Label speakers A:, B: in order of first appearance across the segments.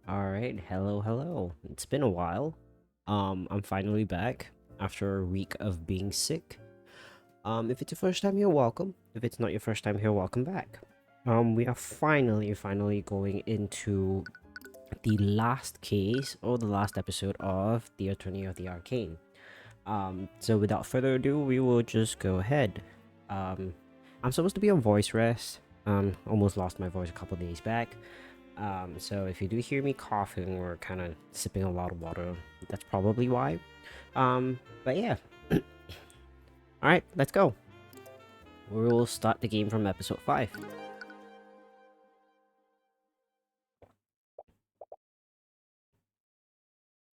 A: All right, hello. It's been a while. I'm finally back after a week of being sick. If it's your first time here, welcome. If it's not your first time here, welcome back. We are finally going into the last case or the last episode of the Attorney of the Arcane. So without further ado, we will just go ahead. Um, I'm supposed to be on voice rest. Almost lost my voice a couple days back. So if you do hear me coughing or kind of sipping a lot of water, that's probably why. But yeah. Alright, let's go. We'll start the game from episode 5.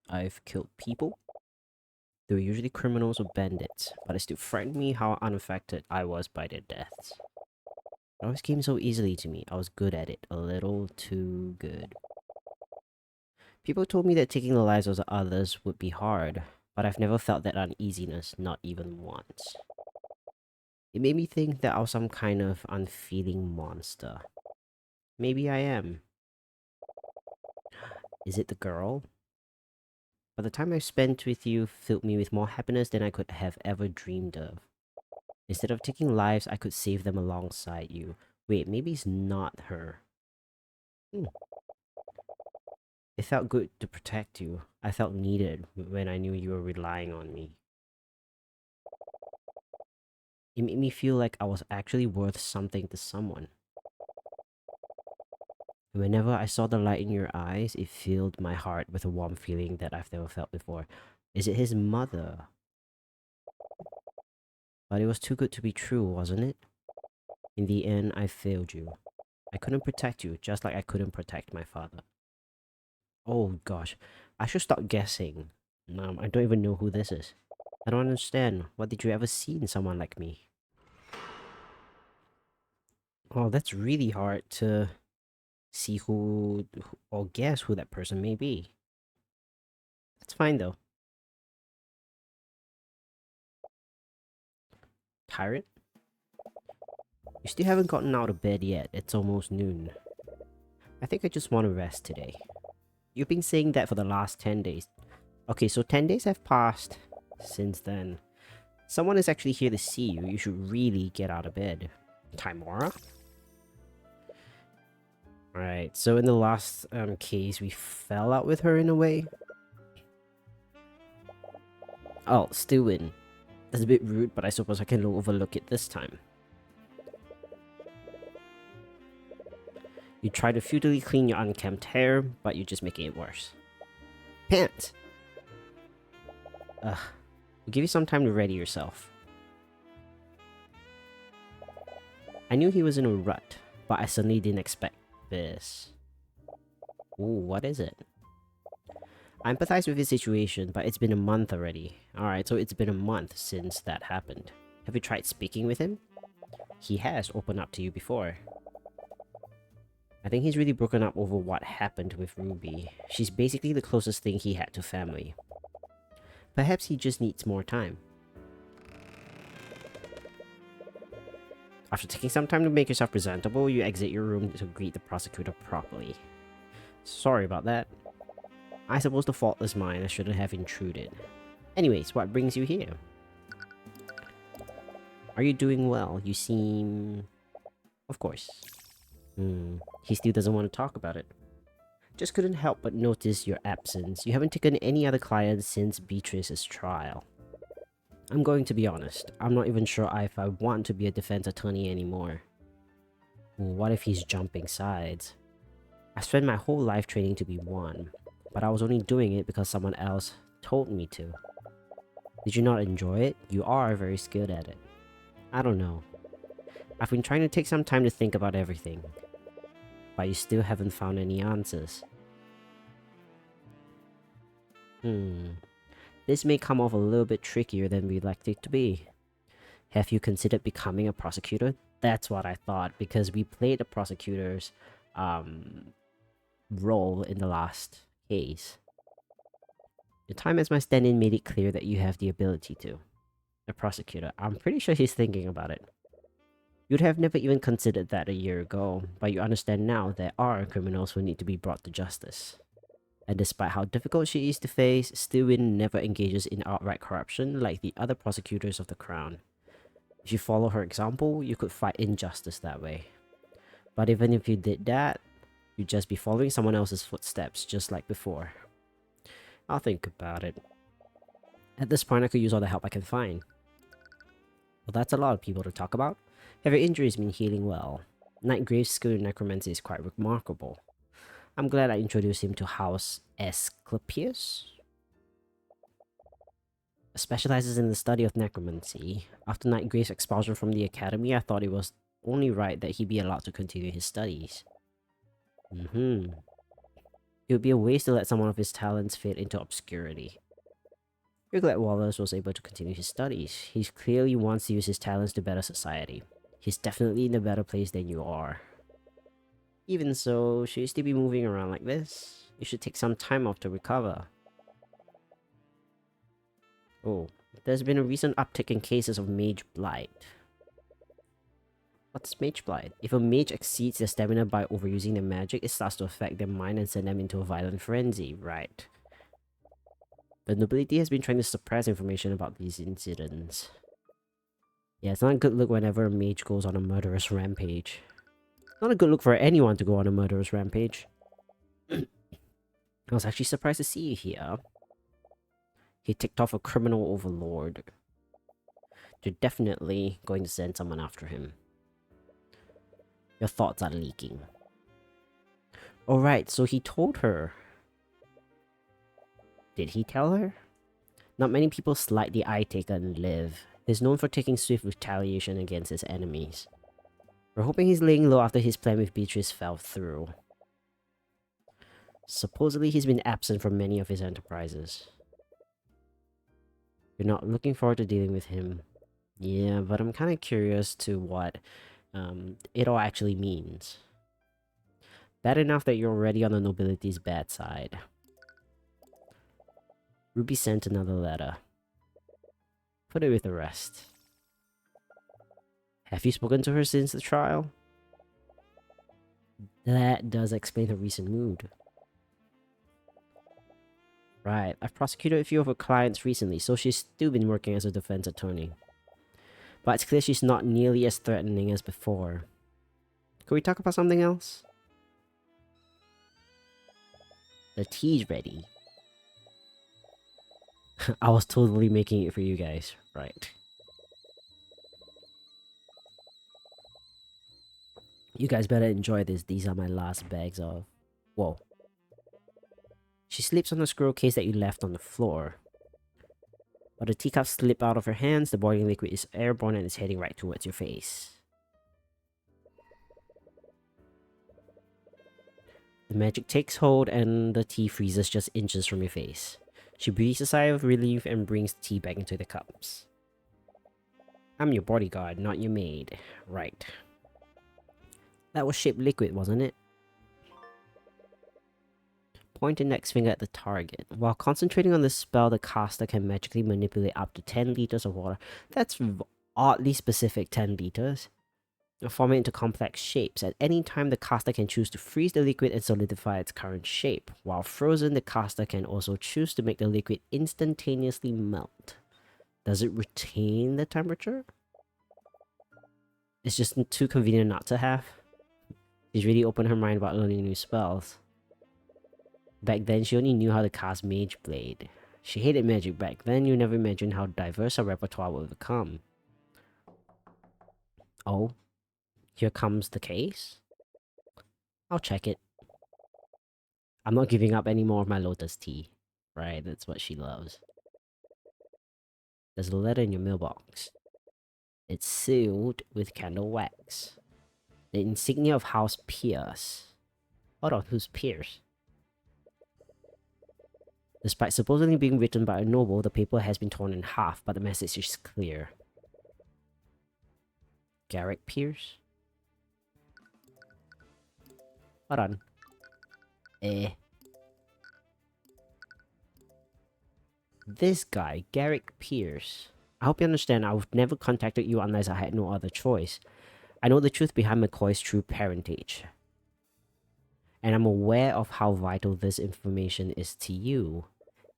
A: I've killed people. They were usually criminals or bandits, but it still frightened me how unaffected I was by their deaths. It always came so easily to me. I was good at it, a little too good. People told me that taking the lives of others would be hard, but I've never felt that uneasiness, not even once. It made me think that I was some kind of unfeeling monster. Maybe I am. Is it the girl? But the time I spent with you filled me with more happiness than I could have ever dreamed of. Instead of taking lives, I could save them alongside you. Wait, maybe it's not her. Hmm. It felt good to protect you. I felt needed when I knew you were relying on me. It made me feel like I was actually worth something to someone. Whenever I saw the light in your eyes, it filled my heart with a warm feeling that I've never felt before. Is it his mother? But it was too good to be true, wasn't it? In the end, I failed you. I couldn't protect you, just like I couldn't protect my father. Oh gosh, I should stop guessing. I don't even know who this is. I don't understand. What did you ever see in someone like me? Oh, that's really hard to see or guess who that person may be. That's fine though. Tyrant? You still haven't gotten out of bed yet. It's almost noon. I think I just want to rest today. You've been saying that for the last 10 days. Okay, so 10 days have passed since then. Someone is actually here to see you. You should really get out of bed. Timora? Alright, so in the last case, we fell out with her in a way. Oh, still in. That's a bit rude, but I suppose I can overlook it this time. You try to futilely clean your unkempt hair, but you're just making it worse. Pants! Ugh. We'll give you some time to ready yourself. I knew he was in a rut, but I suddenly didn't expect this. Ooh, what is it? I empathize with his situation, but it's been a month already. Alright, so it's been a month since that happened. Have you tried speaking with him? He has opened up to you before. I think he's really broken up over what happened with Ruby. She's basically the closest thing he had to family. Perhaps he just needs more time. After taking some time to make yourself presentable, you exit your room to greet the prosecutor properly. Sorry about that. I suppose the fault is mine, I shouldn't have intruded. Anyways, what brings you here? Are you doing well? You seem... Of course. He still doesn't want to talk about it. Just couldn't help but notice your absence. You haven't taken any other clients since Beatrice's trial. I'm going to be honest. I'm not even sure if I want to be a defense attorney anymore. What if he's jumping sides? I spent my whole life training to be one, but I was only doing it because someone else told me to. Did you not enjoy it? You are very skilled at it. I don't know. I've been trying to take some time to think about everything, but you still haven't found any answers. This may come off a little bit trickier than we'd like it to be. Have you considered becoming a prosecutor? That's what I thought, because we played the prosecutor's role in the last case. Your time as my stand-in made it clear that you have the ability to. A prosecutor. I'm pretty sure he's thinking about it. You'd have never even considered that a year ago, but you understand now there are criminals who need to be brought to justice. And despite how difficult she is to face, Stewin never engages in outright corruption like the other prosecutors of the crown. If you follow her example, you could fight injustice that way. But even if you did that, you'd just be following someone else's footsteps, just like before. I'll think about it. At this point, I could use all the help I can find. Well, that's a lot of people to talk about. Have your injuries been healing well? Nightgrave's skill in necromancy is quite remarkable. I'm glad I introduced him to House Asclepius. Specializes in the study of necromancy. After Nightgrave's expulsion from the academy, I thought it was only right that he be allowed to continue his studies. It would be a waste to let someone of his talents fade into obscurity. You're glad Wallace was able to continue his studies. He clearly wants to use his talents to better society. He's definitely in a better place than you are. Even so, should you still be moving around like this? You should take some time off to recover. Oh, there's been a recent uptick in cases of mage blight. What's mage blight? If a mage exceeds their stamina by overusing their magic, it starts to affect their mind and send them into a violent frenzy, right? The nobility has been trying to suppress information about these incidents. Yeah, it's not a good look whenever a mage goes on a murderous rampage. Not a good look for anyone to go on a murderous rampage. I was actually surprised to see you here. He ticked off a criminal overlord. You're definitely going to send someone after him. Your thoughts are leaking. Alright, so he told her. Did he tell her? Not many people slight the eye taker and live. He's known for taking swift retaliation against his enemies. We're hoping he's laying low after his plan with Beatrice fell through. Supposedly he's been absent from many of his enterprises. You're not looking forward to dealing with him. Yeah, but I'm kind of curious to what it all actually means. Bad enough that you're already on the nobility's bad side. Ruby sent another letter. Put it with the rest. Have you spoken to her since the trial? That does explain her recent mood. Right, I've prosecuted a few of her clients recently, so she's still been working as a defense attorney. But it's clear she's not nearly as threatening as before. Can we talk about something else? The tea's ready. I was totally making it for you guys, right? You guys better enjoy this. These are my last bags of... Whoa. She slips on the scroll case that you left on the floor. While the teacups slip out of her hands, the boiling liquid is airborne and is heading right towards your face. The magic takes hold and the tea freezes just inches from your face. She breathes a sigh of relief and brings the tea back into the cups. I'm your bodyguard, not your maid. Right. That was shaped liquid, wasn't it? Point index finger at the target. While concentrating on this spell, the caster can magically manipulate up to 10 liters of water. That's oddly specific, 10 liters. Form it into complex shapes. At any time, the caster can choose to freeze the liquid and solidify its current shape. While frozen, the caster can also choose to make the liquid instantaneously melt. Does it retain the temperature? It's just too convenient not to have. She's really opened her mind about learning new spells. Back then, she only knew how to cast Mage Blade. She hated magic back then. You never imagined how diverse her repertoire would become. Oh, here comes the case? I'll check it. I'm not giving up any more of my lotus tea. Right, that's what she loves. There's a letter in your mailbox. It's sealed with candle wax. The insignia of House Pierce. Hold on, who's Pierce? Despite supposedly being written by a noble, the paper has been torn in half, but the message is clear. Garrick Pierce? Hold on. This guy, Garrick Pierce. I hope you understand I would never contacted you unless I had no other choice. I know the truth behind McCoy's true parentage. and I'm aware of how vital this information is to you.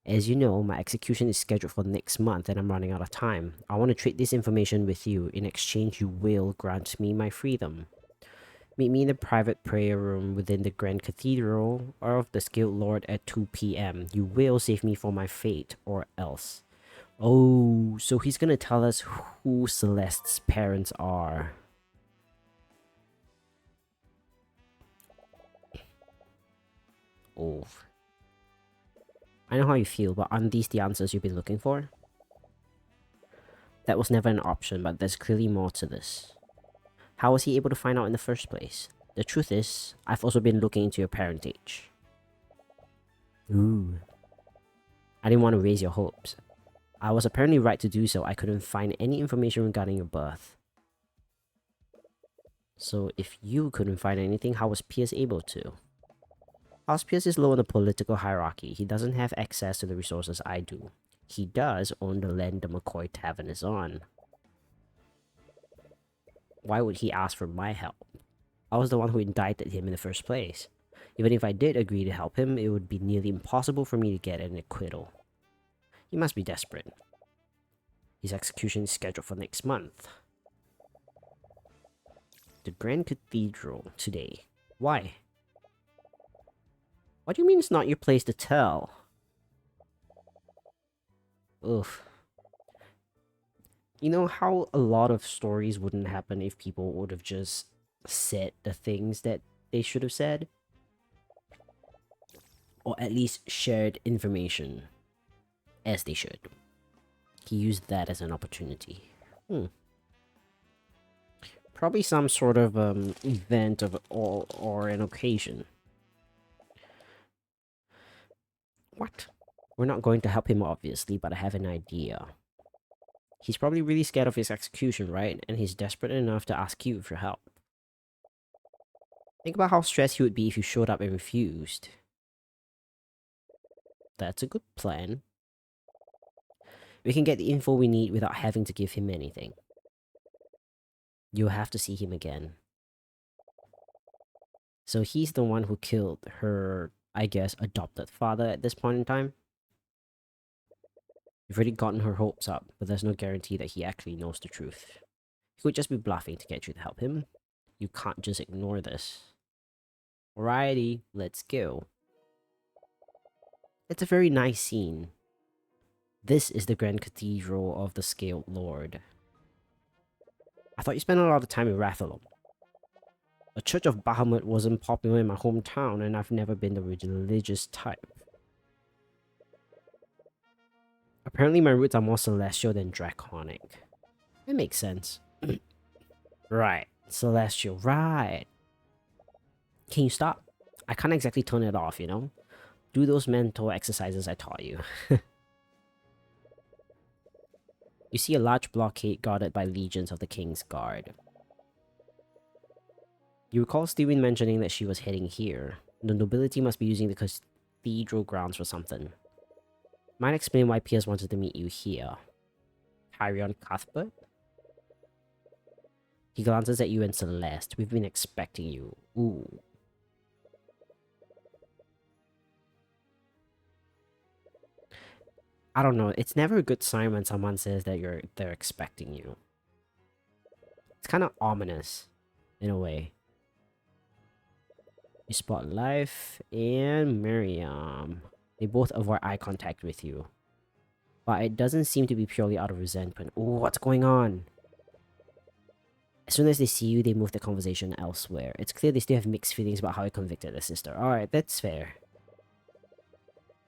A: As you know, my execution is scheduled for next month and I'm running out of time. I want to trade this information with you. In exchange, you will grant me my freedom. Meet me in the private prayer room within the Grand Cathedral of the Skilled Lord at 2 p.m. You will save me from my fate, or else. Oh, so he's gonna tell us who Celeste's parents are. Oh. I know how you feel, but aren't these the answers you've been looking for? That was never an option, but there's clearly more to this. How was he able to find out in the first place? The truth is, I've also been looking into your parentage. Ooh. I didn't want to raise your hopes. I was apparently right to do so. I couldn't find any information regarding your birth. So if you couldn't find anything, how was Pierce able to? Whilst Pierce is low on the political hierarchy, he doesn't have access to the resources I do. He does own the land the McCoy Tavern is on. Why would he ask for my help? I was the one who indicted him in the first place. Even if I did agree to help him, it would be nearly impossible for me to get an acquittal. He must be desperate. His execution is scheduled for next month. The Grand Cathedral today. Why? What do you mean it's not your place to tell? Oof. You know how a lot of stories wouldn't happen if people would have just said the things that they should have said? Or at least shared information as they should. He used that as an opportunity. Probably some sort of event or an occasion. What? We're not going to help him obviously, but I have an idea. He's probably really scared of his execution, right? And he's desperate enough to ask you for help. Think about how stressed he would be if you showed up and refused. That's a good plan. We can get the info we need without having to give him anything. You'll have to see him again. So he's the one who killed her, I guess, adopted father at this point in time? You've already gotten her hopes up, but there's no guarantee that he actually knows the truth. He could just be bluffing to get you to help him. You can't just ignore this. Alrighty, let's go. It's a very nice scene. This is the Grand Cathedral of the Scaled Lord. I thought you spent a lot of time in Rathalom. The Church of Bahamut wasn't popular in my hometown, and I've never been the religious type. Apparently my roots are more celestial than draconic. It makes sense. Right, celestial, right. Can you stop? I can't exactly turn it off, you know? Do those mental exercises I taught you. You see a large blockade guarded by legions of the King's Guard. You recall Steven mentioning that she was heading here. The nobility must be using the cathedral grounds for something. Might explain why Pierce wanted to meet you here. Tyrion Cuthbert? He glances at you and Celeste. We've been expecting you. Ooh. I don't know. It's never a good sign when someone says that they're expecting you. It's kind of ominous, in a way. You spot Life and Miriam. They both avoid eye contact with you. But it doesn't seem to be purely out of resentment. Ooh, what's going on? As soon as they see you, they move the conversation elsewhere. It's clear they still have mixed feelings about how you convicted their sister. Alright, that's fair.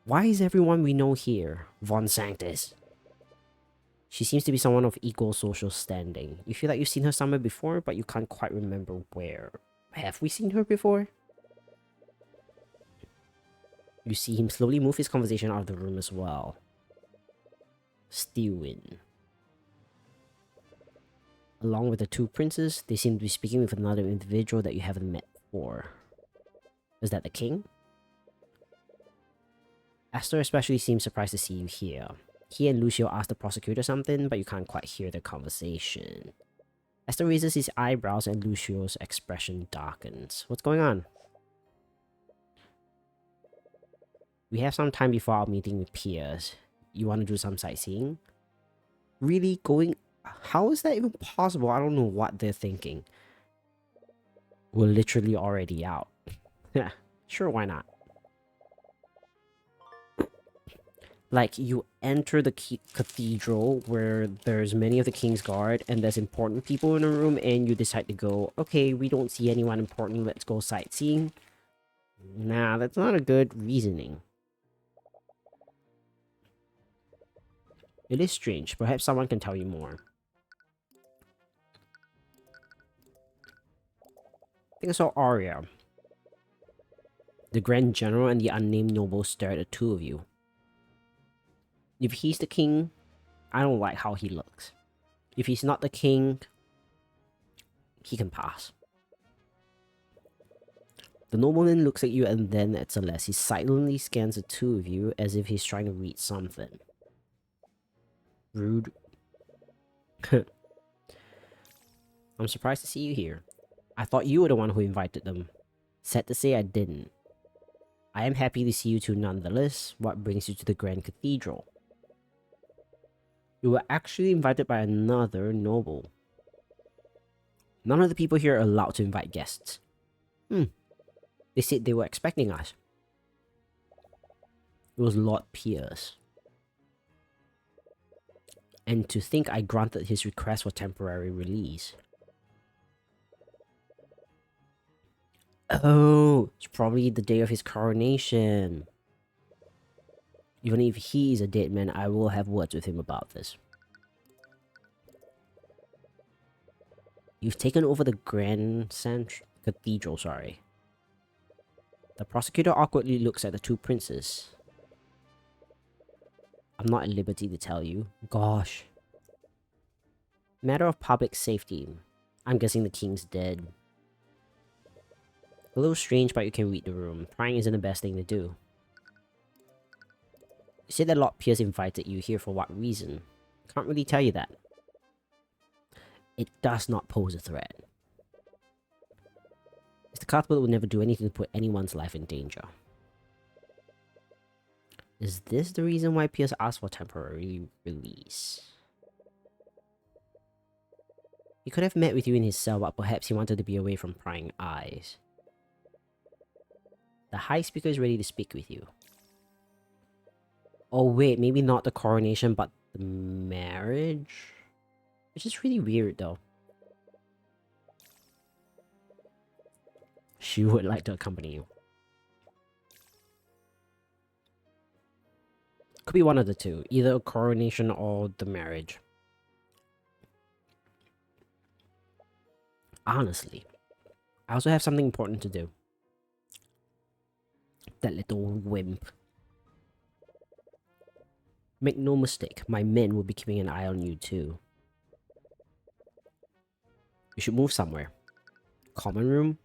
A: Why is everyone we know here? Von Sanctus. She seems to be someone of equal social standing. You feel like you've seen her somewhere before, but you can't quite remember where. Have we seen her before? You see him slowly move his conversation out of the room as well. Steven. Along with the two princes, they seem to be speaking with another individual that you haven't met before. Is that the king? Esther especially seems surprised to see you here. He and Lucio ask the prosecutor something, but you can't quite hear their conversation. Esther raises his eyebrows and Lucio's expression darkens. What's going on? We have some time before our meeting with peers. You want to do some sightseeing? Really going? How is that even possible? I don't know what they're thinking. We're literally already out. Yeah, sure, why not? Like, you enter the cathedral where there's many of the king's guard and there's important people in the room, and you decide to go, okay, we don't see anyone important, let's go sightseeing. Nah, that's not a good reasoning. It is strange. Perhaps someone can tell you more. I think I saw Arya. The Grand General and the unnamed noble stare at the two of you. If he's the king, I don't like how he looks. If he's not the king, he can pass. The nobleman looks at you and then at Celeste. He silently scans the two of you as if he's trying to read something. Rude. I'm surprised to see you here. I thought you were the one who invited them. Sad to say I didn't. I am happy to see you two nonetheless. What brings you to the Grand Cathedral? You were actually invited by another noble. None of the people here are allowed to invite guests. They said they were expecting us. It was Lord Pierce. And to think I granted his request for temporary release. Oh, it's probably the day of his coronation. Even if he is a dead man, I will have words with him about this. You've taken over the Cathedral, sorry. The prosecutor awkwardly looks at the two princes. I'm not at liberty to tell you. Gosh. Matter of public safety. I'm guessing the king's dead. A little strange, but you can read the room. Prying isn't the best thing to do. You said that Lord Pierce invited you here for what reason? Can't really tell you that. It does not pose a threat. Mr. Cuthbert would never do anything to put anyone's life in danger. Is this the reason why Pierce asked for temporary release? He could have met with you in his cell, but perhaps he wanted to be away from prying eyes. The High Speaker is ready to speak with you. Oh wait, maybe not the coronation, but the marriage? Which is really weird though. She would like to accompany you. Could be one of the two. Either a coronation or the marriage. Honestly, I also have something important to do. That little wimp. Make no mistake, my men will be keeping an eye on you too. You should move somewhere. Common room?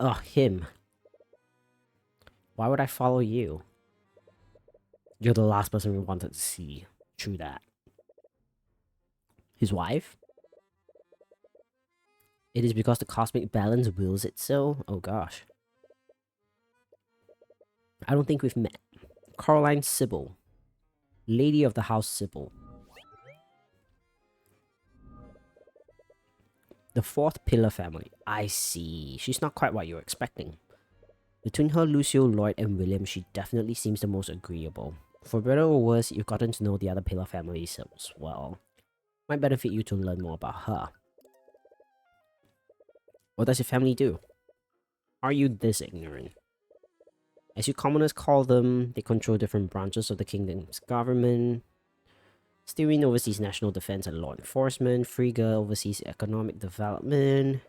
A: Ugh, him. Why would I follow you? You're the last person we wanted to see. True that. His wife? It is because the cosmic balance wills it so? Oh gosh. I don't think we've met. Caroline Sybil. Lady of the House Sybil. The fourth pillar family. I see. She's not quite what you were expecting. Between her, Lucio, Lloyd, and William, she definitely seems the most agreeable. For better or worse, you've gotten to know the other pillar families as well. Might benefit you to learn more about her. What does your family do? Are you this ignorant? As you commoners call them, they control different branches of the kingdom's government. Tyrion oversees national defense and law enforcement. Frigga oversees economic development.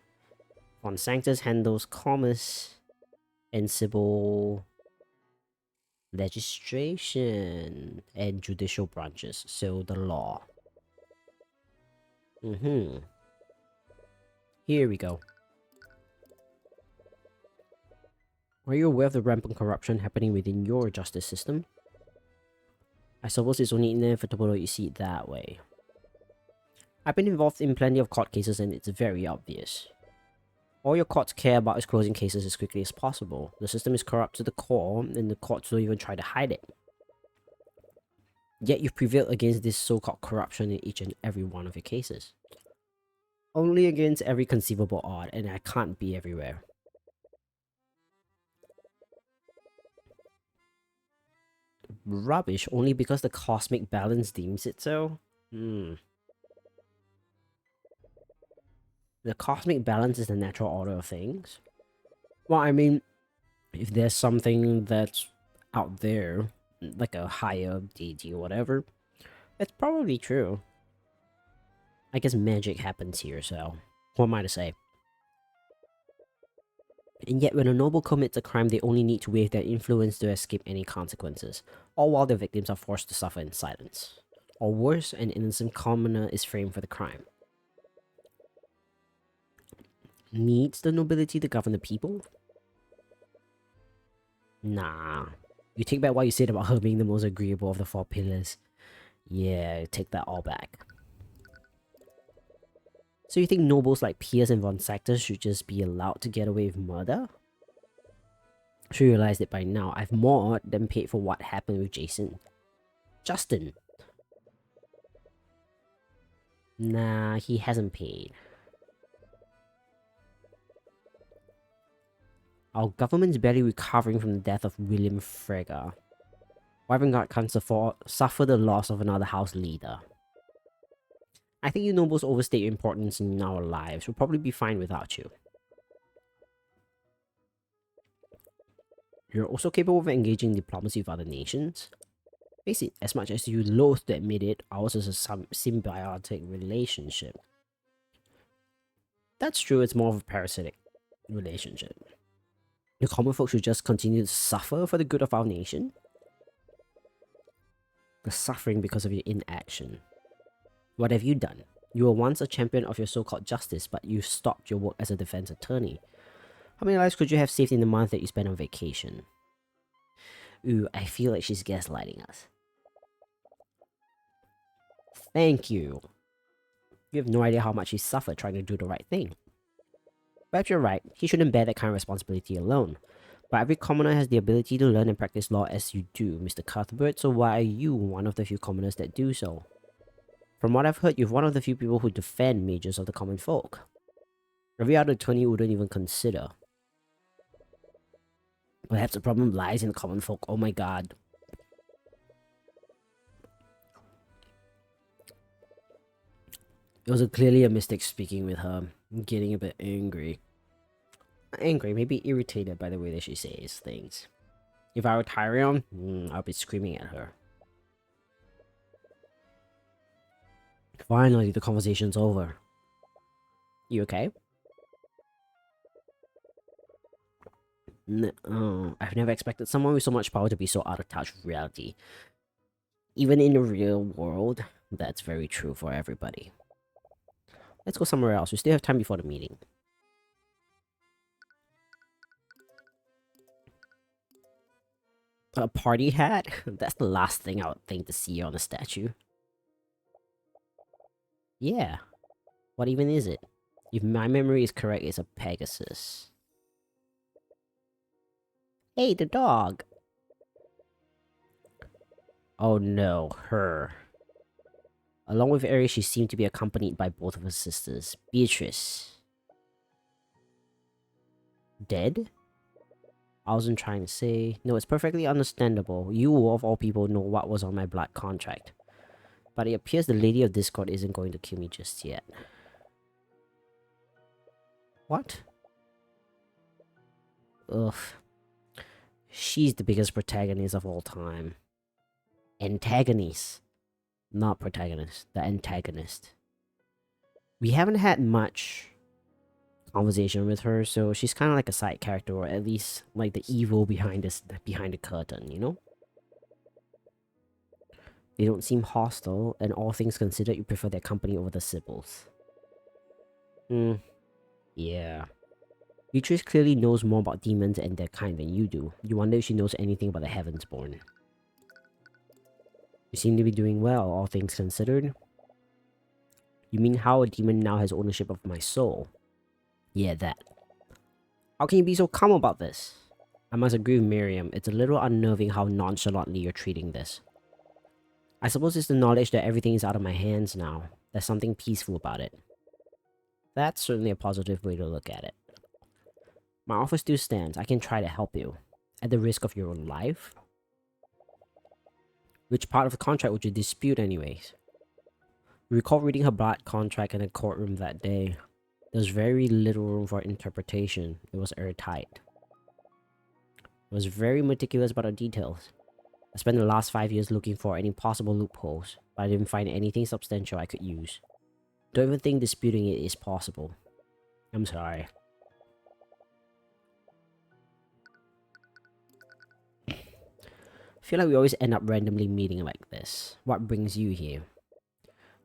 A: Von Sanctus handles commerce. And Sybil legislation and judicial branches, so the law. Here we go. Are you aware of the rampant corruption happening within your justice system? I suppose it's only inevitable that you see it that way. I've been involved in plenty of court cases and it's very obvious. All your courts care about is closing cases as quickly as possible. The system is corrupt to the core, and the courts don't even try to hide it. Yet you've prevailed against this so-called corruption in each and every one of your cases. Only against every conceivable odd, and I can't be everywhere. Rubbish, only because the cosmic balance deems it so? The cosmic balance is the natural order of things? Well, I mean, if there's something that's out there, like a higher deity or whatever, it's probably true. I guess magic happens here, so what am I to say? And yet when a noble commits a crime, they only need to waive their influence to escape any consequences, all while the victims are forced to suffer in silence. Or worse, an innocent commoner is framed for the crime. Needs the nobility to govern the people? Nah. You take back what you said about her being the most agreeable of the four pillars. Yeah, take that all back. So you think nobles like Pierce and Von Sachter should just be allowed to get away with murder? I'm sure you realized it by now. I've more than paid for what happened with Jason. Justin. Nah, he hasn't paid. Our government's barely recovering from the death of William Frege. Wyvern can't suffer the loss of another house leader. I think you nobles overstate your importance in our lives. We'll probably be fine without you. You're also capable of engaging diplomacy with other nations. Face it, as much as you loathe to admit it, ours is a symbiotic relationship. That's true, it's more of a parasitic relationship. The common folk should just continue to suffer for the good of our nation. The suffering because of your inaction. What have you done? You were once a champion of your so-called justice, but you stopped your work as a defense attorney. How many lives could you have saved in the month that you spent on vacation? Ooh, I feel like she's gaslighting us. Thank you. You have no idea how much he suffered trying to do the right thing. Perhaps you're right, he shouldn't bear that kind of responsibility alone. But every commoner has the ability to learn and practice law as you do, Mr. Cuthbert, so why are you one of the few commoners that do so? From what I've heard, you're one of the few people who defend majors of the common folk. Every other attorney wouldn't even consider. Perhaps the problem lies in the common folk, oh my god. It was clearly a mistake speaking with her. I'm getting a bit angry. Not angry, maybe irritated by the way that she says things. If I were Tyrion, I'll be screaming at her. Finally, the conversation's over. You okay? I've never expected someone with so much power to be so out of touch with reality. Even in the real world, that's very true for everybody. Let's go somewhere else. We still have time before the meeting. A party hat? That's the last thing I would think to see on a statue. Yeah. What even is it? If my memory is correct, it's a Pegasus. Hey, the dog! Oh no, her. Along with Ares, she seemed to be accompanied by both of her sisters. Beatrice. Dead? I wasn't trying to say... No, it's perfectly understandable. You, of all people, know what was on my blood contract. But it appears the Lady of Discord isn't going to kill me just yet. What? Ugh. She's the biggest protagonist of all time. Antagonist. Not protagonist. The antagonist. We haven't had much conversation with her, so she's kind of like a side character, or at least like the evil behind the curtain, you know? They don't seem hostile, and all things considered, you prefer their company over the Sibyls. Yeah. Beatrice clearly knows more about demons and their kind than you do. You wonder if she knows anything about the Heavensborn. You seem to be doing well, all things considered. You mean how a demon now has ownership of my soul? Yeah, that. How can you be so calm about this? I must agree with Miriam. It's a little unnerving how nonchalantly you're treating this. I suppose it's the knowledge that everything is out of my hands now. There's something peaceful about it. That's certainly a positive way to look at it. My offer still stands. I can try to help you. At the risk of your own life? Which part of the contract would you dispute anyways? Recall reading her blood contract in the courtroom that day. There was very little room for interpretation. It was airtight. I was very meticulous about the details. I spent the last 5 years looking for any possible loopholes, but I didn't find anything substantial I could use. Don't even think disputing it is possible. I'm sorry. I feel like we always end up randomly meeting like this. What brings you here?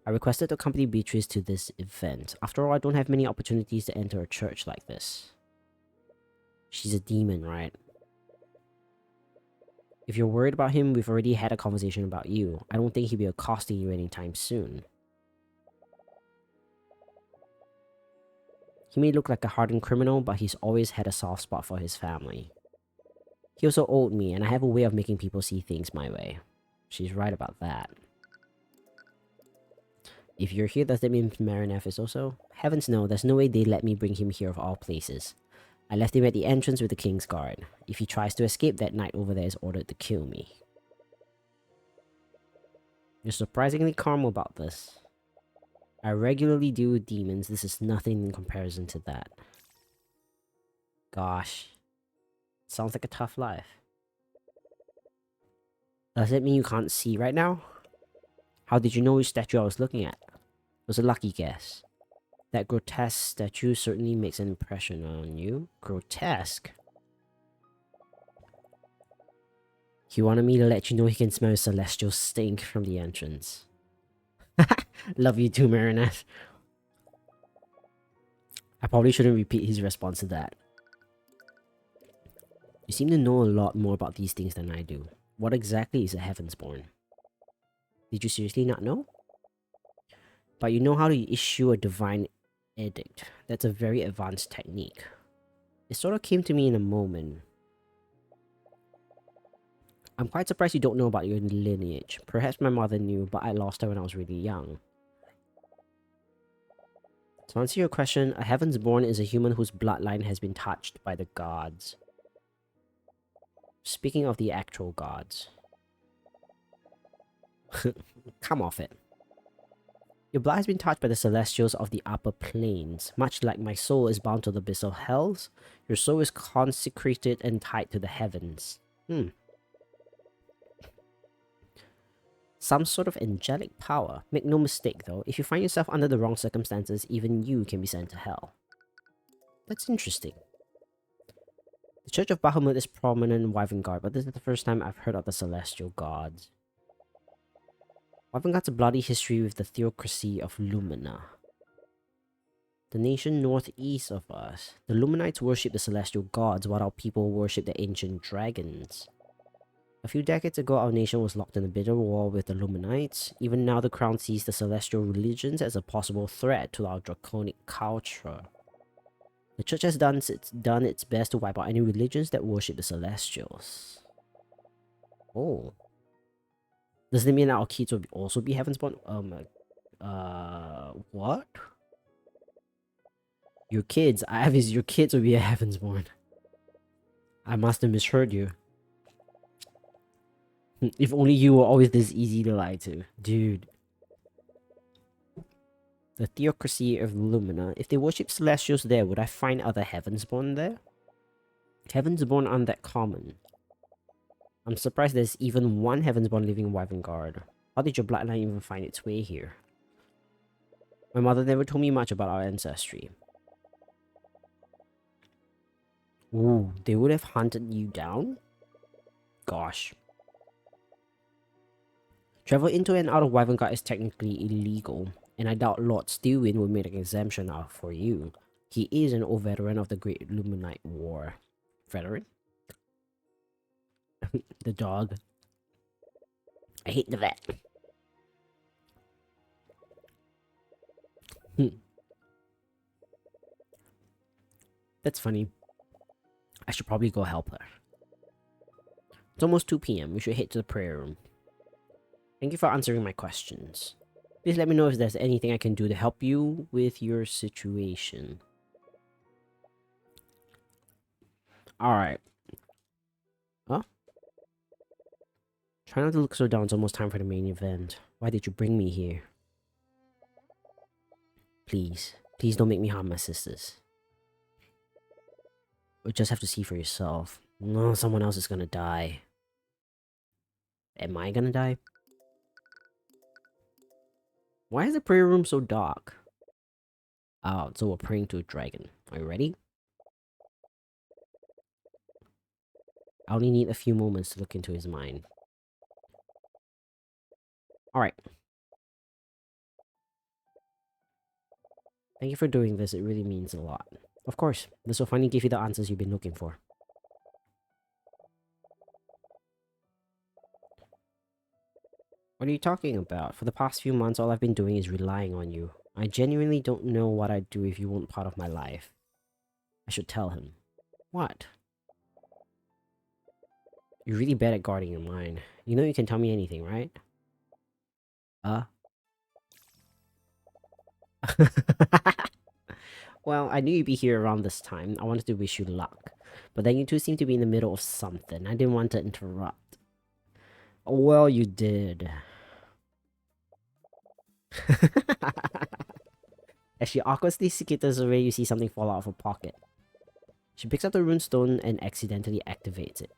A: I requested to accompany Beatrice to this event. After all, I don't have many opportunities to enter a church like this. She's a demon, right? If you're worried about him, we've already had a conversation about you. I don't think he'll be accosting you anytime soon. He may look like a hardened criminal, but he's always had a soft spot for his family. He also owed me, and I have a way of making people see things my way. She's right about that. If you're here, does that mean Marinef is also? Heavens no, there's no way they let me bring him here of all places. I left him at the entrance with the King's Guard. If he tries to escape, that knight over there is ordered to kill me. You're surprisingly calm about this. I regularly deal with demons. This is nothing in comparison to that. Gosh. Sounds like a tough life. Does it mean you can't see right now? How did you know which statue I was looking at? It was a lucky guess. That grotesque statue certainly makes an impression on you. Grotesque? He wanted me to let you know he can smell celestial stink from the entrance. Love you too, Marinette. I probably shouldn't repeat his response to that. You seem to know a lot more about these things than I do. What exactly is a Heavensborn? Did you seriously not know? But you know how to issue a divine edict. That's a very advanced technique. It sort of came to me in a moment. I'm quite surprised you don't know about your lineage. Perhaps my mother knew, but I lost her when I was really young. To answer your question, a Heavensborn is a human whose bloodline has been touched by the gods. Speaking of the actual gods. Come off it. Your blood has been touched by the celestials of the upper planes. Much like my soul is bound to the abyssal hells, your soul is consecrated and tied to the heavens. Some sort of angelic power. Make no mistake though, if you find yourself under the wrong circumstances, even you can be sent to hell. That's interesting. The Church of Bahamut is prominent in Wyvern, but this is the first time I've heard of the celestial gods. Wyvern's a bloody history with the theocracy of Lumina. The nation northeast of us. The Luminites worship the celestial gods, while our people worship the ancient dragons. A few decades ago, our nation was locked in a bitter war with the Luminites. Even now, the Crown sees the celestial religions as a possible threat to our draconic culture. The Church has done its best to wipe out any religions that worship the Celestials. Oh. Does it mean our kids will also be Heavensborn? What? Your kids? Avis, your kids will be a Heavensborn. I must have misheard you. If only you were always this easy to lie to. Dude. The theocracy of Lumina. If they worship Celestials there, would I find other Heavensborn there? Heavensborn aren't that common. I'm surprised there's even one Heavensborn living in Wyvern. How did your bloodline even find its way here? My mother never told me much about our ancestry. Ooh, they would have hunted you down? Gosh. Travel into and out of Wyvern is technically illegal, and I doubt Lord Steelwind will make an exemption out for you. He is an old veteran of the Great Luminite War. Veteran? The dog. I hate the vet. That's funny. I should probably go help her. It's almost 2 p.m. We should head to the prayer room. Thank you for answering my questions. Please let me know if there's anything I can do to help you with your situation. Alright. Huh? Try not to look so down. It's almost time for the main event. Why did you bring me here? Please. Please don't make me harm my sisters. You just have to see for yourself. No, someone else is gonna die. Am I gonna die? Why is the prayer room so dark? Oh, so we're praying to a dragon. Are you ready? I only need a few moments to look into his mind. Alright. Thank you for doing this. It really means a lot. Of course, this will finally give you the answers you've been looking for. What are you talking about? For the past few months, all I've been doing is relying on you. I genuinely don't know what I'd do if you weren't part of my life. I should tell him. What? You're really bad at guarding your mind. You know you can tell me anything, right? Well, I knew you'd be here around this time. I wanted to wish you luck. But then you two seem to be in the middle of something. I didn't want to interrupt. Well, you did. As she awkwardly skitters away, you see something fall out of her pocket. She picks up the runestone and accidentally activates it.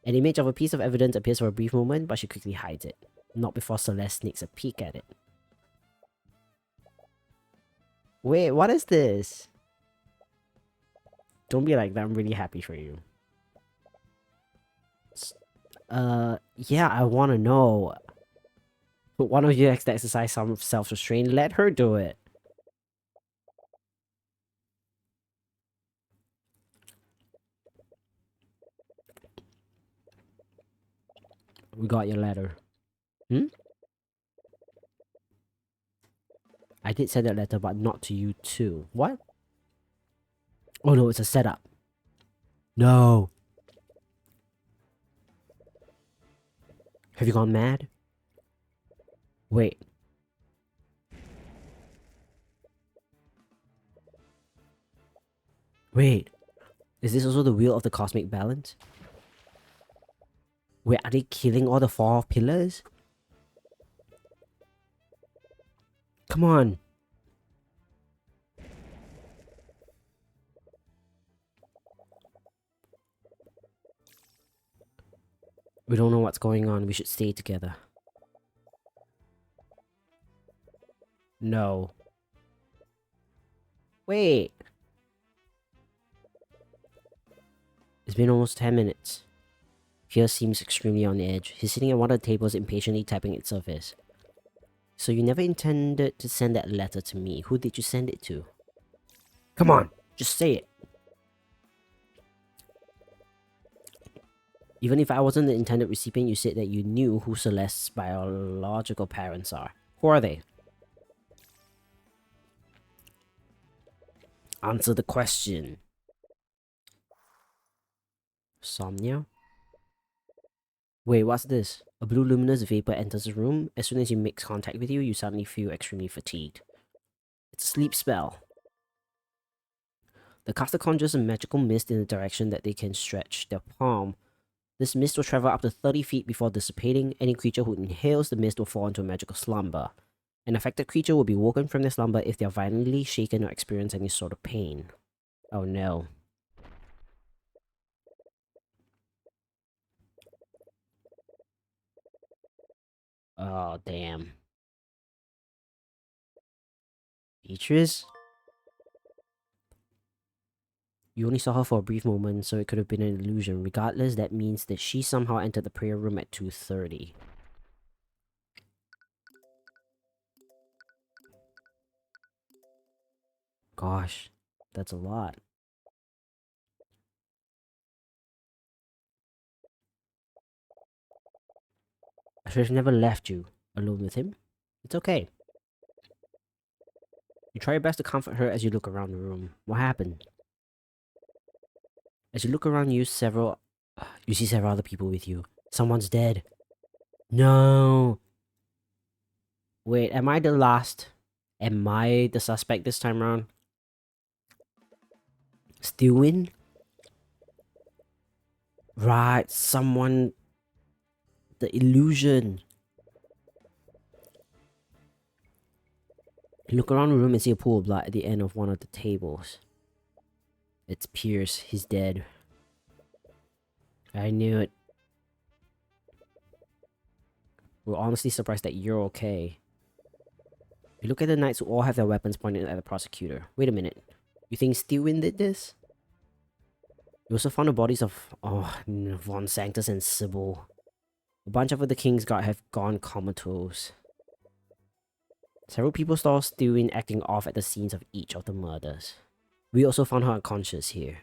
A: An image of a piece of evidence appears for a brief moment, but she quickly hides it. Not before Celeste sneaks a peek at it. Wait, what is this? Don't be like that, I'm really happy for you. Yeah, I wanna know. But one of you has to exercise some self-restraint, let her do it. We got your letter. Hmm? I did send that letter, but not to you too. What? Oh no, it's a setup. No. Have you gone mad? Wait. Wait. Is this also the wheel of the cosmic balance? Wait, are they killing all the four pillars? Come on. We don't know what's going on. We should stay together. No. Wait. It's been almost 10 minutes. Pierre seems extremely on edge. He's sitting at one of the tables impatiently typing its surface. So you never intended to send that letter to me. Who did you send it to? Come on, just say it. Even if I wasn't the intended recipient, you said that you knew who Celeste's biological parents are. Who are they? Answer the question. Somnia? Wait, what's this? A blue luminous vapor enters the room. As soon as it makes contact with you, you suddenly feel extremely fatigued. It's a sleep spell. The caster conjures a magical mist in the direction that they can stretch their palm. This mist will travel up to 30 feet before dissipating. Any creature who inhales the mist will fall into a magical slumber. An affected creature will be woken from their slumber if they are violently shaken or experience any sort of pain. Oh no. Oh damn. Beatrice? You only saw her for a brief moment, so it could have been an illusion. Regardless, that means that she somehow entered the prayer room at 2:30. Gosh, that's a lot. I should have never left you alone with him. It's okay. You try your best to comfort her as you look around the room. What happened? As you look around you, you see several other people with you. Someone's dead. No. Wait, am I the last? Am I the suspect this time around? Still win? Right, someone... The illusion. You look around the room and see a pool of blood at the end of one of the tables. It's Pierce. He's dead. I knew it. We're honestly surprised that you're okay. You look at the knights who all have their weapons pointed at the prosecutor. Wait a minute. You think Stewin did this? You also found the bodies of Von Sanctus and Sybil. A bunch of the King's Guard have gone comatose. Several people saw Stewin acting off at the scenes of each of the murders. We also found her unconscious here,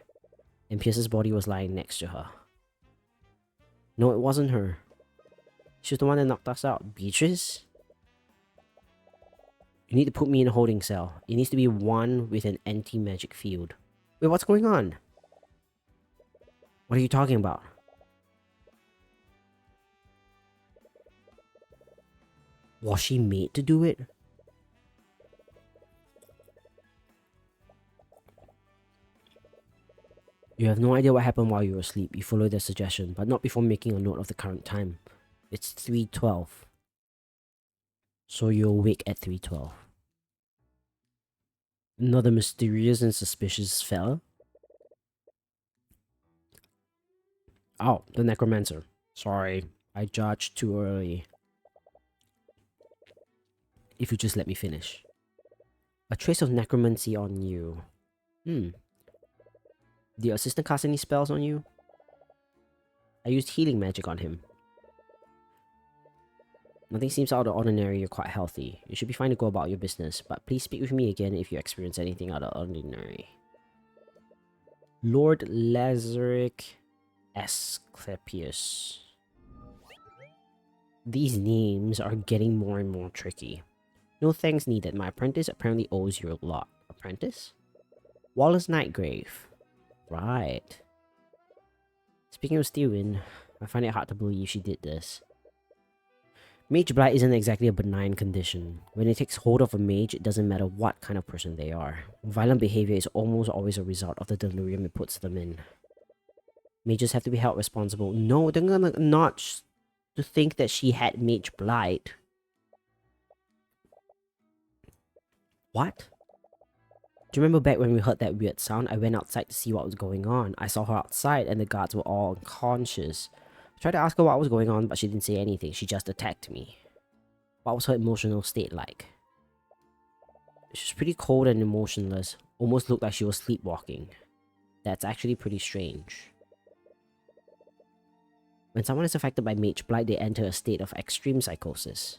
A: and Pierce's body was lying next to her. No, it wasn't her. She was the one that knocked us out. Beatrice? You need to put me in a holding cell. It needs to be one with an anti-magic field. Wait, what's going on? What are you talking about? Was she made to do it? You have no idea what happened while you were asleep. You follow their suggestion, but not before making a note of the current time. It's 3:12. So you're awake at 3:12. Another mysterious and suspicious fella? Oh, the necromancer. Sorry, I judged too early. If you just let me finish. A trace of necromancy on you. Did your assistant cast any spells on you? I used healing magic on him. Nothing seems out of the ordinary. You're quite healthy. You should be fine to go about your business, but please speak with me again if you experience anything out of the ordinary. Lord Lazaric Asclepius. These names are getting more and more tricky. No thanks needed. My apprentice apparently owes you a lot. Apprentice? Wallace Nightgrave. Right. Speaking of Stewin, I find it hard to believe she did this. Mage blight isn't exactly a benign condition. When it takes hold of a mage, it doesn't matter what kind of person they are. Violent behavior is almost always a result of the delirium it puts them in. Mages have to be held responsible. No, they're gonna not to think that she had mage blight. What? Do you remember back when we heard that weird sound? I went outside to see what was going on. I saw her outside and the guards were all unconscious. I tried to ask her what was going on, but she didn't say anything. She just attacked me. What was her emotional state like? She was pretty cold and emotionless. Almost looked like she was sleepwalking. That's actually pretty strange. When someone is affected by mage blight, they enter a state of extreme psychosis.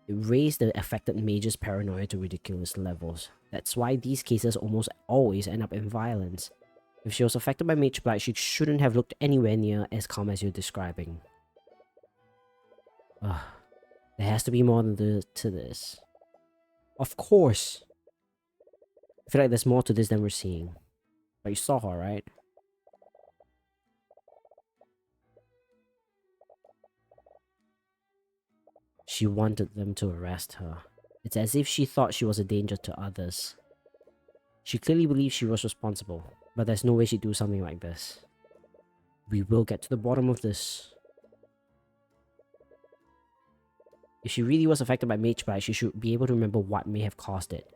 A: It raised the affected mage's paranoia to ridiculous levels. That's why these cases almost always end up in violence. If she was affected by mage blight, she shouldn't have looked anywhere near as calm as you're describing. There has to be more to this. Of course! I feel like there's more to this than we're seeing. But you saw her, right? She wanted them to arrest her. It's as if she thought she was a danger to others. She clearly believed she was responsible, but there's no way she'd do something like this. We will get to the bottom of this. If she really was affected by mage blight, she should be able to remember what may have caused it.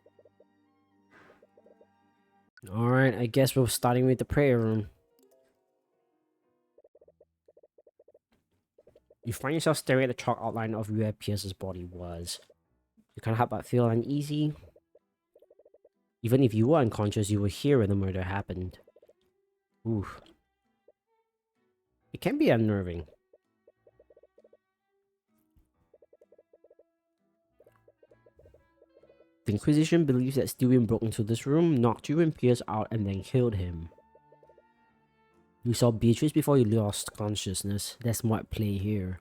A: Alright, I guess we're starting with the prayer room. You find yourself staring at the chalk outline of where Pierce's body was. You can't help but feel uneasy. Even if you were unconscious, you were here when the murder happened. Oof. It can be unnerving. The Inquisition believes that Stewin broke into this room, knocked you and Pierce out, and then killed him. You saw Beatrice before you lost consciousness. That's more at play here.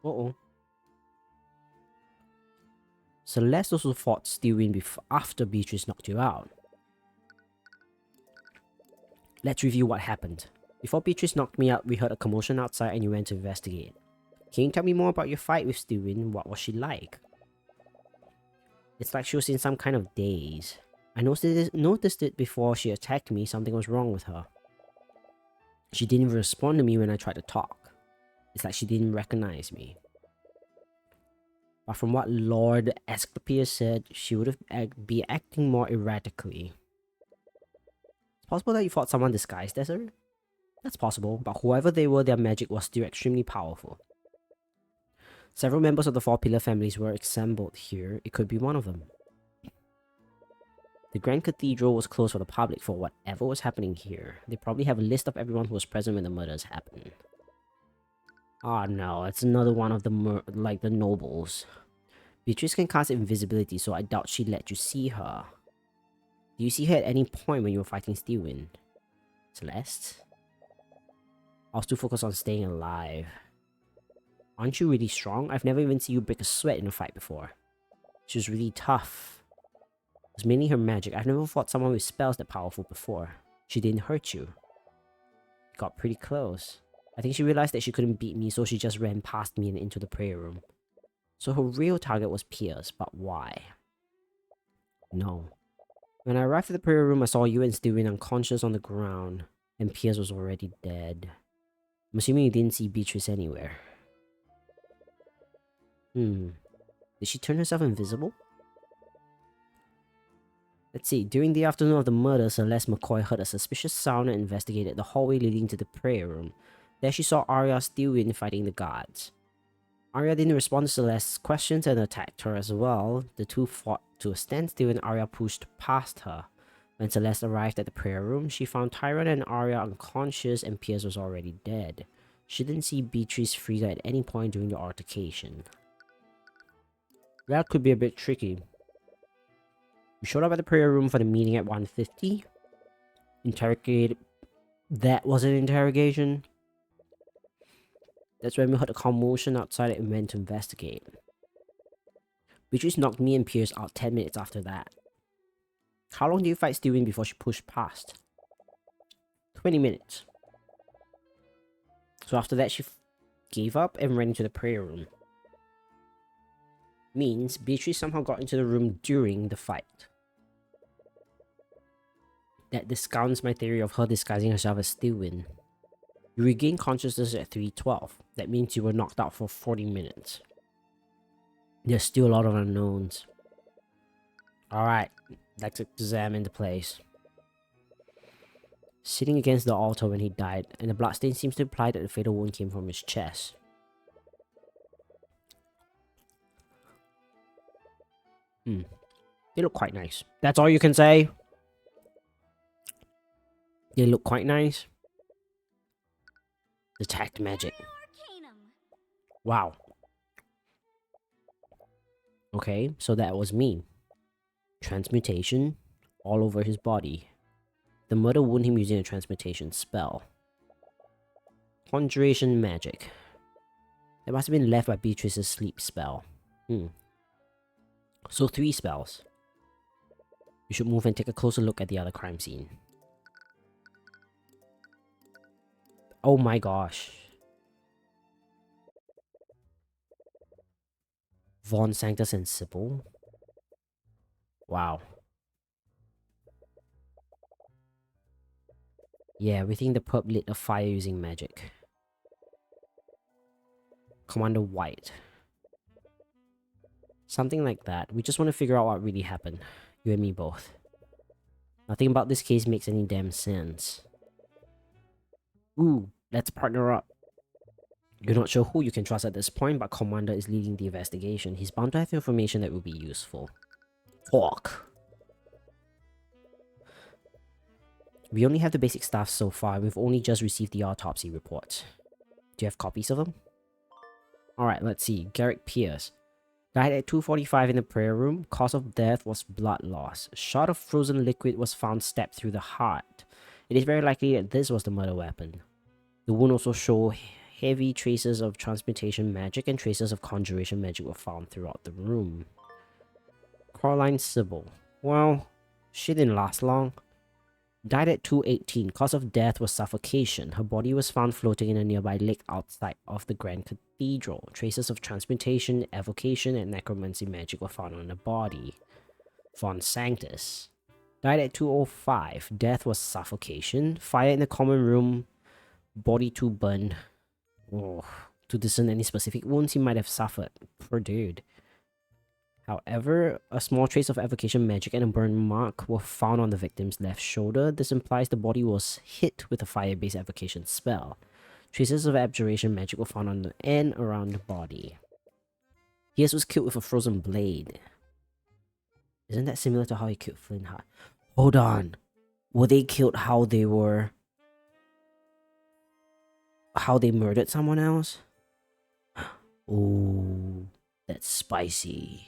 A: Uh-oh. Celeste also fought Stewin after Beatrice knocked you out. Let's review what happened. Before Beatrice knocked me out, we heard a commotion outside and you went to investigate. Can you tell me more about your fight with Steven? What was she like? It's like she was in some kind of daze. I noticed it before she attacked me. Something was wrong with her. She didn't even respond to me when I tried to talk. It's like she didn't recognize me. But from what Lord Asclepius said, she would be acting more erratically. It's possible that you fought someone disguised as her? That's possible, but whoever they were, their magic was still extremely powerful. Several members of the Four Pillar families were assembled here. It could be one of them. The Grand Cathedral was closed for the public for whatever was happening here. They probably have a list of everyone who was present when the murders happened. Oh no, it's another one of the the nobles. Beatrice can cast invisibility, so I doubt she let you see her. Do you see her at any point when you were fighting Steelwind? Celeste? I was too focused on staying alive. Aren't you really strong? I've never even seen you break a sweat in a fight before. She was really tough. It was mainly her magic. I've never fought someone with spells that powerful before. She didn't hurt you. Got pretty close. I think she realized that she couldn't beat me, so she just ran past me and into the prayer room. So her real target was Piers, but why? No. When I arrived at the prayer room, I saw you and Steven unconscious on the ground, and Piers was already dead. I'm assuming you didn't see Beatrice anywhere. Did she turn herself invisible? Let's see. During the afternoon of the murder, Celeste McCoy heard a suspicious sound and investigated the hallway leading to the prayer room. There she saw Arya Steelwind fighting the guards. Arya didn't respond to Celeste's questions and attacked her as well. The two fought to a standstill and Arya pushed past her. When Celeste arrived at the prayer room, she found Tyrion and Arya unconscious and Piers was already dead. She didn't see Beatrice Frigga at any point during the altercation. That could be a bit tricky. We showed up at the prayer room for the meeting at 1:50. Interrogated. That was an interrogation. That's when we heard a commotion outside and went to investigate. Beatrice knocked me and Piers out 10 minutes after that. How long did you fight Steven before she pushed past? 20 minutes. So after that she gave up and ran into the prayer room. Means Beatrice somehow got into the room during the fight. That discounts my theory of her disguising herself as Steelwind. You regained consciousness at 3:12. That means you were knocked out for 40 minutes. There's still a lot of unknowns. Alright, let's examine the place. Sitting against the altar when he died, and the bloodstain seems to imply that the fatal wound came from his chest. They look quite nice. That's all you can say? They look quite nice. Detect magic. Wow. Okay, so that was me. Transmutation all over his body. The murder wound him using a transmutation spell. Conjuration magic. That must have been left by Beatrice's sleep spell. So 3 spells. We should move and take a closer look at the other crime scene. Oh my gosh. Von Sanctus and Sybil. Wow. Yeah, we think the perp lit a fire using magic. Commander White. Something like that. We just want to figure out what really happened. You and me both. Nothing about this case makes any damn sense. Ooh, let's partner up. You're not sure who you can trust at this point, but Commander is leading the investigation. He's bound to have information that will be useful. Hawk. We only have the basic stuff so far. We've only just received the autopsy reports. Do you have copies of them? Alright, let's see. Garrick Pierce. Died at 2:45 in the prayer room. Cause of death was blood loss. A shot of frozen liquid was found stabbed through the heart. It is very likely that this was the murder weapon. The wound also showed heavy traces of transmutation magic and traces of conjuration magic were found throughout the room. Caroline Sybil. Well, she didn't last long. Died at 2:18. Cause of death was suffocation. Her body was found floating in a nearby lake outside of the Grand Cathedral. Traces of transmutation, evocation, and necromancy magic were found on the body. Von Sanctus. Died at 2:05. Death was suffocation. Fire in the common room. Body to burn. Oh, to discern any specific wounds he might have suffered. Poor dude. However, a small trace of evocation magic and a burn mark were found on the victim's left shoulder. This implies the body was hit with a fire-based evocation spell. Traces of abjuration magic were found on the and around the body. Pierce was killed with a frozen blade. Isn't that similar to how he killed Flintheart? Hold on. Were they killed how they were... how they murdered someone else? Ooh, that's spicy.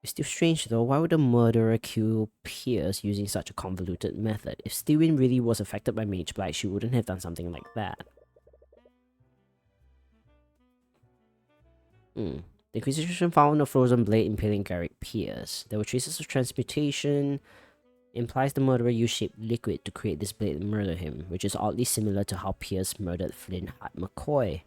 A: It's still strange though, why would the murderer kill Pierce using such a convoluted method? If Steven really was affected by Mage Blight, she wouldn't have done something like that. The Inquisition found a frozen blade impaling Garrick Pierce. There were traces of transmutation. Implies the murderer used shaped liquid to create this blade and murder him, which is oddly similar to how Pierce murdered Flintheart McCoy.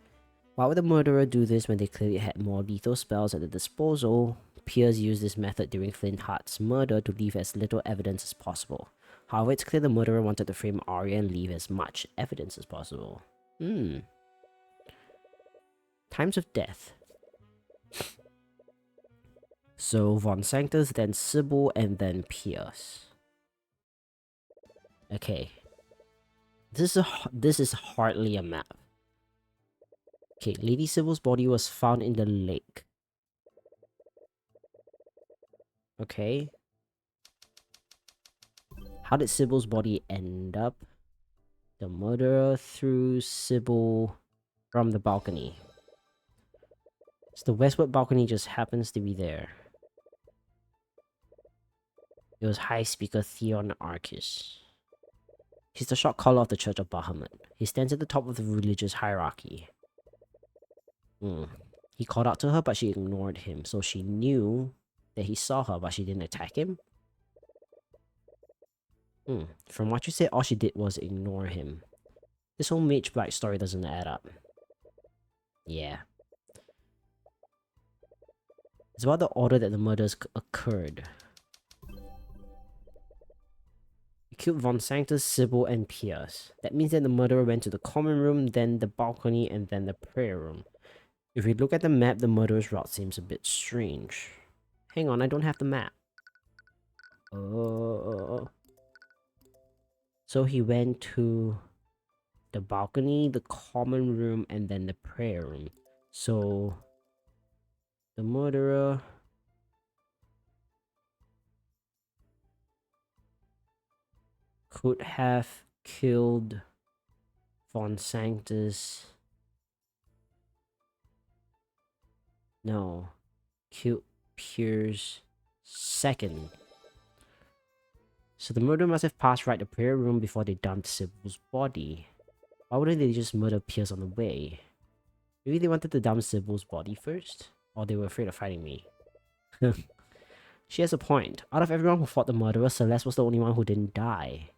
A: Why would the murderer do this when they clearly had more lethal spells at their disposal? Pierce used this method during Flintheart's murder to leave as little evidence as possible. However, it's clear the murderer wanted to frame Arya and leave as much evidence as possible. Times of death. So, Von Sanctus, then Sybil, and then Pierce. Okay. This is hardly a map. Okay, Lady Sybil's body was found in the lake. Okay. How did Sybil's body end up? The murderer threw Sybil from the balcony. So the westward balcony just happens to be there. It was High Speaker Theon Arcus. He's the shot caller of the Church of Bahamut. He stands at the top of the religious hierarchy. He called out to her, but she ignored him, so she knew that he saw her, but she didn't attack him. From what you said, all she did was ignore him. This whole Mage Blight story doesn't add up. Yeah. It's about the order that the murders occurred. He killed Von Sanctus, Sybil, and Pierce. That means that the murderer went to the common room, then the balcony, and then the prayer room. If we look at the map, the murderer's route seems a bit strange. Hang on, I don't have the map. So he went to the balcony, the common room, and then the prayer room. So the murderer could have killed Von Sanctus. No, killed Pierce second. So the murderer must have passed right the prayer room before they dumped Sybil's body. Why wouldn't they just murder Pierce on the way? Maybe they wanted to dump Sybil's body first? Or they were afraid of fighting me. She has a point. Out of everyone who fought the murderer, Celeste was the only one who didn't die.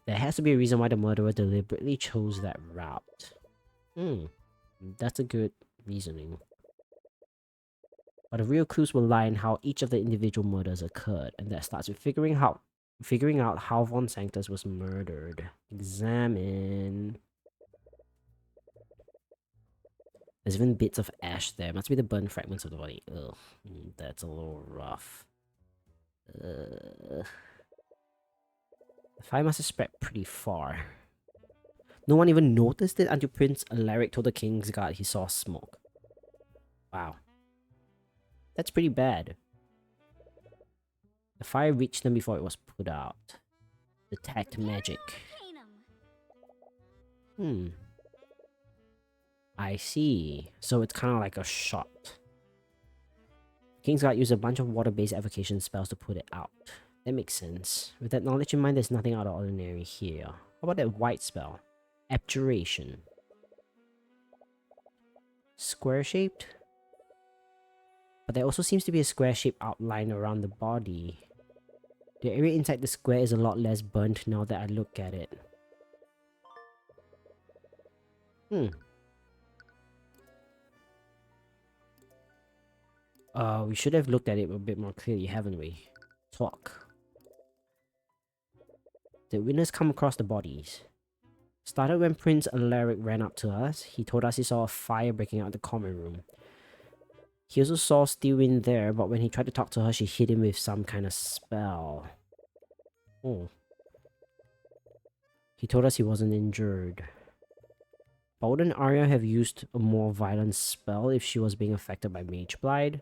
A: There has to be a reason why the murderer deliberately chose that route. That's a good reasoning. But the real clues will lie in how each of the individual murders occurred, and that starts with figuring out how Von Sanctus was murdered. Examine. There's even bits of ash there. Must be the burned fragments of the body. Ugh, that's a little rough. The fire must have spread pretty far. No one even noticed it until Prince Alaric told the King's Guard he saw smoke. Wow. That's pretty bad. The fire reached them before it was put out. Detect magic. I see. So it's kind of like a shot. Kingsguard used a bunch of water-based evocation spells to put it out. That makes sense. With that knowledge in mind, there's nothing out of the ordinary here. How about that white spell? Abjuration. Square-shaped? But there also seems to be a square-shaped outline around the body. The area inside the square is a lot less burnt now that I look at it. We should have looked at it a bit more clearly, haven't we? Talk. Did witness come across the bodies? Started when Prince Alaric ran up to us. He told us he saw a fire breaking out in the common room. He also saw Stewin there, but when he tried to talk to her, she hit him with some kind of spell. Oh. He told us he wasn't injured. But wouldn't Arya have used a more violent spell if she was being affected by Mage Blight?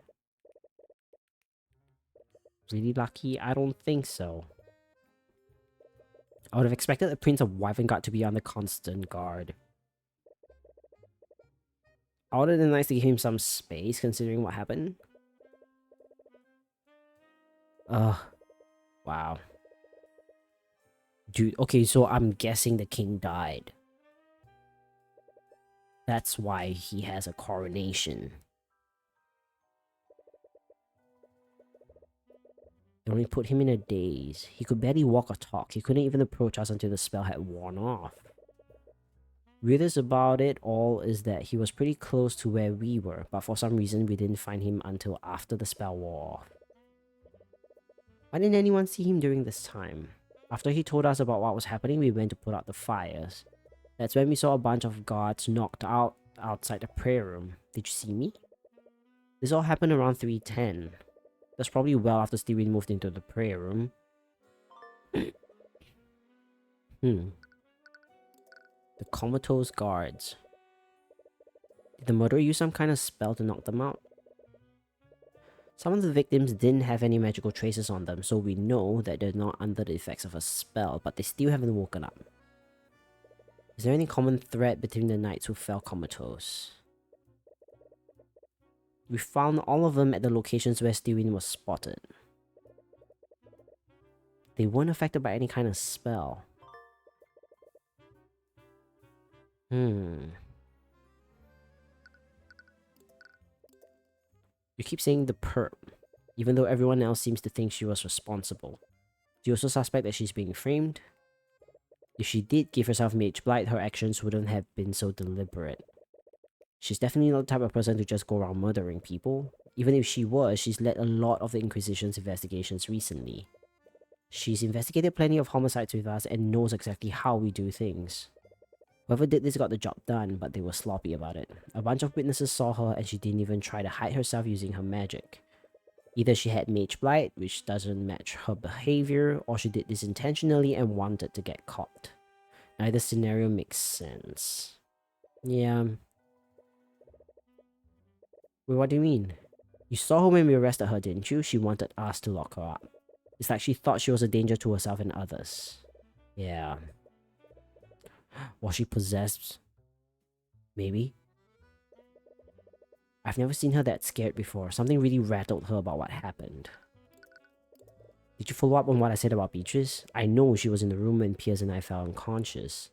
A: Really lucky? I don't think so. I would have expected the Prince of Wyvernguard to be on the constant guard. I would have been nice to give him some space considering what happened. Wow. Dude, okay, so I'm guessing the king died. That's why he has a coronation. They only put him in a daze. He could barely walk or talk. He couldn't even approach us until the spell had worn off. Weirdest about it all is that he was pretty close to where we were, but for some reason we didn't find him until after the spell wore off. Why didn't anyone see him during this time? After he told us about what was happening, we went to put out the fires. That's when we saw a bunch of guards knocked out outside the prayer room. Did you see me? This all happened around 3:10. That's probably well after Steven moved into the prayer room. The comatose guards. Did the murderer use some kind of spell to knock them out? Some of the victims didn't have any magical traces on them, so we know that they're not under the effects of a spell, but they still haven't woken up. Is there any common thread between the knights who fell comatose? We found all of them at the locations where Stewin was spotted. They weren't affected by any kind of spell. You keep saying the perp, even though everyone else seems to think she was responsible. Do you also suspect that she's being framed? If she did give herself Mage Blight, her actions wouldn't have been so deliberate. She's definitely not the type of person to just go around murdering people. Even if she was, she's led a lot of the Inquisition's investigations recently. She's investigated plenty of homicides with us and knows exactly how we do things. Whoever did this got the job done, but they were sloppy about it. A bunch of witnesses saw her and she didn't even try to hide herself using her magic. Either she had Mage Blight, which doesn't match her behavior, or she did this intentionally and wanted to get caught. Neither scenario makes sense. Yeah. Wait, what do you mean? You saw her when we arrested her, didn't you? She wanted us to lock her up. It's like she thought she was a danger to herself and others. Yeah. Was she possessed? Maybe. I've never seen her that scared before. Something really rattled her about what happened. Did you follow up on what I said about Beatrice? I know she was in the room when Piers and I fell unconscious.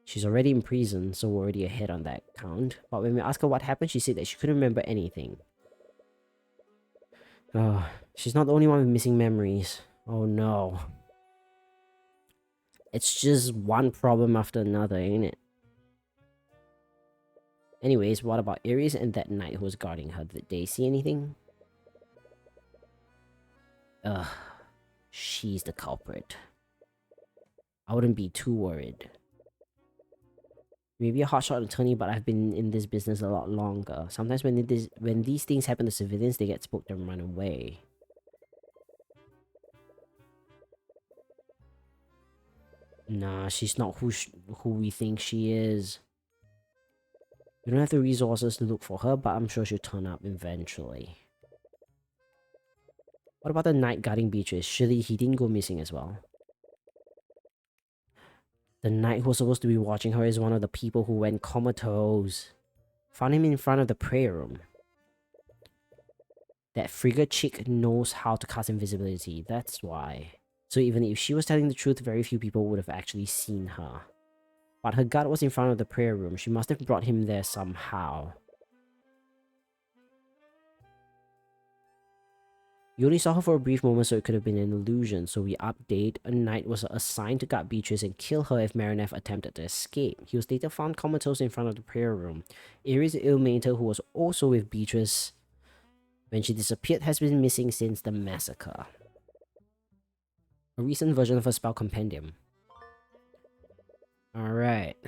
A: She's already in prison, so we're already ahead on that count. But when we asked her what happened, she said that she couldn't remember anything. Oh, she's not the only one with missing memories. Oh no. It's just one problem after another, ain't it? Anyways, what about Ares and that knight who was guarding her? Did they see anything? Ugh. She's the culprit. I wouldn't be too worried. Maybe a hotshot attorney, but I've been in this business a lot longer. Sometimes when these things happen to civilians, they get spooked and run away. Nah, she's not who we think she is. We don't have the resources to look for her, but I'm sure she'll turn up eventually. What about the knight guarding Beatrice? Surely he didn't go missing as well. The knight who was supposed to be watching her is one of the people who went comatose. Found him in front of the prayer room. That frigate chick knows how to cast invisibility, that's why. So even if she was telling the truth, very few people would have actually seen her. But her guard was in front of the prayer room. She must have brought him there somehow. You only saw her for a brief moment, so it could have been an illusion. So we update. A knight was assigned to guard Beatrice and kill her if Marinef attempted to escape. He was later found comatose in front of the prayer room. Ares Ilmater, who was also with Beatrice when she disappeared, has been missing since the massacre. A recent version of a spell compendium. Alright.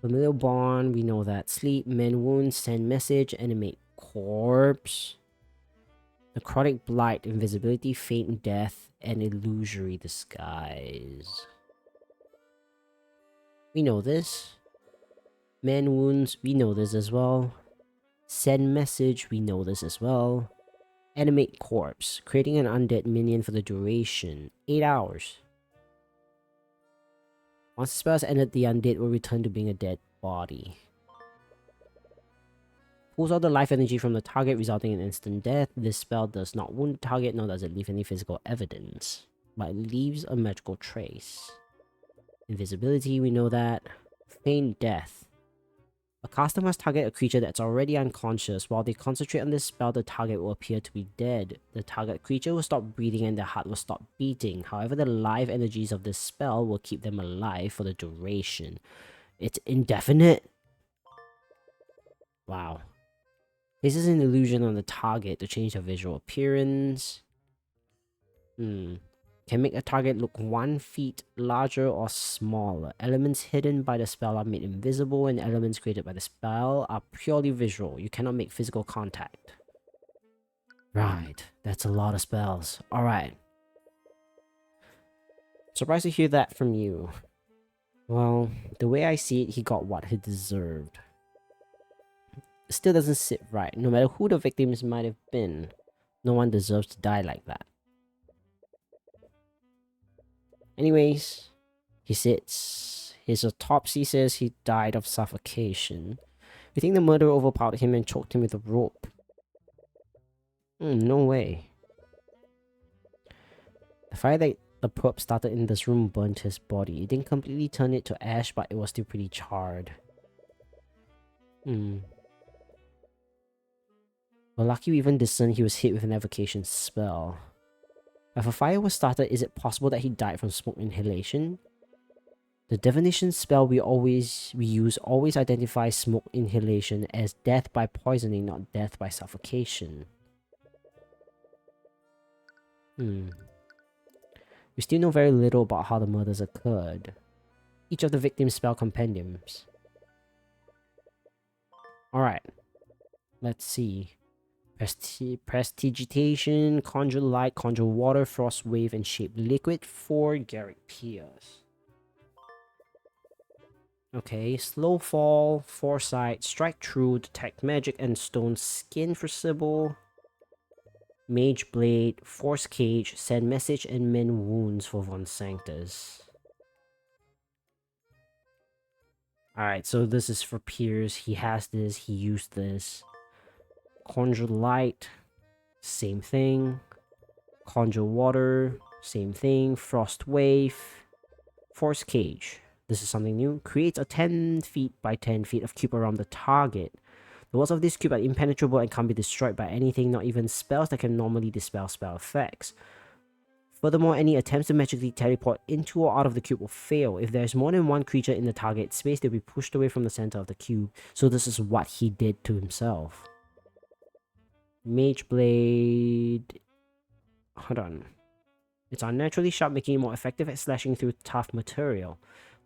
A: Familiar bond, we know that. Sleep, mend wounds, send message, animate corpse. Necrotic blight, invisibility, faint death, and illusory disguise. We know this. Mend wounds, we know this as well. Send message, we know this as well. Animate corpse, creating an undead minion for the duration. 8 hours. Once the spell has ended, the undead will return to being a dead body. Pulls all the life energy from the target, resulting in instant death. This spell does not wound the target, nor does it leave any physical evidence, but it leaves a magical trace. Invisibility, we know that. Feign death. A caster must target a creature that's already unconscious. While they concentrate on this spell, the target will appear to be dead. The target creature will stop breathing and their heart will stop beating. However, the life energies of this spell will keep them alive for the duration. It's indefinite. Wow. This is an illusion on the target to change their visual appearance. Can make a target look 1 feet larger or smaller. Elements hidden by the spell are made invisible, and elements created by the spell are purely visual. You cannot make physical contact. Right, that's a lot of spells. Alright. Surprised to hear that from you. Well, the way I see it, he got what he deserved. It still doesn't sit right. No matter who the victims might have been, no one deserves to die like that. Anyways, he sits. His autopsy says he died of suffocation. We think the murderer overpowered him and choked him with a rope. No way. The fire that the perp started in this room burnt his body. It didn't completely turn it to ash, but it was still pretty charred. Well, lucky we even discerned he was hit with an evocation spell. If a fire was started, is it possible that he died from smoke inhalation? The divination spell we use always identifies smoke inhalation as death by poisoning, not death by suffocation. We still know very little about how the murders occurred. Each of the victims' spell compendiums. Alright. Let's see. Prestigitation, Conjure Light, Conjure Water, Frost Wave, and Shape Liquid for Garrick Pierce. Okay, Slow Fall, Foresight, Strike True, Detect Magic, and Stone Skin for Sybil. Mage Blade, Force Cage, Send Message, and Mend Wounds for Von Sanctus. Alright, so this is for Pierce. He has this, he used this. Conjure Light, same thing. Conjure Water, same thing. Frost Wave. Force Cage. This is something new. Creates a 10 feet by 10 feet of cube around the target. The walls of this cube are impenetrable and can't be destroyed by anything, not even spells that can normally dispel spell effects. Furthermore, any attempts to magically teleport into or out of the cube will fail. If there's more than one creature in the target space, they'll be pushed away from the center of the cube. So this is what he did to himself. Mage Blade... Hold on. It's unnaturally sharp, making it more effective at slashing through tough material.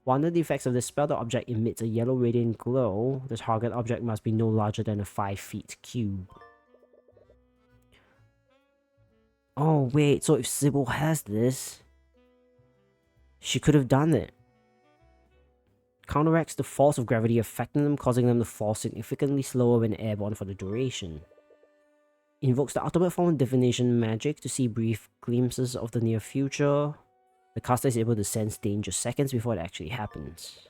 A: While under the effects of this spell, the object emits a yellow radiant glow. The target object must be no larger than a 5 feet cube. Oh wait, so if Sybil has this, she could have done it. Counteracts the force of gravity affecting them, causing them to fall significantly slower when airborne for the duration. Invokes the ultimate form of divination magic to see brief glimpses of the near future. The caster is able to sense danger seconds before it actually happens.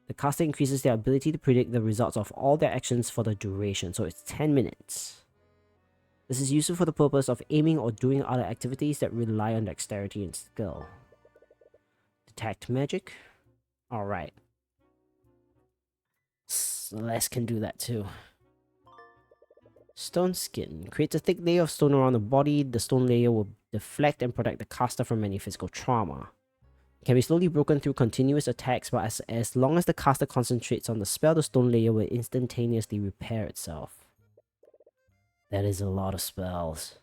A: The caster increases their ability to predict the results of all their actions for the duration, so it's 10 minutes. This is useful for the purpose of aiming or doing other activities that rely on dexterity and skill. Detect magic. Alright. Celeste can do that too. Stone skin. Creates a thick layer of stone around the body. The stone layer will deflect and protect the caster from any physical trauma. Can be slowly broken through continuous attacks, but as long as the caster concentrates on the spell, the stone layer will instantaneously repair itself. That is a lot of spells.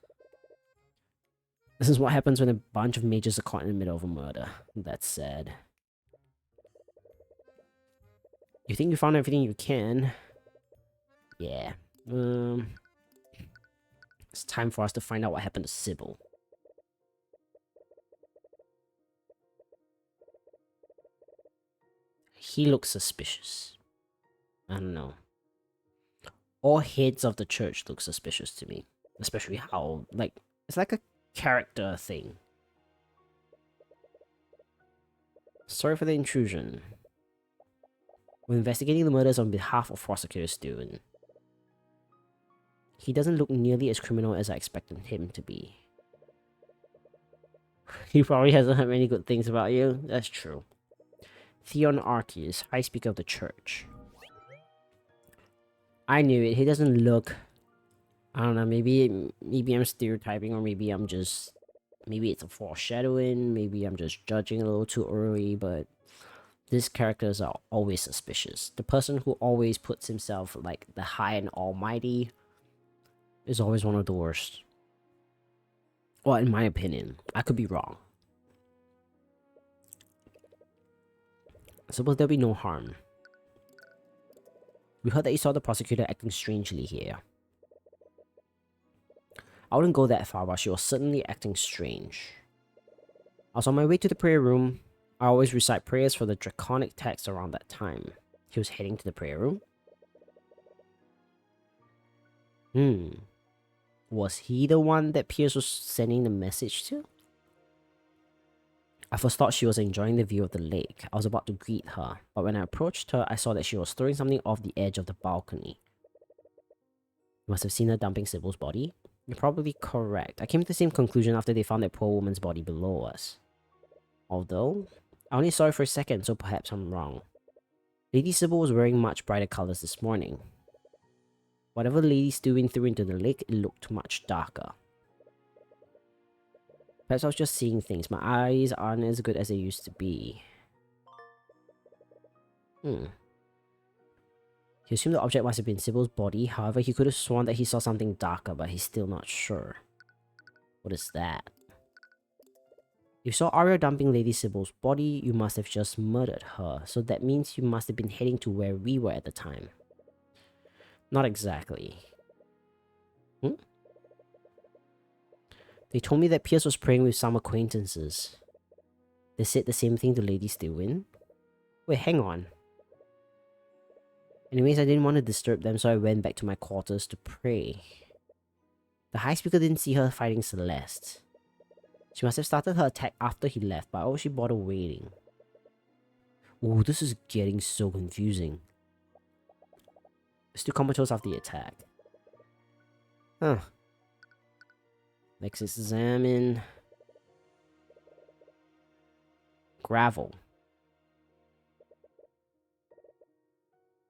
A: This is what happens when a bunch of mages are caught in the middle of a murder. That's sad. You think you found everything you can? Yeah. It's time for us to find out what happened to Sybil. He looks suspicious. I don't know. All heads of the church look suspicious to me. Especially how, like, it's like a character thing. Sorry for the intrusion. We're investigating the murders on behalf of Prosecutor Stewart. He doesn't look nearly as criminal as I expected him to be. He probably hasn't heard many good things about you. That's true. Theon Arceus, High Speaker of the Church. I knew it. He doesn't look... I don't know, maybe I'm stereotyping, or maybe I'm just... Maybe it's a foreshadowing, maybe I'm just judging a little too early, but... These characters are always suspicious. The person who always puts himself like the high and almighty is always one of the worst. Well, in my opinion. I could be wrong. Suppose there'll be no harm. We heard that you saw the prosecutor acting strangely here. I wouldn't go that far, but she was certainly acting strange. I was on my way to the prayer room. I always recite prayers for the draconic text around that time. He was heading to the prayer room? Was he the one that Pierce was sending the message to? I first thought she was enjoying the view of the lake. I was about to greet her, but when I approached her, I saw that she was throwing something off the edge of the balcony. You must have seen her dumping Sybil's body? You're probably correct. I came to the same conclusion after they found that poor woman's body below us. Although, I only saw it for a second, so perhaps I'm wrong. Lady Sybil was wearing much brighter colors this morning. Whatever Lady Stewin threw into the lake, it looked much darker. Perhaps I was just seeing things. My eyes aren't as good as they used to be. He assumed the object must have been Sybil's body. However, he could have sworn that he saw something darker, but he's still not sure. What is that? If you saw Arya dumping Lady Sybil's body, you must have just murdered her. So that means you must have been heading to where we were at the time. Not exactly. They told me that Pierce was praying with some acquaintances. They said the same thing to Lady Stewin. Wait, hang on. Anyways, I didn't want to disturb them, so I went back to my quarters to pray. The High Speaker didn't see her fighting Celeste. She must have started her attack after he left, but why would she bother waiting? Ooh, this is getting so confusing. Still comatose after the attack. Huh. Let's examine... Gravel.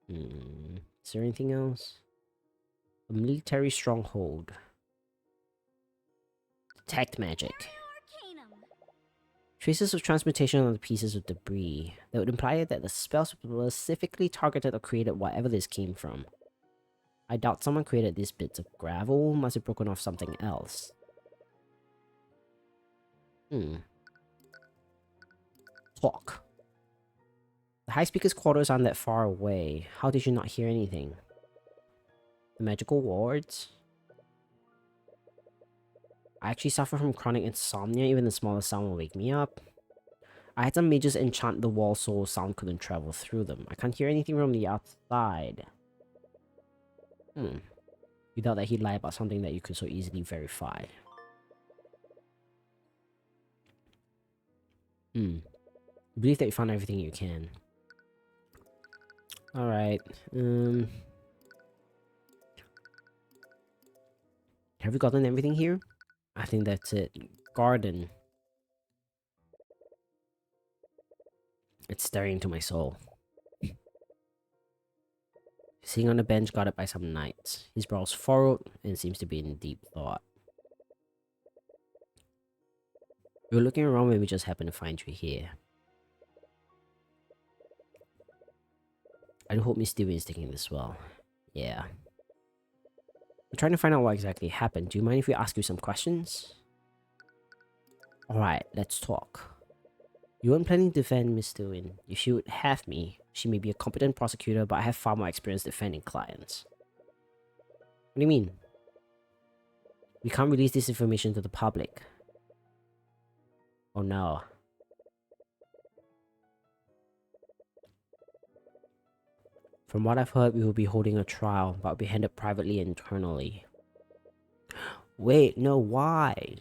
A: Is there anything else? A military stronghold. Detect magic. Traces of transmutation on the pieces of debris. That would imply that the spell specifically targeted or created whatever this came from. I doubt someone created these bits of gravel. Must have broken off something else. Talk. The High Speaker's quarters aren't that far away. How did you not hear anything? The magical wards? I actually suffer from chronic insomnia. Even the smallest sound will wake me up. I had some mages enchant the walls so sound couldn't travel through them. I can't hear anything from the outside. You doubt that he'd lie about something that you could so easily verify. You believe that you found everything you can. Alright. Have we gotten everything here? I think that's it. Garden. It's staring into my soul. Sitting on a bench guarded by some knights. His brows furrowed and seems to be in deep thought. We were looking around when we just happened to find you here. I do hope Miss Stewie is taking this well. Yeah. We're trying to find out what exactly happened. Do you mind if we ask you some questions? Alright, let's talk. You weren't planning to defend Miss Stewie. If she would have me, she may be a competent prosecutor, but I have far more experience defending clients. What do you mean? We can't release this information to the public. Oh no. From what I've heard, we will be holding a trial, but will be handled privately and internally. Wait, no, why?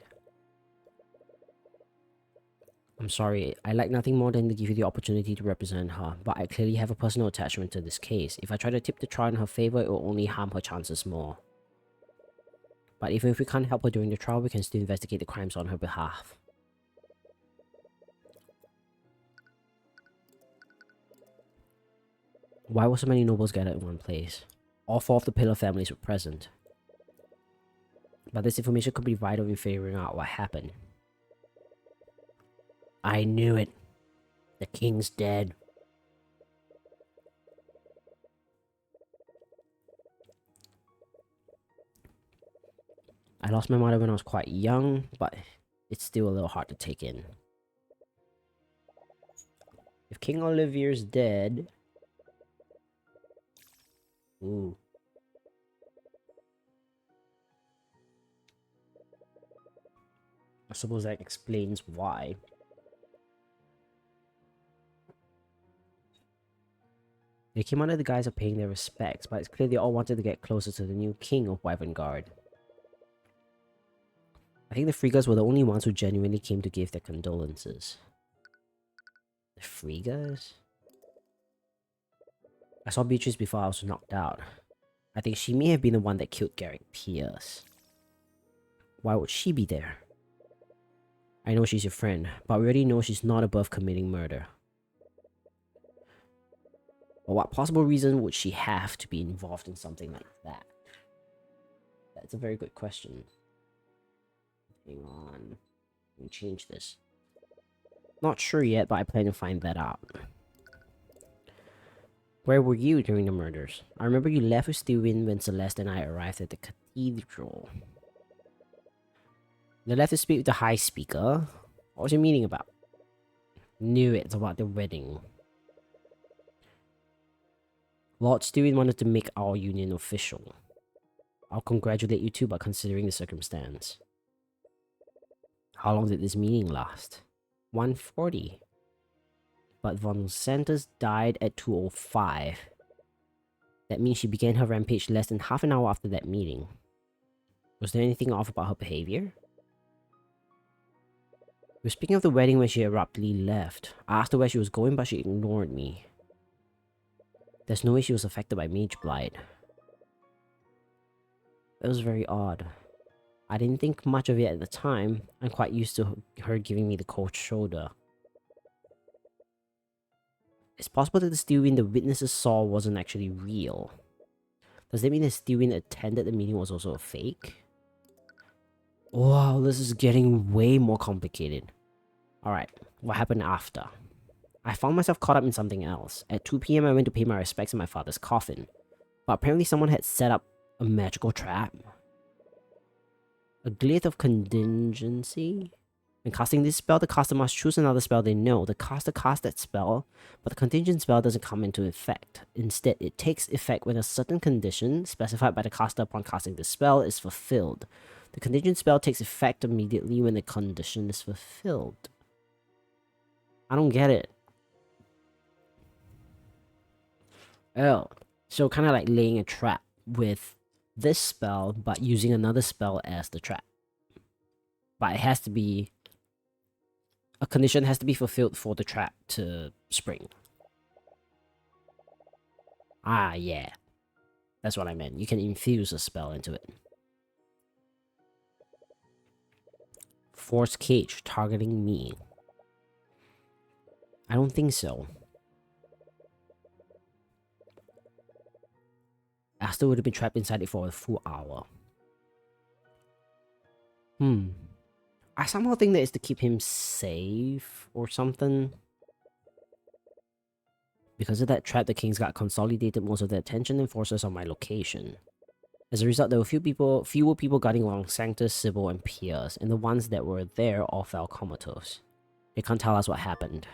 A: I'm sorry, I like nothing more than to give you the opportunity to represent her, but I clearly have a personal attachment to this case. If I try to tip the trial in her favor, it will only harm her chances more. But even if we can't help her during the trial, we can still investigate the crimes on her behalf. Why were so many nobles gathered in one place? All 4 of the Pillar families were present. But this information could be vital in figuring out what happened. I knew it. The king's dead. I lost my mother when I was quite young, but it's still a little hard to take in. If King Olivier's dead... Ooh. I suppose that explains why. They came under the guise of paying their respects, but it's clear they all wanted to get closer to the new king of Wyvern. I think the Freegas were the only ones who genuinely came to give their condolences. The Freegas? I saw Beatrice before I was knocked out. I think she may have been the one that killed Garrick Pierce. Why would she be there? I know she's your friend, but we already know she's not above committing murder. But what possible reason would she have to be involved in something like that? That's a very good question. Hang on. Let me change this. Not sure yet, but I plan to find that out. Where were you during the murders? I remember you left with Steven when Celeste and I arrived at the cathedral. They left to speak with the High Speaker. What was your meeting about? Knew it's about the wedding. Lord Steven wanted to make our union official. I'll congratulate you too by considering the circumstance. How long did this meeting last? 1:40. But Von Santos died at 2:05. That means she began her rampage less than half an hour after that meeting. Was there anything off about her behavior? We were speaking of the wedding when she abruptly left. I asked her where she was going, but she ignored me. There's no way she was affected by Mage Blight. That was very odd. I didn't think much of it at the time. I'm quite used to her giving me the cold shoulder. It's possible that the Steelwind the witnesses saw wasn't actually real. Does that mean the Steelwind attended the meeting was also a fake? Wow, this is getting way more complicated. Alright, what happened after? I found myself caught up in something else. At 2 PM I went to pay my respects in my father's coffin. But apparently someone had set up a magical trap. A glitch of contingency? When casting this spell, the caster must choose another spell they know. The caster casts that spell, but the contingent spell doesn't come into effect. Instead, it takes effect when a certain condition, specified by the caster upon casting the spell, is fulfilled. The contingent spell takes effect immediately when the condition is fulfilled. I don't get it. Oh, so kind of like laying a trap with this spell, but using another spell as the trap. But it has to be... a condition has to be fulfilled for the trap to spring. Ah, yeah. That's what I meant. You can infuse a spell into it. Force cage targeting me. I don't think so. Asta would have been trapped inside it for a full hour. I somehow think that it's to keep him safe or something. Because of that trap, the Kings got consolidated most of their attention and forces on my location. As a result, there were fewer people guarding along Sanctus, Sybil, and Pierce, and the ones that were there all fell comatose. They can't tell us what happened.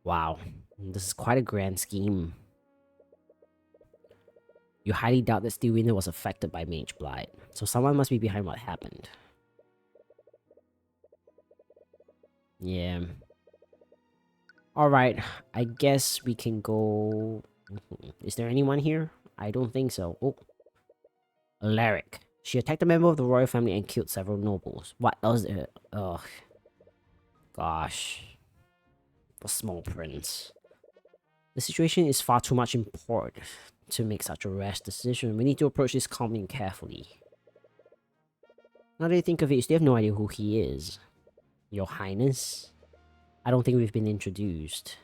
A: Wow, this is quite a grand scheme. You highly doubt that Stillwind was affected by Mage Blight, so someone must be behind what happened. Yeah. Alright, I guess we can go... Is there anyone here? I don't think so. Oh. Alaric. She attacked a member of the royal family and killed several nobles. What else? Ugh. Gosh. The small prince. The situation is far too much import to make such a rash decision. We need to approach this calmly and carefully. Now that you think of it, you still have no idea who he is. Your Highness? I don't think we've been introduced.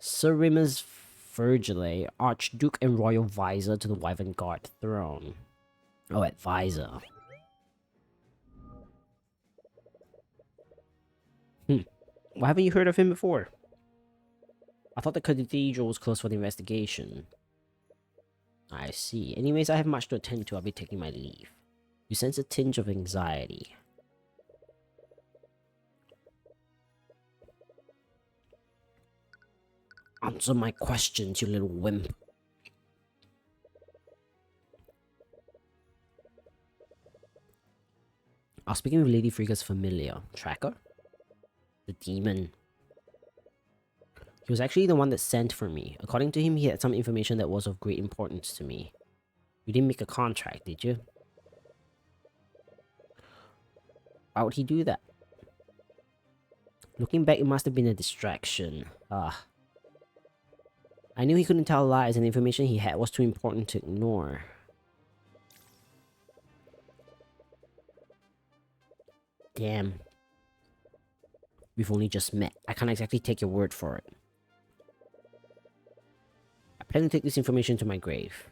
A: Sir Rimus Virgile, Archduke and Royal Visor to the Wyvern Guard throne. Oh, advisor. Why haven't you heard of him before? I thought the cathedral was closed for the investigation. I see. Anyways, I have much to attend to. I'll be taking my leave. You sense a tinge of anxiety. Answer my questions, you little wimp. I was speaking with Lady Frigga's familiar. Tracker? The demon. He was actually the one that sent for me. According to him, he had some information that was of great importance to me. You didn't make a contract, did you? Why would he do that? Looking back, it must have been a distraction. I knew he couldn't tell lies, and the information he had was too important to ignore. Damn. We've only just met. I can't exactly take your word for it. I plan to take this information to my grave.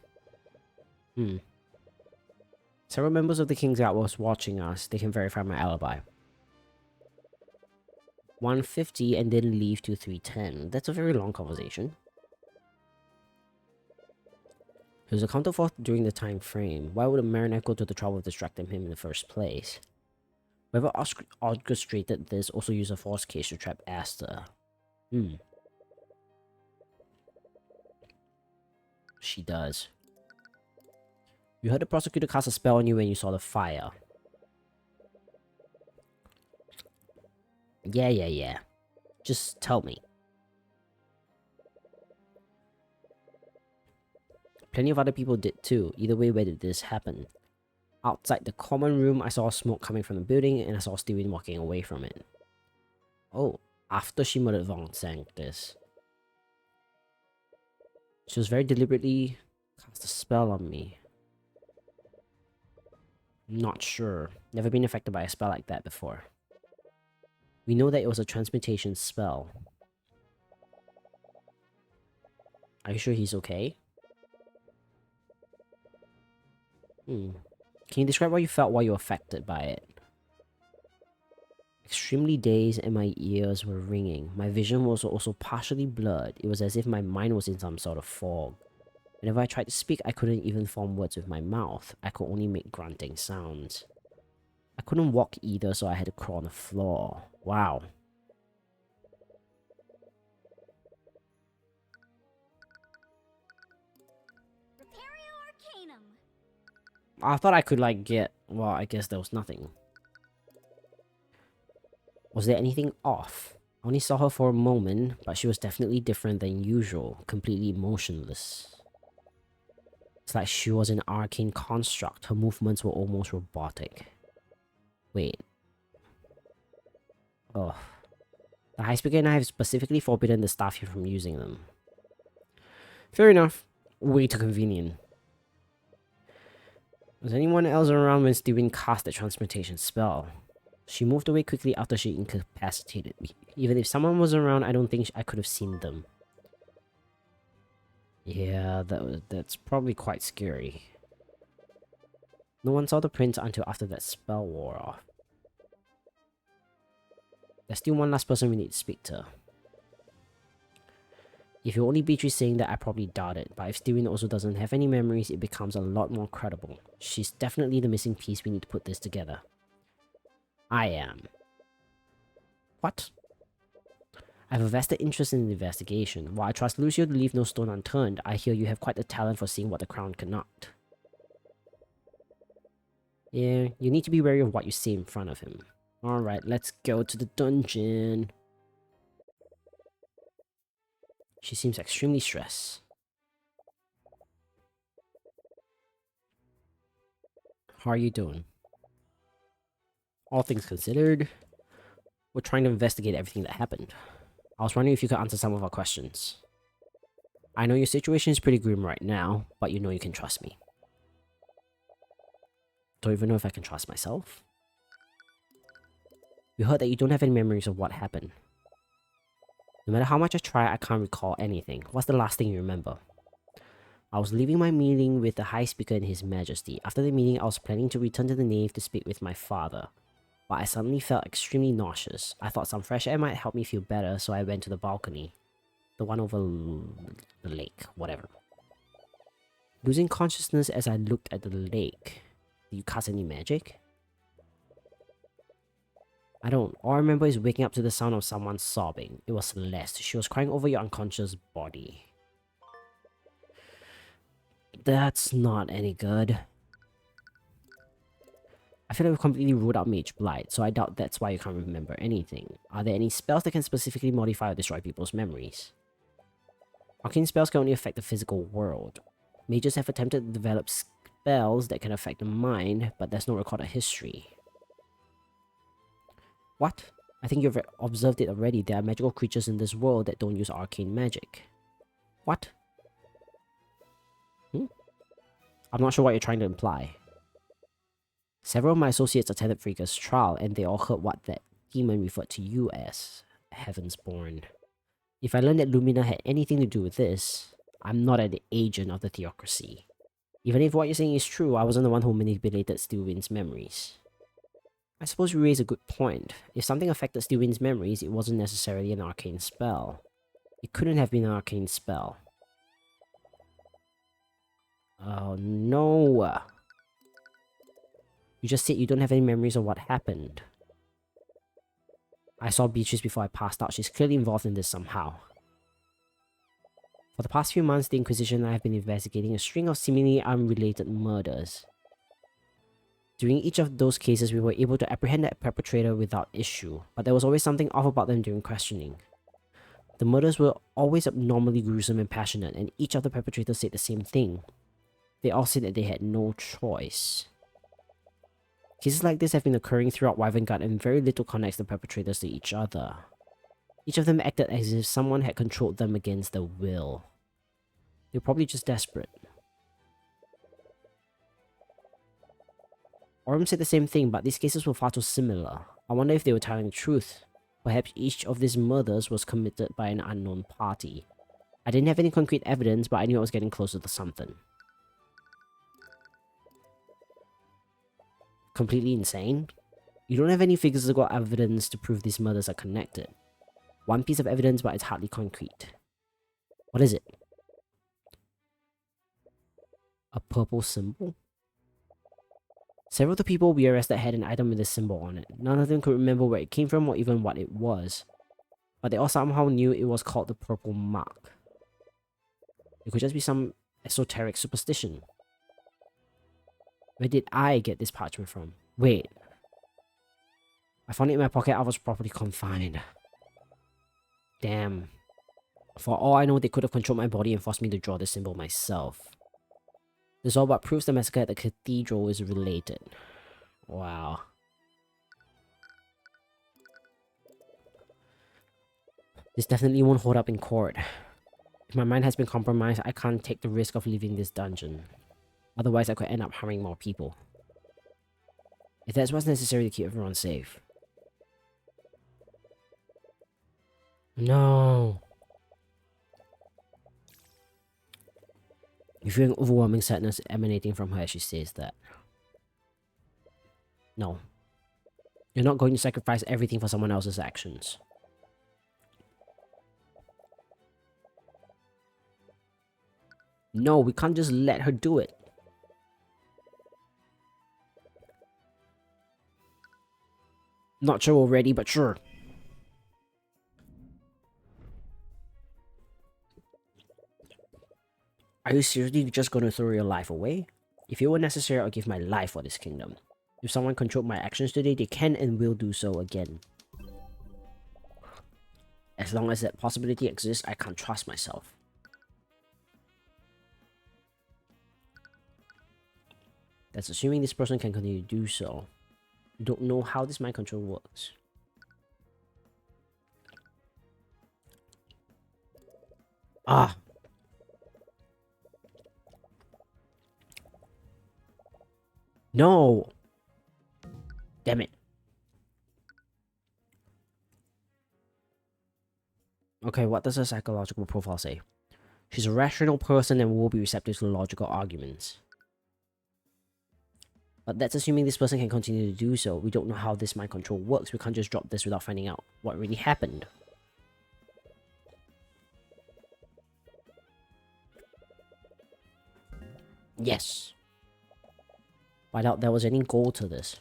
A: Several members of the King's Guard was watching us. They can verify my alibi. 1:50 and then leave to 3:10. That's a very long conversation. He was accounted for during the time frame. Why would a marionette go to the trouble of distracting him in the first place? Whoever orchestrated this also used a force cage to trap Asta. She does. You heard the prosecutor cast a spell on you when you saw the fire. Yeah. Just tell me. Plenty of other people did too. Either way, where did this happen? Outside the common room, I saw smoke coming from the building, and I saw Steven walking away from it. Oh, after she murdered Von Sanctus. She was very deliberately cast a spell on me. Not sure. Never been affected by a spell like that before. We know that it was a transmutation spell. Are you sure he's okay? Can you describe what you felt while you were affected by it? Extremely dazed and my ears were ringing. My vision was also partially blurred. It was as if my mind was in some sort of fog. Whenever I tried to speak, I couldn't even form words with my mouth. I could only make grunting sounds. I couldn't walk either, so I had to crawl on the floor. Wow. I thought I could like get... Well, I guess there was nothing. Was there anything off? I only saw her for a moment, but she was definitely different than usual. Completely motionless. It's like she was an arcane construct. Her movements were almost robotic. Wait. Oh. The High Speaker and I have specifically forbidden the staff here from using them. Fair enough. Way too convenient. Was anyone else around when Steven cast the transmutation spell? She moved away quickly after she incapacitated me. Even if someone was around, I don't think I could have seen them. Yeah, that's probably quite scary. No one saw the prince until after that spell wore off. There's still one last person we need to speak to. If you only Beatrice saying that, I probably doubt it, but if Tyrion also doesn't have any memories, it becomes a lot more credible. She's definitely the missing piece we need to put this together. I am. What? I have a vested interest in the investigation. While I trust Lucio to leave no stone unturned, I hear you have quite the talent for seeing what the crown cannot. Yeah, you need to be wary of what you say in front of him. Alright, let's go to the dungeon. She seems extremely stressed. How are you doing? All things considered, we're trying to investigate everything that happened. I was wondering if you could answer some of our questions. I know your situation is pretty grim right now, but you know you can trust me. Don't even know if I can trust myself. We heard that you don't have any memories of what happened. No matter how much I try, I can't recall anything. What's the last thing you remember? I was leaving my meeting with the High Speaker and His Majesty. After the meeting, I was planning to return to the nave to speak with my father. But I suddenly felt extremely nauseous. I thought some fresh air might help me feel better, so I went to the balcony. The one over the lake, whatever. Losing consciousness as I looked at the lake. Did you cast any magic? I don't. All I remember is waking up to the sound of someone sobbing. It was Celeste. She was crying over your unconscious body. That's not any good. I feel like we've completely ruled out Mage Blight, so I doubt that's why you can't remember anything. Are there any spells that can specifically modify or destroy people's memories? Arcane spells can only affect the physical world. Mages have attempted to develop spells that can affect the mind, but there's no recorded history. What? I think you've observed it already. There are magical creatures in this world that don't use arcane magic. What? I'm not sure what you're trying to imply. Several of my associates attended Frigga's trial, and they all heard what that demon referred to you as. Heavensborn. If I learned that Lumina had anything to do with this, I'm not an agent of the theocracy. Even if what you're saying is true, I wasn't the one who manipulated Stillwind's memories. I suppose you raise a good point. If something affected Stillwind's memories, it wasn't necessarily an arcane spell. It couldn't have been an arcane spell. Oh no! You just said you don't have any memories of what happened. I saw Beatrice before I passed out. She's clearly involved in this somehow. For the past few months, the Inquisition and I have been investigating a string of seemingly unrelated murders. During each of those cases, we were able to apprehend the perpetrator without issue, but there was always something off about them during questioning. The murders were always abnormally gruesome and passionate, and each of the perpetrators said the same thing. They all said that they had no choice. Cases like this have been occurring throughout Wyvern and very little connects the perpetrators to each other. Each of them acted as if someone had controlled them against their will. They were probably just desperate. Orm said the same thing, but these cases were far too similar. I wonder if they were telling the truth. Perhaps each of these murders was committed by an unknown party. I didn't have any concrete evidence, but I knew I was getting closer to something. Completely insane? You don't have any physical evidence to prove these murders are connected. One piece of evidence, but it's hardly concrete. What is it? A purple symbol? Several of the people we arrested had an item with this symbol on it. None of them could remember where it came from or even what it was. But they all somehow knew it was called the Purple Mark. It could just be some esoteric superstition. Where did I get this parchment from? Wait. I found it in my pocket. I was properly confined. Damn. For all I know, they could have controlled my body and forced me to draw the symbol myself. This all but proves the massacre at the cathedral is related. Wow. This definitely won't hold up in court. If my mind has been compromised, I can't take the risk of leaving this dungeon. Otherwise, I could end up harming more people. If that's what's necessary to keep everyone safe. No. You feel overwhelming sadness emanating from her as she says that. No. You're not going to sacrifice everything for someone else's actions. No, we can't just let her do it. Not sure already, but sure. Are you seriously just going to throw your life away? If it were necessary, I'll give my life for this kingdom. If someone controlled my actions today, they can and will do so again. As long as that possibility exists, I can't trust myself. That's assuming this person can continue to do so. You don't know how this mind control works. Ah! No! Damn it. Okay, what does her psychological profile say? She's a rational person and will be receptive to logical arguments. But that's assuming this person can continue to do so. We don't know how this mind control works. We can't just drop this without finding out what really happened. Yes. I doubt there was any goal to this.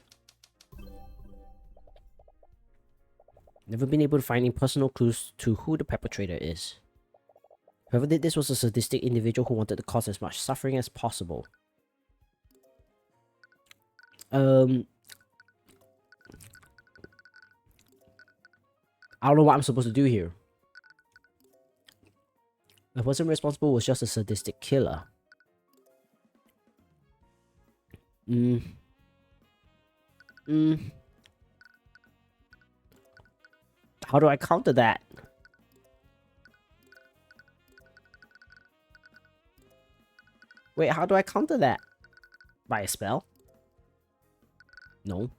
A: Never been able to find any personal clues to who the perpetrator is. Whoever did this was a sadistic individual who wanted to cause as much suffering as possible. I don't know what I'm supposed to do here. The person responsible was just a sadistic killer. How do I counter that? Wait, how do I counter that? By a spell? No.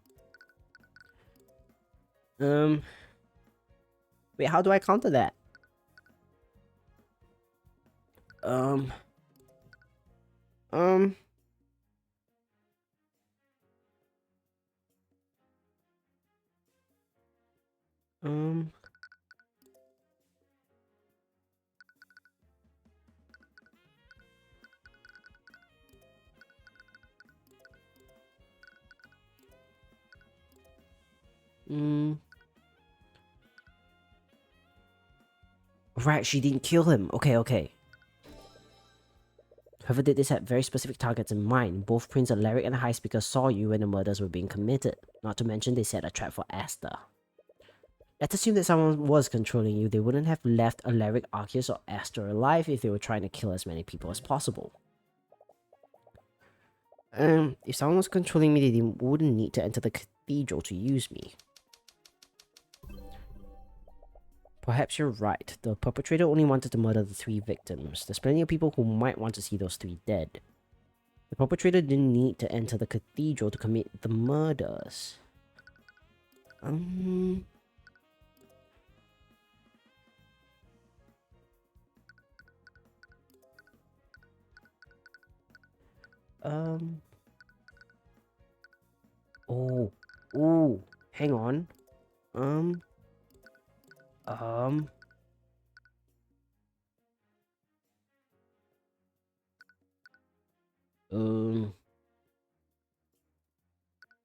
A: Wait, how do I counter that? Um. Right, she didn't kill him. Okay. Whoever did this had very specific targets in mind. Both Prince Alaric and the High Speaker saw you when the murders were being committed. Not to mention they set a trap for Asta. Let's assume that someone was controlling you. They wouldn't have left Alaric, Arceus, or Asta alive if they were trying to kill as many people as possible. If someone was controlling me, they wouldn't need to enter the cathedral to use me. Perhaps you're right. The perpetrator only wanted to murder the 3 victims. There's plenty of people who might want to see those 3 dead. The perpetrator didn't need to enter the cathedral to commit the murders. Oh, hang on.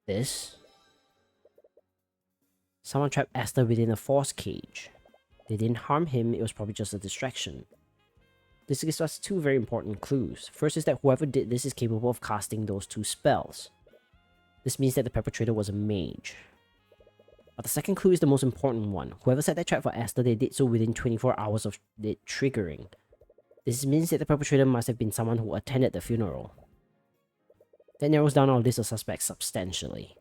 A: This? Someone trapped Asta within a force cage. They didn't harm him, it was probably just a distraction. This gives us 2 very important clues. First is that whoever did this is capable of casting those 2 spells. This means that the perpetrator was a mage. But the second clue is the most important one. Whoever set that trap for Asta, they did so within 24 hours of it triggering. This means that the perpetrator must have been someone who attended the funeral. That narrows down our list of suspects substantially.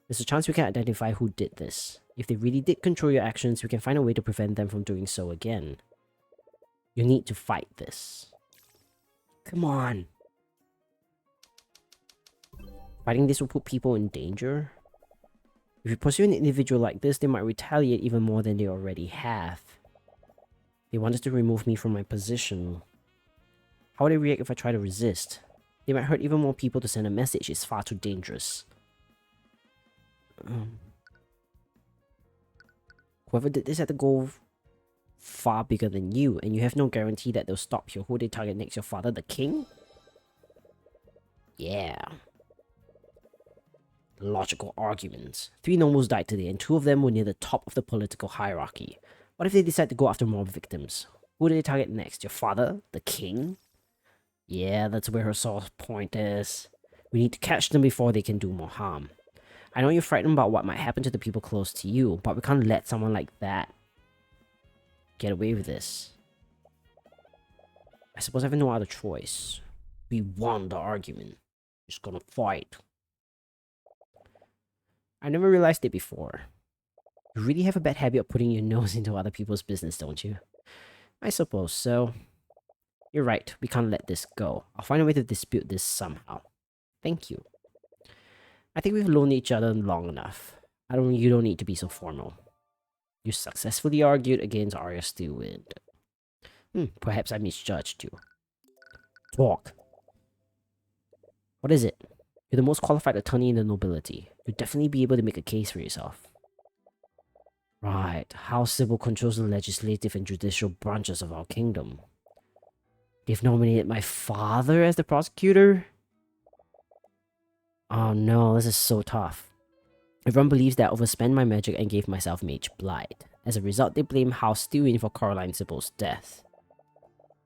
A: There's a chance we can identify who did this. If they really did control your actions, we can find a way to prevent them from doing so again. You need to fight this. Come on. Fighting this will put people in danger. If you pursue an individual like this, they might retaliate even more than they already have. They wanted to remove me from my position. How would they react if I try to resist? They might hurt even more people. To send a message is far too dangerous. Whoever did this had to go far bigger than you, and you have no guarantee that they'll stop here. Who would they target next? Your father, the king? Yeah. Logical arguments. 3 nobles died today, and 2 of them were near the top of the political hierarchy. What if they decide to go after more victims? Who do they target next? Your father? The king? Yeah, that's where her sore point is. We need to catch them before they can do more harm. I know you're frightened about what might happen to the people close to you, but we can't let someone like that get away with this. I suppose I have no other choice. We won the argument. Just gonna fight. I never realized it before. You really have a bad habit of putting your nose into other people's business, don't you? I suppose so. You're right, we can't let this go. I'll find a way to dispute this somehow. Thank you. I think we've known each other long enough. You don't need to be so formal. You successfully argued against Arya Steelwind. Perhaps I misjudged you. Talk. What is it? You're the most qualified attorney in the nobility. You'll definitely be able to make a case for yourself. Right, House Sybil controls the legislative and judicial branches of our kingdom. They've nominated my father as the prosecutor? Oh no, this is so tough. Everyone believes that I overspent my magic and gave myself Mage Blight. As a result, they blame House Steelwind for Caroline Sybil's death.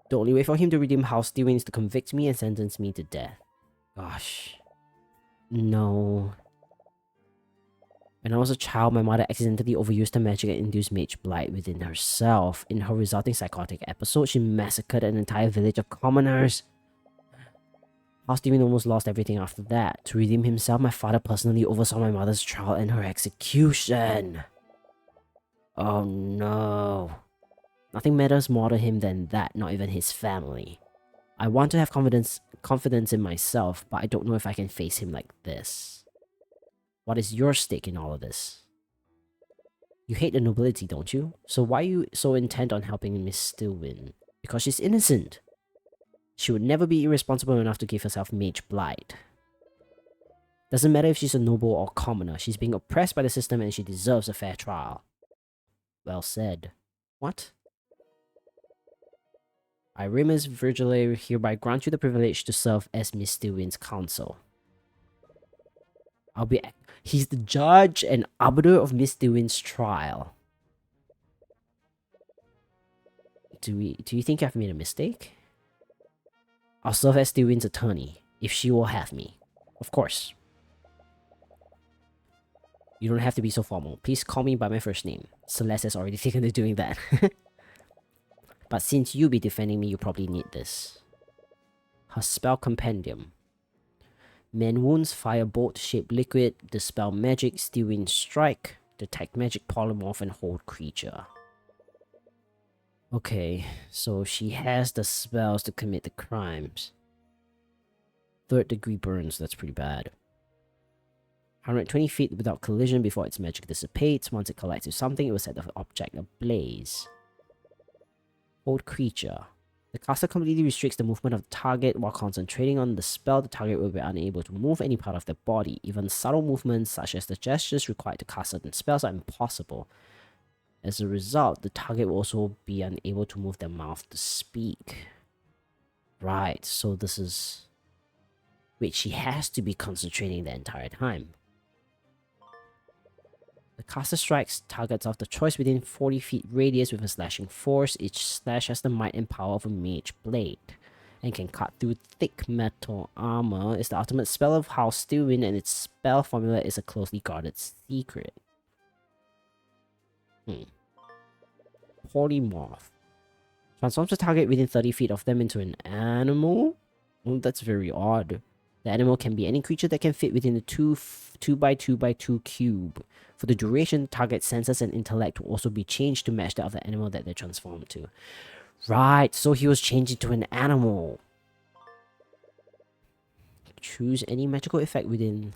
A: The only way for him to redeem House Steelwind is to convict me and sentence me to death. Gosh. No. When I was a child, my mother accidentally overused her magic and induced Mage Blight within herself. In her resulting psychotic episode, she massacred an entire village of commoners. House Steelwind almost lost everything after that. To redeem himself, my father personally oversaw my mother's trial and her execution. Oh no. Nothing matters more to him than that, not even his family. I want to have confidence in myself, but I don't know if I can face him like this. What is your stake in all of this? You hate the nobility, don't you? So why are you so intent on helping Miss Steelwind? Because she's innocent. She would never be irresponsible enough to give herself Mage Blight. Doesn't matter if she's a noble or commoner, she's being oppressed by the system and she deserves a fair trial. Well said. What? I, Remus Virgile, hereby grant you the privilege to serve as Miss Steelwind's counsel. He's the judge and arbiter of Miss Steelwind's trial. Do you think I've made a mistake? I'll serve as Steelwind's attorney, if she will have me. Of course. You don't have to be so formal. Please call me by my first name. Celeste has already taken to doing that. But since you'll be defending me, you probably need this. Her spell compendium. Man wounds, firebolt, shape liquid, dispel magic, Steelwind strike, detect magic, polymorph, and hold creature. Okay, so she has the spells to commit the crimes. 3rd degree burns, that's pretty bad. 120 feet without collision before its magic dissipates. Once it collides with something, it will set the object ablaze. Hold creature. The caster completely restricts the movement of the target. While concentrating on the spell, the target will be unable to move any part of their body. Even subtle movements, such as the gestures required to cast certain spells, are impossible. As a result, the target will also be unable to move their mouth to speak. Right, so this is... Wait, she has to be concentrating the entire time. The caster strikes targets of the choice within 40 feet radius with a slashing force. Each slash has the might and power of a mage blade, and can cut through thick metal armor. It's the ultimate spell of House Steelwind, and its spell formula is a closely guarded secret. Polymorph. Transforms the target within 30 feet of them into an animal? Oh, that's very odd. The animal can be any creature that can fit within the 2x2x2 cube. For the duration, target senses and intellect will also be changed to match that of the animal that they're transformed to. Right, so he was changed into an animal. Choose any magical effect within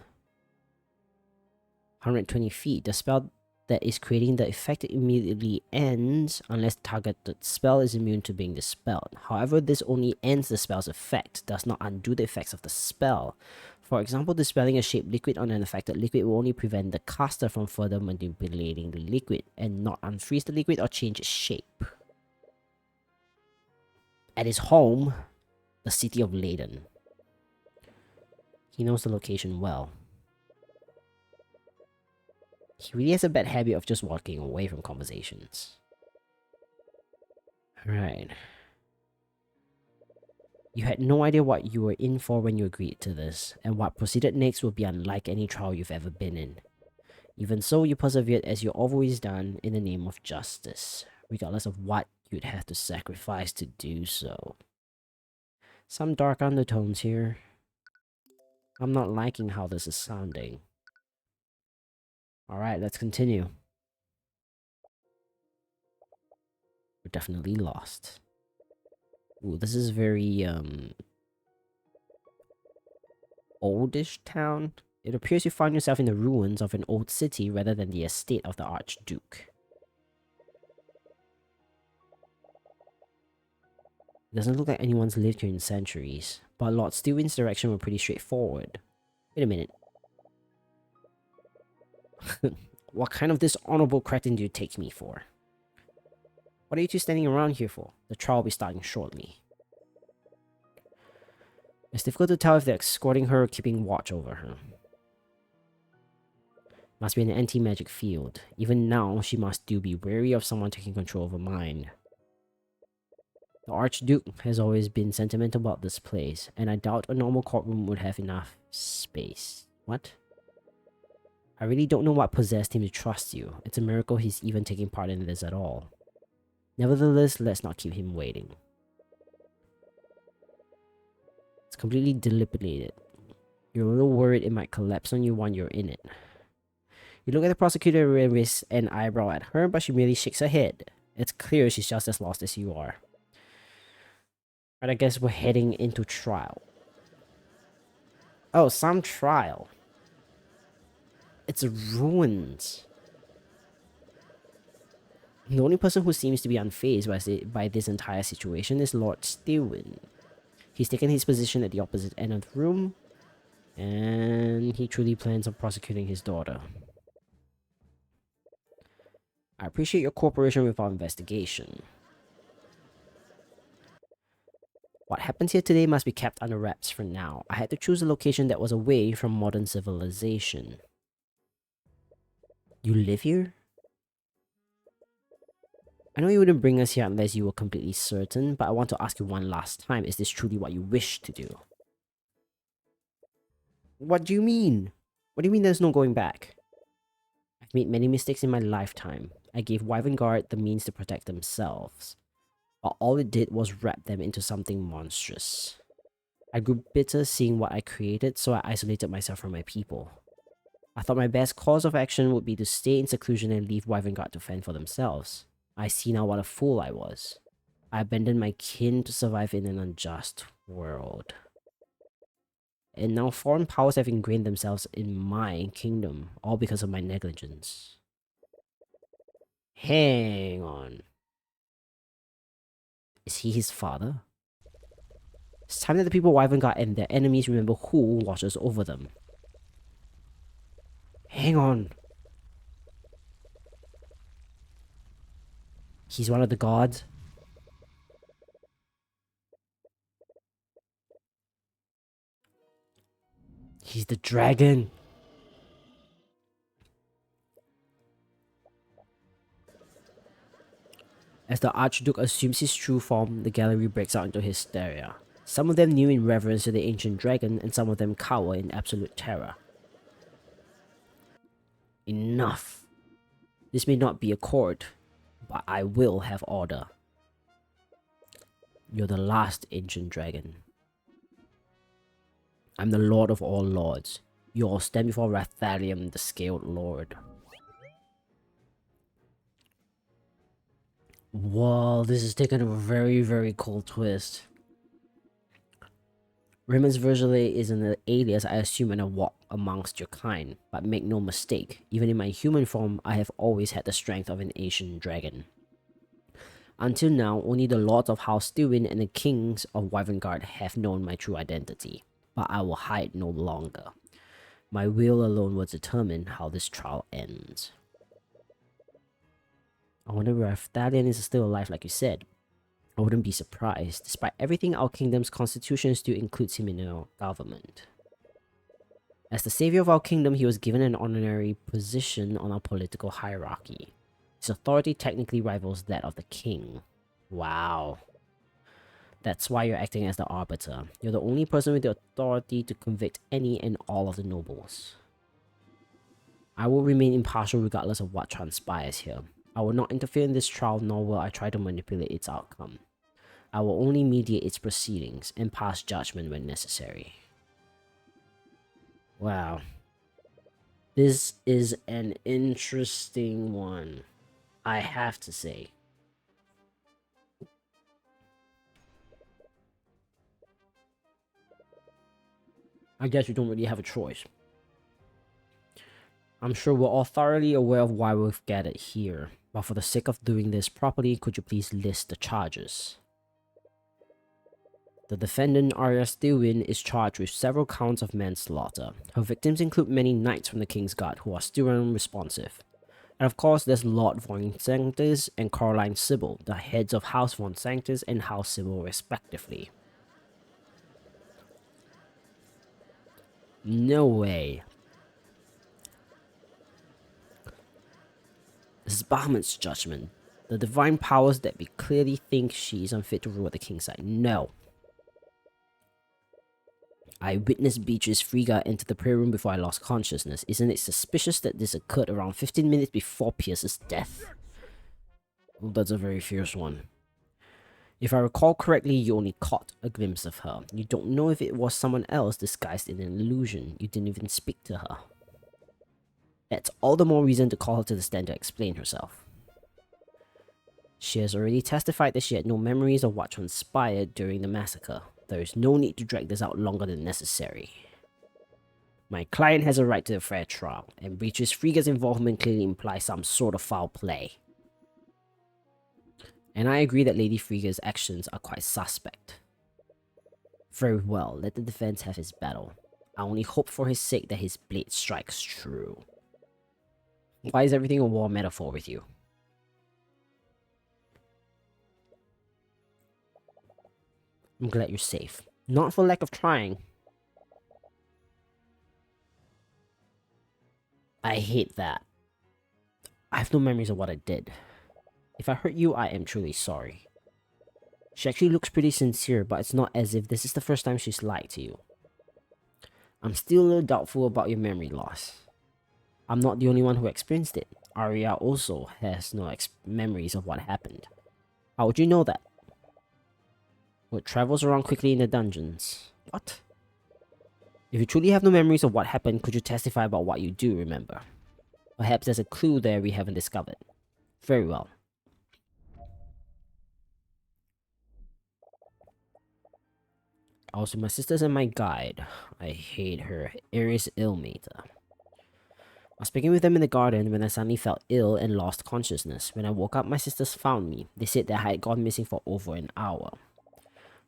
A: 120 feet. The spell that is creating the effect immediately ends unless the targeted spell is immune to being dispelled. However, this only ends the spell's effect, does not undo the effects of the spell. For example, dispelling a shaped liquid on an affected liquid will only prevent the caster from further manipulating the liquid and not unfreeze the liquid or change its shape. At his home, the city of Leyden. He knows the location well. He really has a bad habit of just walking away from conversations. Right. You had no idea what you were in for when you agreed to this, and what proceeded next will be unlike any trial you've ever been in. Even so, you persevered as you've always done in the name of justice, regardless of what you'd have to sacrifice to do so. Some dark undertones here. I'm not liking how this is sounding. Alright, let's continue. We're definitely lost. Ooh, this is very, oldish town. It appears you find yourself in the ruins of an old city rather than the estate of the Archduke. It doesn't look like anyone's lived here in centuries, but Lord Stewin's direction were pretty straightforward. Wait a minute. What kind of dishonorable cretin do you take me for? What are you two standing around here for? The trial will be starting shortly. It's difficult to tell if they're escorting her or keeping watch over her. Must be an anti-magic field. Even now, she must still be wary of someone taking control of her mind. The Archduke has always been sentimental about this place, and I doubt a normal courtroom would have enough space. What? I really don't know what possessed him to trust you. It's a miracle he's even taking part in this at all. Nevertheless, let's not keep him waiting. It's completely dilapidated. You're a little worried it might collapse on you while you're in it. You look at the prosecutor and raise an eyebrow at her, but she merely shakes her head. It's clear she's just as lost as you are. Right, I guess we're heading into trial. Oh, some trial. It's ruins. The only person who seems to be unfazed by this entire situation is Lord Stewin. He's taken his position at the opposite end of the room, and he truly plans on prosecuting his daughter. I appreciate your cooperation with our investigation. What happens here today must be kept under wraps for now. I had to choose a location that was away from modern civilization. You live here? I know you wouldn't bring us here unless you were completely certain, but I want to ask you one last time, is this truly what you wish to do? What do you mean? What do you mean there's no going back? I've made many mistakes in my lifetime. I gave Wyvern the means to protect themselves, but all it did was wrap them into something monstrous. I grew bitter seeing what I created, so I isolated myself from my people. I thought my best course of action would be to stay in seclusion and leave Wyvern to fend for themselves. I see now what a fool I was. I abandoned my kin to survive in an unjust world. And now foreign powers have ingrained themselves in my kingdom, all because of my negligence. Hang on. Is he his father? It's time that the people of Wyvern and their enemies remember who watches over them. Hang on. He's one of the gods? He's the dragon. As the Archduke assumes his true form, the gallery breaks out into hysteria. Some of them kneel in reverence to the ancient dragon, and some of them cower in absolute terror. Enough. This may not be a court, but I will have order. You're the last ancient dragon. I'm the lord of all lords. You all stand before Rathalion, the Scaled Lord. Whoa, this is taking a very, very cool twist. Raymond's Vergile is an alias I assume when I walk amongst your kind, but make no mistake, even in my human form, I have always had the strength of an Asian dragon. Until now, only the Lords of House Tyrion and the Kings of Wyverngard have known my true identity, but I will hide no longer. My will alone will determine how this trial ends. I wonder if Thalion is still alive like you said. I wouldn't be surprised. Despite everything, our kingdom's constitution still includes him in our government. As the savior of our kingdom, he was given an honorary position on our political hierarchy. His authority technically rivals that of the king. Wow. That's why you're acting as the arbiter. You're the only person with the authority to convict any and all of the nobles. I will remain impartial regardless of what transpires here. I will not interfere in this trial, nor will I try to manipulate its outcome. I will only mediate its proceedings and pass judgment when necessary. Wow. This is an interesting one, I have to say. I guess you don't really have a choice. I'm sure we're all thoroughly aware of why we've gathered here, but for the sake of doing this properly, could you please list the charges? The defendant, Arya Stillwin, is charged with several counts of manslaughter. Her victims include many knights from the King's Guard who are still unresponsive. And of course, there's Lord von Sanctus and Caroline Sybil, the heads of House von Sanctus and House Sybil respectively. No way. This is Bahamut's judgment. The divine powers that we clearly think she is unfit to rule at the king's side. No. I witnessed Beatrice Frigga enter the prayer room before I lost consciousness. Isn't it suspicious that this occurred around 15 minutes before Pierce's death? Well, that's a very fierce one. If I recall correctly, you only caught a glimpse of her. You don't know if it was someone else disguised in an illusion. You didn't even speak to her. That's all the more reason to call her to the stand to explain herself. She has already testified that she had no memories of what transpired during the massacre. There is no need to drag this out longer than necessary. My client has a right to a fair trial, and Beatrice Frigga's involvement clearly implies some sort of foul play. And I agree that Lady Frigga's actions are quite suspect. Very well, let the defense have his battle. I only hope for his sake that his blade strikes true. Why is everything a war metaphor with you? I'm glad you're safe. Not for lack of trying. I hate that. I have no memories of what I did. If I hurt you, I am truly sorry. She actually looks pretty sincere, but it's not as if this is the first time she's lied to you. I'm still a little doubtful about your memory loss. I'm not the only one who experienced it. Arya also has no memories of what happened. How would you know that? Well, it travels around quickly in the dungeons. What? If you truly have no memories of what happened, could you testify about what you do remember? Perhaps there's a clue there we haven't discovered. Very well. Also, my sisters and my guide. I hate her. Ares Illmater. I was speaking with them in the garden when I suddenly felt ill and lost consciousness. When I woke up, my sisters found me. They said that I had gone missing for over an hour.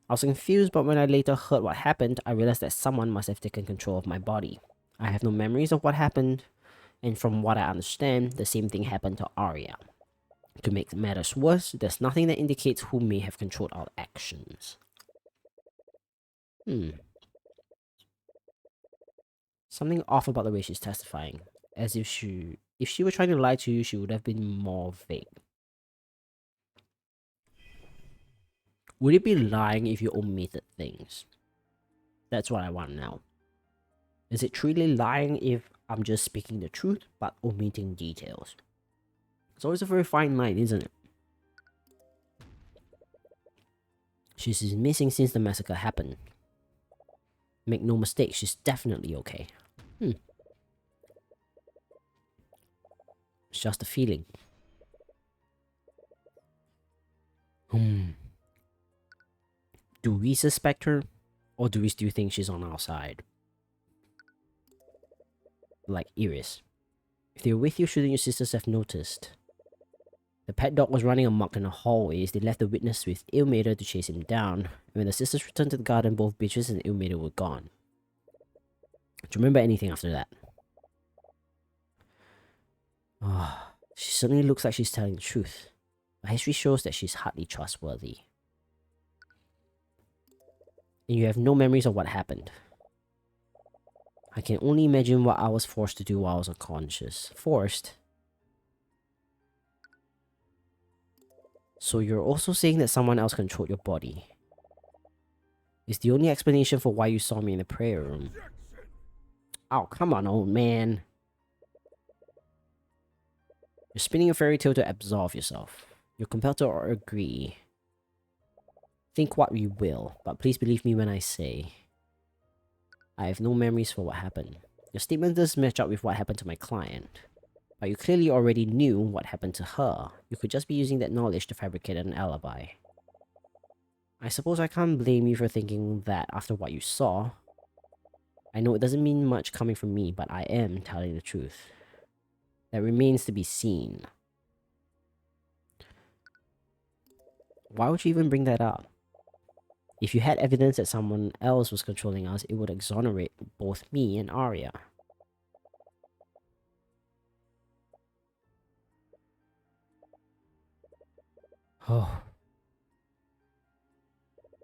A: I was confused, but when I later heard what happened, I realized that someone must have taken control of my body. I have no memories of what happened, and from what I understand, the same thing happened to Arya. To make matters worse, there's nothing that indicates who may have controlled our actions. Something off about the way she's testifying. As if she were trying to lie to you, she would have been more vague. Would it be lying if you omitted things? That's what I want now. Is it truly lying if I'm just speaking the truth but omitting details? It's always a very fine line, isn't it? She's been missing since the massacre happened. Make no mistake, she's definitely okay. It's just a feeling. Do we suspect her? Or do we still think she's on our side? Like Iris. If they were with you, shouldn't your sisters have noticed? The pet dog was running amok in the hallways. They left the witness with Ilmater to chase him down. And when the sisters returned to the garden, both Beatrice and Ilmater were gone. Do you remember anything after that? Ah, she certainly looks like she's telling the truth. But history shows that she's hardly trustworthy. And you have no memories of what happened. I can only imagine what I was forced to do while I was unconscious. Forced? So you're also saying that someone else controlled your body? It's the only explanation for why you saw me in the prayer room. Oh, come on, old man. You're spinning a fairy tale to absolve yourself. You're compelled to agree. Think what you will, but please believe me when I say I have no memories for what happened. Your statement does match up with what happened to my client. But you clearly already knew what happened to her. You could just be using that knowledge to fabricate an alibi. I suppose I can't blame you for thinking that after what you saw. I know it doesn't mean much coming from me, but I am telling the truth. That remains to be seen. Why would you even bring that up? If you had evidence that someone else was controlling us, it would exonerate both me and Arya. Oh.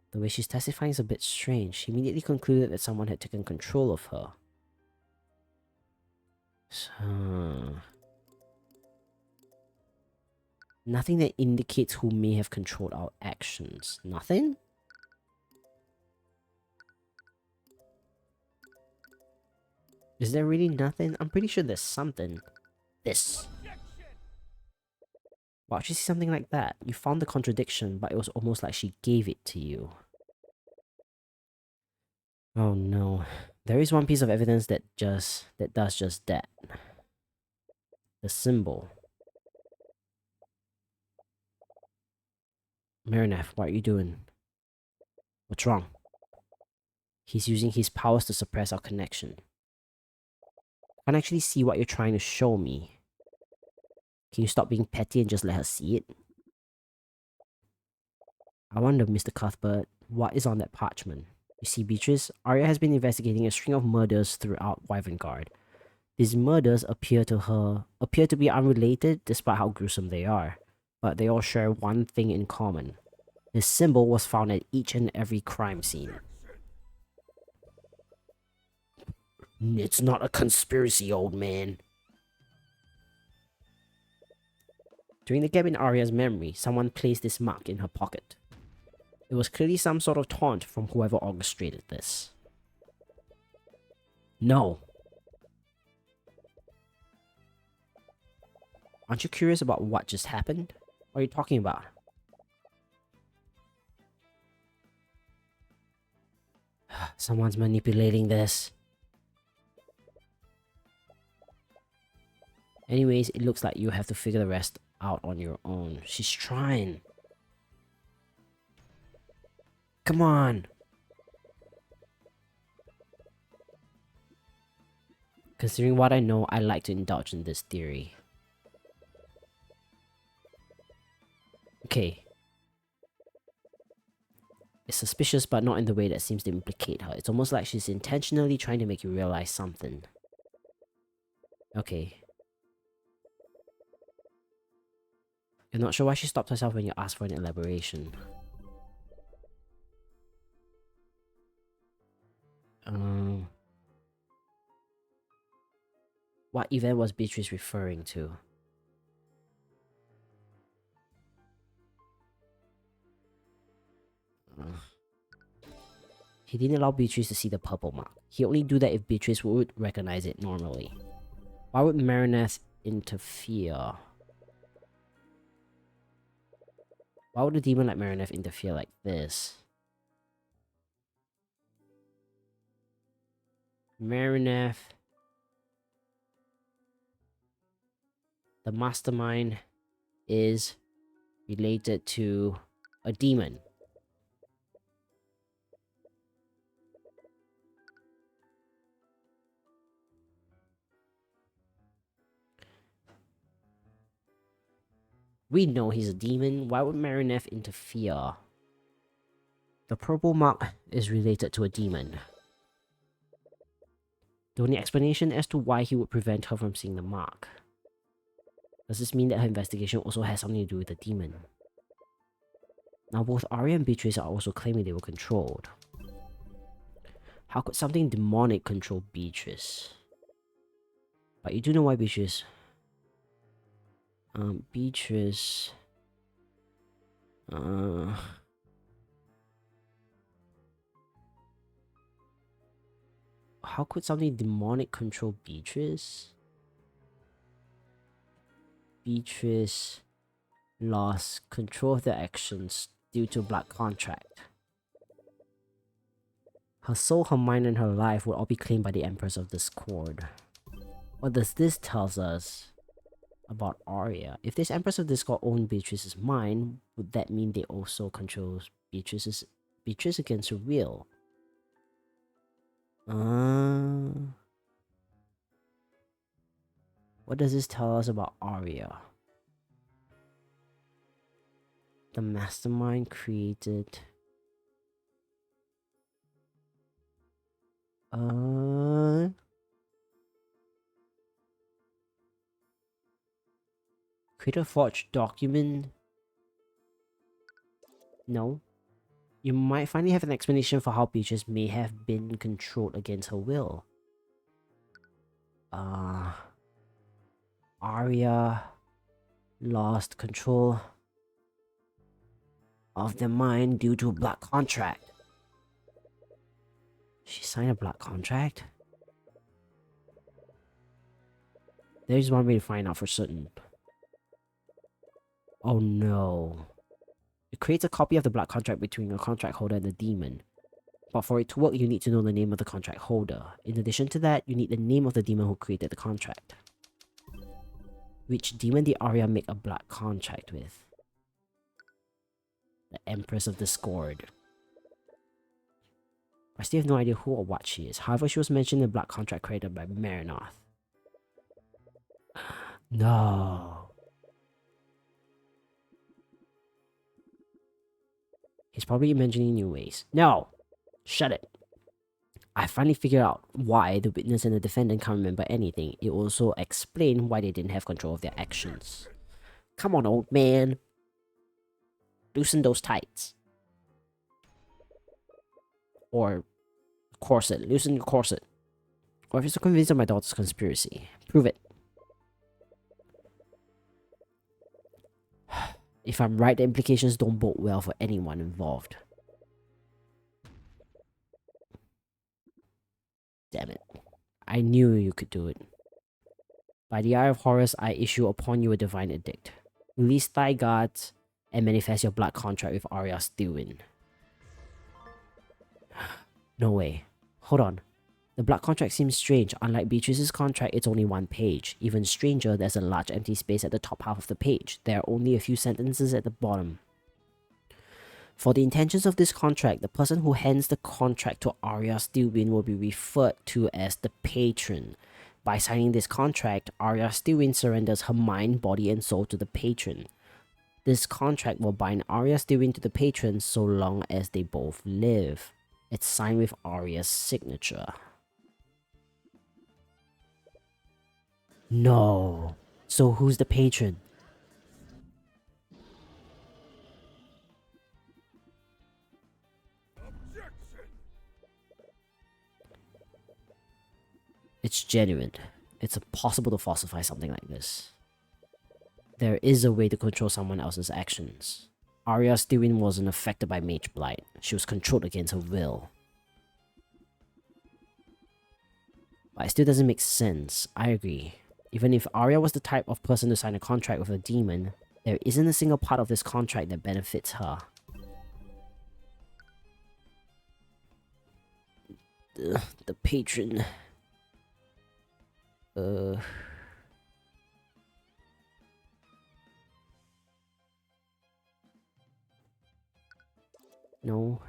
A: The way she's testifying is a bit strange. She immediately concluded that someone had taken control of her. So... nothing that indicates who may have controlled our actions. Nothing? Is there really nothing? I'm pretty sure there's something. This. Why would you say something like that? You found the contradiction, but it was almost like she gave it to you. Oh no. There is one piece of evidence that does just that. The symbol. Marinef, what are you doing? What's wrong? He's using his powers to suppress our connection. I can't actually see what you're trying to show me. Can you stop being petty and just let her see it? I wonder, Mr. Cuthbert, what is on that parchment? You see, Beatrice, Arya has been investigating a string of murders throughout Wyverngard. These murders appear to be unrelated despite how gruesome they are, but they all share one thing in common. This symbol was found at each and every crime scene. It's not a conspiracy, old man. During the gap in Arya's memory, someone placed this mark in her pocket. It was clearly some sort of taunt from whoever orchestrated this. No. Aren't you curious about what just happened? What are you talking about? Someone's manipulating this. Anyways, it looks like you have to figure the rest out on your own. She's trying. Come on. Considering what I know, I like to indulge in this theory. Okay. It's suspicious, but not in the way that seems to implicate her. It's almost like she's intentionally trying to make you realize something. Okay. You're not sure why she stopped herself when you asked for an elaboration. What event was Beatrice referring to? He didn't allow Beatrice to see the purple mark. He only do that if Beatrice would recognize it normally. Why would Marineth interfere? Why would a demon like Marineth interfere like this? Marineth, the mastermind, is related to a demon. We know he's a demon. Why would Marinef interfere? The purple mark is related to a demon. The only explanation as to why he would prevent her from seeing the mark. Does this mean that her investigation also has something to do with the demon? Now both Arya and Beatrice are also claiming they were controlled. How could something demonic control Beatrice? But you do know why Beatrice... Beatrice... How could something demonic control Beatrice? Beatrice lost control of their actions due to Black Contract. Her soul, her mind, and her life would all be claimed by the Empress of Discord. What does this tell us about Arya? If this Empress of Discord owned Beatrice's mind, would that mean they also control Beatrice against her will? What does this tell us about Arya? The mastermind created... Create a forged document? No. You might finally have an explanation for how Beatrice may have been controlled against her will. Arya lost control of their mind due to a Black Contract. She signed a Black Contract? There's one way to find out for certain. Oh no. It creates a copy of the Black Contract between a contract holder and the demon. But for it to work, you need to know the name of the contract holder. In addition to that, you need the name of the demon who created the contract. Which demon did Arya make a Black Contract with? The Empress of Discord. I still have no idea who or what she is. However, she was mentioned in the Black Contract created by Marinoth. No. He's probably imagining new ways. No! Shut it. I finally figured out why the witness and the defendant can't remember anything. It also explained why they didn't have control of their actions. Come on, old man. Loosen those tights. Or corset. Loosen your corset. Or if you're so convinced of my daughter's conspiracy, prove it. If I'm right, the implications don't bode well for anyone involved. Damn it. I knew you could do it. By the Eye of Horus, I issue upon you a divine edict. Release thy gods and manifest your Black Contract with Arya Stewin. No way. Hold on. The Black Contract seems strange. Unlike Beatrice's contract, it's only one page. Even stranger, there's a large empty space at the top half of the page. There are only a few sentences at the bottom. For the intentions of this contract, the person who hands the contract to Arya Stewin will be referred to as the patron. By signing this contract, Arya Stewin surrenders her mind, body, and soul to the patron. This contract will bind Arya Stewin to the patron so long as they both live. It's signed with Arya's signature. No. So who's the patron? It's genuine. It's impossible to falsify something like this. There is a way to control someone else's actions. Arya Stewin wasn't affected by Mage Blight. She was controlled against her will. But it still doesn't make sense. I agree. Even if Arya was the type of person to sign a contract with a demon, there isn't a single part of this contract that benefits her. The patron... No.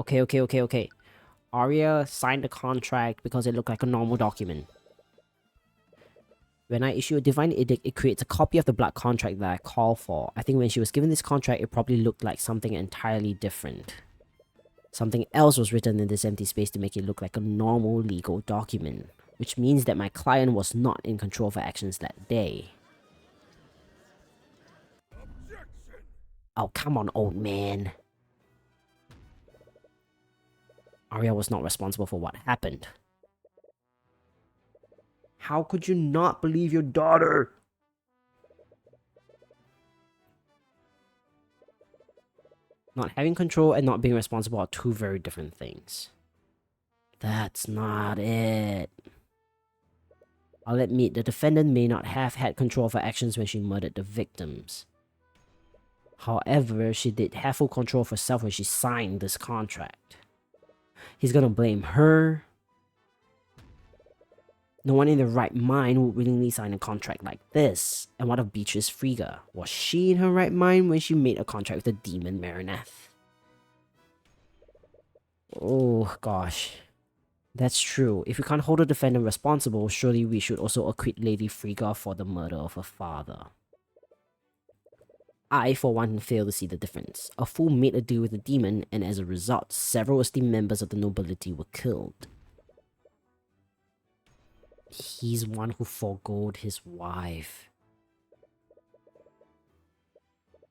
A: Okay. Arya signed the contract because it looked like a normal document. When I issue a divine edict, it creates a copy of the blood contract that I call for. I think when she was given this contract, it probably looked like something entirely different. Something else was written in this empty space to make it look like a normal legal document, which means that my client was not in control of her actions that day. Oh, come on, old man. Arya was not responsible for what happened. How could you not believe your daughter? Not having control and not being responsible are two very different things. That's not it. I'll admit the defendant may not have had control of her actions when she murdered the victims. However, she did have full control of herself when she signed this contract. He's gonna blame her. No one in their right mind would willingly sign a contract like this. And what of Beatrice Frigga? Was she in her right mind when she made a contract with the demon Marineth? Oh gosh. That's true. If we can't hold the defendant responsible, surely we should also acquit Lady Frigga for the murder of her father. I, for one, fail to see the difference. A fool made a deal with the demon, and as a result, several esteemed members of the nobility were killed. He's one who forgoed his wife.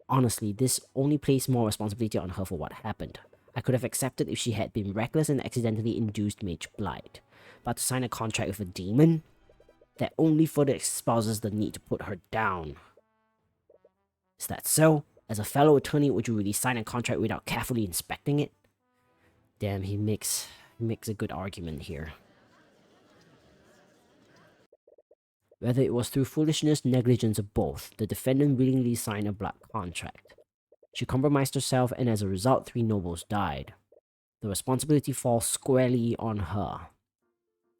A: Honestly, this only placed more responsibility on her for what happened. I could have accepted if she had been reckless and accidentally induced mage blight. But to sign a contract with a demon? That only further espouses the need to put her down. Is that so? As a fellow attorney, would you really sign a contract without carefully inspecting it? Damn, he makes a good argument here. Whether it was through foolishness, negligence, or both, the defendant willingly signed a blood contract. She compromised herself, and as a result, 3 nobles died. The responsibility falls squarely on her.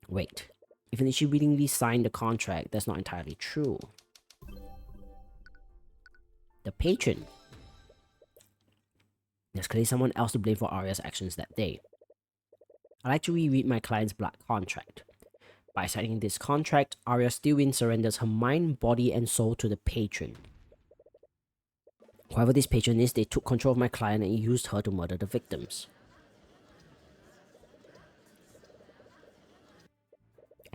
A: Wait, even if she willingly signed the contract, that's not entirely true. The patron. There's clearly someone else to blame for Arya's actions that day. I'd like to reread my client's blood contract. By signing this contract, Arya Stillwind surrenders her mind, body, and soul to the patron. Whoever this patron is, they took control of my client and used her to murder the victims.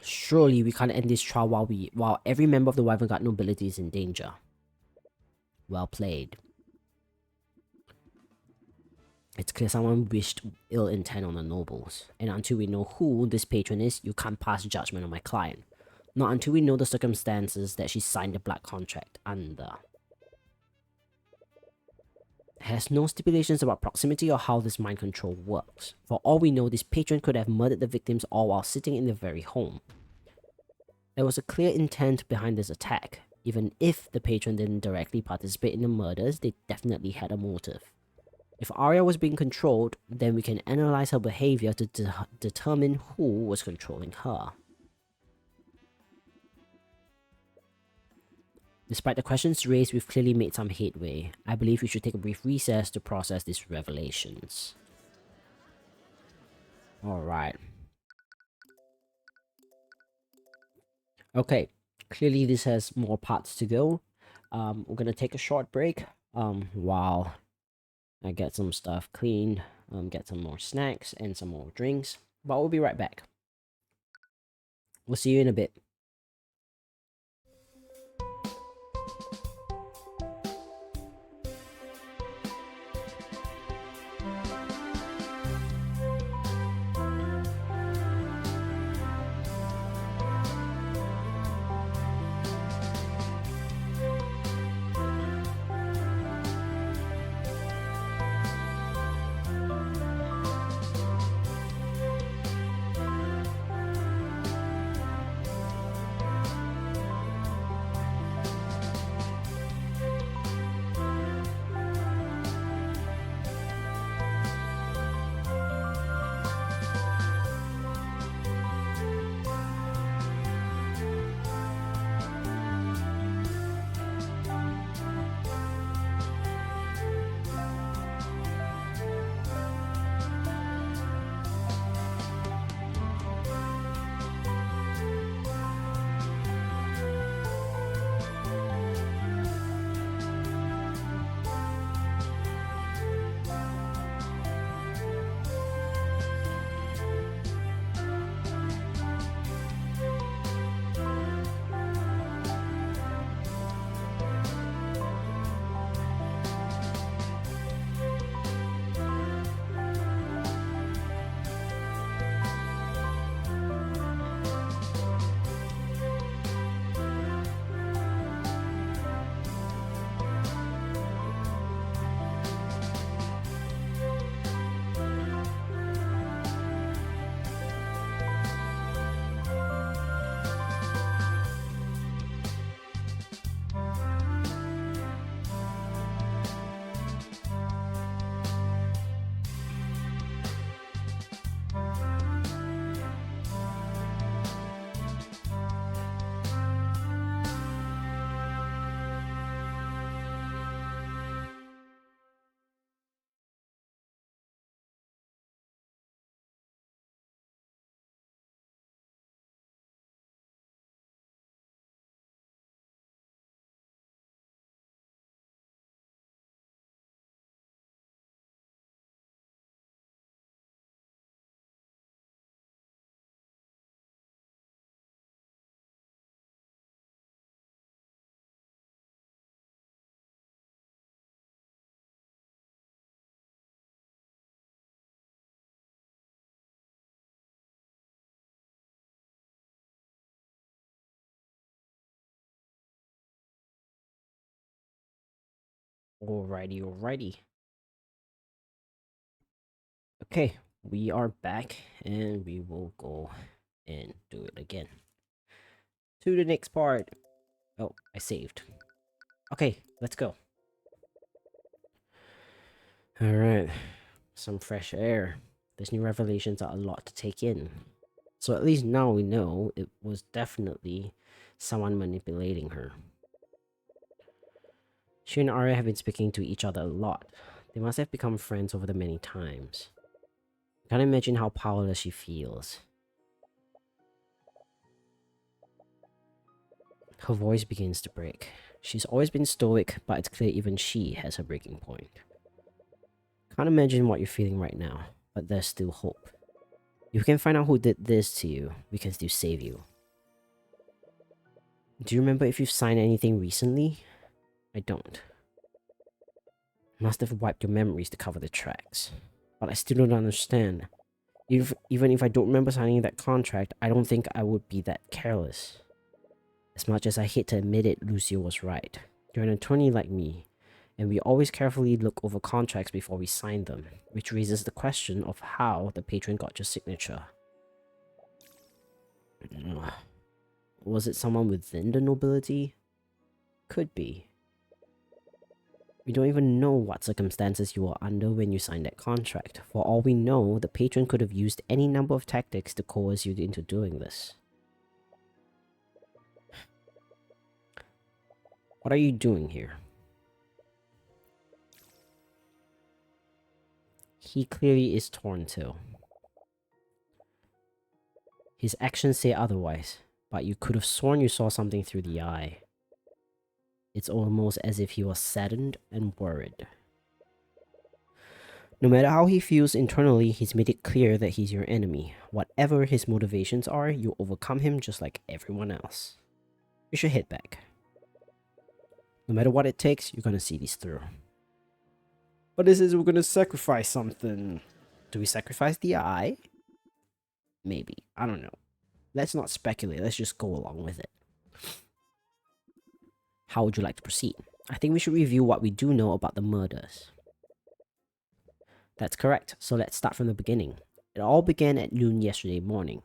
A: Surely we can't end this trial while every member of the Wyvern Guard nobility is in danger. Well played. It's clear someone wished ill intent on the nobles, and until we know who this patron is, you can't pass judgment on my client. Not until we know the circumstances that she signed the blood contract under. It has no stipulations about proximity or how this mind control works. For all we know, this patron could have murdered the victims all while sitting in their very home. There was a clear intent behind this attack. Even if the patron didn't directly participate in the murders, they definitely had a motive. If Arya was being controlled, then we can analyze her behavior to determine who was controlling her. Despite the questions raised, we've clearly made some headway. I believe we should take a brief recess to process these revelations. Alright. Okay, clearly this has more parts to go. We're gonna take a short break while I get some stuff cleaned, get some more snacks and some more drinks. But we'll be right back. We'll see you in a bit. Alrighty, alrighty. Okay, we are back and we will go and do it again. To the next part. Oh, I saved. Okay, let's go. Alright, some fresh air. These new revelations are a lot to take in. So at least now we know it was definitely someone manipulating her. She and Arya have been speaking to each other a lot. They must have become friends over the many times. I can't imagine how powerless she feels. Her voice begins to break. She's always been stoic, but it's clear even she has her breaking point. Can't imagine what you're feeling right now, but there's still hope. If we can find out who did this to you, we can still save you. Do you remember if you've signed anything recently? I don't. Must have wiped your memories to cover the tracks. But I still don't understand. Even if I don't remember signing that contract, I don't think I would be that careless. As much as I hate to admit it, Lucio was right. You're an attorney like me, and we always carefully look over contracts before we sign them, which raises the question of how the patron got your signature. Was it someone within the nobility? Could be. We don't even know what circumstances you were under when you signed that contract. For all we know, the patron could have used any number of tactics to coerce you into doing this. What are you doing here? He clearly is torn too. His actions say otherwise, but you could have sworn you saw something through the eye. It's almost as if he was saddened and worried. No matter how he feels internally, he's made it clear that he's your enemy. Whatever his motivations are, you overcome him just like everyone else. You should head back. No matter what it takes, you're gonna see this through. But this is we're gonna sacrifice something. Do we sacrifice the eye? Maybe. I don't know. Let's not speculate. Let's just go along with it. How would you like to proceed? I think we should review what we do know about the murders. That's correct. So let's start from the beginning. It all began at noon yesterday morning.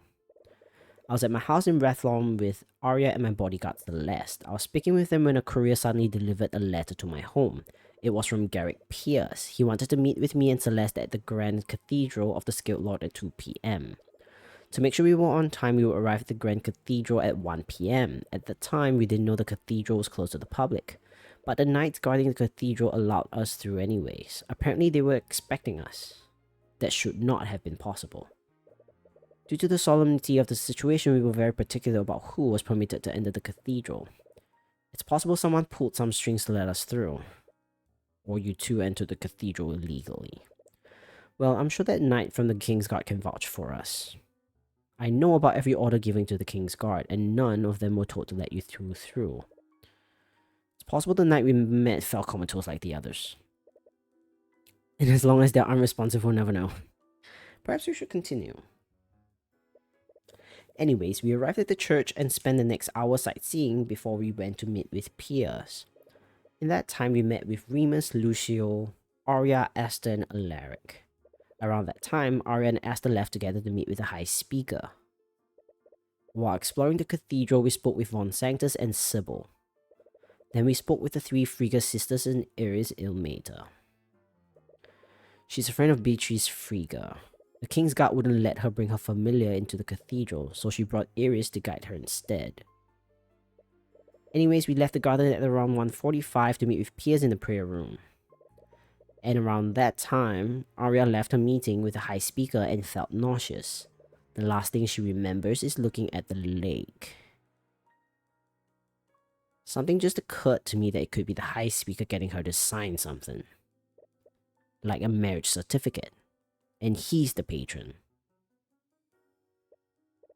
A: I was at my house in Rathlon with Arya and my bodyguard Celeste. I was speaking with them when a courier suddenly delivered a letter to my home. It was from Garrick Pierce. He wanted to meet with me and Celeste at the Grand Cathedral of the Skilled Lord at 2 p.m. To make sure we were on time, we would arrive at the Grand Cathedral at 1 p.m. At the time, we didn't know the cathedral was closed to the public, but the knights guarding the cathedral allowed us through anyways. Apparently, they were expecting us. That should not have been possible. Due to the solemnity of the situation, we were very particular about who was permitted to enter the cathedral. It's possible someone pulled some strings to let us through. Or you two entered the cathedral illegally. Well, I'm sure that knight from the King's Guard can vouch for us. I know about every order given to the King's Guard, and none of them were told to let you through. It's possible the knight we met fell comatose like the others. And as long as they're unresponsive, we'll never know. Perhaps we should continue. Anyways, we arrived at the church and spent the next hour sightseeing before we went to meet with Pierce. In that time, we met with Remus, Lucio, Arya, Esther, and Alaric. Around that time, Arya and Esther left together to meet with the High Speaker. While exploring the cathedral, we spoke with Von Sanctus and Sybil. Then we spoke with the three Frigga sisters and Iris Ilmater. She's a friend of Beatrice Frigga. The King's Guard wouldn't let her bring her familiar into the cathedral, so she brought Iris to guide her instead. Anyways, we left the garden at around 1:45 to meet with Piers in the prayer room. And around that time, Arya left her meeting with the High Speaker and felt nauseous. The last thing she remembers is looking at the lake. Something just occurred to me that it could be the High Speaker getting her to sign something. Like a marriage certificate. And he's the patron.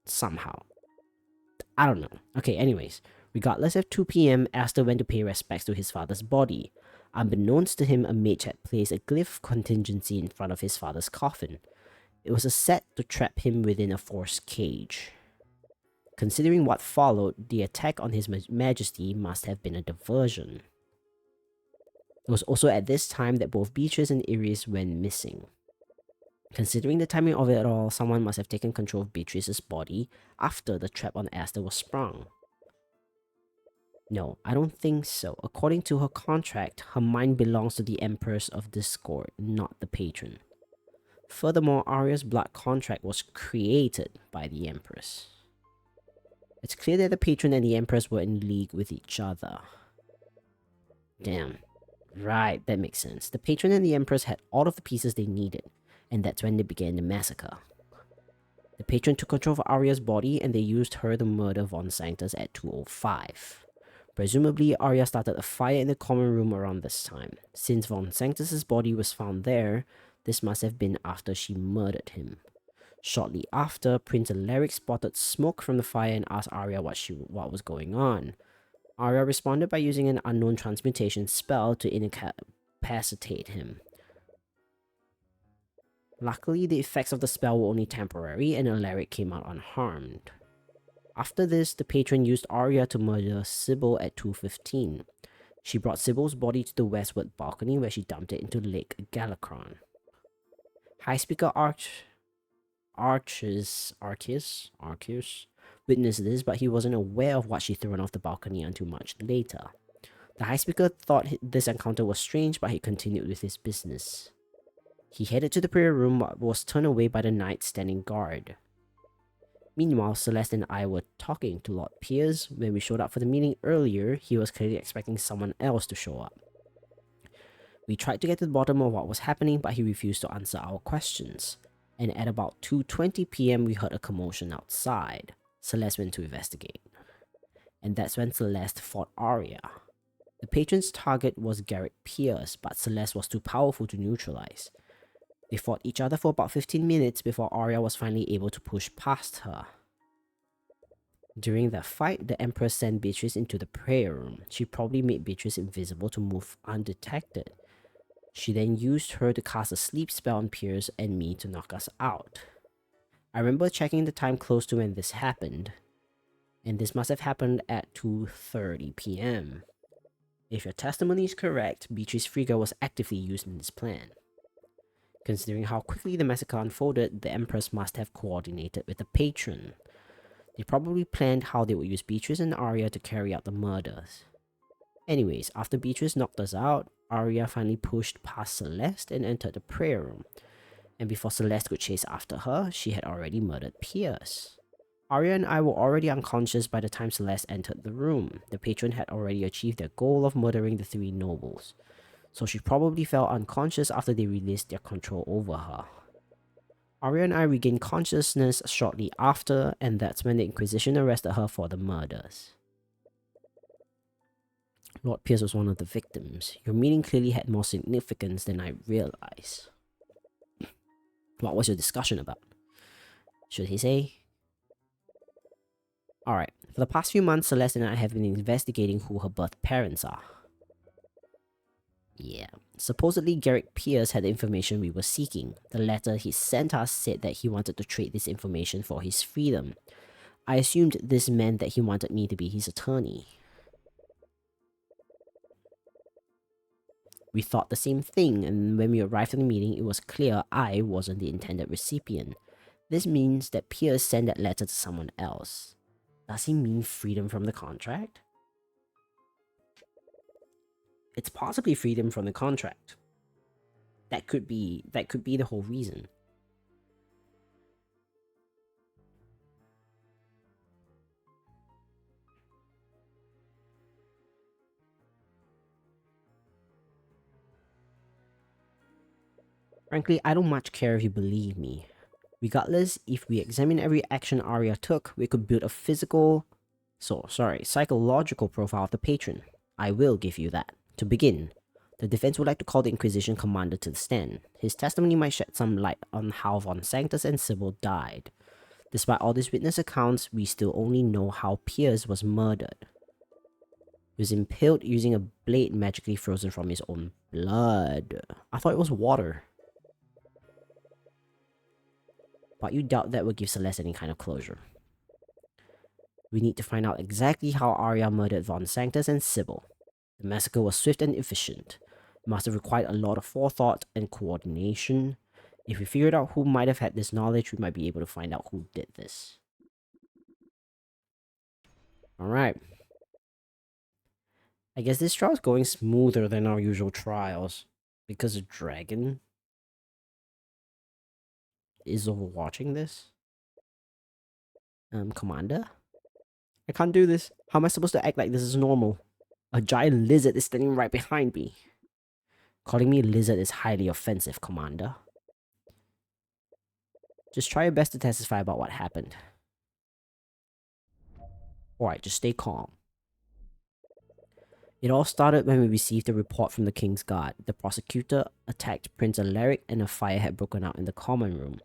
A: Somehow. I don't know. Okay, anyways. Regardless, at 2 p.m., Aster went to pay respects to his father's body. Unbeknownst to him, a mage had placed a glyph of contingency in front of his father's coffin. It was a set to trap him within a forced cage. Considering what followed, the attack on his majesty must have been a diversion. It was also at this time that both Beatrice and Iris went missing. Considering the timing of it all, someone must have taken control of Beatrice's body after the trap on Aster was sprung. No, I don't think so. According to her contract, her mind belongs to the Empress of Discord, not the patron. Furthermore, Arya's blood contract was created by the Empress. It's clear that the patron and the Empress were in league with each other. Damn. Right, that makes sense. The patron and the Empress had all of the pieces they needed, and that's when they began the massacre. The patron took control of Arya's body, and they used her to murder Von Sanctus at 2:05. Presumably, Arya started a fire in the common room around this time. Since Von Sanctus's body was found there, this must have been after she murdered him. Shortly after, Prince Alaric spotted smoke from the fire and asked Arya what was going on. Arya responded by using an unknown transmutation spell to incapacitate him. Luckily, the effects of the spell were only temporary and Alaric came out unharmed. After this, the patron used Arya to murder Sybil at 2:15. She brought Sybil's body to the westward balcony where she dumped it into Lake Galacron. High Speaker Arceus witnessed this, but he wasn't aware of what she'd thrown off the balcony until much later. The High Speaker thought this encounter was strange, but he continued with his business. He headed to the prayer room but was turned away by the knight standing guard. Meanwhile, Celeste and I were talking to Lord Piers. When we showed up for the meeting earlier, he was clearly expecting someone else to show up. We tried to get to the bottom of what was happening, but he refused to answer our questions. And at about 2:20 p.m, we heard a commotion outside. Celeste went to investigate. And that's when Celeste fought Arya. The patron's target was Garrett Pierce, but Celeste was too powerful to neutralize. They fought each other for about 15 minutes before Arya was finally able to push past her. During that fight, the Empress sent Beatrice into the prayer room. She probably made Beatrice invisible to move undetected. She then used her to cast a sleep spell on Pierce and me to knock us out. I remember checking the time close to when this happened, and this must have happened at 2:30 p.m. If your testimony is correct, Beatrice Frigga was actively used in this plan. Considering how quickly the massacre unfolded, the Empress must have coordinated with the patron. They probably planned how they would use Beatrice and Arya to carry out the murders. Anyways, after Beatrice knocked us out, Arya finally pushed past Celeste and entered the prayer room. And before Celeste could chase after her, she had already murdered Pierce. Arya and I were already unconscious by the time Celeste entered the room. The patron had already achieved their goal of murdering the three nobles, so she probably fell unconscious after they released their control over her. Arya and I regained consciousness shortly after, and that's when the Inquisition arrested her for the murders. Lord Pierce was one of the victims. Your meeting clearly had more significance than I realized. What was your discussion about? Should he say? Alright, for the past few months, Celeste and I have been investigating who her birth parents are. Yeah, supposedly Garrick Pierce had the information we were seeking. The letter he sent us said that he wanted to trade this information for his freedom. I assumed this meant that he wanted me to be his attorney. We thought the same thing, and when we arrived at the meeting, it was clear I wasn't the intended recipient. This means that Pierce sent that letter to someone else. Does he mean freedom from the contract? It's possibly freedom from the contract. That could be the whole reason. Frankly, I don't much care if you believe me. Regardless, if we examine every action Arya took, we could build a psychological profile of the patron. I will give you that. To begin, the defense would like to call the Inquisition commander to the stand. His testimony might shed some light on how Von Sanctus and Sybil died. Despite all these witness accounts, we still only know how Pierce was murdered. He was impaled using a blade magically frozen from his own blood. I thought it was water. But you doubt that would give Celeste any kind of closure. We need to find out exactly how Arya murdered Von Sanctus and Sybil. The massacre was swift and efficient. It must have required a lot of forethought and coordination. If we figured out who might have had this knowledge, we might be able to find out who did this. Alright. I guess this trial is going smoother than our usual trials. Because a dragon is overwatching this. Commander? I can't do this. How am I supposed to act like this is normal? A giant lizard is standing right behind me. Calling me a lizard is highly offensive, Commander. Just try your best to testify about what happened. Alright, just stay calm. It all started when we received a report from the King's Guard. The prosecutor attacked Prince Alaric and a fire had broken out in the common room.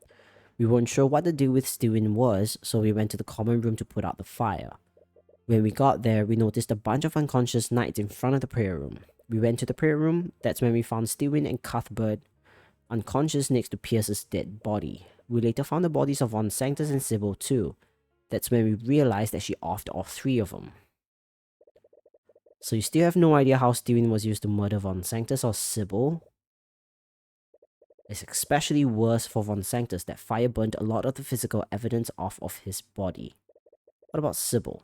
A: We weren't sure what the deal with Stewin was, so we went to the common room to put out the fire. When we got there, we noticed a bunch of unconscious knights in front of the prayer room. We went to the prayer room. That's when we found Stewin and Cuthbert unconscious next to Pierce's dead body. We later found the bodies of Von Sanctus and Sybil too. That's when we realized that she offed all three of them. So you still have no idea how Stewin was used to murder Von Sanctus or Sybil? It's especially worse for Von Sanctus that fire burnt a lot of the physical evidence off of his body. What about Sybil?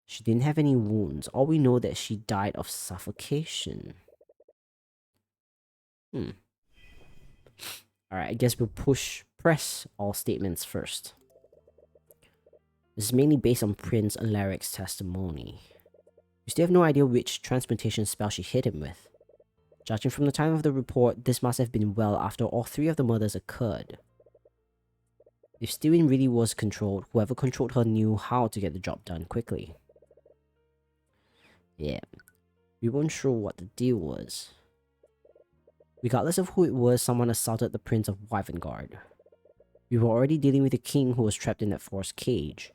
A: She didn't have any wounds. All we know that she died of suffocation. Alright, I guess we'll press all statements first. This is mainly based on Prince Alaric's testimony. We still have no idea which transmutation spell she hit him with. Judging from the time of the report, this must have been well after all three of the murders occurred. If Stewin really was controlled, whoever controlled her knew how to get the job done quickly. Yeah, we weren't sure what the deal was. Regardless of who it was, someone assaulted the Prince of Wyvengard. We were already dealing with a king who was trapped in that forced cage.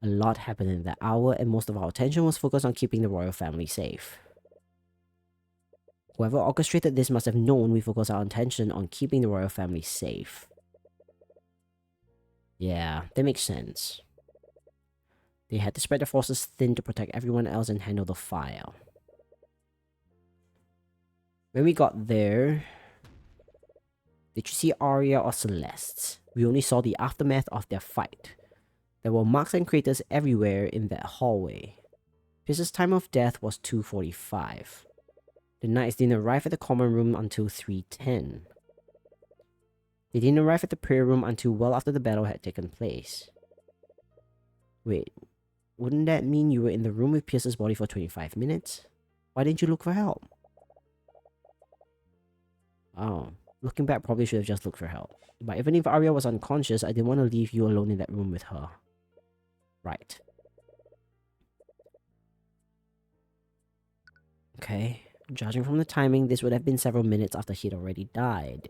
A: A lot happened in that hour, and most of our attention was focused on keeping the royal family safe. Whoever orchestrated this must have known we focused our attention on keeping the royal family safe. Yeah, that makes sense. They had to spread their forces thin to protect everyone else and handle the fire. When we got there... Did you see Arya or Celeste? We only saw the aftermath of their fight. There were marks and craters everywhere in that hallway. Pierce's time of death was 2:45. The knights didn't arrive at the common room until 3:10. They didn't arrive at the prayer room until well after the battle had taken place. Wait, wouldn't that mean you were in the room with Pierce's body for 25 minutes? Why didn't you look for help? Oh, looking back, probably should have just looked for help. But even if Arya was unconscious, I didn't want to leave you alone in that room with her. Right. Okay, judging from the timing, this would have been several minutes after he'd already died.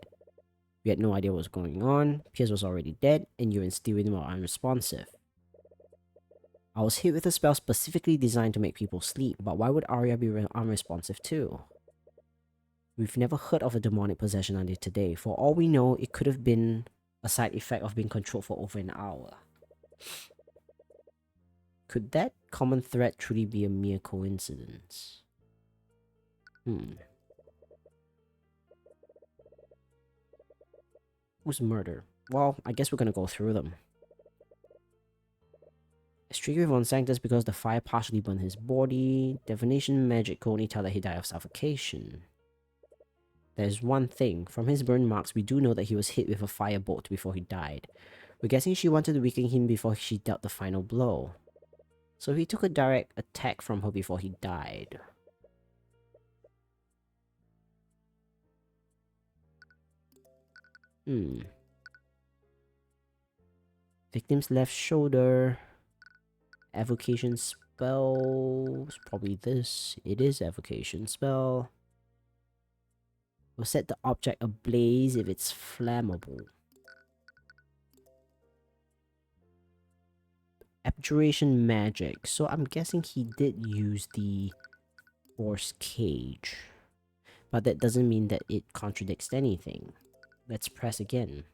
A: We had no idea what was going on, Pierce was already dead, and you and Stewin were unresponsive. I was hit with a spell specifically designed to make people sleep, but why would Arya be unresponsive too? We've never heard of a demonic possession until today. For all we know, it could have been a side effect of being controlled for over an hour. Could that common thread truly be a mere coincidence? Whose murder? Well, I guess we're gonna go through them. It's tricky with Von Sanctus because the fire partially burned his body. Divination magic could only tell that he died of suffocation. There's one thing. From his burn marks, we do know that he was hit with a firebolt before he died. We're guessing she wanted to weaken him before she dealt the final blow. So he took a direct attack from her before he died. Victim's left shoulder. Evocation spell. Probably this. It is evocation spell. Will set the object ablaze if it's flammable. Abjuration magic. So I'm guessing he did use the force cage. But that doesn't mean that it contradicts anything. Let's press again.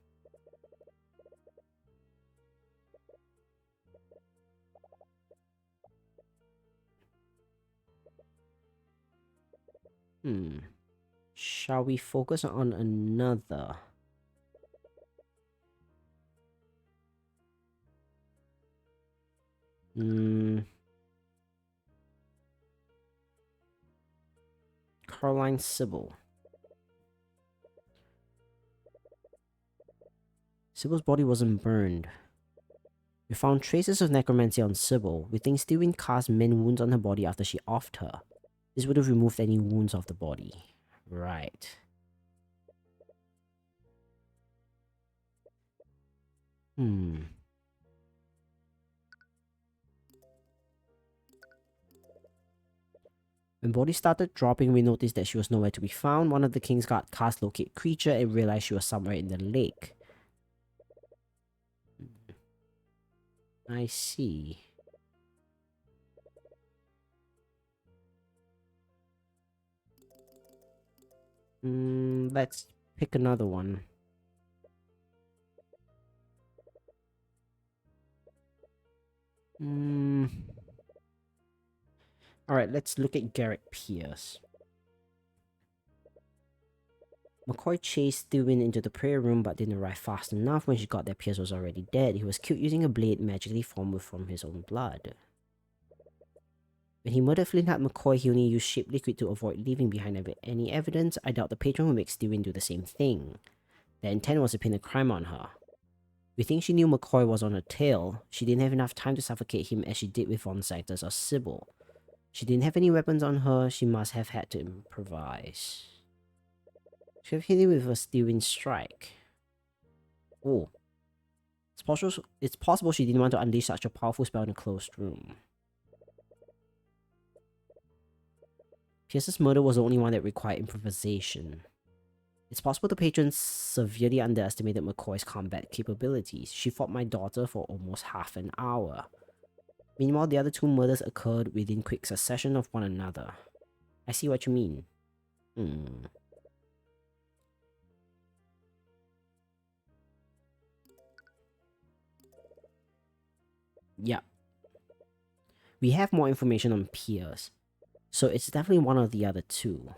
A: Shall we focus on another? Caroline Sybil. Sybil's body wasn't burned. We found traces of necromancy on Sybil. We think Steven cast many wounds on her body after she offed her. This would have removed any wounds off the body. Right. When bodies started dropping, we noticed that she was nowhere to be found. One of the kings got cast locate creature and realized she was somewhere in the lake. I see. Let's pick another one. Alright, let's look at Garrett Pierce. McCoy chased Steven into the prayer room but didn't arrive fast enough. When she got there, Pierce was already dead. He was killed using a blade magically formed from his own blood. When he murdered Flintheart McCoy, he only used shape liquid to avoid leaving behind any evidence. I doubt the patron will make Steven do the same thing. Their intent was to pin a crime on her. We think she knew McCoy was on her tail. She didn't have enough time to suffocate him as she did with Von Sanctus or Sybil. She didn't have any weapons on her. She must have had to improvise. She have hit him with a Steven strike. Oh. It's possible she didn't want to unleash such a powerful spell in a closed room. Pierce's murder was the only one that required improvisation. It's possible the patron severely underestimated McCoy's combat capabilities. She fought my daughter for almost half an hour. Meanwhile, the other two murders occurred within quick succession of one another. I see what you mean. Yeah. We have more information on Pierce, so it's definitely one of the other two.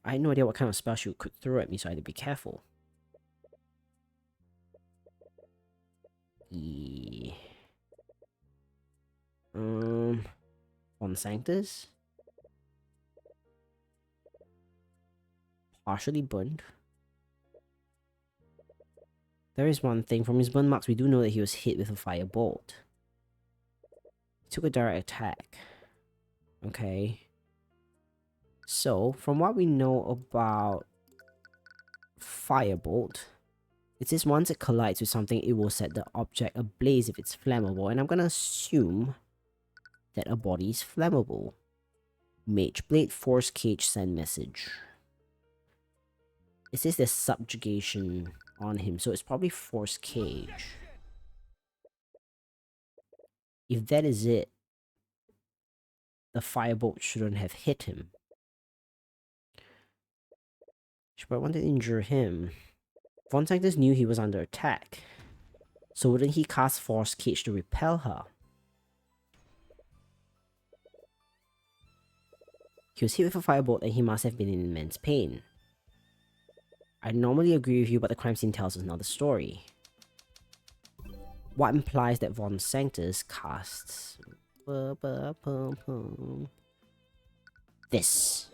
A: I had no idea what kind of spell she could throw at me, so I had to be careful. Yeah. Von Sanctus? Partially burned. There is one thing. From his burn marks, we do know that he was hit with a firebolt. He took a direct attack. Okay. So, from what we know about firebolt, it says once it collides with something, it will set the object ablaze if it's flammable. And I'm gonna assume that a body is flammable. Mage Blade, Force Cage, send message. It says there's subjugation on him, so it's probably Force Cage. If that is it, the firebolt shouldn't have hit him. She probably wanted to injure him. Von Sanctus knew he was under attack, so wouldn't he cast Force Cage to repel her? He was hit with a firebolt and he must have been in immense pain. I normally agree with you, but the crime scene tells us another story. What implies that Von Sanctus casts... this.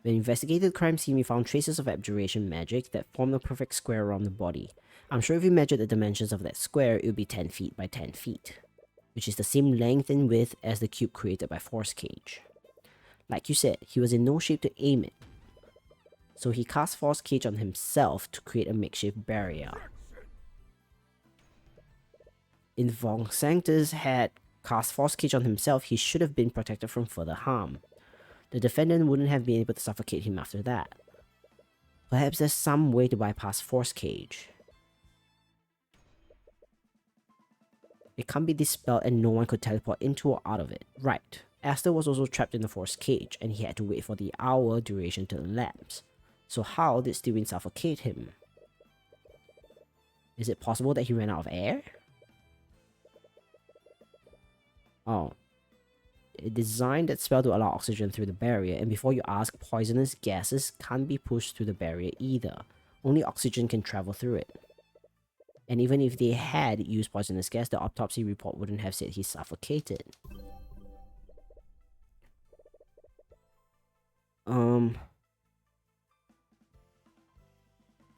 A: When we investigated the crime scene, we found traces of abjuration magic that formed a perfect square around the body. I'm sure if we measured the dimensions of that square, it would be 10 feet by 10 feet, which is the same length and width as the cube created by Force Cage. Like you said, he was in no shape to aim it, so he cast Force Cage on himself to create a makeshift barrier. If Von Sanctus had cast Force Cage on himself, he should have been protected from further harm. The defendant wouldn't have been able to suffocate him after that. Perhaps there's some way to bypass Force Cage. It can't be dispelled and no one could teleport into or out of it. Right. Aster was also trapped in the Force Cage and he had to wait for the hour duration to elapse. So how did Steven suffocate him? Is it possible that he ran out of air? Oh. It designed that spell to allow oxygen through the barrier, and before you ask, poisonous gases can't be pushed through the barrier either. Only oxygen can travel through it. And even if they had used poisonous gas, the autopsy report wouldn't have said he suffocated.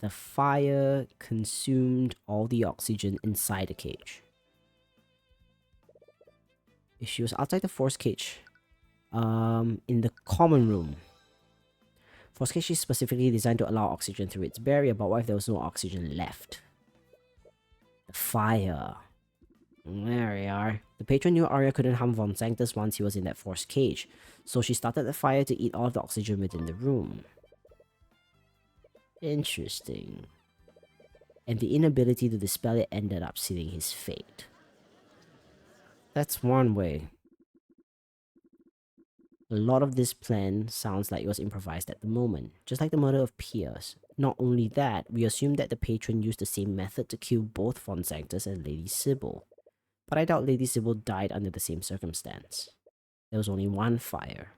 A: The fire consumed all the oxygen inside the cage. If she was outside the force cage, in the common room. Force cage is specifically designed to allow oxygen through its barrier, but what if there was no oxygen left? The fire. There we are. The patron knew Arya couldn't harm Von Sanctus once he was in that force cage, so she started the fire to eat all of the oxygen within the room. Interesting. And the inability to dispel it ended up sealing his fate. That's one way. A lot of this plan sounds like it was improvised at the moment, just like the murder of Pierce. Not only that, we assume that the patron used the same method to kill both Von Sanctus and Lady Sybil. But I doubt Lady Sybil died under the same circumstance. There was only one fire.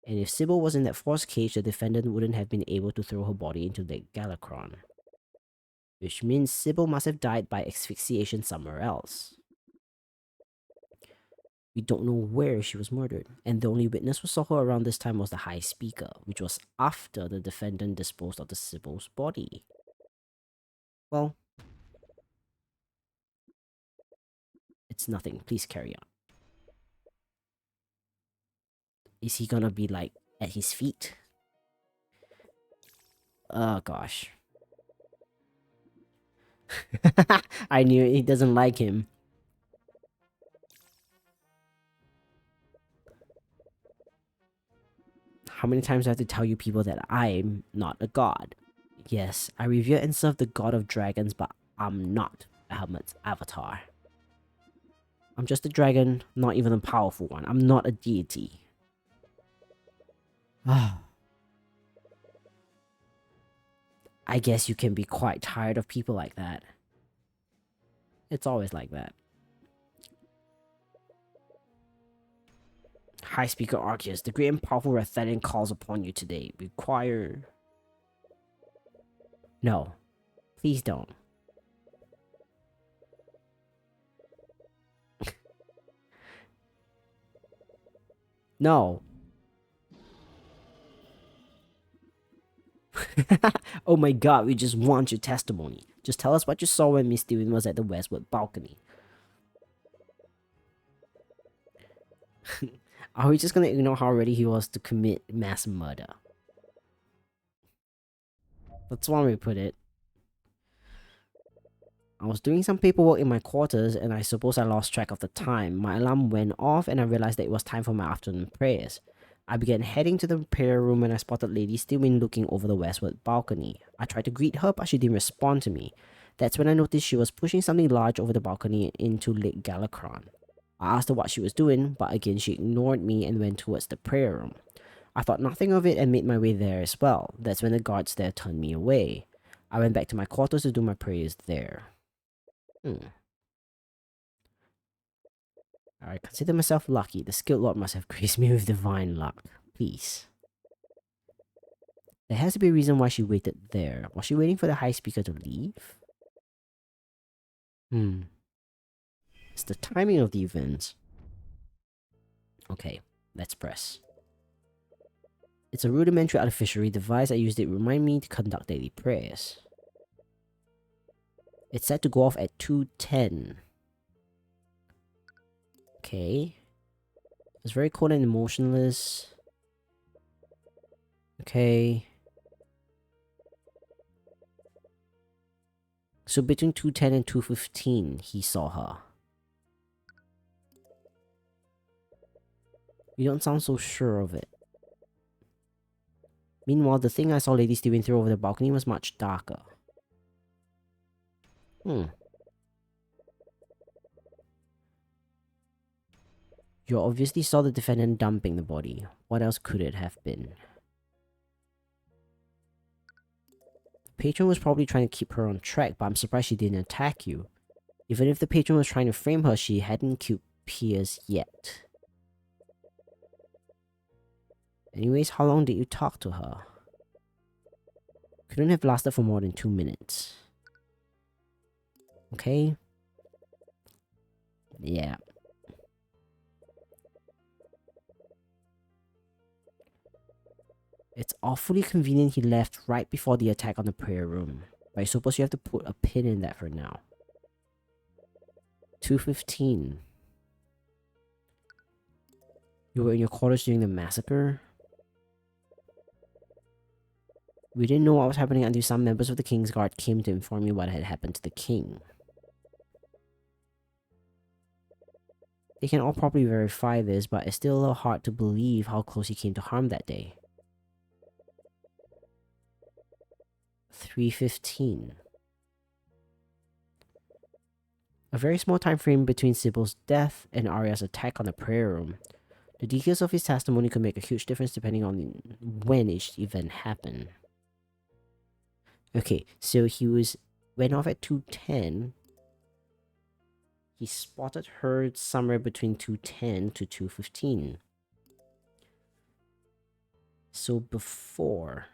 A: And if Sybil was in that force cage, the defendant wouldn't have been able to throw her body into Lake Galacron. Which means Sybil must have died by asphyxiation somewhere else. We don't know where she was murdered, and the only witness who saw her around this time was the High Speaker, which was after the defendant disposed of the Sybil's body. Well, it's nothing. Please carry on. Is he gonna be, like, at his feet? Oh, gosh. I knew it. He doesn't like him. How many times do I have to tell you people that I'm not a god? Yes, I revere and serve the god of dragons, but I'm not Ahmed's avatar. I'm just a dragon, not even a powerful one. I'm not a deity. I guess you can be quite tired of people like that. It's always like that. High Speaker Arceus, the great and powerful Rathenian calls upon you today. Require... No. Please don't. No. Oh my god, we just want your testimony. Just tell us what you saw when Miss Tyrion was at the westward balcony. Are we just gonna ignore how ready he was to commit mass murder? That's one way to put it. I was doing some paperwork in my quarters and I suppose I lost track of the time. My alarm went off and I realized that it was time for my afternoon prayers. I began heading to the prayer room when I spotted Lady Stillwyn looking over the westward balcony. I tried to greet her, but she didn't respond to me. That's when I noticed she was pushing something large over the balcony into Lake Galacron. I asked her what she was doing, but again she ignored me and went towards the prayer room. I thought nothing of it and made my way there as well. That's when the guards there turned me away. I went back to my quarters to do my prayers there. I consider myself lucky. The skilled lord must have graced me with divine luck. Please. There has to be a reason why she waited there. Was she waiting for the High Speaker to leave? It's the timing of the events. Okay, let's press. It's a rudimentary artificial device. I used it to remind me to conduct daily prayers. It's set to go off at 2:10. Okay. It's very cold and emotionless. Okay. So between 2:10 and 2:15, he saw her. You don't sound so sure of it. Meanwhile, the thing I saw Lady Stillwyn throw over the balcony was much darker. You obviously saw the defendant dumping the body. What else could it have been? The patron was probably trying to keep her on track, but I'm surprised she didn't attack you. Even if the patron was trying to frame her, she hadn't appears yet. Anyways, how long did you talk to her? Couldn't have lasted for more than 2 minutes. Okay? Yeah. It's awfully convenient he left right before the attack on the prayer room. But I suppose you have to put a pin in that for now. 2:15. You were in your quarters during the massacre? We didn't know what was happening until some members of the King's Guard came to inform me what had happened to the king. They can all probably verify this, but it's still a little hard to believe how close he came to harm that day. 3:15. A very small time frame between Sybil's death and Arya's attack on the prayer room. The details of his testimony could make a huge difference depending on when each event happened. Okay, so went off at 2:10. He spotted her somewhere between 2:10 to 2:15. So before.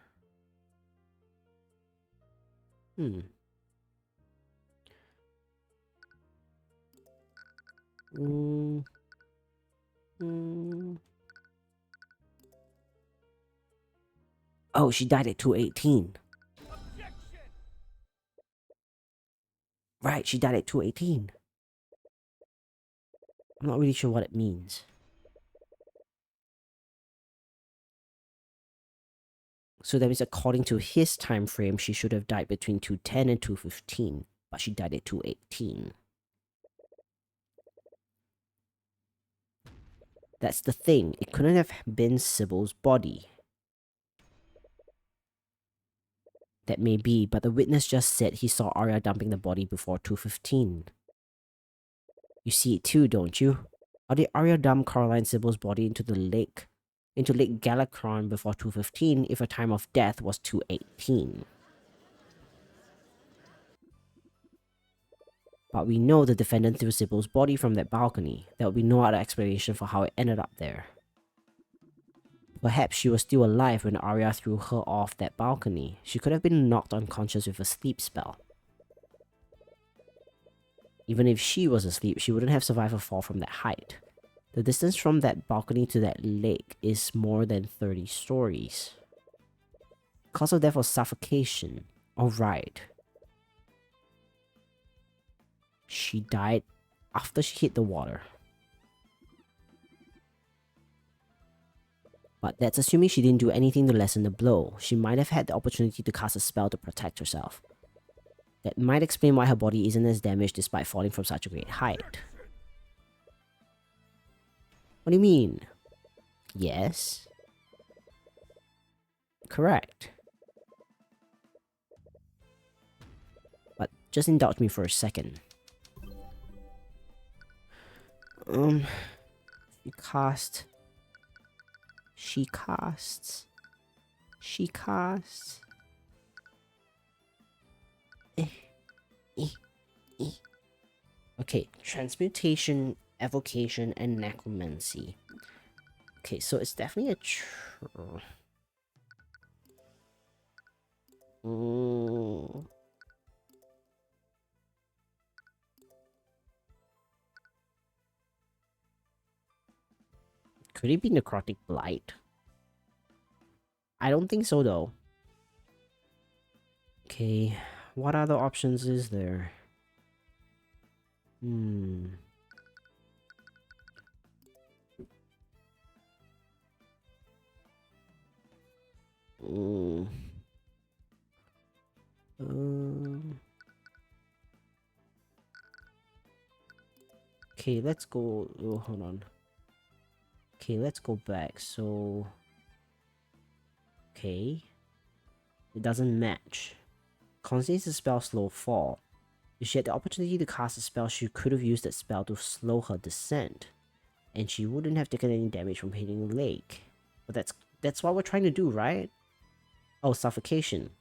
A: Oh, she died at 2:18. Right, she died at 2:18. I'm not really sure what it means. So that means according to his time frame, she should have died between 2:10 and 2:15, but she died at 2:18. That's the thing, it couldn't have been Sybil's body. That may be, but the witness just said he saw Arya dumping the body before 2:15. You see it too, don't you? How did Arya dump Caroline Sybil's body into Lake Galacron before 2:15 if her time of death was 2:18? But we know the defendant threw Sybil's body from that balcony. There will be no other explanation for how it ended up there. Perhaps she was still alive when Arya threw her off that balcony. She could have been knocked unconscious with a sleep spell. Even if she was asleep, she wouldn't have survived a fall from that height. The distance from that balcony to that lake is more than 30 stories. Cause of death was suffocation. Alright. She died after she hit the water. But that's assuming she didn't do anything to lessen the blow. She might have had the opportunity to cast a spell to protect herself. That might explain why her body isn't as damaged despite falling from such a great height. What do you mean? Yes. Correct. But just indulge me for a second. She casts. Okay, transmutation, evocation, and necromancy. Okay, so it's definitely a Could it be necrotic blight? I don't think so though. Okay, what other options is there? Okay, let's go. Oh, hold on. Okay, let's go back. So, okay, it doesn't match. Constance a spell slow fall. If she had the opportunity to cast a spell, she could have used that spell to slow her descent, and she wouldn't have taken any damage from hitting the lake. But that's what we're trying to do, right? Oh, suffocation.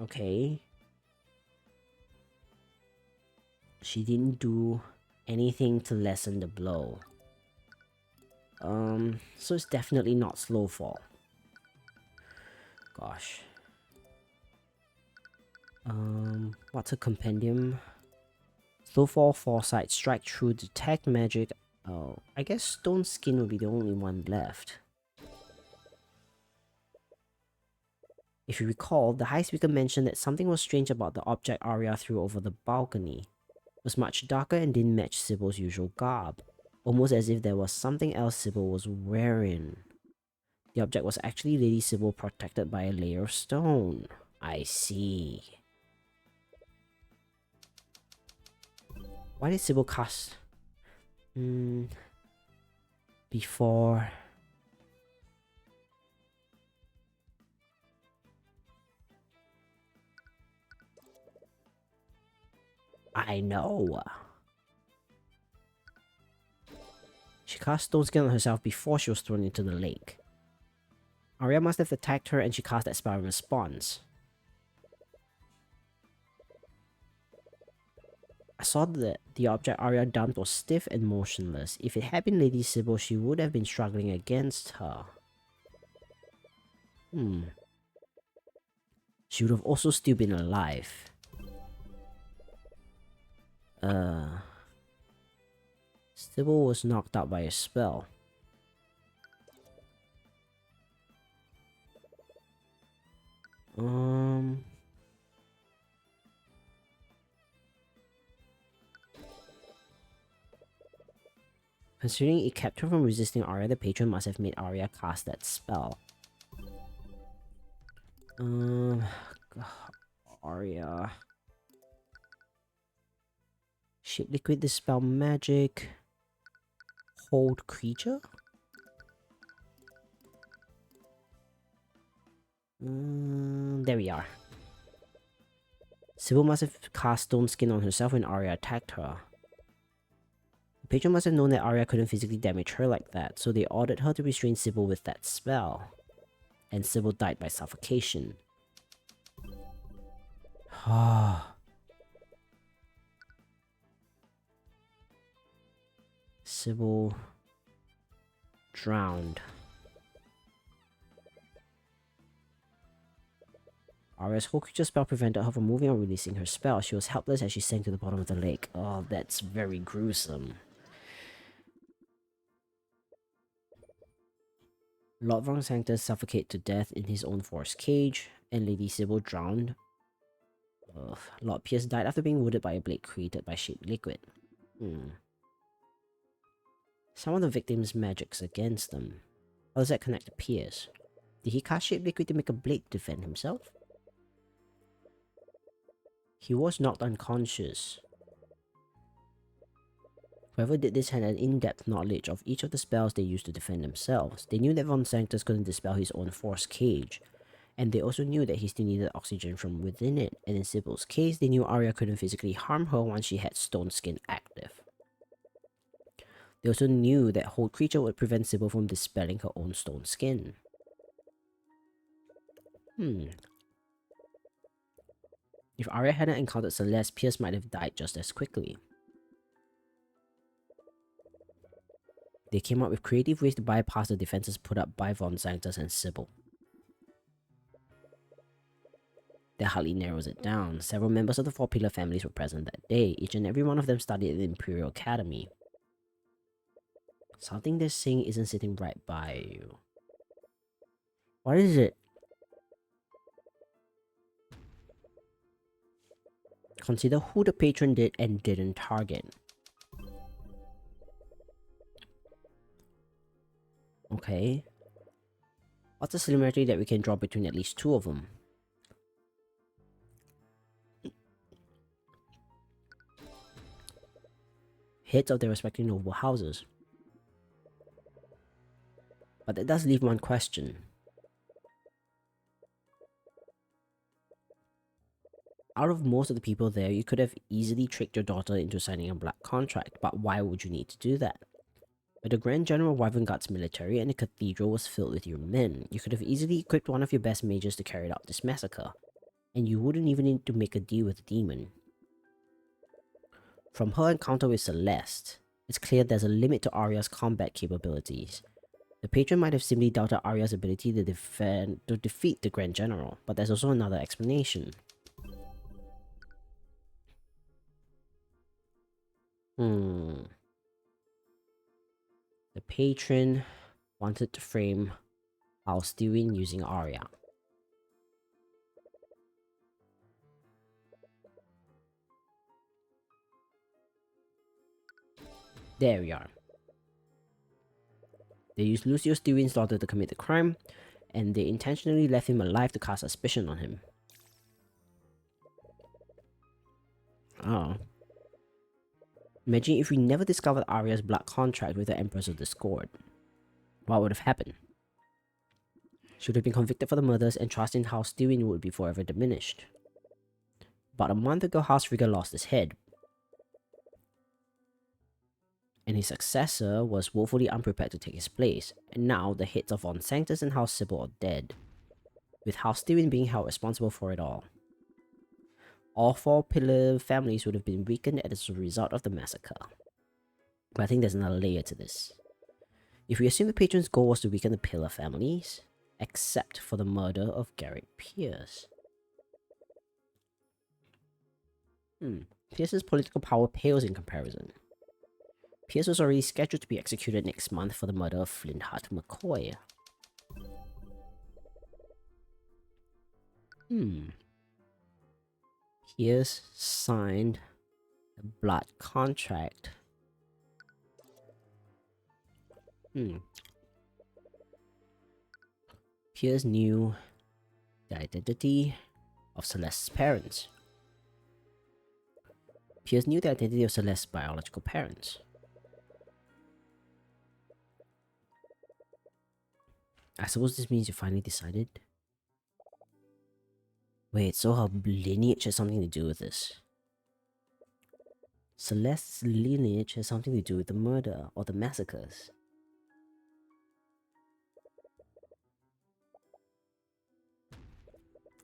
A: Okay. She didn't do anything to lessen the blow. So it's definitely not slow fall. Gosh. What's a compendium? Slow fall, foresight, strike true, detect magic. Oh, I guess stone skin will be the only one left. If you recall, the High Speaker mentioned that something was strange about the object Arya threw over the balcony. It was much darker and didn't match Sybil's usual garb, almost as if there was something else Sybil was wearing. The object was actually Lady Sybil protected by a layer of stone. I see. Why did Sybil cast... before... I know. She cast Stone Skin on herself before she was thrown into the lake. Arya must have attacked her and she cast that spell in response. I saw that the object Arya dumped was stiff and motionless. If it had been Lady Sybil, she would have been struggling against her. She would have also still been alive. Sybil was knocked out by a spell. Considering it kept her from resisting Arya, the patron must have made Arya cast that spell. Arya. Shape liquid, dispel magic. Hold creature? There we are. Sybil must have cast Stone Skin on herself when Arya attacked her. The patron must have known that Arya couldn't physically damage her like that, so they ordered her to restrain Sybil with that spell. And Sybil died by suffocation. Sybil drowned. Arya's whole creature spell prevented her from moving or releasing her spell. She was helpless as she sank to the bottom of the lake. Oh, that's very gruesome. Lord Von Sanctus suffocated to death in his own forest cage, and Lady Sybil drowned. Lord Pierce died after being wounded by a blade created by Shape Liquid. Some of the victims' magic's against them. How does that connect to Pierce? Did he cast Shape Liquid to make a blade to defend himself? He was knocked unconscious. Whoever did this had an in-depth knowledge of each of the spells they used to defend themselves. They knew that Von Sanctus couldn't dispel his own force cage, and they also knew that he still needed oxygen from within it, and in Sybil's case, they knew Arya couldn't physically harm her once she had Stone Skin active. They also knew that Hold Creature would prevent Sybil from dispelling her own Stone Skin. If Arya hadn't encountered Celeste, Pierce might have died just as quickly. They came up with creative ways to bypass the defenses put up by Von Sanctus and Sybil. That hardly narrows it down. Several members of the Four Pillar families were present that day. Each and every one of them studied at the Imperial Academy. Something they're saying isn't sitting right by you. What is it? Consider who the patron did and didn't target. Okay. What's the similarity that we can draw between at least two of them? Heads of their respective noble houses. But that does leave one question. Out of most of the people there, you could have easily tricked your daughter into signing a black contract, but why would you need to do that? But the Grand General Wyvern Guard's military and the cathedral was filled with your men. You could have easily equipped one of your best mages to carry out this massacre, and you wouldn't even need to make a deal with the demon. From her encounter with Celeste, it's clear there's a limit to Arya's combat capabilities. The patron might have simply doubted Arya's ability to defeat the Grand General, but there's also another explanation. The patron wanted to frame House Tyrion using Arya. There we are. They used Lucius Tyrion's daughter to commit the crime, and they intentionally left him alive to cast suspicion on him. Oh. Imagine if we never discovered Arya's blood contract with the Empress of Discord. What would have happened? She would have been convicted for the murders, and trust in House Tyrion would be forever diminished. About a month ago, House Frigga lost his head, and his successor was woefully unprepared to take his place, and now the heads of Von Sanctus and House Sybil are dead, with House Tyrion being held responsible for it all. All four pillar families would have been weakened as a result of the massacre. But I think there's another layer to this. If we assume the patron's goal was to weaken the pillar families, except for the murder of Garrett Pierce. Pierce's political power pales in comparison. Pierce was already scheduled to be executed next month for the murder of Flintheart McCoy. Pierce signed a blood contract. Pierce knew the identity of Celeste's parents. Pierce knew the identity of Celeste's biological parents. I suppose this means you finally decided? Wait, so her lineage has something to do with this. Celeste's lineage has something to do with the murder or the massacres.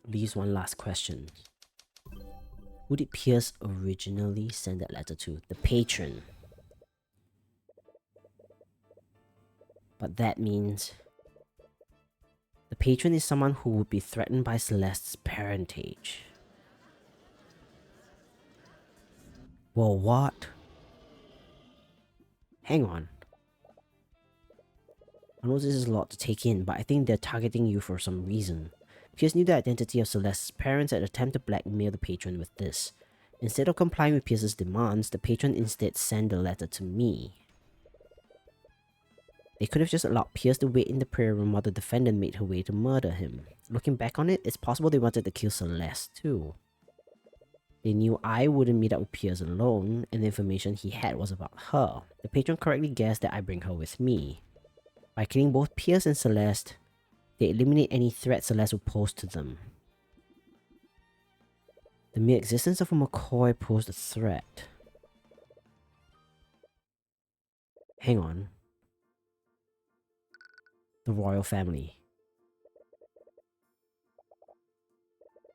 A: Leaves one last question. Who did Pierce originally send that letter to? The patron. But that means the patron is someone who would be threatened by Celeste's parentage. Well, what? Hang on. I know this is a lot to take in, but I think they're targeting you for some reason. Pierce knew the identity of Celeste's parents and attempted to blackmail the patron with this. Instead of complying with Pierce's demands, the patron instead sent the letter to me. They could have just allowed Pierce to wait in the prayer room while the defendant made her way to murder him. Looking back on it, it's possible they wanted to kill Celeste too. They knew I wouldn't meet up with Pierce alone, and the information he had was about her. The patron correctly guessed that I bring her with me. By killing both Pierce and Celeste, they eliminate any threat Celeste would pose to them. The mere existence of a McCoy posed a threat. Hang on. The royal family.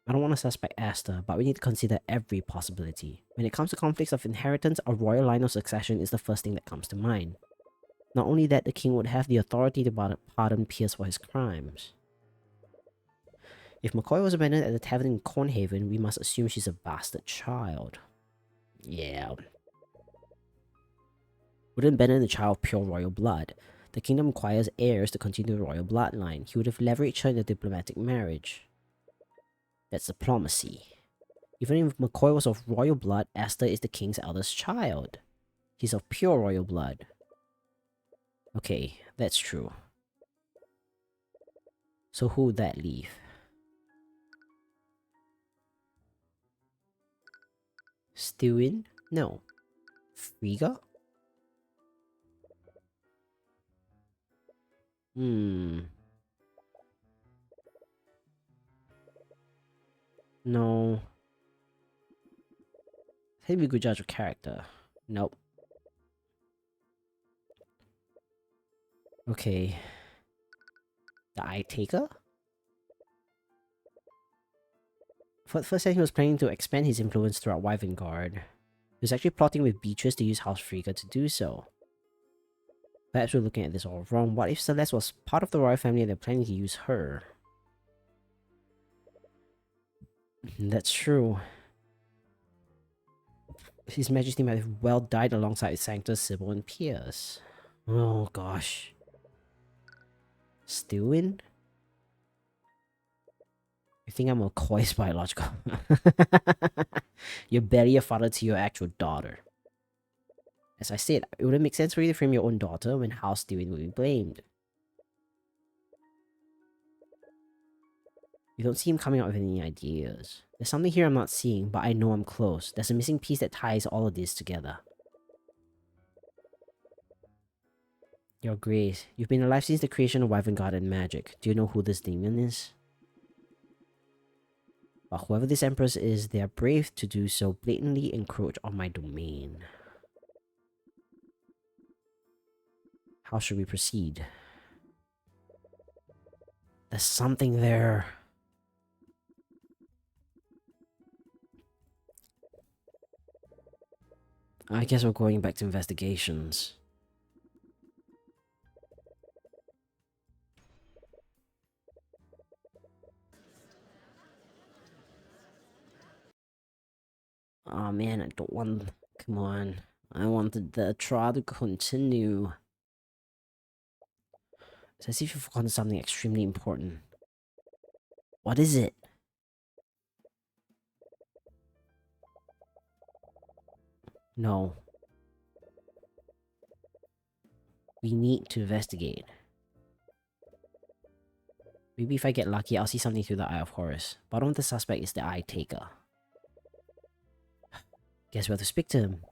A: I don't want to suspect Asta, but we need to consider every possibility. When it comes to conflicts of inheritance, a royal line of succession is the first thing that comes to mind. Not only that, the king would have the authority to pardon Pierce for his crimes. If McCoy was abandoned at the tavern in Cornhaven, we must assume she's a bastard child. Yeah. Wouldn't abandon the child of pure royal blood. The kingdom requires heirs to continue the royal bloodline. He would have leveraged her in a diplomatic marriage. That's diplomacy. Even if McCoy was of royal blood, Asta is the king's eldest child. He's of pure royal blood. Okay, that's true. So who would that leave? Stewin? No. Frigga? No. I think we could judge a character. Nope. Okay. The Eye Taker? First said he was planning to expand his influence throughout Wyvern Guard. He was actually plotting with Beatrice to use House Frigga to do so. Perhaps we're looking at this all wrong. What if Celeste was part of the royal family and they're planning to use her? That's true. His Majesty might have well died alongside Sanctus, Sybil, and Pierce. Oh gosh. Still in? You think I'm a coy's biological? You're barely a father to your actual daughter. As I said, it wouldn't make sense for you to frame your own daughter when House Stewin would be blamed. You don't see him coming up with any ideas. There's something here I'm not seeing, but I know I'm close. There's a missing piece that ties all of this together. Your Grace, you've been alive since the creation of Wyvern and magic. Do you know who this demon is? But whoever this Empress is, they are brave to do so blatantly encroach on my domain. How should we proceed? There's something there. I guess we're going back to investigations. Oh man, I don't want... Come on. I wanted the trial to continue. It's as if you've forgotten something extremely important. What is it? No. We need to investigate. Maybe if I get lucky, I'll see something through the Eye of Horus. Bottom of the suspect is the Eye Taker. Guess we have to speak to him.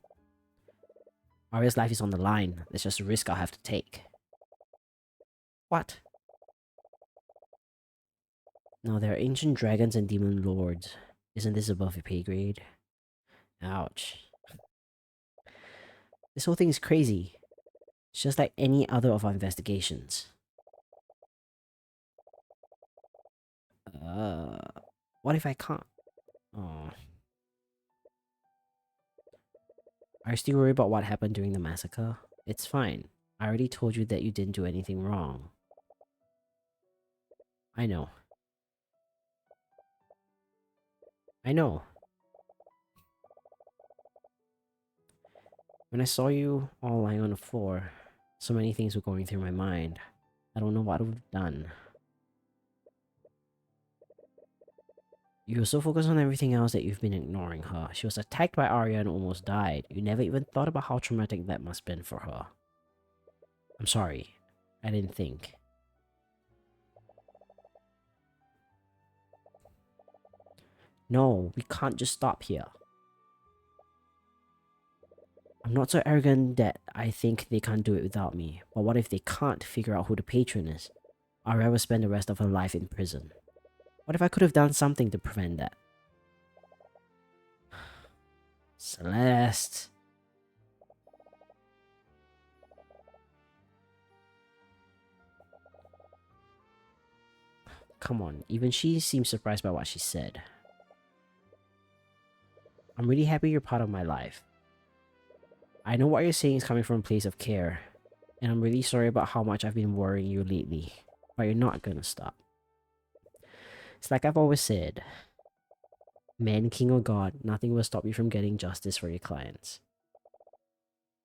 A: Arya's life is on the line. There's just a risk I'll have to take. What? No, there are ancient dragons and demon lords. Isn't this above your pay grade? Ouch. This whole thing is crazy. It's just like any other of our investigations. What if I can't? Oh. Are you still worried about what happened during the massacre? It's fine. I already told you that you didn't do anything wrong. I know. I know. When I saw you all lying on the floor, so many things were going through my mind. I don't know what I would have done. You were so focused on everything else that you've been ignoring her. She was attacked by Arya and almost died. You never even thought about how traumatic that must have been for her. I'm sorry. I didn't think. No, we can't just stop here. I'm not so arrogant that I think they can't do it without me. But what if they can't figure out who the patron is? Arya will spend the rest of her life in prison. What if I could have done something to prevent that? Celeste. Come on, even she seems surprised by what she said. I'm really happy you're part of my life. I know what you're saying is coming from a place of care, and I'm really sorry about how much I've been worrying you lately, but you're not gonna stop. It's like I've always said, man, king or god, nothing will stop you from getting justice for your clients.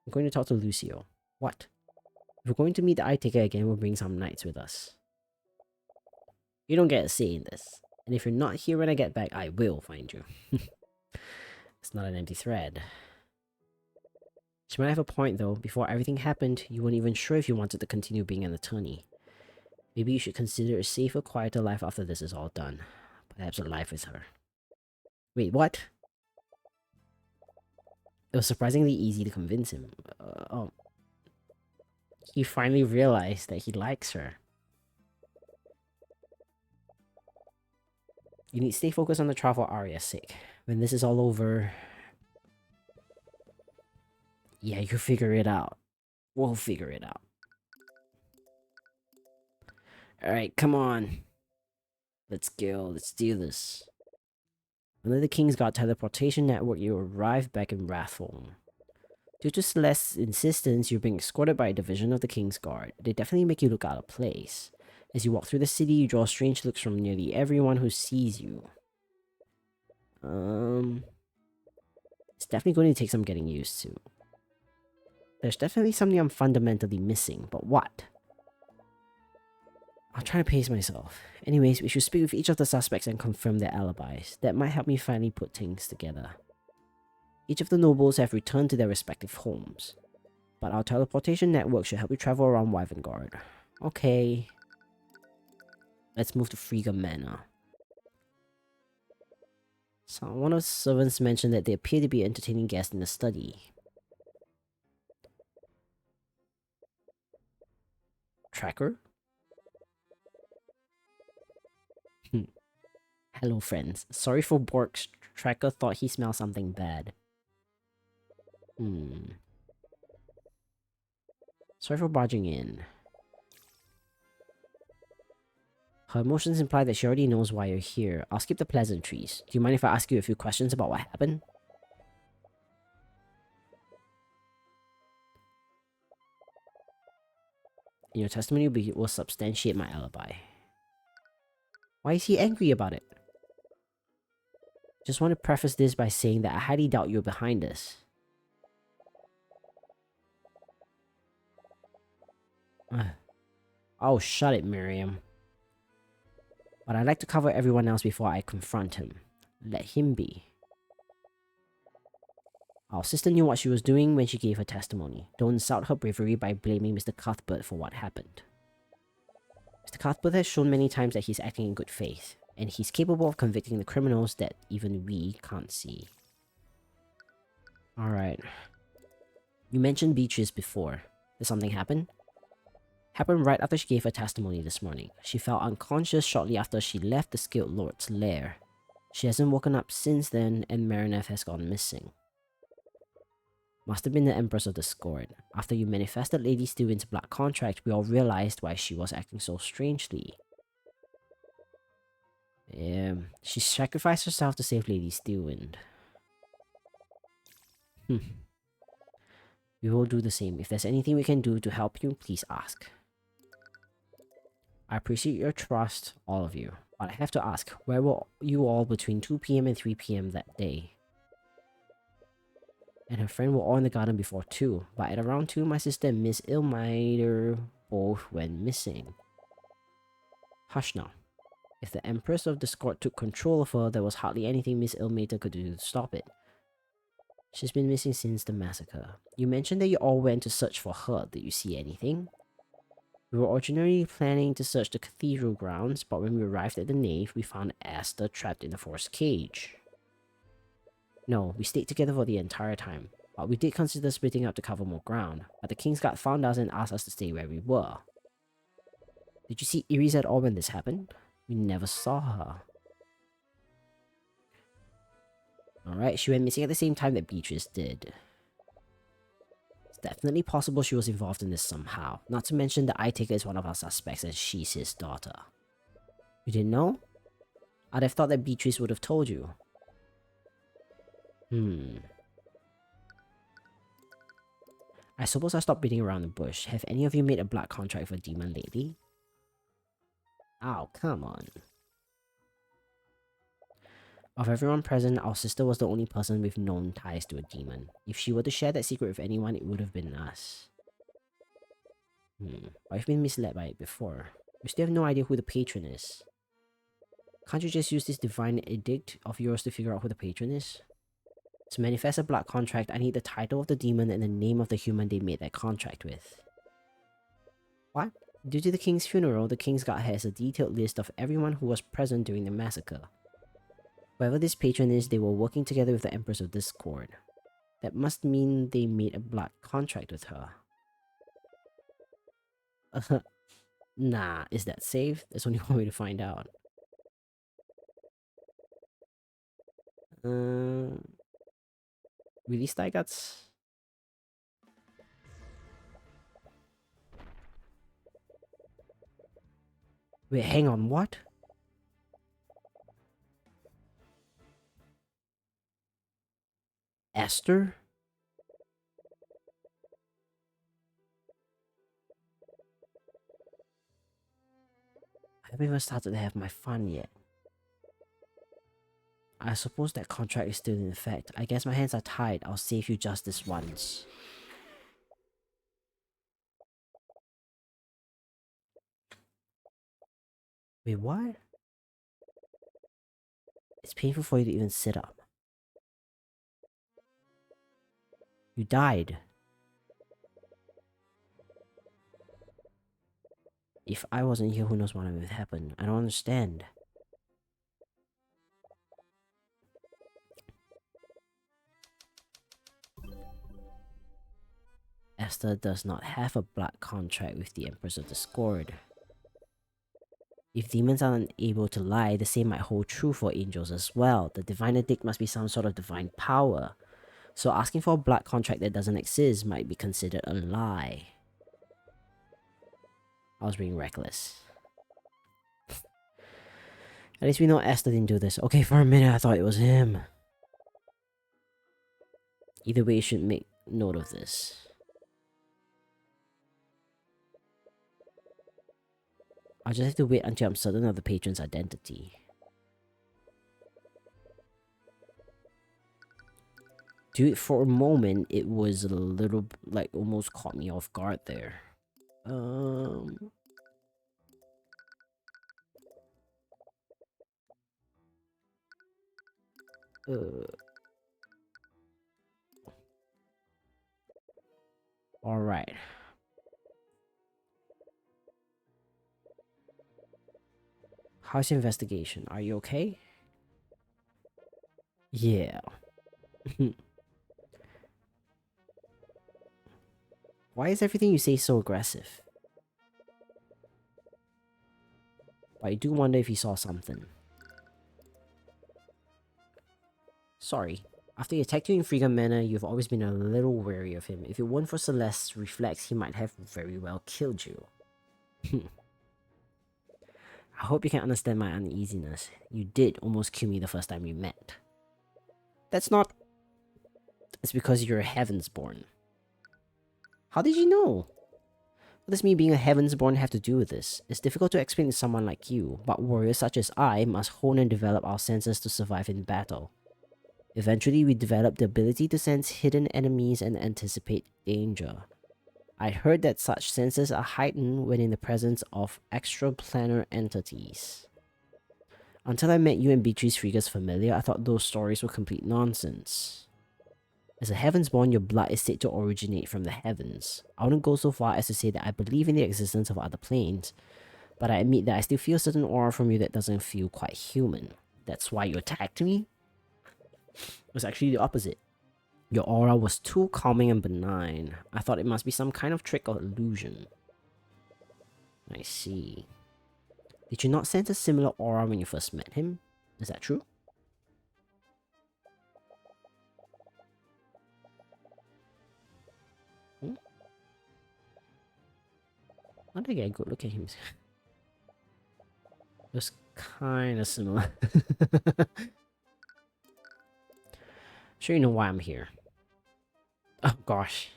A: I'm going to talk to Lucio. What? If we're going to meet the Eye Taker again, we'll bring some knights with us. You don't get a say in this, and if you're not here when I get back, I will find you. It's not an empty thread. She might have a point though. Before everything happened, you weren't even sure if you wanted to continue being an attorney. Maybe you should consider a safer, quieter life after this is all done. Perhaps a life with her. Wait, what? It was surprisingly easy to convince him. Oh. He finally realized that he likes her. You need to stay focused on the trial for Arya's sake. When this is all over... Yeah, you figure it out. We'll figure it out. Alright, come on. Let's go. Let's do this. Under the Kingsguard teleportation network, you arrive back in Rathholm. Due to Celeste's insistence, you're being escorted by a division of the Kingsguard. They definitely make you look out of place. As you walk through the city, you draw strange looks from nearly everyone who sees you. It's definitely going to take some getting used to. There's definitely something I'm fundamentally missing, but what? I'll try to pace myself. Anyways, we should speak with each of the suspects and confirm their alibis. That might help me finally put things together. Each of the nobles have returned to their respective homes, but our teleportation network should help you travel around Wyvengard. Okay. Let's move to Frigga Manor. So one of the servants mentioned that they appear to be entertaining guests in the study. Tracker? Hello friends. Sorry for Bork's tracker thought he smelled something bad. Sorry for barging in. Her emotions imply that she already knows why you're here. I'll skip the pleasantries. Do you mind if I ask you a few questions about what happened? In your testimony will substantiate my alibi. Why is he angry about it? Just want to preface this by saying that I highly doubt you're behind this. Oh, shut it, Miriam. But I'd like to cover everyone else before I confront him. Let him be. Our sister knew what she was doing when she gave her testimony. Don't insult her bravery by blaming Mr. Cuthbert for what happened. Mr. Cuthbert has shown many times that he's acting in good faith, and he's capable of convicting the criminals that even we can't see. Alright. You mentioned Beatrice before. Did something happen? Happened right after she gave her testimony this morning. She fell unconscious shortly after she left the Skilled Lord's lair. She hasn't woken up since then, and Marineth has gone missing. Must have been the Empress of Discord. After you manifested Lady Stewin's black contract, we all realized why she was acting so strangely. She sacrificed herself to save Lady Stewin. We will do the same. If there's anything we can do to help you, please ask. I appreciate your trust, all of you. But I have to ask, where were you all between 2 PM and 3 PM that day? And her friend were all in the garden before 2, but at around 2, my sister and Miss Ilmater both went missing. Hush now. If the Empress of Discord took control of her, there was hardly anything Miss Ilmater could do to stop it. She's been missing since the massacre. You mentioned that you all went to search for her. Did you see anything? We were originally planning to search the cathedral grounds, but when we arrived at the nave, we found Asta trapped in the forest cage. No, we stayed together for the entire time, but we did consider splitting up to cover more ground, but the Kingsguard found us and asked us to stay where we were. Did you see Iris at all when this happened? We never saw her. Alright, she went missing at the same time that Beatrice did. It's definitely possible she was involved in this somehow, not to mention that Eyetaker is one of our suspects and she's his daughter. You didn't know? I'd have thought that Beatrice would have told you. I suppose I'll stop beating around the bush. Have any of you made a black contract for a demon lately? Oh, come on. Of everyone present, our sister was the only person with known ties to a demon. If she were to share that secret with anyone, it would have been us. I've been misled by it before. We still have no idea who the patron is. Can't you just use this divine edict of yours to figure out who the patron is? To manifest a black contract, I need the title of the demon and the name of the human they made that contract with. What? Due to the king's funeral, the Kingsguard has a detailed list of everyone who was present during the massacre. Whoever this patron is, they were working together with the Empress of Discord. That must mean they made a black contract with her. Nah, is that safe? There's only one way to find out. Really, Styguts? Wait, hang on, what? Esther? I haven't even started to have my fun yet. I suppose that contract is still in effect. I guess my hands are tied. I'll save you just this once. Wait, what? It's painful for you to even sit up. You died. If I wasn't here, who knows what would happen? I don't understand. Esther does not have a blood contract with the Empress of Discord. If demons are unable to lie, the same might hold true for angels as well. The divine edict must be some sort of divine power. So asking for a blood contract that doesn't exist might be considered a lie. I was being reckless. At least we know Esther didn't do this. Okay, for a minute I thought it was him. Either way, you should make note of this. I'll just have to wait until I'm certain of the patron's identity. Dude, for a moment, it was a little, like, almost caught me off guard there. Alright. How's your investigation? Are you okay? Yeah. Why is everything you say so aggressive? But I do wonder if you saw something. Sorry. After he attacked you in Frigga Manor, you've always been a little wary of him. If it weren't for Celeste's reflex, he might have very well killed you. I hope you can understand my uneasiness. You did almost kill me the first time we met. That's not... It's because you're a Heavensborn. How did you know? What does me being a Heavensborn have to do with this? It's difficult to explain to someone like you, but warriors such as I must hone and develop our senses to survive in battle. Eventually, we develop the ability to sense hidden enemies and anticipate danger. I heard that such senses are heightened when in the presence of extraplanar entities. Until I met you and Beatrice Frigga's familiar, I thought those stories were complete nonsense. As a Heavensborn, your blood is said to originate from the heavens. I wouldn't go so far as to say that I believe in the existence of other planes, but I admit that I still feel a certain aura from you that doesn't feel quite human. That's why you attacked me? It was actually the opposite. Your aura was too calming and benign. I thought it must be some kind of trick or illusion. I see. Did you not sense a similar aura when you first met him? Is that true? How did I get a good look at him? It was kind of similar. Sure you know why I'm here. Oh gosh.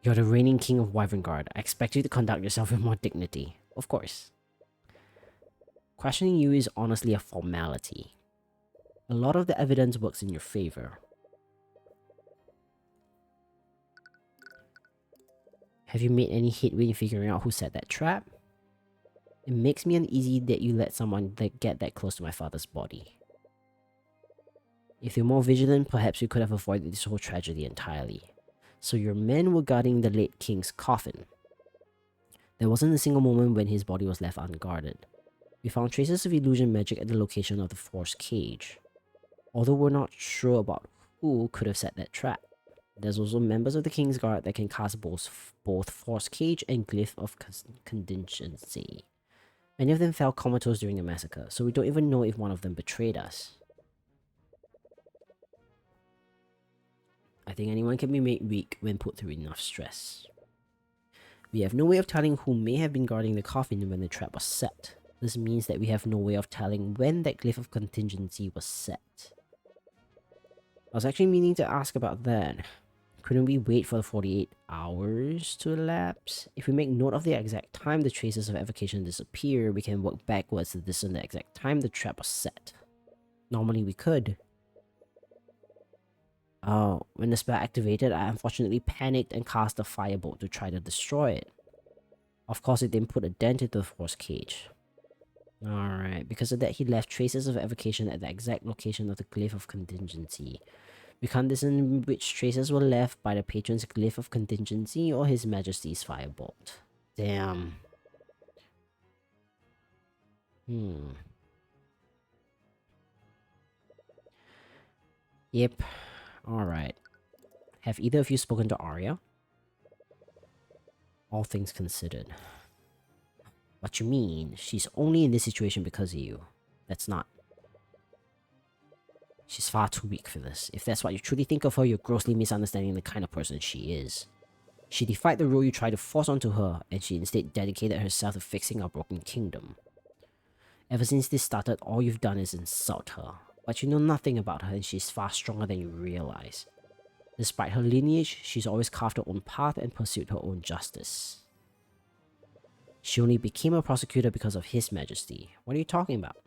A: You're the reigning king of Wyverngard. I expect you to conduct yourself with more dignity. Of course. Questioning you is honestly a formality. A lot of the evidence works in your favor. Have you made any headway in figuring out who set that trap? It makes me uneasy that you let someone get that close to my father's body. If you're more vigilant, perhaps you could have avoided this whole tragedy entirely. So your men were guarding the late king's coffin. There wasn't a single moment when his body was left unguarded. We found traces of illusion magic at the location of the force cage. Although we're not sure about who could have set that trap. There's also members of the King's Guard that can cast both Force Cage and Glyph of Contingency. Many of them fell comatose during the massacre, so we don't even know if one of them betrayed us. I think anyone can be made weak when put through enough stress. We have no way of telling who may have been guarding the coffin when the trap was set. This means that we have no way of telling when that Glyph of Contingency was set. I was actually meaning to ask about that. Couldn't we wait for the 48 hours to elapse? If we make note of the exact time the traces of evocation disappear, we can work backwards to discern the exact time the trap was set. Normally we could. Oh, when the spell activated, I unfortunately panicked and cast a firebolt to try to destroy it. Of course, it didn't put a dent into the force cage. Alright, because of that, he left traces of evocation at the exact location of the glyph of contingency. We can't discern which traces were left by the patron's glyph of contingency or his majesty's firebolt. Damn. Yep. Alright. Have either of you spoken to Arya? All things considered. What you mean? She's only in this situation because of you. That's not. She's far too weak for this. If that's what you truly think of her, you're grossly misunderstanding the kind of person she is. She defied the rule you tried to force onto her, and she instead dedicated herself to fixing our broken kingdom. Ever since this started, all you've done is insult her. But you know nothing about her, and she's far stronger than you realize. Despite her lineage, she's always carved her own path and pursued her own justice. She only became a prosecutor because of His Majesty. What are you talking about?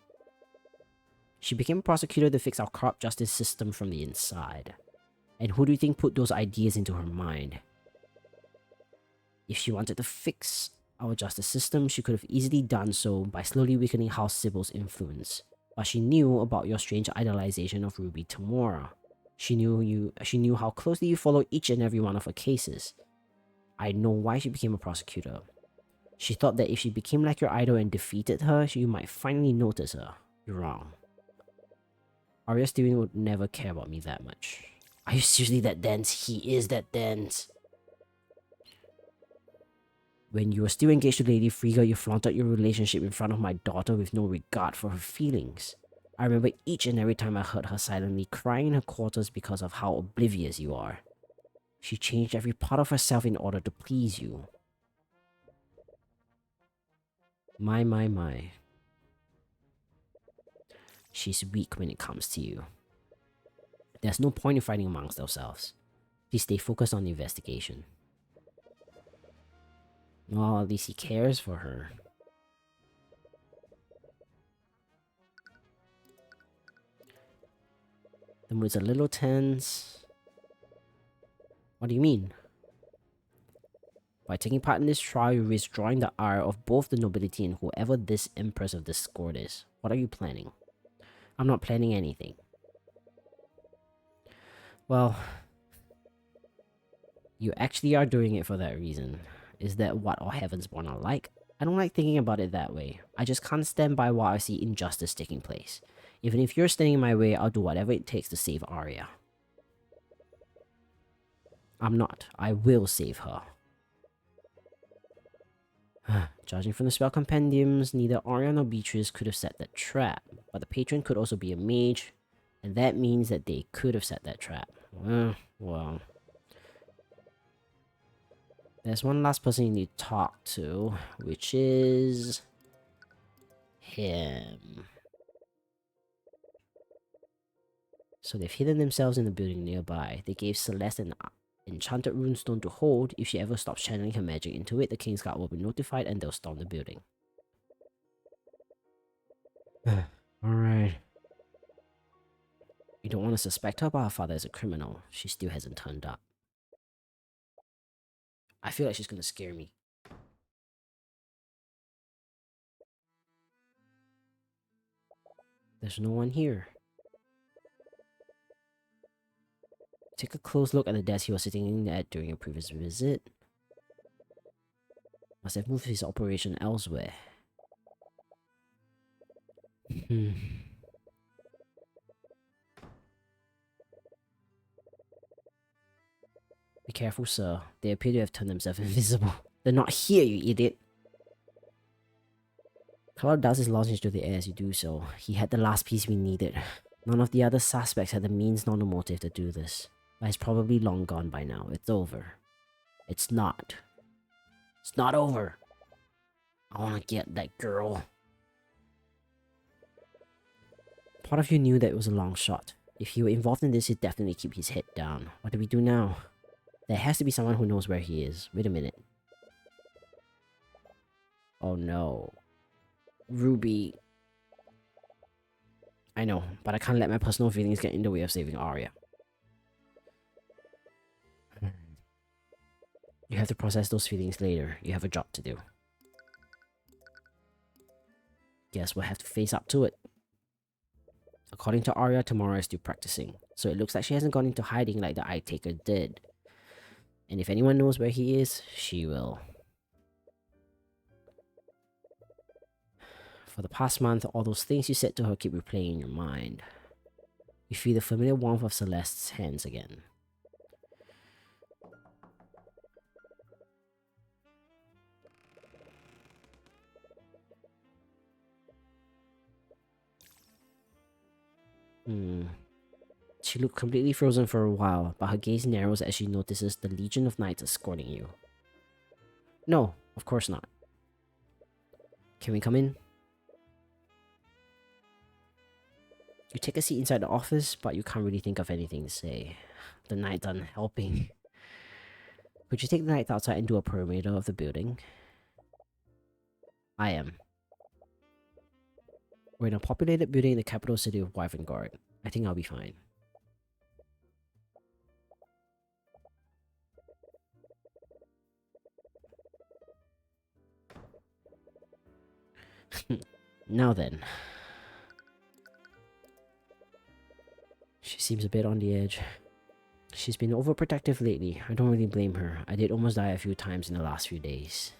A: She became a prosecutor to fix our corrupt justice system from the inside. And who do you think put those ideas into her mind? If she wanted to fix our justice system, she could have easily done so by slowly weakening House Sybil's influence. But she knew about your strange idolization of Ruby Tamora. She knew how closely you follow each and every one of her cases. I know why she became a prosecutor. She thought that if she became like your idol and defeated her, you might finally notice her. You're wrong. Arya Steven would never care about me that much. Are you seriously that dense? He is that dense. When you were still engaged to Lady Frigga, you flaunted your relationship in front of my daughter with no regard for her feelings. I remember each and every time I heard her silently crying in her quarters because of how oblivious you are. She changed every part of herself in order to please you. My. She's weak when it comes to you. There's no point in fighting amongst ourselves. Please stay focused on the investigation. Well, at least he cares for her. The mood's a little tense. What do you mean? By taking part in this trial, you risk drawing the ire of both the nobility and whoever this Empress of Discord is. What are you planning? I'm not planning anything. Well, you actually are doing it for that reason. Is that what all Heavensborn are like? I don't like thinking about it that way. I just can't stand by while I see injustice taking place. Even if you're standing in my way, I'll do whatever it takes to save Arya. I'm not. I will save her. Judging from the spell compendiums, neither Arya nor Beatrice could have set that trap. But the patron could also be a mage, and that means that they could have set that trap. Well. There's one last person you need to talk to, which is him. So they've hidden themselves in the building nearby. They gave Celeste an enchanted runestone to hold. If she ever stops channeling her magic into it, the King's Guard will be notified and they'll storm the building. Alright. You don't want to suspect her, but her father is a criminal. She still hasn't turned up. I feel like she's gonna scare me. There's no one here. Take a close look at the desk he was sitting at during a previous visit. Must have moved his operation elsewhere. Be careful, sir. They appear to have turned themselves invisible. They're not here, you idiot! Cloud does his launch into the air as you do so. He had the last piece we needed. None of the other suspects had the means nor the motive to do this. But he's probably long gone by now. It's over. It's not. It's not over. I wanna get that girl. Part of you knew that it was a long shot. If he were involved in this, he'd definitely keep his head down. What do we do now? There has to be someone who knows where he is. Wait a minute. Oh no. Ruby. I know, but I can't let my personal feelings get in the way of saving Arya. You have to process those feelings later. You have a job to do. Guess we'll have to face up to it. According to Arya, tomorrow is still practicing, so it looks like she hasn't gone into hiding like the Eye Taker did. And if anyone knows where he is, she will. For the past month, all those things you said to her keep replaying in your mind. You feel the familiar warmth of Celeste's hands again. She looked completely frozen for a while, but her gaze narrows as she notices the legion of knights escorting you. No, of course not. Can we come in? You take a seat inside the office, but you can't really think of anything to say. The knights aren't helping. Could you take the knights outside and do a perimeter of the building? I am. We're in a populated building in the capital city of Wyvernguard. I think I'll be fine. Now then. She seems a bit on the edge. She's been overprotective lately. I don't really blame her. I did almost die a few times in the last few days.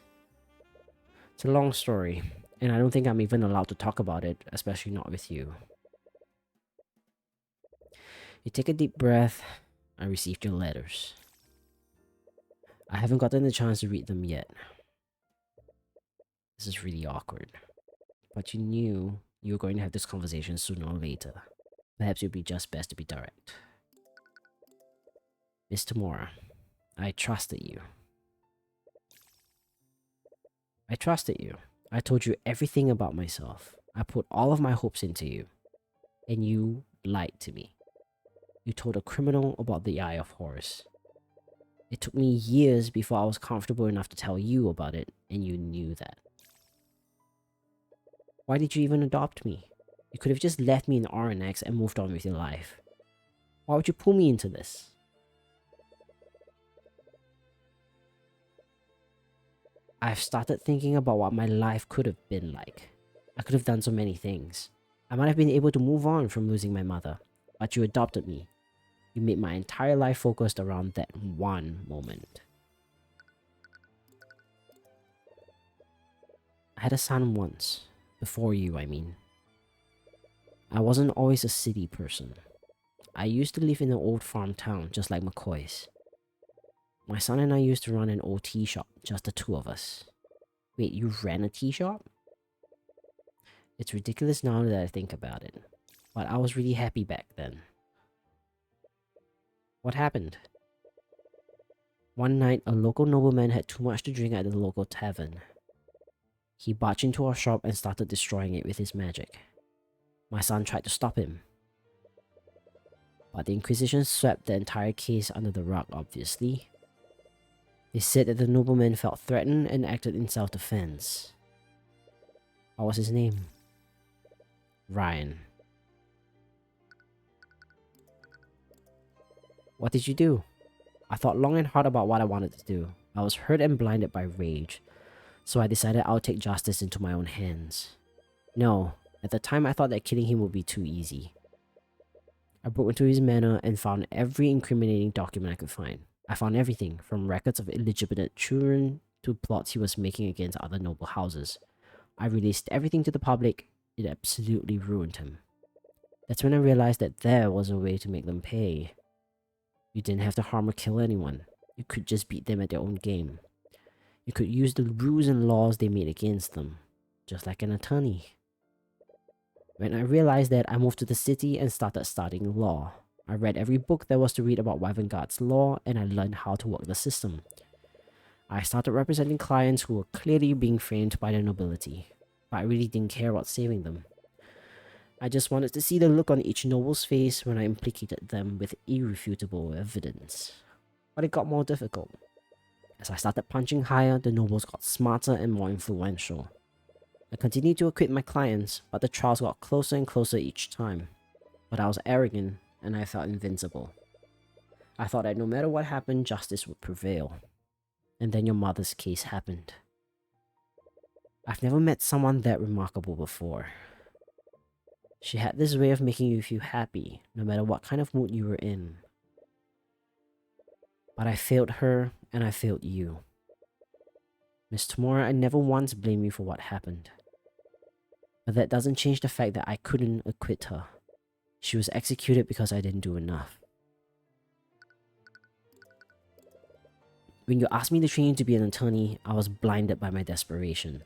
A: It's a long story, and I don't think I'm even allowed to talk about it, especially not with you. You take a deep breath. I received your letters. I haven't gotten the chance to read them yet. This is really awkward. But you knew you were going to have this conversation sooner or later. Perhaps it would be just best to be direct. Miss Tamora, I trusted you. I told you everything about myself. I put all of my hopes into you. And you lied to me. You told a criminal about the Eye of Horus. It took me years before I was comfortable enough to tell you about it, and you knew that. Why did you even adopt me? You could have just left me in RNX and moved on with your life. Why would you pull me into this? I've started thinking about what my life could have been like. I could have done so many things. I might have been able to move on from losing my mother, but you adopted me. You made my entire life focused around that one moment. I had a son once. Before you, I mean. I wasn't always a city person. I used to live in an old farm town, just like McCoy's. My son and I used to run an old tea shop, just the two of us. Wait, you ran a tea shop? It's ridiculous now that I think about it, but I was really happy back then. What happened? One night, a local nobleman had too much to drink at the local tavern. He barged into our shop and started destroying it with his magic. My son tried to stop him, but the Inquisition swept the entire case under the rug, obviously. They said that the nobleman felt threatened and acted in self-defense. What was his name? Ryan. What did you do? I thought long and hard about what I wanted to do. I was hurt and blinded by rage, so I decided I'll take justice into my own hands. No, at the time I thought that killing him would be too easy. I broke into his manor and found every incriminating document I could find. I found everything, from records of illegitimate children to plots he was making against other noble houses. I released everything to the public. It absolutely ruined him. That's when I realized that there was a way to make them pay. You didn't have to harm or kill anyone. You could just beat them at their own game. You could use the rules and laws they made against them, just like an attorney. When I realized that, I moved to the city and started studying law. I read every book there was to read about Wyvernguard's law, and I learned how to work the system. I started representing clients who were clearly being framed by the nobility, but I really didn't care about saving them. I just wanted to see the look on each noble's face when I implicated them with irrefutable evidence. But it got more difficult. As I started punching higher, the nobles got smarter and more influential. I continued to acquit my clients, but the trials got closer and closer each time. But I was arrogant, and I felt invincible. I thought that no matter what happened, justice would prevail. And then your mother's case happened. I've never met someone that remarkable before. She had this way of making you feel happy, no matter what kind of mood you were in. But I failed her, and I failed you. Miss Tamora, I never once blamed you for what happened. But that doesn't change the fact that I couldn't acquit her. She was executed because I didn't do enough. When you asked me to train to be an attorney, I was blinded by my desperation.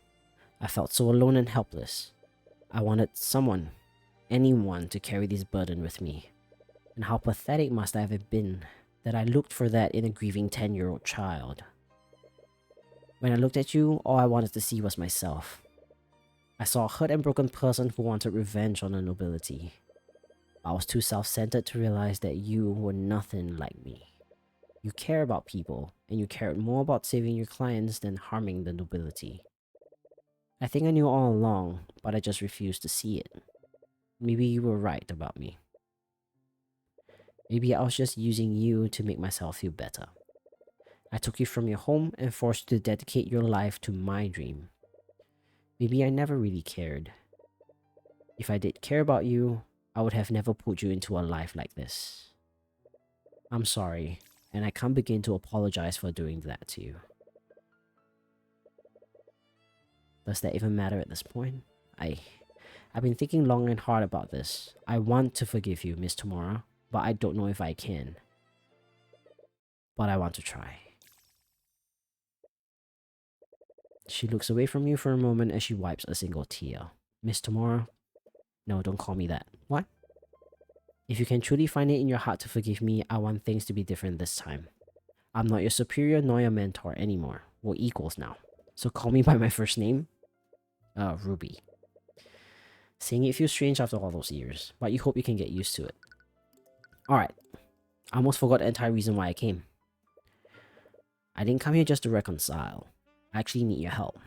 A: I felt so alone and helpless. I wanted someone, anyone, to carry this burden with me. And how pathetic must I have been that I looked for that in a grieving 10-year-old child. When I looked at you, all I wanted to see was myself. I saw a hurt and broken person who wanted revenge on the nobility. I was too self-centered to realize that you were nothing like me. You care about people, and you cared more about saving your clients than harming the nobility. I think I knew all along, but I just refused to see it. Maybe you were right about me. Maybe I was just using you to make myself feel better. I took you from your home and forced you to dedicate your life to my dream. Maybe I never really cared. If I did care about you, I would have never put you into a life like this. I'm sorry, and I can't begin to apologize for doing that to you. Does that even matter at this point? I've been thinking long and hard about this. I want to forgive you, Miss Tamora, but I don't know if I can. But I want to try. She looks away from you for a moment as she wipes a single tear. Miss Tamora? No, don't call me that. What? If you can truly find it in your heart to forgive me, I want things to be different this time. I'm not your superior nor your mentor anymore. We're equals now. So call me by my first name? Ruby. Saying it feels strange after all those years, but you hope you can get used to it. Alright. I almost forgot the entire reason why I came. I didn't come here just to reconcile. I actually need your help.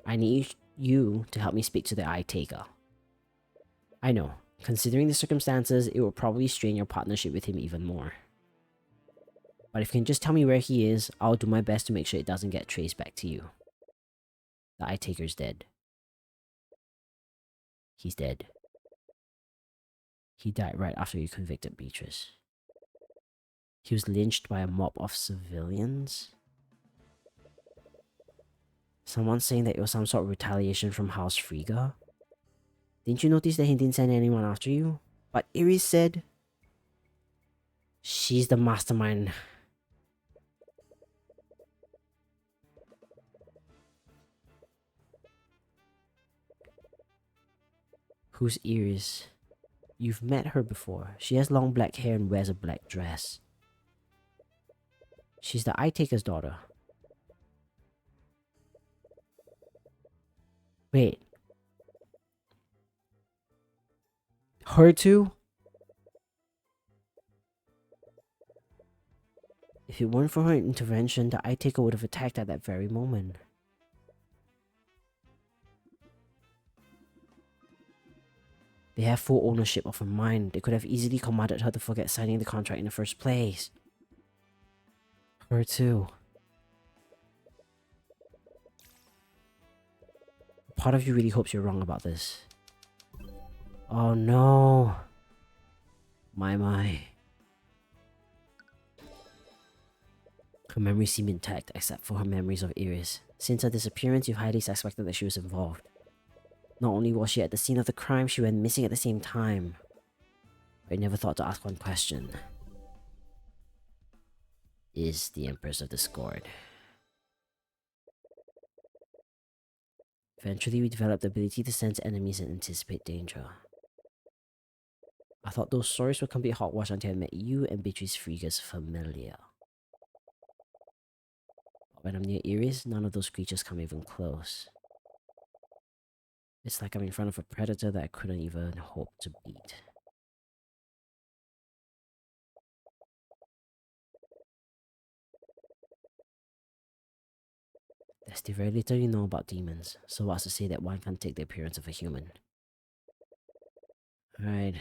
A: I need you to help me speak to the Eye Taker. I know, considering the circumstances, it will probably strain your partnership with him even more. But if you can just tell me where he is, I'll do my best to make sure it doesn't get traced back to you. The Eye Taker's dead. He's dead. He died right after you convicted Beatrice. He was lynched by a mob of civilians? Someone saying that it was some sort of retaliation from House Frigga? Didn't you notice that he didn't send anyone after you? But Iris said... She's the mastermind. Who's Iris? You've met her before. She has long black hair and wears a black dress. She's the Eye Taker's daughter. Wait. Her too? If it weren't for her intervention, the Eye Taker would have attacked at that very moment. They have full ownership of her mind. They could have easily commanded her to forget signing the contract in the first place. Her too. Part of you really hopes you're wrong about this. Oh no. My. Her memories seem intact except for her memories of Iris. Since her disappearance, you've highly suspected that she was involved. Not only was she at the scene of the crime, she went missing at the same time. I never thought to ask one question. Is the Empress of Discord? Eventually, we developed the ability to sense enemies and anticipate danger. I thought those stories were complete hogwash until I met you and Beatrice Frigga's familiar. When I'm near Iris, none of those creatures come even close. It's like I'm in front of a predator that I couldn't even hope to beat. There's still very little you know about demons, so what's to say that one can't take the appearance of a human? Right.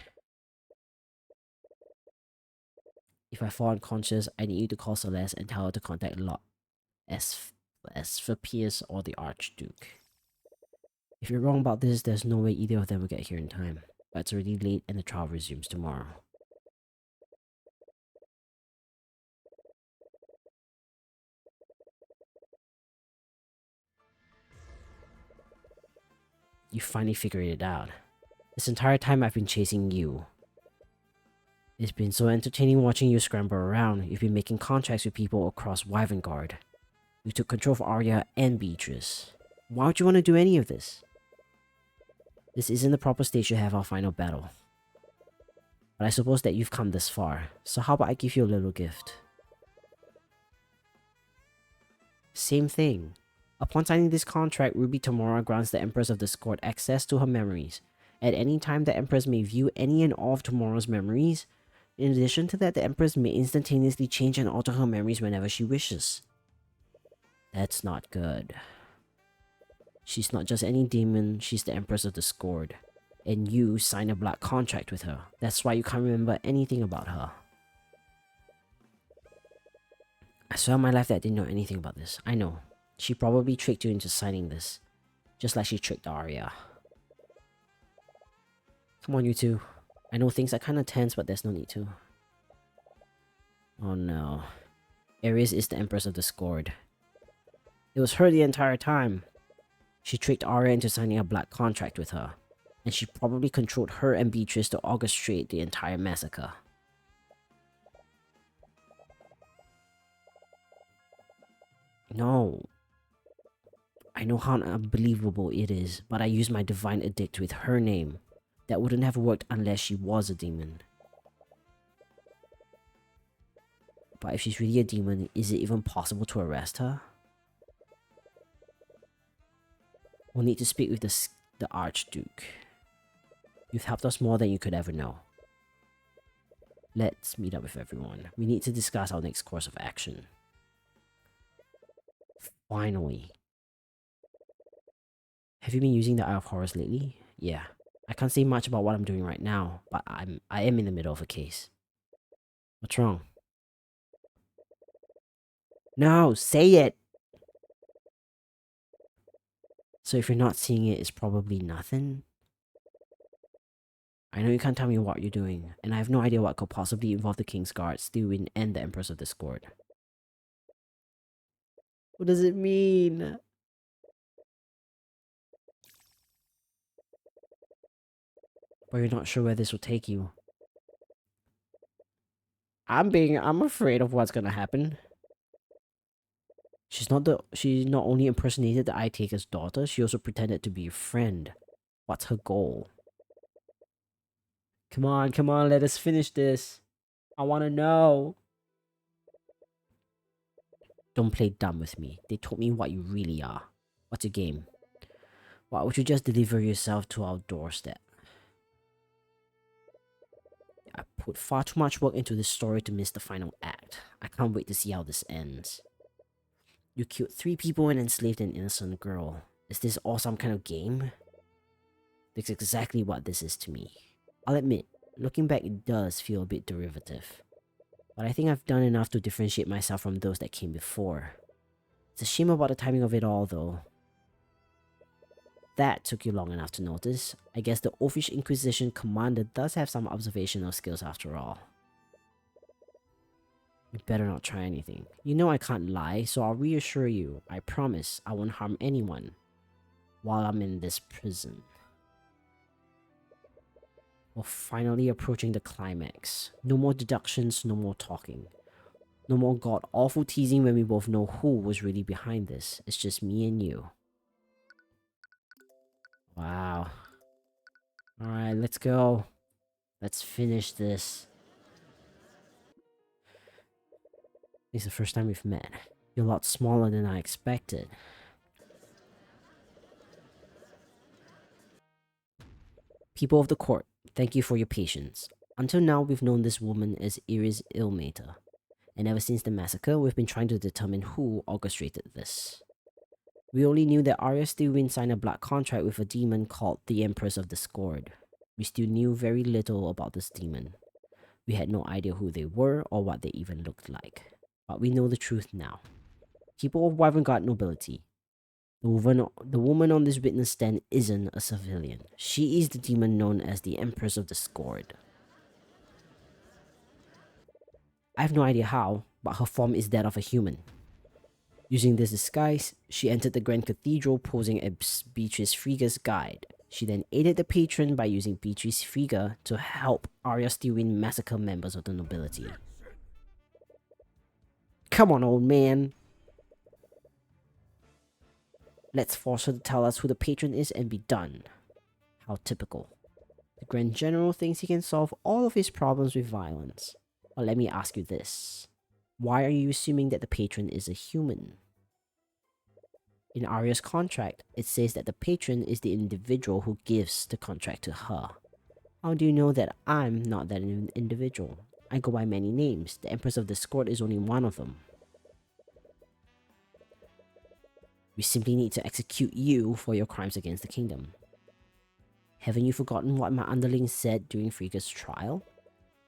A: If I fall unconscious, I need you to call Celeste and tell her to contact Lot as for Pierce or the Archduke. If you're wrong about this, there's no way either of them will get here in time. But it's already late and the trial resumes tomorrow. You finally figured it out. This entire time I've been chasing you. It's been so entertaining watching you scramble around. You've been making contracts with people across Wyvengard. You took control of Arya and Beatrice. Why would you want to do any of this? This isn't the proper stage to have our final battle. But I suppose that you've come this far, so how about I give you a little gift? Same thing. Upon signing this contract, Ruby Tamora grants the Empress of Discord access to her memories. At any time, the Empress may view any and all of Tamora's memories. In addition to that, the Empress may instantaneously change and alter her memories whenever she wishes. That's not good. She's not just any demon, she's the Empress of Discord. And you signed a black contract with her. That's why you can't remember anything about her. I swear on my life that I didn't know anything about this. I know. She probably tricked you into signing this. Just like she tricked Arya. Come on, you two. I know things are kinda tense, but there's no need to. Oh no. Ares is the Empress of Discord. It was her the entire time. She tricked Arya into signing a black contract with her. And she probably controlled her and Beatrice to orchestrate the entire massacre. No. I know how unbelievable it is, but I used my divine edict with her name. That wouldn't have worked unless she was a demon. But if she's really a demon, is it even possible to arrest her? We'll need to speak with the Archduke. You've helped us more than you could ever know. Let's meet up with everyone. We need to discuss our next course of action. Finally. Have you been using the Eye of Horus lately? Yeah. I can't say much about what I'm doing right now, but I am in the middle of a case. What's wrong? No, say it! So if you're not seeing it, it's probably nothing? I know you can't tell me what you're doing, and I have no idea what could possibly involve the King's Guard, Stewin, and the Empress of Discord. What does it mean? But you're not sure where this will take you. I'm afraid of what's gonna happen. She not only impersonated the Eye Taker's daughter, she also pretended to be a friend. What's her goal? Come on, let us finish this. I wanna know. Don't play dumb with me. They told me what you really are. What's your game? Why would you just deliver yourself to our doorstep? I put far too much work into this story to miss the final act. I can't wait to see how this ends. You killed 3 people and enslaved an innocent girl. Is this all some kind of game? That's exactly what this is to me. I'll admit, looking back it does feel a bit derivative. But I think I've done enough to differentiate myself from those that came before. It's a shame about the timing of it all though. That took you long enough to notice. I guess the Oafish Inquisition commander does have some observational skills after all. You better not try anything. You know I can't lie, so I'll reassure you. I promise I won't harm anyone while I'm in this prison. We're finally approaching the climax. No more deductions, no more talking. No more god-awful teasing when we both know who was really behind this. It's just me and you. Wow. Alright, let's go. Let's finish this. It's the first time we've met. You're a lot smaller than I expected. People of the court, thank you for your patience. Until now, we've known this woman as Iris Ilmater, and ever since the massacre, we've been trying to determine who orchestrated this. We only knew that Arya Stewin signed a blood contract with a demon called the Empress of Discord. We still knew very little about this demon. We had no idea who they were or what they even looked like. But we know the truth now. People of Wyvern nobility, the woman on this witness stand isn't a civilian. She is the demon known as the Empress of Discord. I have no idea how, but her form is that of a human. Using this disguise, she entered the Grand Cathedral posing as Beatrice Frigga's guide. She then aided the patron by using Beatrice Frigga to help Arya Stewin massacre members of the nobility. Come on, old man! Let's force her to tell us who the patron is and be done. How typical. The Grand General thinks he can solve all of his problems with violence. But let me ask you this. Why are you assuming that the patron is a human? In Arya's contract, it says that the patron is the individual who gives the contract to her. How do you know that I'm not that individual? I go by many names. The Empress of Discord is only one of them. We simply need to execute you for your crimes against the kingdom. Haven't you forgotten what my underlings said during Frigga's trial?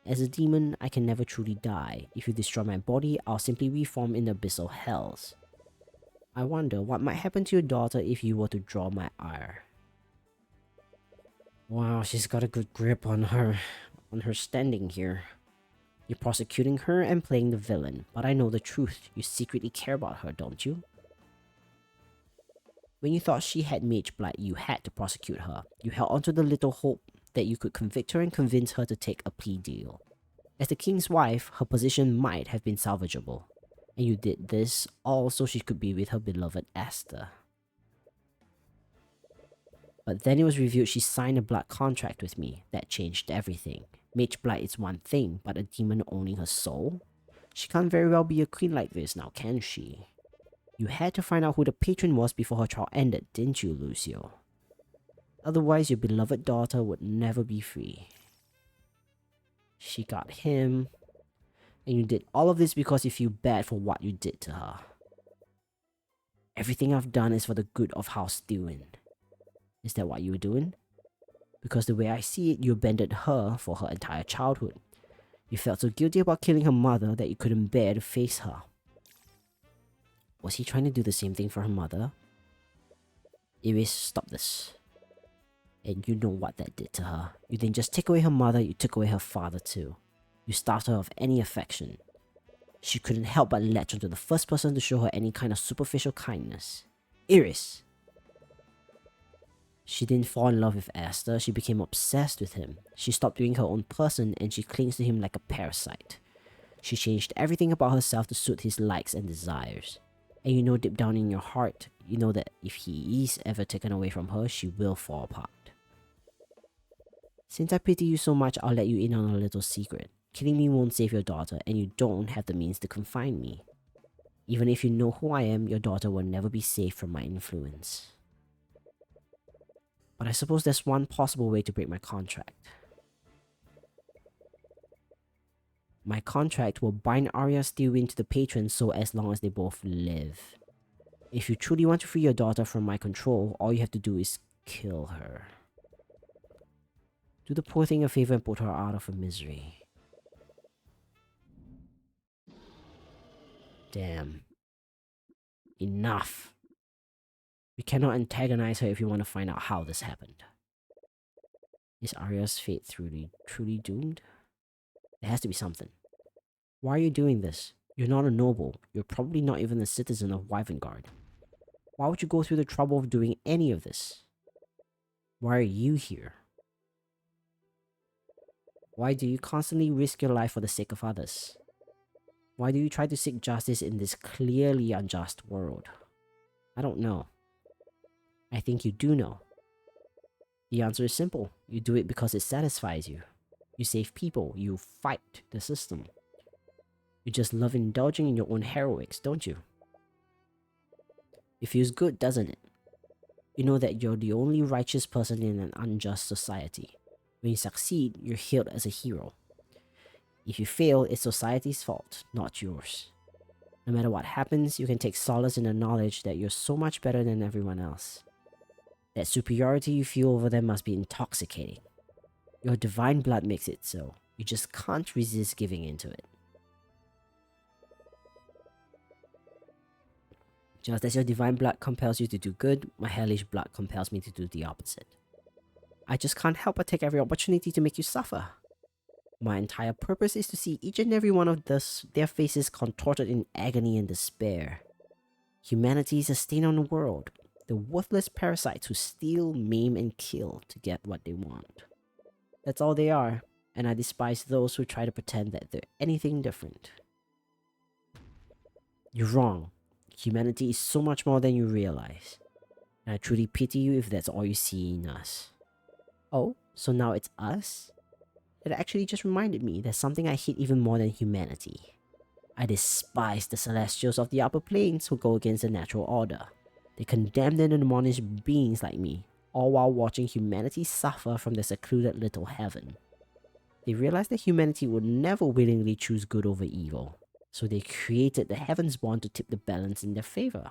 A: As a demon, I can never truly die. If you destroy my body, I'll simply reform in the abyssal hells. I wonder what might happen to your daughter if you were to draw my ire. Wow, she's got a good grip on her standing here. You're prosecuting her and playing the villain, but I know the truth. You secretly care about her, don't you? When you thought she had mage blood, you had to prosecute her. You held onto the little hope that you could convict her and convince her to take a plea deal. As the king's wife, her position might have been salvageable. And you did this all so she could be with her beloved Esther. But then it was revealed she signed a blood contract with me. That changed everything. Mage blood is one thing, but a demon owning her soul? She can't very well be a queen like this now, can she? You had to find out who the patron was before her trial ended, didn't you, Lucio? Otherwise, your beloved daughter would never be free. She got him, and you did all of this because you feel bad for what you did to her. Everything I've done is for the good of House Stewin. Is that what you were doing? Because the way I see it, you abandoned her for her entire childhood. You felt so guilty about killing her mother that you couldn't bear to face her. Was he trying to do the same thing for her mother? Iris, stop this. And you know what that did to her. You didn't just take away her mother, you took away her father too. You starved her of any affection. She couldn't help but latch onto the first person to show her any kind of superficial kindness. Iris! She didn't fall in love with Esther, she became obsessed with him. She stopped being her own person and she clings to him like a parasite. She changed everything about herself to suit his likes and desires. And you know deep down in your heart, you know that if he is ever taken away from her, she will fall apart. Since I pity you so much, I'll let you in on a little secret. Killing me won't save your daughter, and you don't have the means to confine me. Even if you know who I am, your daughter will never be safe from my influence. But I suppose there's one possible way to break my contract. My contract will bind Arya Stewin to the patron so as long as they both live. If you truly want to free your daughter from my control, all you have to do is kill her. Do the poor thing a favor and put her out of her misery. Damn. Enough. We cannot antagonize her if you want to find out how this happened. Is Arya's fate truly doomed? There has to be something. Why are you doing this? You're not a noble. You're probably not even a citizen of Wyvern. Why would you go through the trouble of doing any of this? Why are you here? Why do you constantly risk your life for the sake of others? Why do you try to seek justice in this clearly unjust world? I don't know. I think you do know. The answer is simple. You do it because it satisfies you. You save people. You fight the system. You just love indulging in your own heroics, don't you? It feels good, doesn't it? You know that you're the only righteous person in an unjust society. When you succeed, you're hailed as a hero. If you fail, it's society's fault, not yours. No matter what happens, you can take solace in the knowledge that you're so much better than everyone else. That superiority you feel over them must be intoxicating. Your divine blood makes it so. You just can't resist giving into it. Just as your divine blood compels you to do good, my hellish blood compels me to do the opposite. I just can't help but take every opportunity to make you suffer. My entire purpose is to see each and every one of their faces contorted in agony and despair. Humanity is a stain on the world, the worthless parasites who steal, maim, and kill to get what they want. That's all they are, and I despise those who try to pretend that they're anything different. You're wrong. Humanity is so much more than you realize, and I truly pity you if that's all you see in us. Oh, so now it's us? It actually just reminded me there's something I hate even more than humanity. I despise the celestials of the upper planes who go against the natural order. They condemn and admonish beings like me, all while watching humanity suffer from their secluded little heaven. They realize that humanity would never willingly choose good over evil, so they created the Heavens Born to tip the balance in their favor.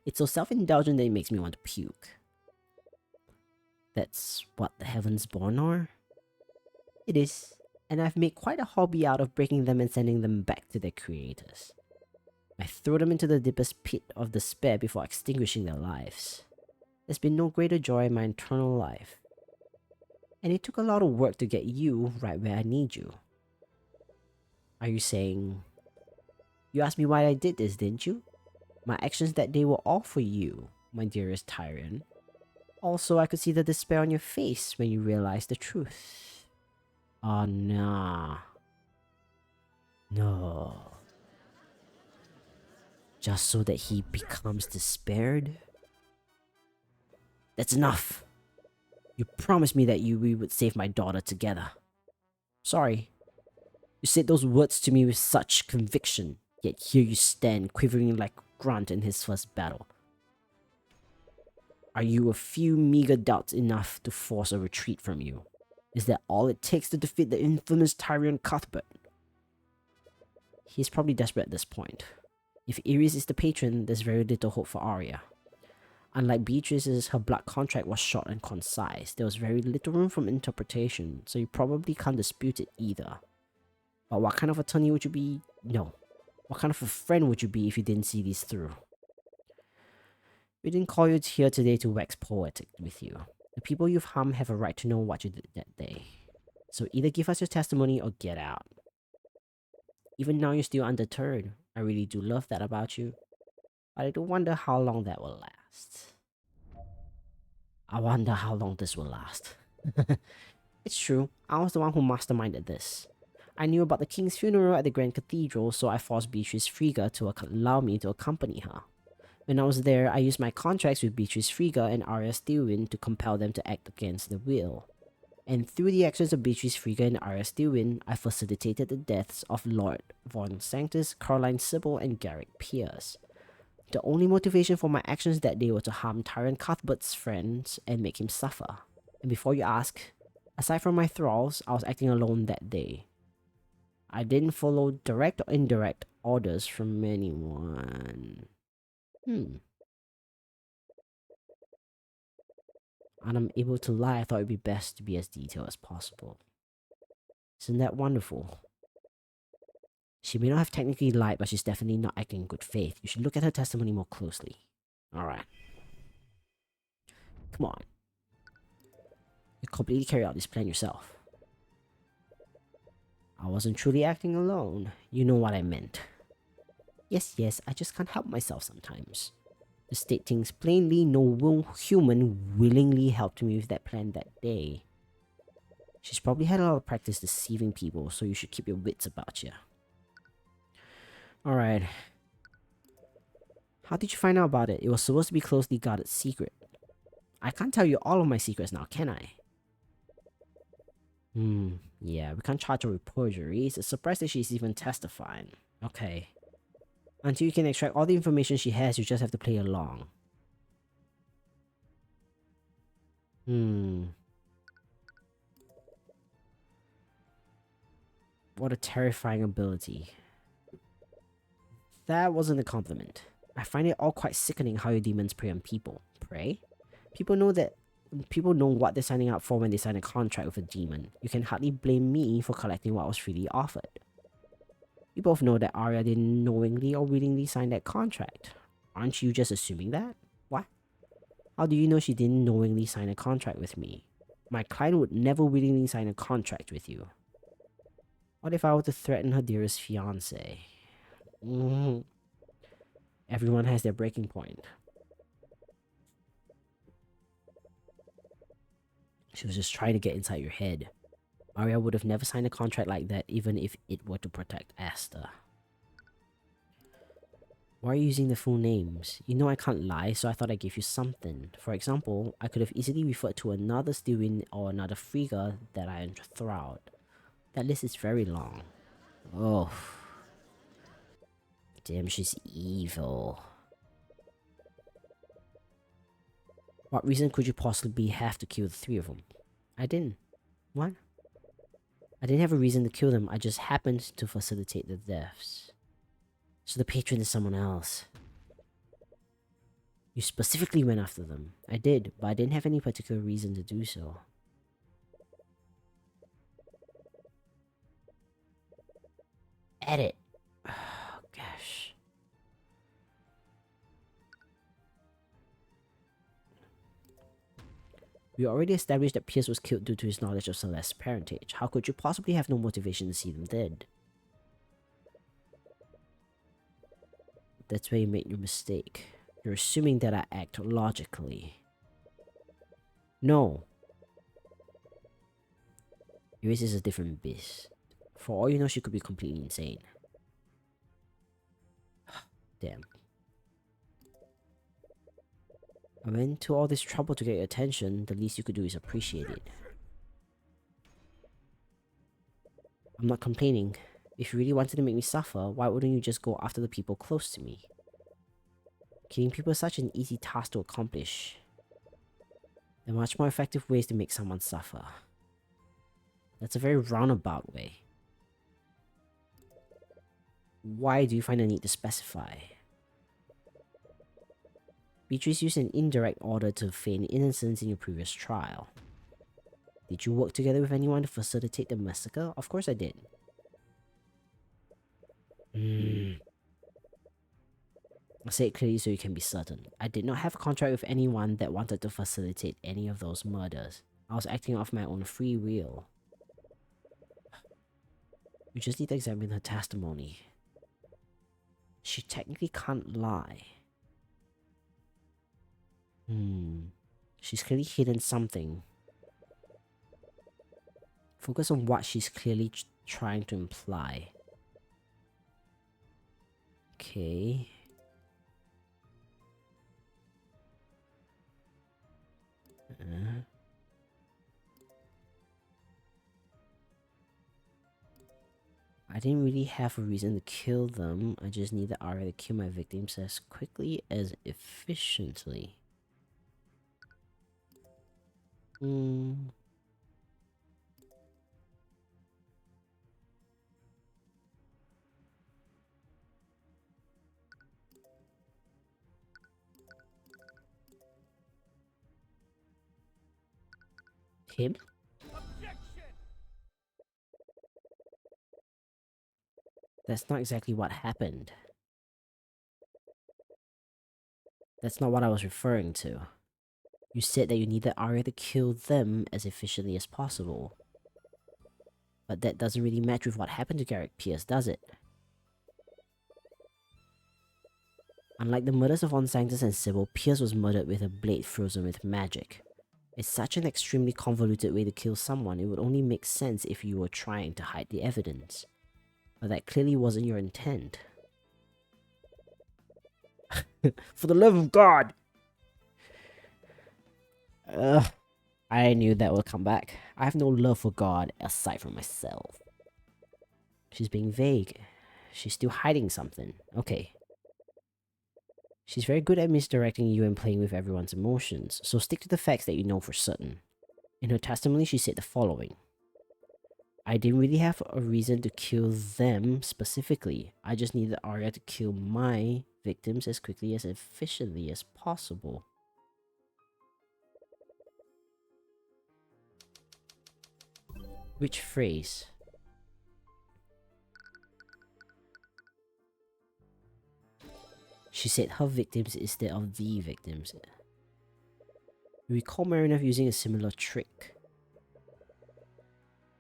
A: It's so self-indulgent that it makes me want to puke. That's what the Heavens Born are? It is, and I've made quite a hobby out of breaking them and sending them back to their creators. I throw them into the deepest pit of despair before extinguishing their lives. There's been no greater joy in my eternal life. And it took a lot of work to get you right where I need you. Are you saying... You asked me why I did this, didn't you? My actions that day were all for you, my dearest Tyrion. Also, I could see the despair on your face when you realized the truth. Oh, nah. No. Just so that he becomes despaired? That's enough. You promised me that we would save my daughter together. Sorry. You said those words to me with such conviction, yet here you stand quivering like Grant in his first battle. Are you a few meager doubts enough to force a retreat from you? Is that all it takes to defeat the infamous Tyrion Cuthbert? He's probably desperate at this point. If Ares is the patron, there's very little hope for Arya. Unlike Beatrice's, her blood contract was short and concise. There was very little room for interpretation, so you probably can't dispute it either. But what kind of attorney would you be? No. What kind of a friend would you be if you didn't see these through? We didn't call you here today to wax poetic with you. The people you've harmed have a right to know what you did that day. So either give us your testimony or get out. Even now you're still undeterred. I really do love that about you. But I do wonder how long that will last. I wonder how long this will last. It's true, I was the one who masterminded this. I knew about the king's funeral at the Grand Cathedral, so I forced Beatrice Frigga to allow me to accompany her. When I was there, I used my contracts with Beatrice Frigga and Arya Steelwind to compel them to act against their will. And through the actions of Beatrice Frigga and Arya Steelwind, I facilitated the deaths of Lord Von Sanctus, Caroline Sybil, and Garrick Pierce. The only motivation for my actions that day were to harm Tyrion Cuthbert's friends and make him suffer. And before you ask, aside from my thralls, I was acting alone that day. I didn't follow direct or indirect orders from anyone. And I'm able to lie. I thought it'd be best to be as detailed as possible. Isn't that wonderful? She may not have technically lied, but she's definitely not acting in good faith. You should look at her testimony more closely. Alright. Come on. You completely carry out this plan yourself. I wasn't truly acting alone. You know what I meant. Yes, I just can't help myself sometimes. To state things plainly, no human willingly helped me with that plan that day. She's probably had a lot of practice deceiving people, so you should keep your wits about you. Alright. How did you find out about it? It was supposed to be closely guarded secret. I can't tell you all of my secrets now, can I? Yeah, we can't charge her with perjury. It's a surprise that she's even testifying. Okay. Until you can extract all the information she has, you just have to play along. What a terrifying ability. That wasn't a compliment. I find it all quite sickening how your demons prey on people. Prey? People know that people know what they're signing up for when they sign a contract with a demon. You can hardly blame me for collecting what was freely offered. You both know that Arya didn't knowingly or willingly sign that contract. Aren't you just assuming that? What? How do you know she didn't knowingly sign a contract with me? My client would never willingly sign a contract with you. What if I were to threaten her dearest fiancé? Everyone has their breaking point. She was just trying to get inside your head. Arya would have never signed a contract like that even if it were to protect Asta. Why are you using the full names? You know I can't lie, so I thought I'd give you something. For example, I could have easily referred to another Stewin or another Frigga that I enthralled. That list is very long. Oh. Damn, she's evil. What reason could you possibly have to kill the three of them? I didn't. What? I didn't have a reason to kill them, I just happened to facilitate their deaths. So the patron is someone else. You specifically went after them. I did, but I didn't have any particular reason to do so. Edit. Oh, gosh. We already established that Pierce was killed due to his knowledge of Celeste's parentage. How could you possibly have no motivation to see them dead? That's where you made your mistake. You're assuming that I act logically. No. Iris is a different beast. For all you know, she could be completely insane. Damn. I went to all this trouble to get your attention, the least you could do is appreciate it. I'm not complaining. If you really wanted to make me suffer, why wouldn't you just go after the people close to me? Killing people is such an easy task to accomplish. There are much more effective ways to make someone suffer. That's a very roundabout way. Why do you find the need to specify? Beatrice used an indirect order to feign innocence in your previous trial. Did you work together with anyone to facilitate the massacre? Of course I did. I'll say it clearly so you can be certain. I did not have a contract with anyone that wanted to facilitate any of those murders. I was acting off my own free will. You just need to examine her testimony. She technically can't lie. She's clearly hidden something. Focus on what she's clearly trying to imply. Okay. I didn't really have a reason to kill them. I just needed Arya to kill my victims as quickly as efficiently. Him? That's not exactly what happened. That's not what I was referring to. You said that you needed Arya to kill them as efficiently as possible. But that doesn't really match with what happened to Garrick Pierce, does it? Unlike the murders of Von Sanctus and Sybil, Pierce was murdered with a blade frozen with magic. It's such an extremely convoluted way to kill someone, it would only make sense if you were trying to hide the evidence. But that clearly wasn't your intent. For the love of God! I knew that would come back. I have no love for God aside from myself. She's being vague. She's still hiding something. Okay. She's very good at misdirecting you and playing with everyone's emotions, so stick to the facts that you know for certain. In her testimony, she said the following. I didn't really have a reason to kill them specifically. I just needed Arya to kill my victims as quickly as efficiently as possible. Which phrase? She said her victims instead of the victims. You recall Marinef using a similar trick.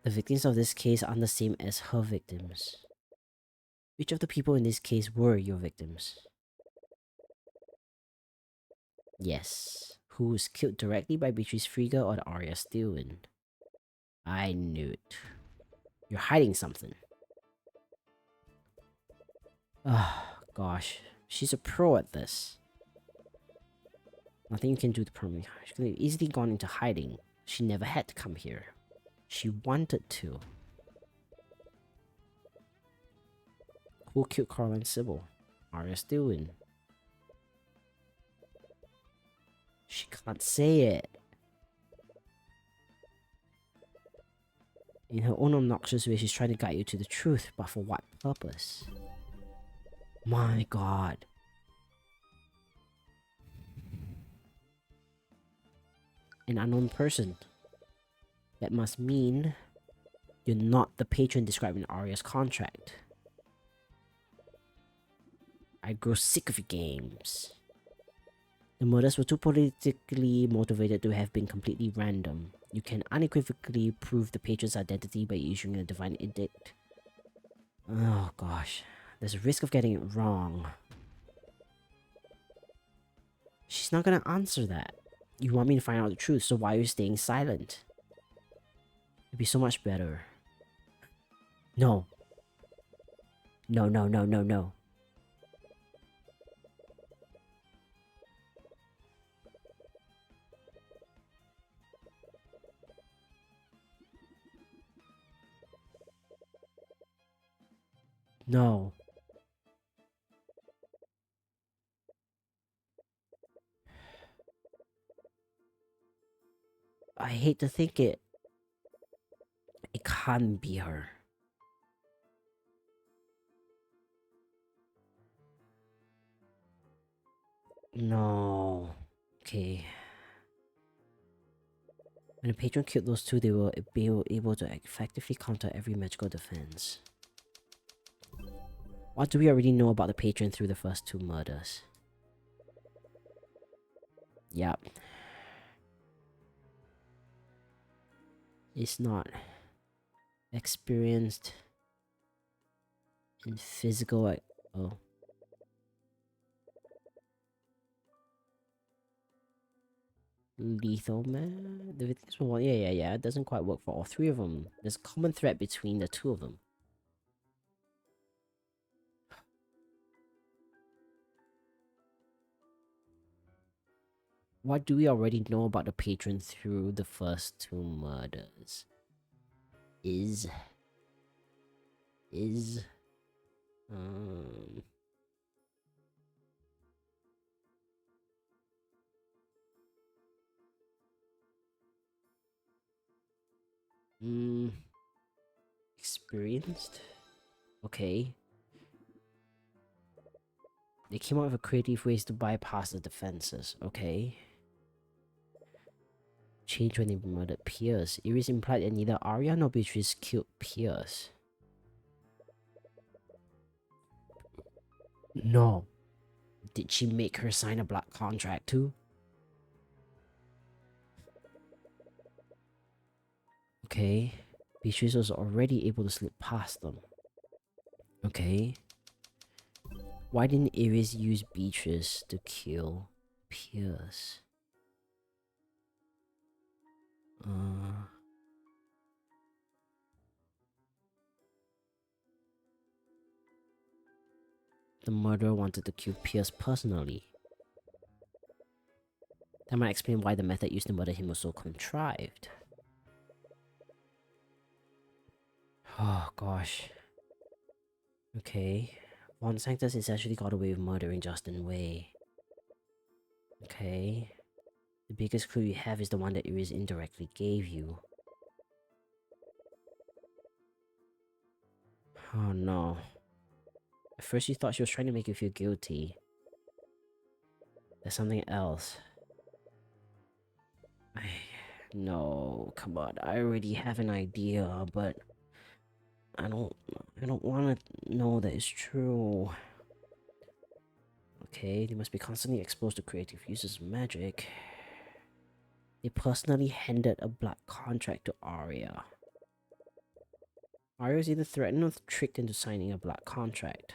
A: The victims of this case aren't the same as her victims. Which of the people in this case were your victims? Yes. Who was killed directly by Beatrice Frigga or Arya Steelwind? I knew it. You're hiding something. Ah, gosh. She's a pro at this. Nothing you can do to permanently. She could have easily gone into hiding. She never had to come here. She wanted to. Who killed Caroline Sybil? Arya Steelwind. She can't say it. In her own obnoxious way, she's trying to guide you to the truth, but for what purpose? My god. An unknown person. That must mean you're not the patron described in Arya's contract. I grow sick of your games. The murders were too politically motivated to have been completely random. You can unequivocally prove the patron's identity by issuing a divine edict. Oh gosh, there's a risk of getting it wrong. She's not gonna answer that. You want me to find out the truth, so why are you staying silent? It'd be so much better. No. No, no, no, no, no. No. I hate to think it. It can't be her. No. Okay. When the patron killed those two, they will be able to effectively counter every magical defense. What do we already know about the patron through the first two murders? Yep. It's not experienced in physical. Oh. Lethal man? The victims were one. Yeah. It doesn't quite work for all three of them. There's a common thread between the two of them. What do we already know about the patron through the first two murders? Um... Experienced? Okay. They came up with creative ways to bypass the defenses. Okay. Change when they murdered Pierce. Iris implied that neither Arya nor Beatrice killed Pierce. No. Did she make her sign a black contract too? Okay. Beatrice was already able to slip past them. Okay. Why didn't Iris use Beatrice to kill Pierce? The murderer wanted to kill Pierce personally. That might explain why the method used to murder him was so contrived. Oh gosh. Okay. Von Sanctus essentially got away with murdering Justin Way. Okay. The biggest clue you have is the one that Iris indirectly gave you. Oh no. At first you thought she was trying to make you feel guilty. There's something else. No, come on. I already have an idea, but I don't want to know that it's true. Okay, they must be constantly exposed to creative uses of magic. They personally handed a black contract to Arya. Arya was either threatened or tricked into signing a black contract.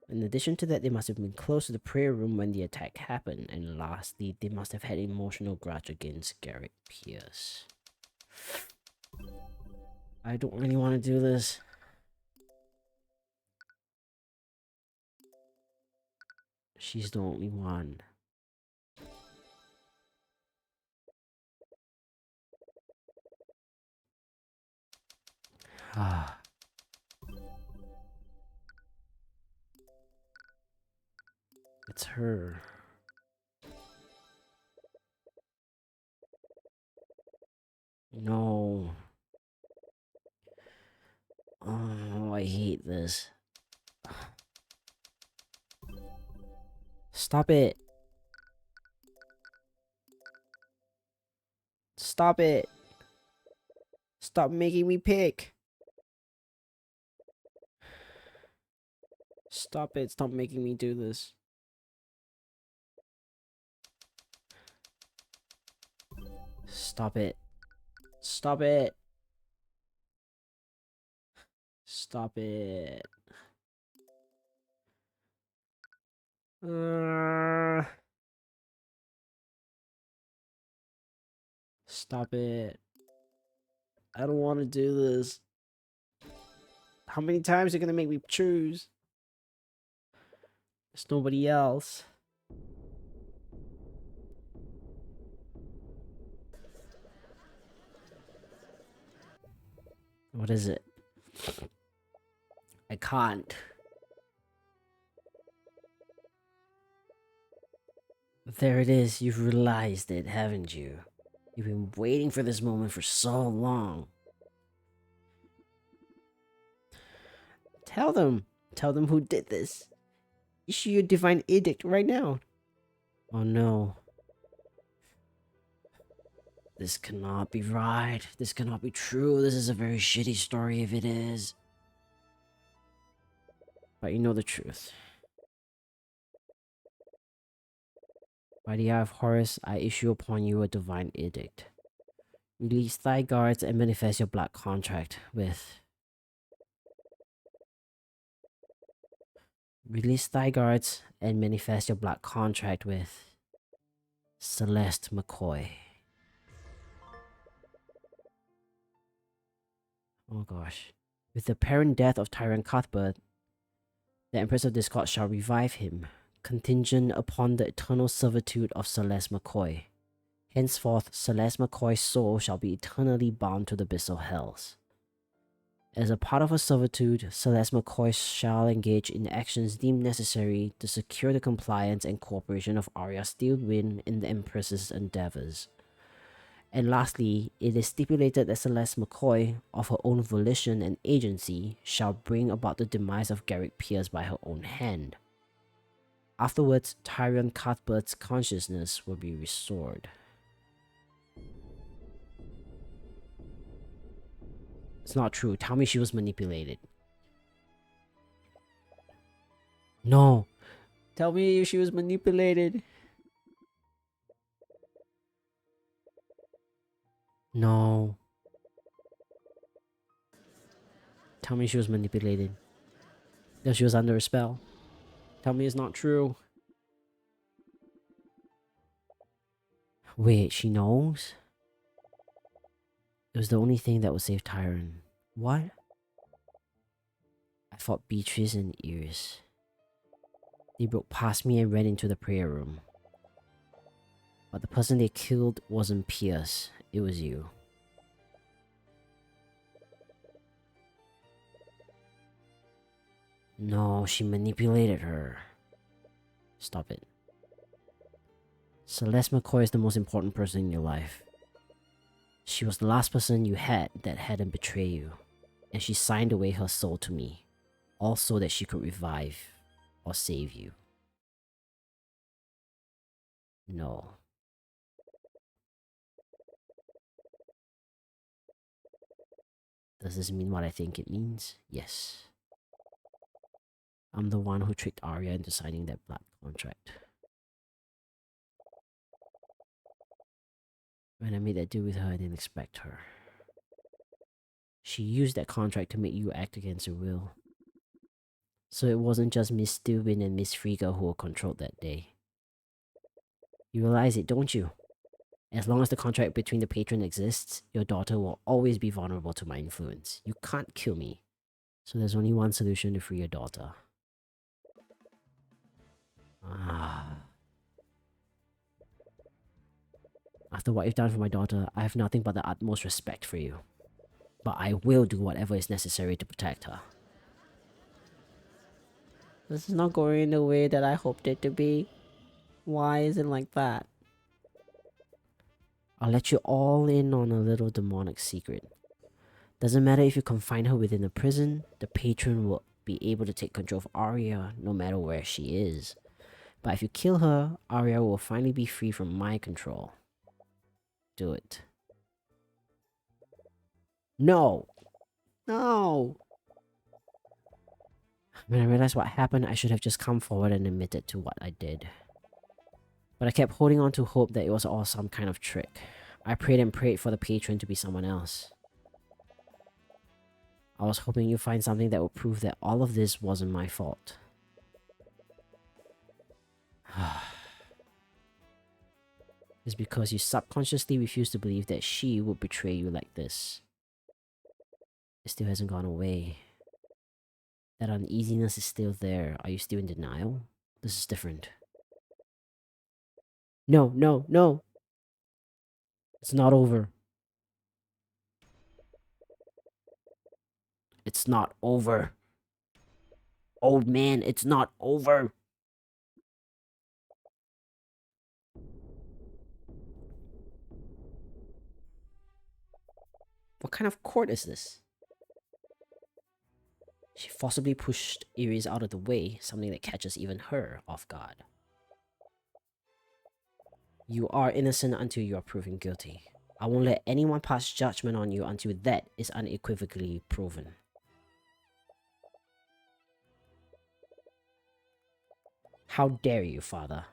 A: In addition to that, they must have been close to the prayer room when the attack happened, and lastly, they must have had an emotional grudge against Garrett Pierce. I don't really want to do this. She's the only one. Ah. It's her. No. Oh, I hate this. Stop it. Stop it. Stop making me pick. Stop it. Stop making me do this. Stop it. Stop it. Stop it. Stop it. I don't want to do this. How many times are you gonna make me choose? There's nobody else. What is it? I can't. There it is. You've realized it, haven't you? You've been waiting for this moment for so long. Tell them. Tell them who did this. Issue your divine edict right now. Oh no. This cannot be right. This cannot be true. This is a very shitty story if it is. But you know the truth. By the eye of Horus, I issue upon you a divine edict. Release thy guards and manifest your black contract with... Release thy guards and manifest your black contract with... Celeste McCoy. Oh gosh. With the apparent death of Tyrion Cuthbert, the Empress of Discord shall revive him, contingent upon the eternal servitude of Celeste McCoy. Henceforth, Celeste McCoy's soul shall be eternally bound to the abyssal hells. As a part of her servitude, Celeste McCoy shall engage in actions deemed necessary to secure the compliance and cooperation of Arya Steelwind in the Empress's endeavors. And lastly, it is stipulated that Celeste McCoy, of her own volition and agency, shall bring about the demise of Garrett Pierce by her own hand. Afterwards, Tyrion Cuthbert's consciousness will be restored. It's not true. Tell me she was manipulated. No. Tell me she was manipulated. No. Tell me she was manipulated. That she was under a spell. Tell me it's not true. Wait, she knows? It was the only thing that would save Tyrion. What? I fought Beatrice and Iris. They broke past me and ran into the prayer room. But the person they killed wasn't Pierce. It was you. No, she manipulated her. Stop it. Celeste McCoy is the most important person in your life. She was the last person you had that hadn't betrayed you. And she signed away her soul to me, all so that she could revive or save you. No. Does this mean what I think it means? Yes. I'm the one who tricked Arya into signing that blood contract. When I made that deal with her, I didn't expect her. She used that contract to make you act against her will. So it wasn't just Miss Steuben and Miss Frigga who were controlled that day. You realize it, don't you? As long as the contract between the patron exists, your daughter will always be vulnerable to my influence. You can't kill me. So there's only one solution to free your daughter. After what you've done for my daughter, I have nothing but the utmost respect for you. But I will do whatever is necessary to protect her. This is not going the way that I hoped it to be. Why is it like that? I'll let you all in on a little demonic secret. Doesn't matter if you confine her within a prison, the patron will be able to take control of Arya no matter where she is. But if you kill her, Arya will finally be free from my control. Do it. No! No! When I realized what happened, I should have just come forward and admitted to what I did. But I kept holding on to hope that it was all some kind of trick. I prayed and prayed for the patron to be someone else. I was hoping you'd find something that would prove that all of this wasn't my fault. It's because you subconsciously refuse to believe that she would betray you like this. It still hasn't gone away. That uneasiness is still there. Are you still in denial? This is different. No, no, no! It's not over. It's not over. Old man, it's not over. What kind of court is this? She forcibly pushed Iris out of the way, something that catches even her off guard. You are innocent until you are proven guilty. I won't let anyone pass judgment on you until that is unequivocally proven. How dare you, father?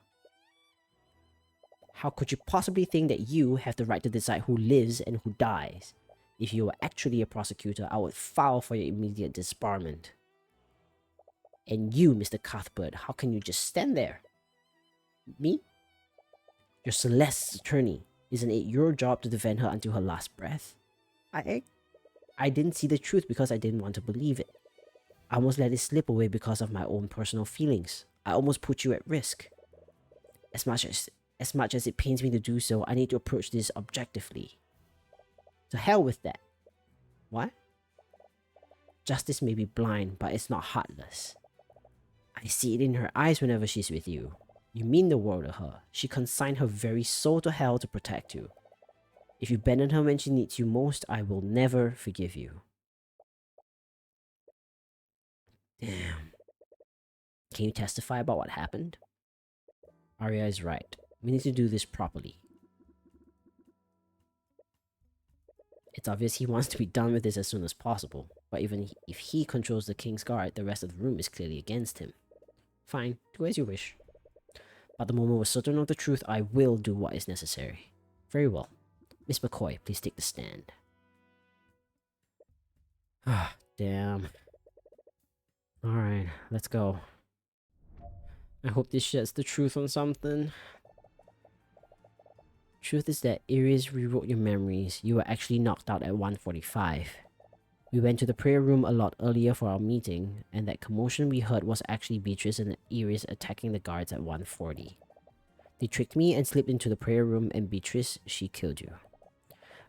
A: How could you possibly think that you have the right to decide who lives and who dies? If you were actually a prosecutor, I would file for your immediate disbarment. And you, Mr. Cuthbert, how can you just stand there? Me? You're Celeste's attorney. Isn't it your job to defend her until her last breath? I didn't see the truth because I didn't want to believe it. I almost let it slip away because of my own personal feelings. I almost put you at risk. As much as it pains me to do so, I need to approach this objectively. To hell with that. What? Justice may be blind, but it's not heartless. I see it in her eyes whenever she's with you. You mean the world to her. She consigned her very soul to hell to protect you. If you abandon her when she needs you most, I will never forgive you. Damn. Can you testify about what happened? Arya is right. We need to do this properly. It's obvious he wants to be done with this as soon as possible, but even if he controls the King's Guard, the rest of the room is clearly against him. Fine, do as you wish. But the moment we're certain of the truth, I will do what is necessary. Very well. Miss McCoy, please take the stand. Ah, damn. Alright, let's go. I hope this sheds the truth on something. Truth is that Iris rewrote your memories. You were actually knocked out at 1:45. We went to the prayer room a lot earlier for our meeting, and that commotion we heard was actually Beatrice and Iris attacking the guards at 1:40. They tricked me and slipped into the prayer room, and Beatrice, she killed you.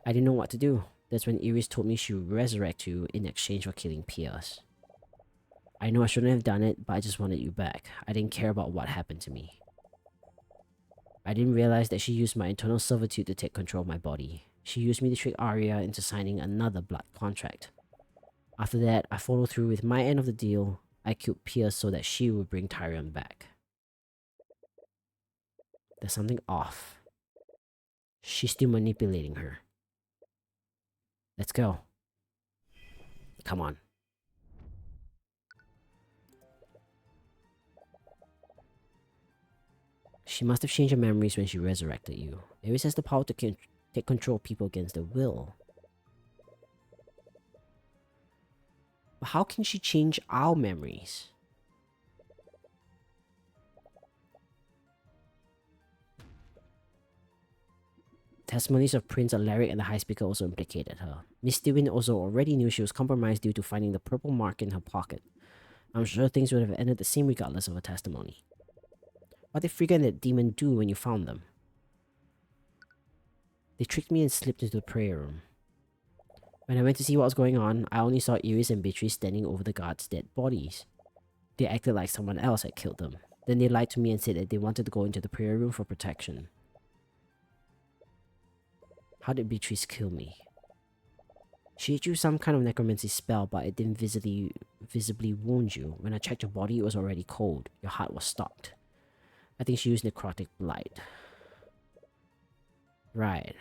A: I didn't know what to do. That's when Iris told me she would resurrect you in exchange for killing Piers. I know I shouldn't have done it, but I just wanted you back. I didn't care about what happened to me. I didn't realize that she used my internal servitude to take control of my body. She used me to trick Arya into signing another blood contract. After that, I followed through with my end of the deal. I killed Pierce so that she would bring Tyrion back. There's something off. She's still manipulating her. Let's go. Come on. She must have changed her memories when she resurrected you. Ares has the power to take control of people against their will. But how can she change our memories? Testimonies of Prince Alaric and the High Speaker also implicated her. Miss Stewin also already knew she was compromised due to finding the purple mark in her pocket. I'm sure things would have ended the same regardless of her testimony. What did Frigga and that demon do when you found them? They tricked me and slipped into the prayer room. When I went to see what was going on, I only saw Iris and Beatrice standing over the guards' dead bodies. They acted like someone else had killed them. Then they lied to me and said that they wanted to go into the prayer room for protection. How did Beatrice kill me? She hit you some kind of necromancy spell, but it didn't visibly wound you. When I checked your body, it was already cold. Your heart was stopped. I think she used necrotic blight. Right.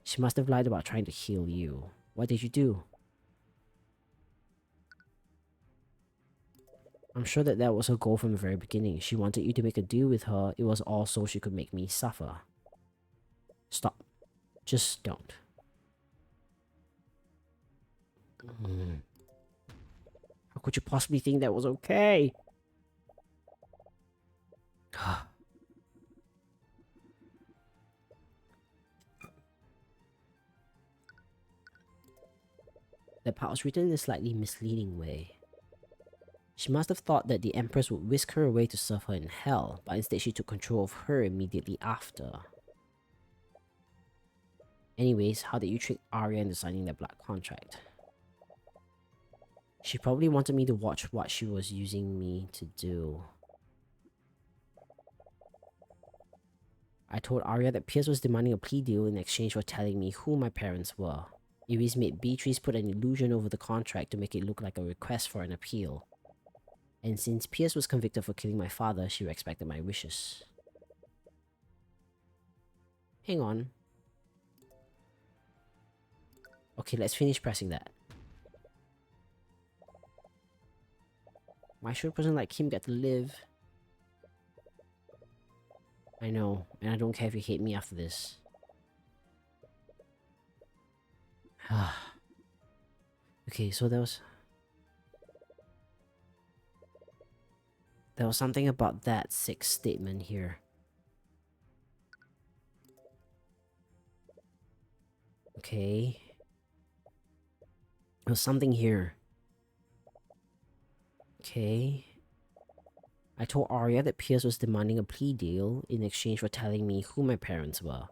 A: She must have lied about trying to heal you. What did you do? I'm sure that was her goal from the very beginning. She wanted you to make a deal with her. It was all so she could make me suffer. Stop. Just don't. How could you possibly think that was okay? That part was written in a slightly misleading way. She must have thought that the Empress would whisk her away to serve her in hell, but instead she took control of her immediately after. Anyways, how did you trick Arya into signing that blood contract? She probably wanted me to watch what she was using me to do. I told Arya that Pierce was demanding a plea deal in exchange for telling me who my parents were. Iris made Beatrice put an illusion over the contract to make it look like a request for an appeal. And since Pierce was convicted for killing my father, she respected my wishes. Hang on. Okay, let's finish pressing that. Why should a person like him get to live? I know, and I don't care if you hate me after this. Okay, so there was something about that sixth statement here. Okay. There was something here. Okay. I told Arya that Pierce was demanding a plea deal in exchange for telling me who my parents were.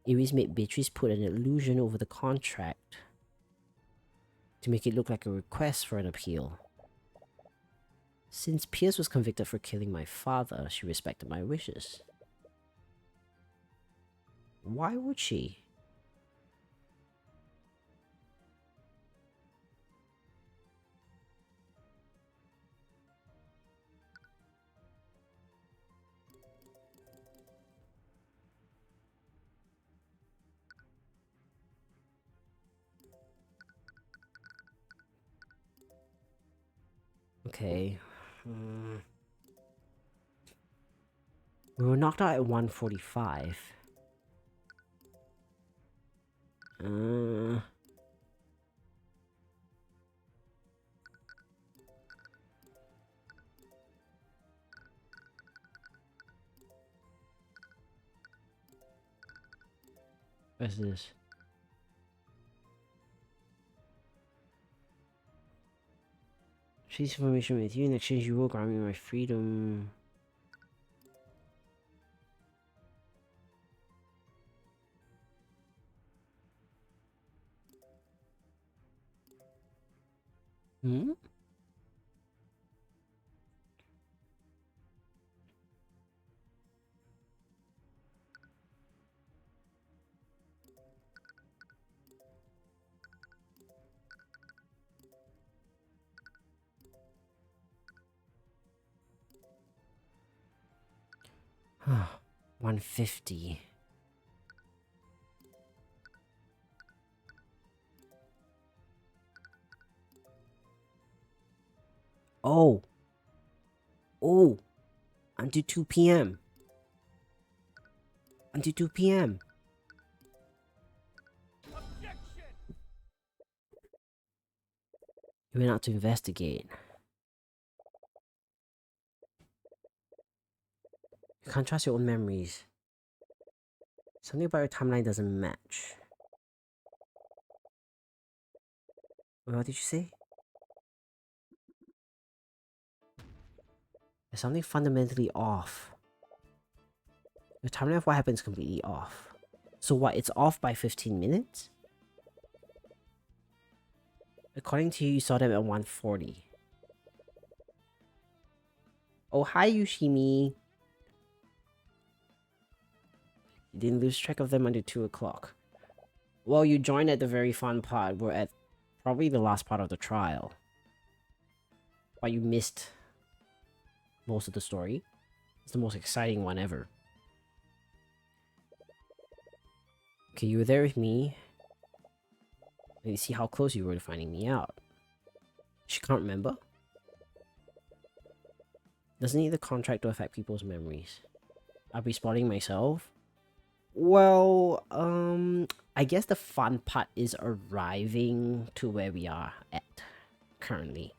A: Iris made Beatrice put an illusion over the contract to make it look like a request for an appeal. Since Pierce was convicted for killing my father, she respected my wishes. Why would she? Okay. We were knocked out at 1:45. What's this? She's information with you. In exchange, you will grant me my freedom. Hmm? 150. Oh. Oh. Until 2 p.m. Until 2 p.m. You went out to investigate. You can't trust your own memories. Something about your timeline doesn't match. What did you say? There's something fundamentally off. Your timeline of what happened is completely off. So what, it's off by 15 minutes? According to you, you saw them at 1:40. Oh, hi, Yushimi. You didn't lose track of them until 2 o'clock. Well, you joined at the very fun part. We're at probably the last part of the trial. But you missed most of the story. It's the most exciting one ever. Okay, you were there with me. Let me see how close you were to finding me out. She can't remember? Doesn't need the contract to affect people's memories. I'll be spotting myself. Well, I guess the fun part is arriving to where we are at currently.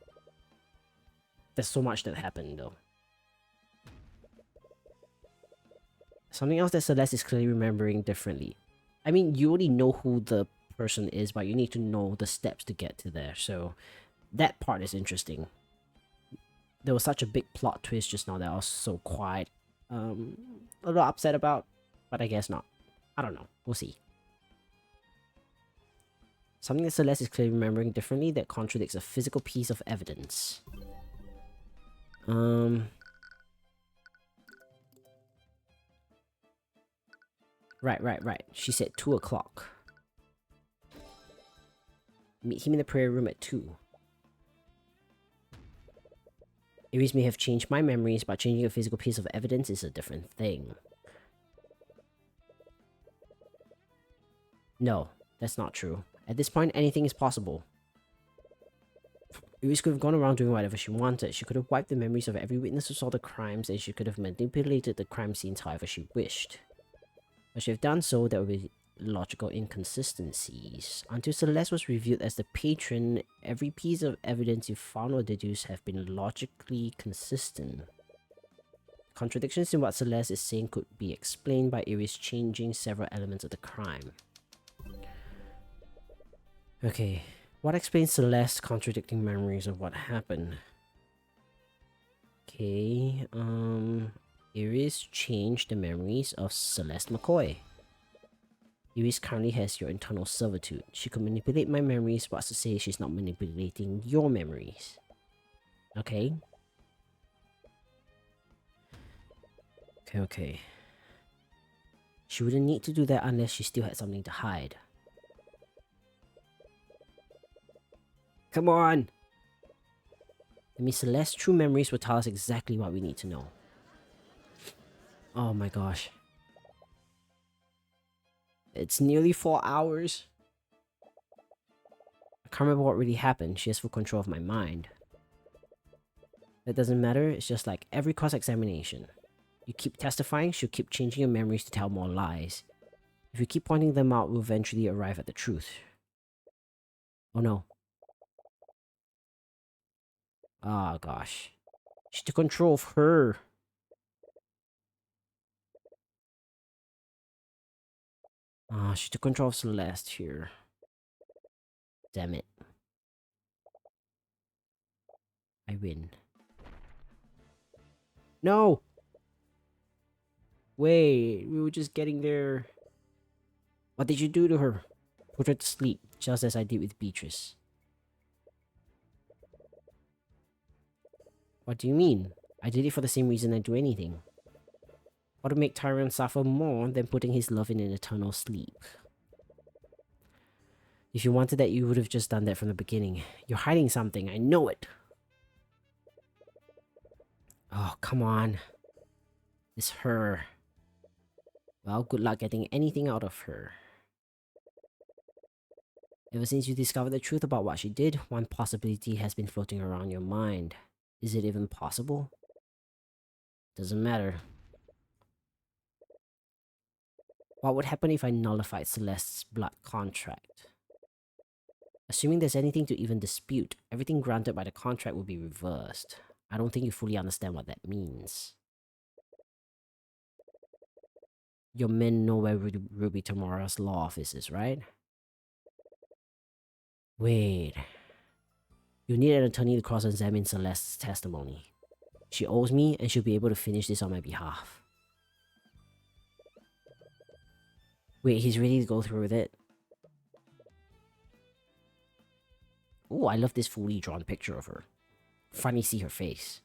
A: There's so much that happened though. Something else that Celeste is clearly remembering differently. I mean, you already know who the person is, but you need to know the steps to get to there, so that part is interesting. There was such a big plot twist just now that I was so quite a little upset about, but I guess not. I don't know. We'll see. Something that Celeste is clearly remembering differently that contradicts a physical piece of evidence. Right. She said 2 o'clock. Meet him in the prayer room at 2. Ares may have changed my memories, but changing a physical piece of evidence is a different thing. No, that's not true. At this point, anything is possible. Ares could have gone around doing whatever she wanted. She could have wiped the memories of every witness who saw the crimes, and she could have manipulated the crime scenes however she wished. But she have done so, there would be logical inconsistencies. Until Celeste was revealed as the patron, every piece of evidence you found or deduced have been logically consistent. Contradictions in what Celeste is saying could be explained by Ares changing several elements of the crime. Okay, what explains Celeste's contradicting memories of what happened? Okay, Ares changed the memories of Celeste McCoy. Ares currently has your internal servitude. She could manipulate my memories, but to say she's not manipulating your memories. Okay? Okay. She wouldn't need to do that unless she still had something to hide. Come on! I mean, Celeste's true memories will tell us exactly what we need to know. Oh my gosh. It's nearly 4 hours. I can't remember what really happened. She has full control of my mind. That doesn't matter. It's just like every cross-examination. You keep testifying, she'll keep changing your memories to tell more lies. If you keep pointing them out, we'll eventually arrive at the truth. Oh no. Oh gosh. She took control of her. Ah, she took control of Celeste here. Damn it. I win. No! Wait, we were just getting there. What did you do to her? Put her to sleep, just as I did with Beatrice. What do you mean? I did it for the same reason I do anything. What would make Tyrion suffer more than putting his love in an eternal sleep? If you wanted that, you would have just done that from the beginning. You're hiding something, I know it! Oh, come on. It's her. Well, good luck getting anything out of her. Ever since you discovered the truth about what she did, one possibility has been floating around your mind. Is it even possible? Doesn't matter. What would happen if I nullified Celeste's blood contract? Assuming there's anything to even dispute, everything granted by the contract will be reversed. I don't think you fully understand what that means. Your men know where Ruby Tamara's law office is, right? Wait. You need an attorney to cross-examine Celeste's testimony. She owes me, and she'll be able to finish this on my behalf. Wait, he's ready to go through with it? Ooh, I love this fully drawn picture of her. Finally see her face.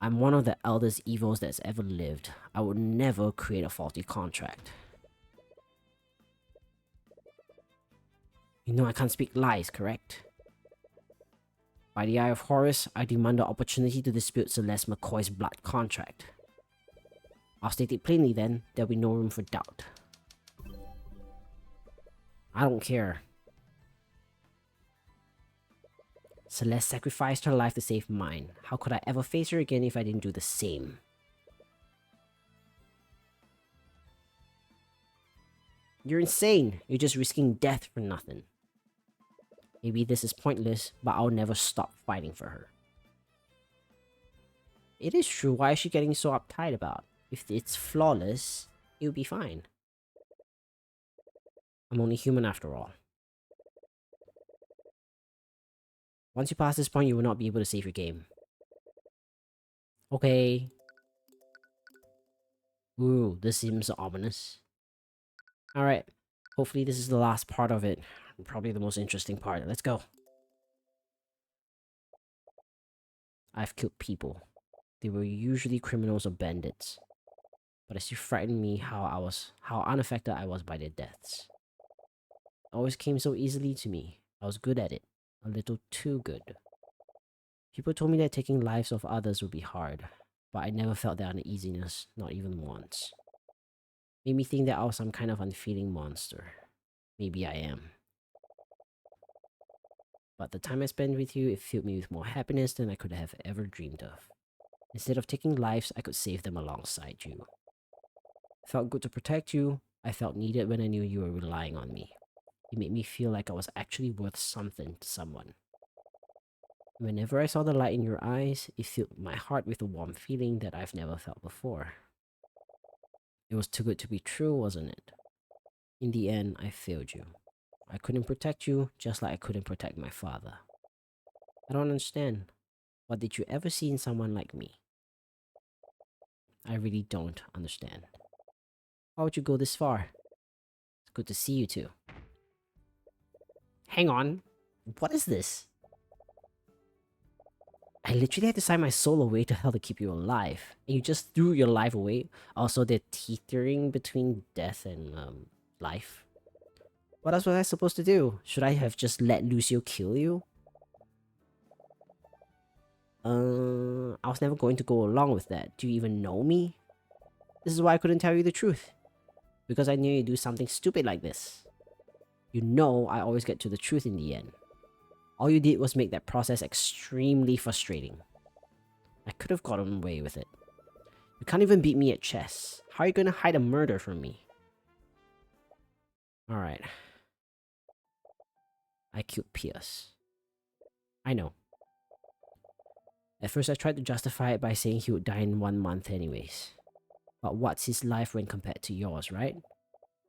A: I'm one of the eldest evils that's ever lived. I would never create a faulty contract. You know I can't speak lies, correct? By the Eye of Horus, I demand the opportunity to dispute Celeste McCoy's blood contract. I'll state it plainly then, there'll be no room for doubt. I don't care. Celeste sacrificed her life to save mine. How could I ever face her again if I didn't do the same? You're insane. You're just risking death for nothing. Maybe this is pointless, but I'll never stop fighting for her. It is true, why is she getting so uptight about? If it's flawless, it'll be fine. I'm only human after all. Once you pass this point, you will not be able to save your game. Okay. Ooh, this seems ominous. Alright, hopefully this is the last part of it. Probably the most interesting part. Let's go. I've killed people. They were usually criminals or bandits. But it still frightened me how unaffected I was by their deaths. It always came so easily to me. I was good at it. A little too good. People told me that taking lives of others would be hard, but I never felt that uneasiness, not even once. Made me think that I was some kind of unfeeling monster. Maybe I am. But the time I spent with you, it filled me with more happiness than I could have ever dreamed of. Instead of taking lives, I could save them alongside you. It felt good to protect you. I felt needed when I knew you were relying on me. It made me feel like I was actually worth something to someone. Whenever I saw the light in your eyes, it filled my heart with a warm feeling that I've never felt before. It was too good to be true, wasn't it? In the end, I failed you. I couldn't protect you, just like I couldn't protect my father. I don't understand. What did you ever see in someone like me? I really don't understand. Why would you go this far? It's good to see you too. Hang on. What is this? I literally had to sign my soul away to hell to keep you alive. And you just threw your life away? Also, they're teetering between death and, life. What else was I supposed to do? Should I have just let Lucio kill you? I was never going to go along with that. Do you even know me? This is why I couldn't tell you the truth. Because I knew you'd do something stupid like this. You know I always get to the truth in the end. All you did was make that process extremely frustrating. I could have gotten away with it. You can't even beat me at chess. How are you gonna hide a murder from me? Alright. I killed Pierce. I know. At first I tried to justify it by saying he would die in 1 month anyways. But what's his life when compared to yours, right?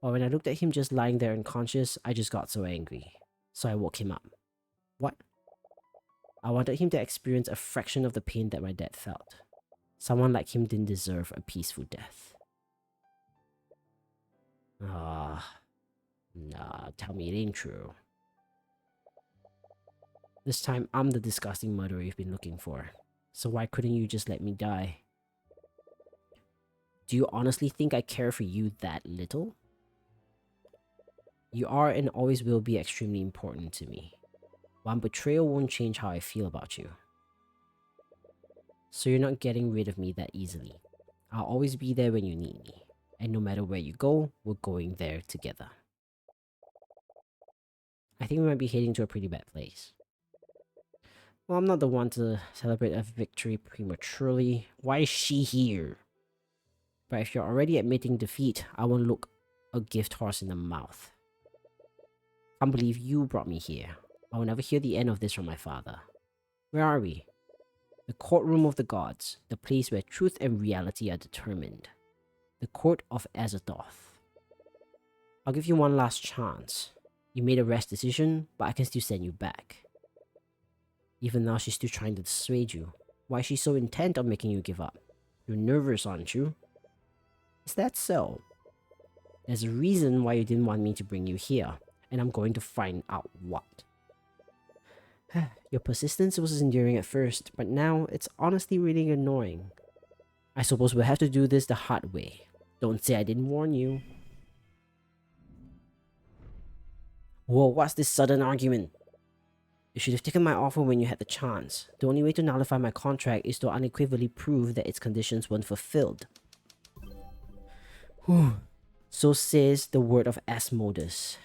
A: Or when I looked at him just lying there unconscious, I just got so angry. So I woke him up. What? I wanted him to experience a fraction of the pain that my dad felt. Someone like him didn't deserve a peaceful death. Nah, tell me it ain't true. This time, I'm the disgusting murderer you've been looking for. So why couldn't you just let me die? Do you honestly think I care for you that little? You are and always will be extremely important to me. One betrayal won't change how I feel about you. So you're not getting rid of me that easily. I'll always be there when you need me. And no matter where you go, we're going there together. I think we might be heading to a pretty bad place. Well, I'm not the one to celebrate a victory prematurely. Why is she here? But if you're already admitting defeat, I won't look a gift horse in the mouth. Can't believe you brought me here. I will never hear the end of this from my father. Where are we? The courtroom of the gods, the place where truth and reality are determined. The court of Azathoth. I'll give you one last chance. You made a rash decision, but I can still send you back. Even now she's still trying to dissuade you. Why is she so intent on making you give up? You're nervous, aren't you? Is that so? There's a reason why you didn't want me to bring you here, and I'm going to find out what. Your persistence was endearing at first, but now it's honestly really annoying. I suppose we'll have to do this the hard way. Don't say I didn't warn you. Whoa, what's this sudden argument? You should have taken my offer when you had the chance. The only way to nullify my contract is to unequivocally prove that its conditions weren't fulfilled. Whew. So says the word of Asmodeus.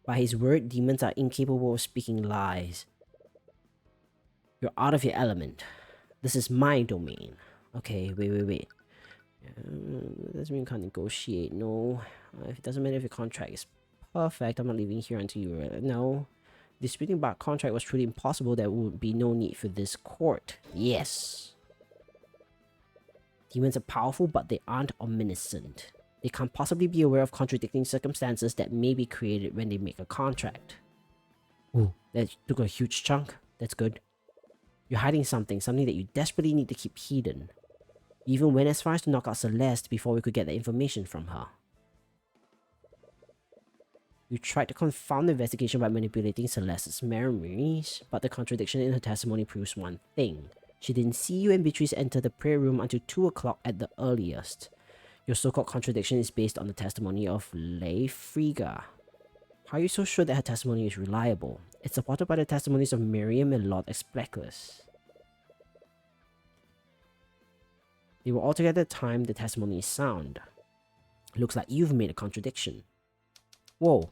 A: By his word, demons are incapable of speaking lies. You're out of your element. This is my domain. Okay, wait. Doesn't mean you can't negotiate. No. If it doesn't matter if your contract is perfect, I'm not leaving here until you... No. Disputing about contract was truly impossible. There would be no need for this court. Yes. Demons are powerful, but they aren't omniscient. They can't possibly be aware of contradicting circumstances that may be created when they make a contract. Ooh, that took a huge chunk. That's good. You're hiding something that you desperately need to keep hidden. You even went as far as to knock out Celeste before we could get the information from her. You tried to confound the investigation by manipulating Celeste's memories, but the contradiction in her testimony proves one thing. She didn't see you and Beatrice enter the prayer room until 2 o'clock at the earliest. Your so-called contradiction is based on the testimony of Leif Frigga. How are you so sure that her testimony is reliable? It's supported by the testimonies of Miriam and Lord Explecus. They were all together at the time the testimony is sound. Looks like you've made a contradiction. Whoa.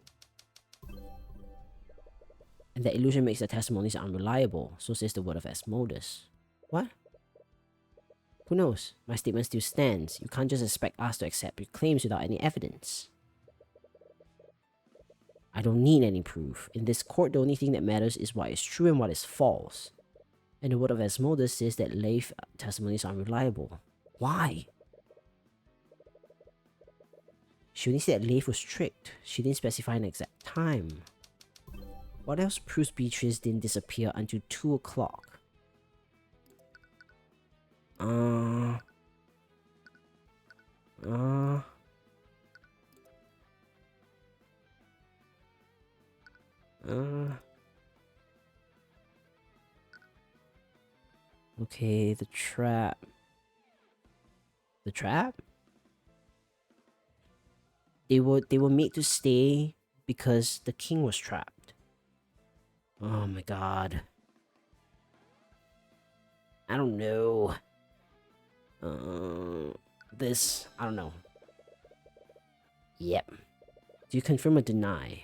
A: And that illusion makes the testimonies unreliable, so says the word of Asmodeus. What? Who knows? My statement still stands. You can't just expect us to accept your claims without any evidence. I don't need any proof. In this court, the only thing that matters is what is true and what is false. And the word of Asmodeus says that Leif's testimony is unreliable. Why? She only said that Leif was tricked. She didn't specify an exact time. What else proves Beatrice didn't disappear until 2 o'clock? Okay, the trap. The trap? They were made to stay because the king was trapped. Oh my god. I don't know. I don't know. Yep. Do you confirm or deny?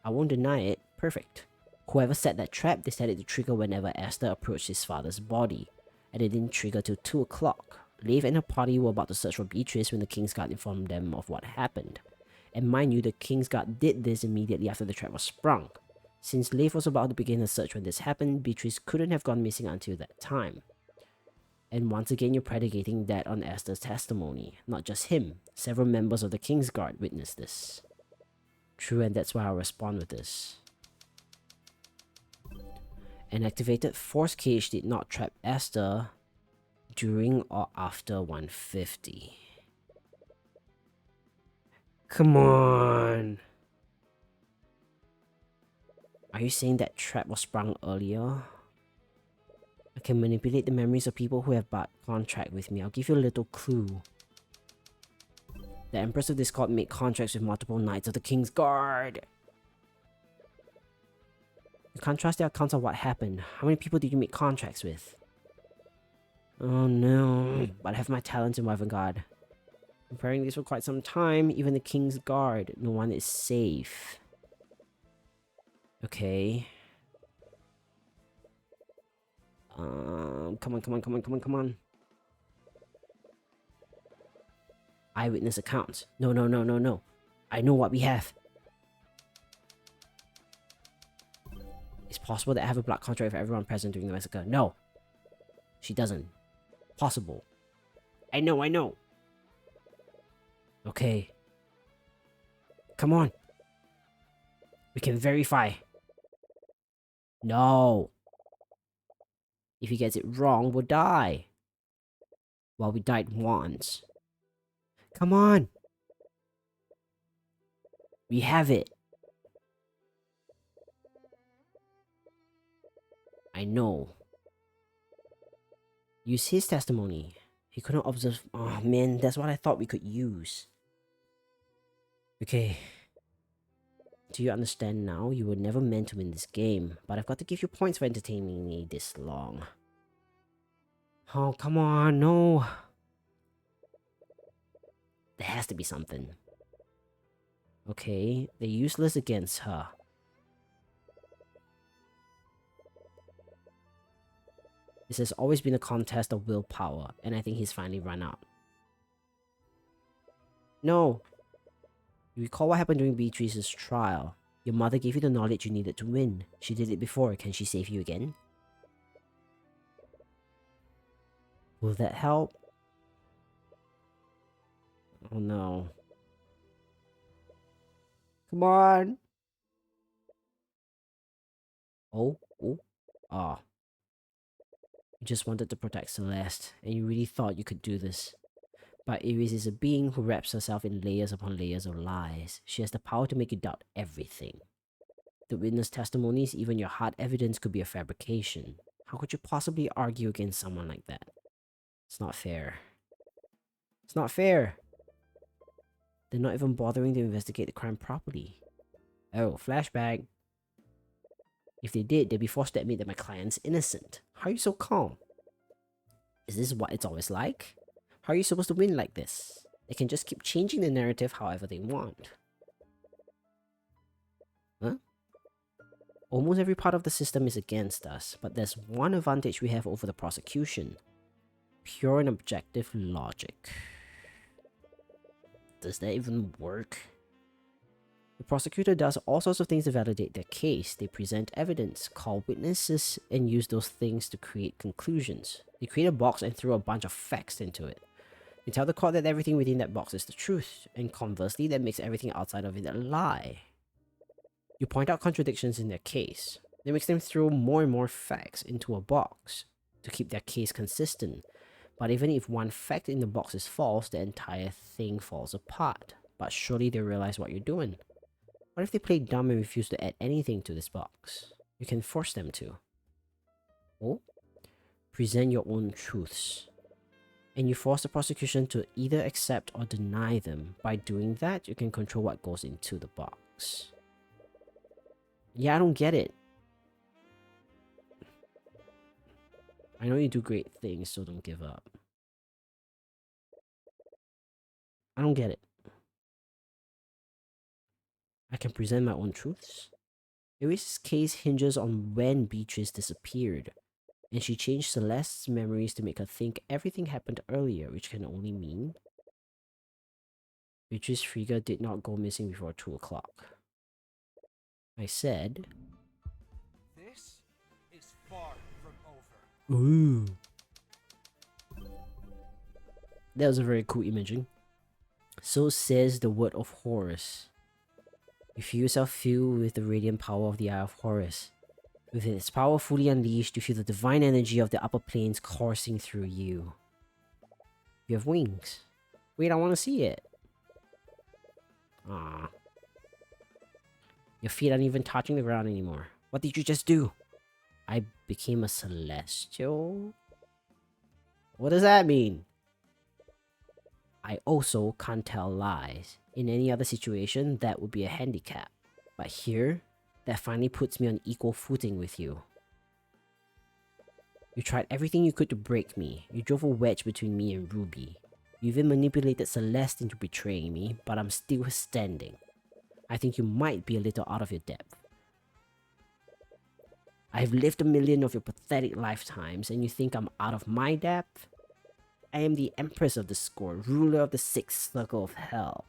A: I won't deny it. Perfect. Whoever set that trap decided to trigger whenever Esther approached his father's body, and it didn't trigger till 2 o'clock. Leif and her party were about to search for Beatrice when the Kingsguard informed them of what happened. And mind you, the Kingsguard did this immediately after the trap was sprung. Since Leif was about to begin her search when this happened, Beatrice couldn't have gone missing until that time. And once again, you're predicating that on Esther's testimony. Not just him. Several members of the Kingsguard witnessed this. True, and that's why I'll respond with this. An activated force cage did not trap Esther during or after 150. Come on! Are you saying that trap was sprung earlier? I can manipulate the memories of people who have bought contract with me. I'll give you a little clue. The Empress of Discord made contracts with multiple Knights of the Kingsguard. You can't trust their accounts of what happened. How many people did you make contracts with? Oh no, but I have my talents in Wyvern Guard. I'm preparing these for quite some time, even the King's Guard. No one is safe. Okay. Come on, come on, come on, come on, come on. Eyewitness accounts. No, no, no, no, no. I know what we have. It's possible that I have a black contract for everyone present during the massacre. No. She doesn't. Possible. I know, I know. Okay. Come on. We can verify. No. If he gets it wrong, we'll die. Well, we died once. Come on. We have it. I know. Use his testimony. He couldn't observe. Oh man, that's what I thought we could use. Okay. Do you understand now? You were never meant to win this game, but I've got to give you points for entertaining me this long. Oh, come on, no. There has to be something. Okay, they're useless against her. This has always been a contest of willpower, and I think he's finally run out. No. You recall what happened during Beatrice's trial. Your mother gave you the knowledge you needed to win. She did it before. Can she save you again? Will that help? Oh no. Come on. Oh. Ah. You just wanted to protect Celeste, and you really thought you could do this. But Iris is a being who wraps herself in layers upon layers of lies. She has the power to make you doubt everything. The witness testimonies, even your hard evidence, could be a fabrication. How could you possibly argue against someone like that? It's not fair. It's not fair. They're not even bothering to investigate the crime properly. Oh, flashback. If they did, they'd be forced to admit that my client's innocent. How are you so calm? Is this what it's always like? How are you supposed to win like this? They can just keep changing the narrative however they want. Huh? Almost every part of the system is against us, but there's one advantage we have over the prosecution. Pure and objective logic. Does that even work? The prosecutor does all sorts of things to validate their case. They present evidence, call witnesses, and use those things to create conclusions. They create a box and throw a bunch of facts into it. They tell the court that everything within that box is the truth, and conversely, that makes everything outside of it a lie. You point out contradictions in their case. That makes them throw more and more facts into a box to keep their case consistent. But even if one fact in the box is false, the entire thing falls apart. But surely they realize what you're doing. What if they play dumb and refuse to add anything to this box? You can force them to. Oh? Present your own truths. And you force the prosecution to either accept or deny them. By doing that, you can control what goes into the box. Yeah, I don't get it. I know you do great things, so don't give up. I don't get it. I can present my own truths. Iris' case hinges on when Beatrice disappeared, and she changed Celeste's memories to make her think everything happened earlier, which can only mean Beatrice Frigga did not go missing before 2 o'clock. I said...
B: This is far from over.
A: Ooh. That was a very cool imaging. So says the word of Horus. You feel yourself filled with the radiant power of the Eye of Horus. With its power fully unleashed, you feel the divine energy of the upper planes coursing through you. You have wings. Wait, I want to see it. Ah. Your feet aren't even touching the ground anymore. What did you just do? I became a celestial? What does that mean? I also can't tell lies. In any other situation, that would be a handicap. But here, that finally puts me on equal footing with you. You tried everything you could to break me. You drove a wedge between me and Ruby. You even manipulated Celeste into betraying me, but I'm still standing. I think you might be a little out of your depth. I've lived 1,000,000 of your pathetic lifetimes, and you think I'm out of my depth? I am the Empress of the Score, ruler of the 6th circle of hell.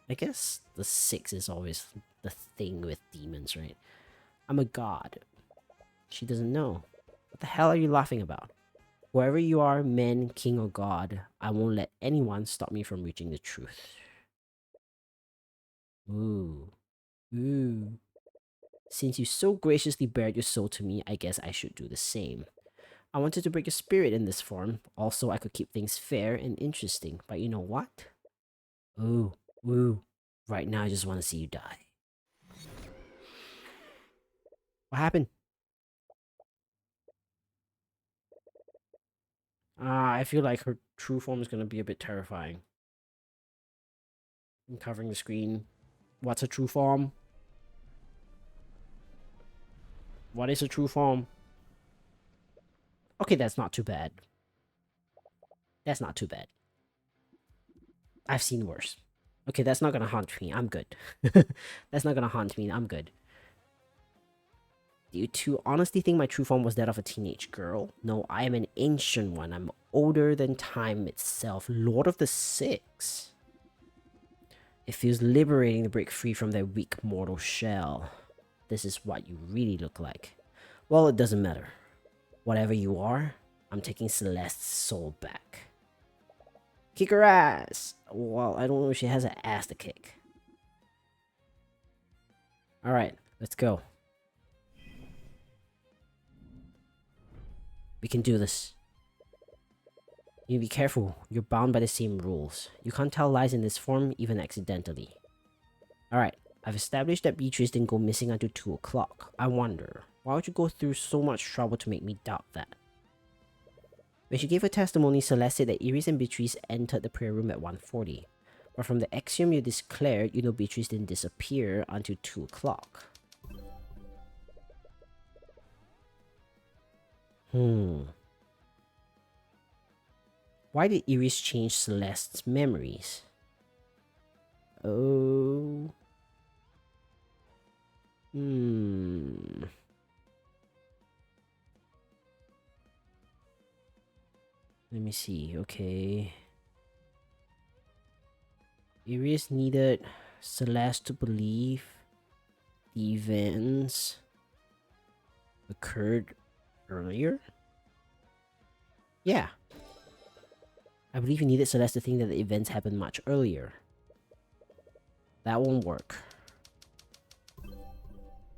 A: I guess the 6 is always the thing with demons, right? I'm a god. She doesn't know. What the hell are you laughing about? Whoever you are, man, king, or god, I won't let anyone stop me from reaching the truth. Ooh. Ooh. Since you so graciously bared your soul to me, I guess I should do the same. I wanted to break your spirit in this form, also I could keep things fair and interesting, but you know what? Ooh. Ooh. Right now I just want to see you die. What happened? I feel like her true form is going to be a bit terrifying. I'm covering the screen. What's a true form? What is a true form? Okay, that's not too bad. That's not too bad. I've seen worse. Okay, that's not gonna haunt me. I'm good. That's not gonna haunt me. I'm good. Do you two honestly think my true form was that of a teenage girl? No, I am an ancient one. I'm older than time itself. Lord of the Six. It feels liberating to break free from that weak mortal shell. This is what you really look like. Well, it doesn't matter. Whatever you are, I'm taking Celeste's soul back. Kick her ass! Well, I don't know if she has an ass to kick. Alright, let's go. We can do this. You be careful, you're bound by the same rules. You can't tell lies in this form, even accidentally. Alright, I've established that Beatrice didn't go missing until 2 o'clock. I wonder, why would you go through so much trouble to make me doubt that? When she gave her testimony, Celeste said that Iris and Beatrice entered the prayer room at 1:40. But from the axiom you declared, you know Beatrice didn't disappear until 2 o'clock. Why did Iris change Celeste's memories? Oh. Let me see, okay. Iris needed Celeste to believe the events occurred earlier? Yeah. I believe you needed Celeste to think that the events happened much earlier. That won't work.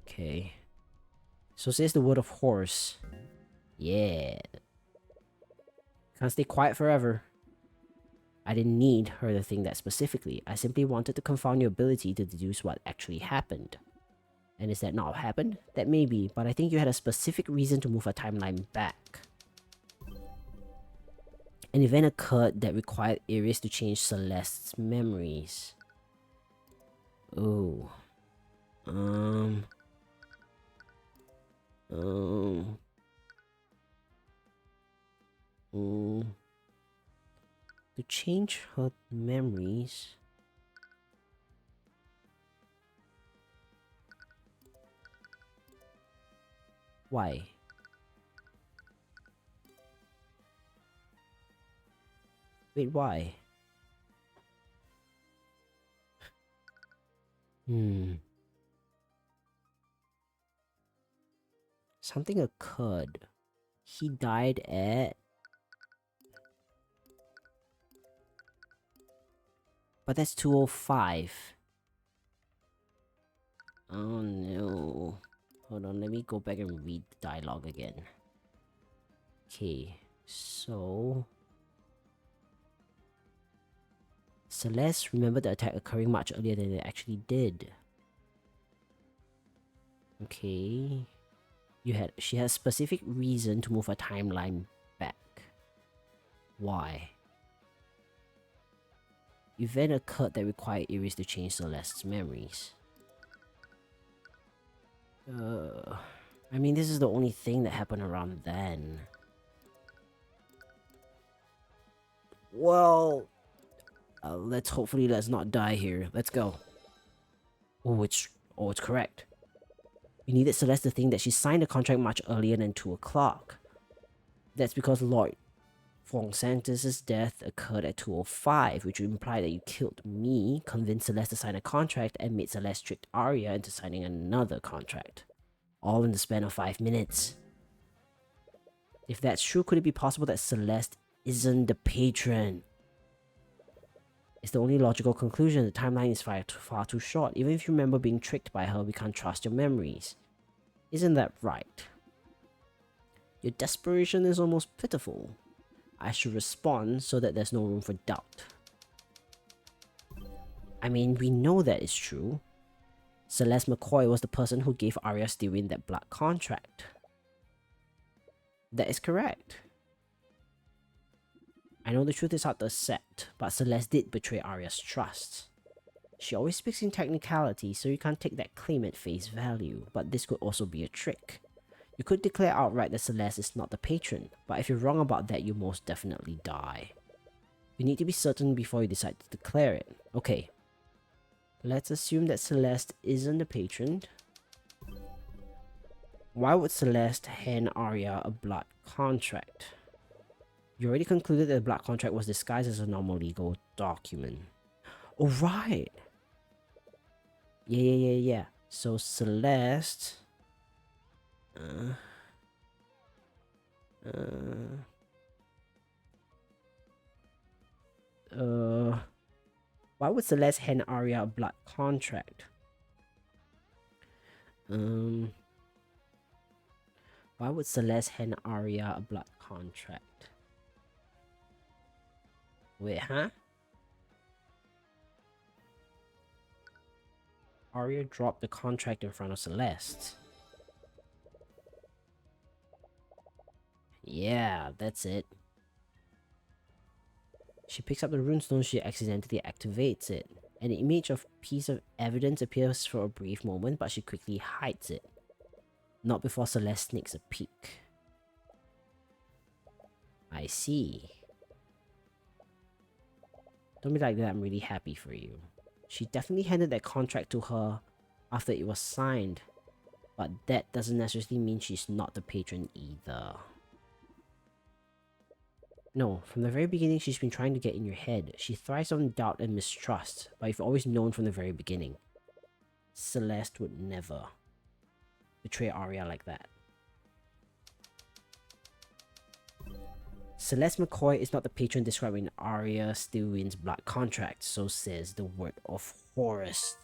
A: Okay. So says the word of horse. Yeah. Can't stay quiet forever. I didn't need her to think that specifically. I simply wanted to confound your ability to deduce what actually happened. And is that not what happened? That may be, but I think you had a specific reason to move a timeline back. An event occurred that required Iris to change Celeste's memories. Oh. To change her memories. Why? Wait, why? Something occurred. He died at... But that's 2:05. Oh no. Hold on, let me go back and read the dialogue again. Okay, so... Celeste remembered the attack occurring much earlier than it actually did. Okay. She has specific reason to move her timeline back. Why? Event occurred that required Iris to change Celeste's memories. I mean, this is the only thing that happened around then. Well, let's not die here. Let's go. Oh, it's correct. We needed Celeste to think that she signed the contract much earlier than 2 o'clock. That's because Lord Fong Santos' death occurred at 2:05, which would imply that you killed me, convinced Celeste to sign a contract, and made Celeste trick Arya into signing another contract. All in the span of 5 minutes. If that's true, could it be possible that Celeste isn't the patron? It's the only logical conclusion. The timeline is far too short. Even if you remember being tricked by her, we can't trust your memories. Isn't that right? Your desperation is almost pitiful. I should respond so that there's no room for doubt. I mean, we know that is true. Celeste McCoy was the person who gave Arya Stewin that blood contract. That is correct. I know the truth is hard to accept, but Celeste did betray Arya's trust. She always speaks in technicality, so you can't take that claim at face value, but this could also be a trick. You could declare outright that Celeste is not the patron, but if you're wrong about that, you most definitely die. You need to be certain before you decide to declare it. Okay. Let's assume that Celeste isn't the patron. Why would Celeste hand Arya a blood contract? You already concluded that the blood contract was disguised as a normal legal document. Oh, right. Yeah. So Celeste... why would Celeste hand Arya a blood contract? Why would Celeste hand Arya a blood contract? Wait, huh? Arya dropped the contract in front of Celeste. Yeah, that's it. She picks up the runestone, she accidentally activates it. An image of piece of evidence appears for a brief moment, but she quickly hides it. Not before Celeste sneaks a peek. I see. Don't be like that, I'm really happy for you. She definitely handed that contract to her after it was signed. But that doesn't necessarily mean she's not the patron either. No, from the very beginning she's been trying to get in your head. She thrives on doubt and mistrust, but you've always known from the very beginning. Celeste would never betray Arya like that. Celeste McCoy is not the patron describing Arya Stewin's blood contract, so says the word of Horus.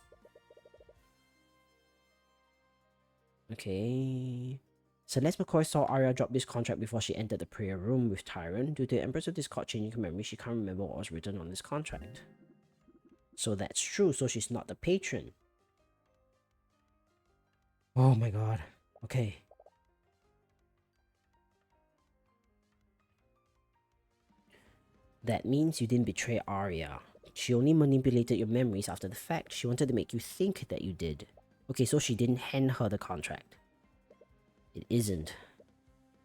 A: Okay. Celeste McCoy saw Arya drop this contract before she entered the prayer room with Tyrion. Due to the Empress of Discord changing her memory, she can't remember what was written on this contract. So that's true, so she's not the patron. Oh my god. Okay. That means you didn't betray Arya. She only manipulated your memories after the fact. She wanted to make you think that you did. Okay, so she didn't hand her the contract. It isn't.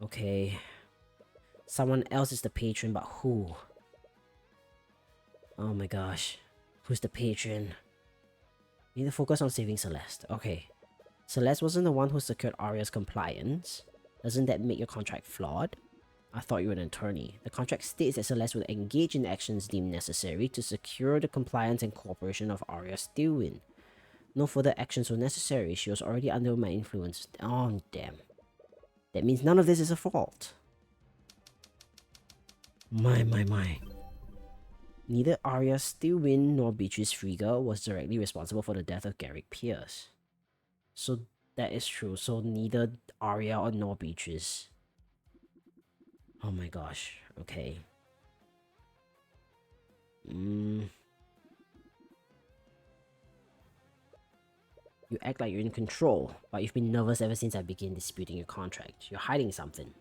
A: Okay. Someone else is the patron, but who? Oh my gosh. Who's the patron? Need to focus on saving Celeste. Okay. Celeste wasn't the one who secured Arya's compliance. Doesn't that make your contract flawed? I thought you were an attorney. The contract states that Celeste would engage in actions deemed necessary to secure the compliance and cooperation of Arya Stewin. No further actions were necessary. She was already under my influence. Oh, damn. That means none of this is her fault. My. Neither Arya Stewin nor Beatrice Frigga was directly responsible for the death of Garrick Pierce. So that is true. So neither Arya or nor Beatrice. Oh my gosh. Okay. You act like you're in control, but you've been nervous ever since I began disputing your contract. You're hiding something.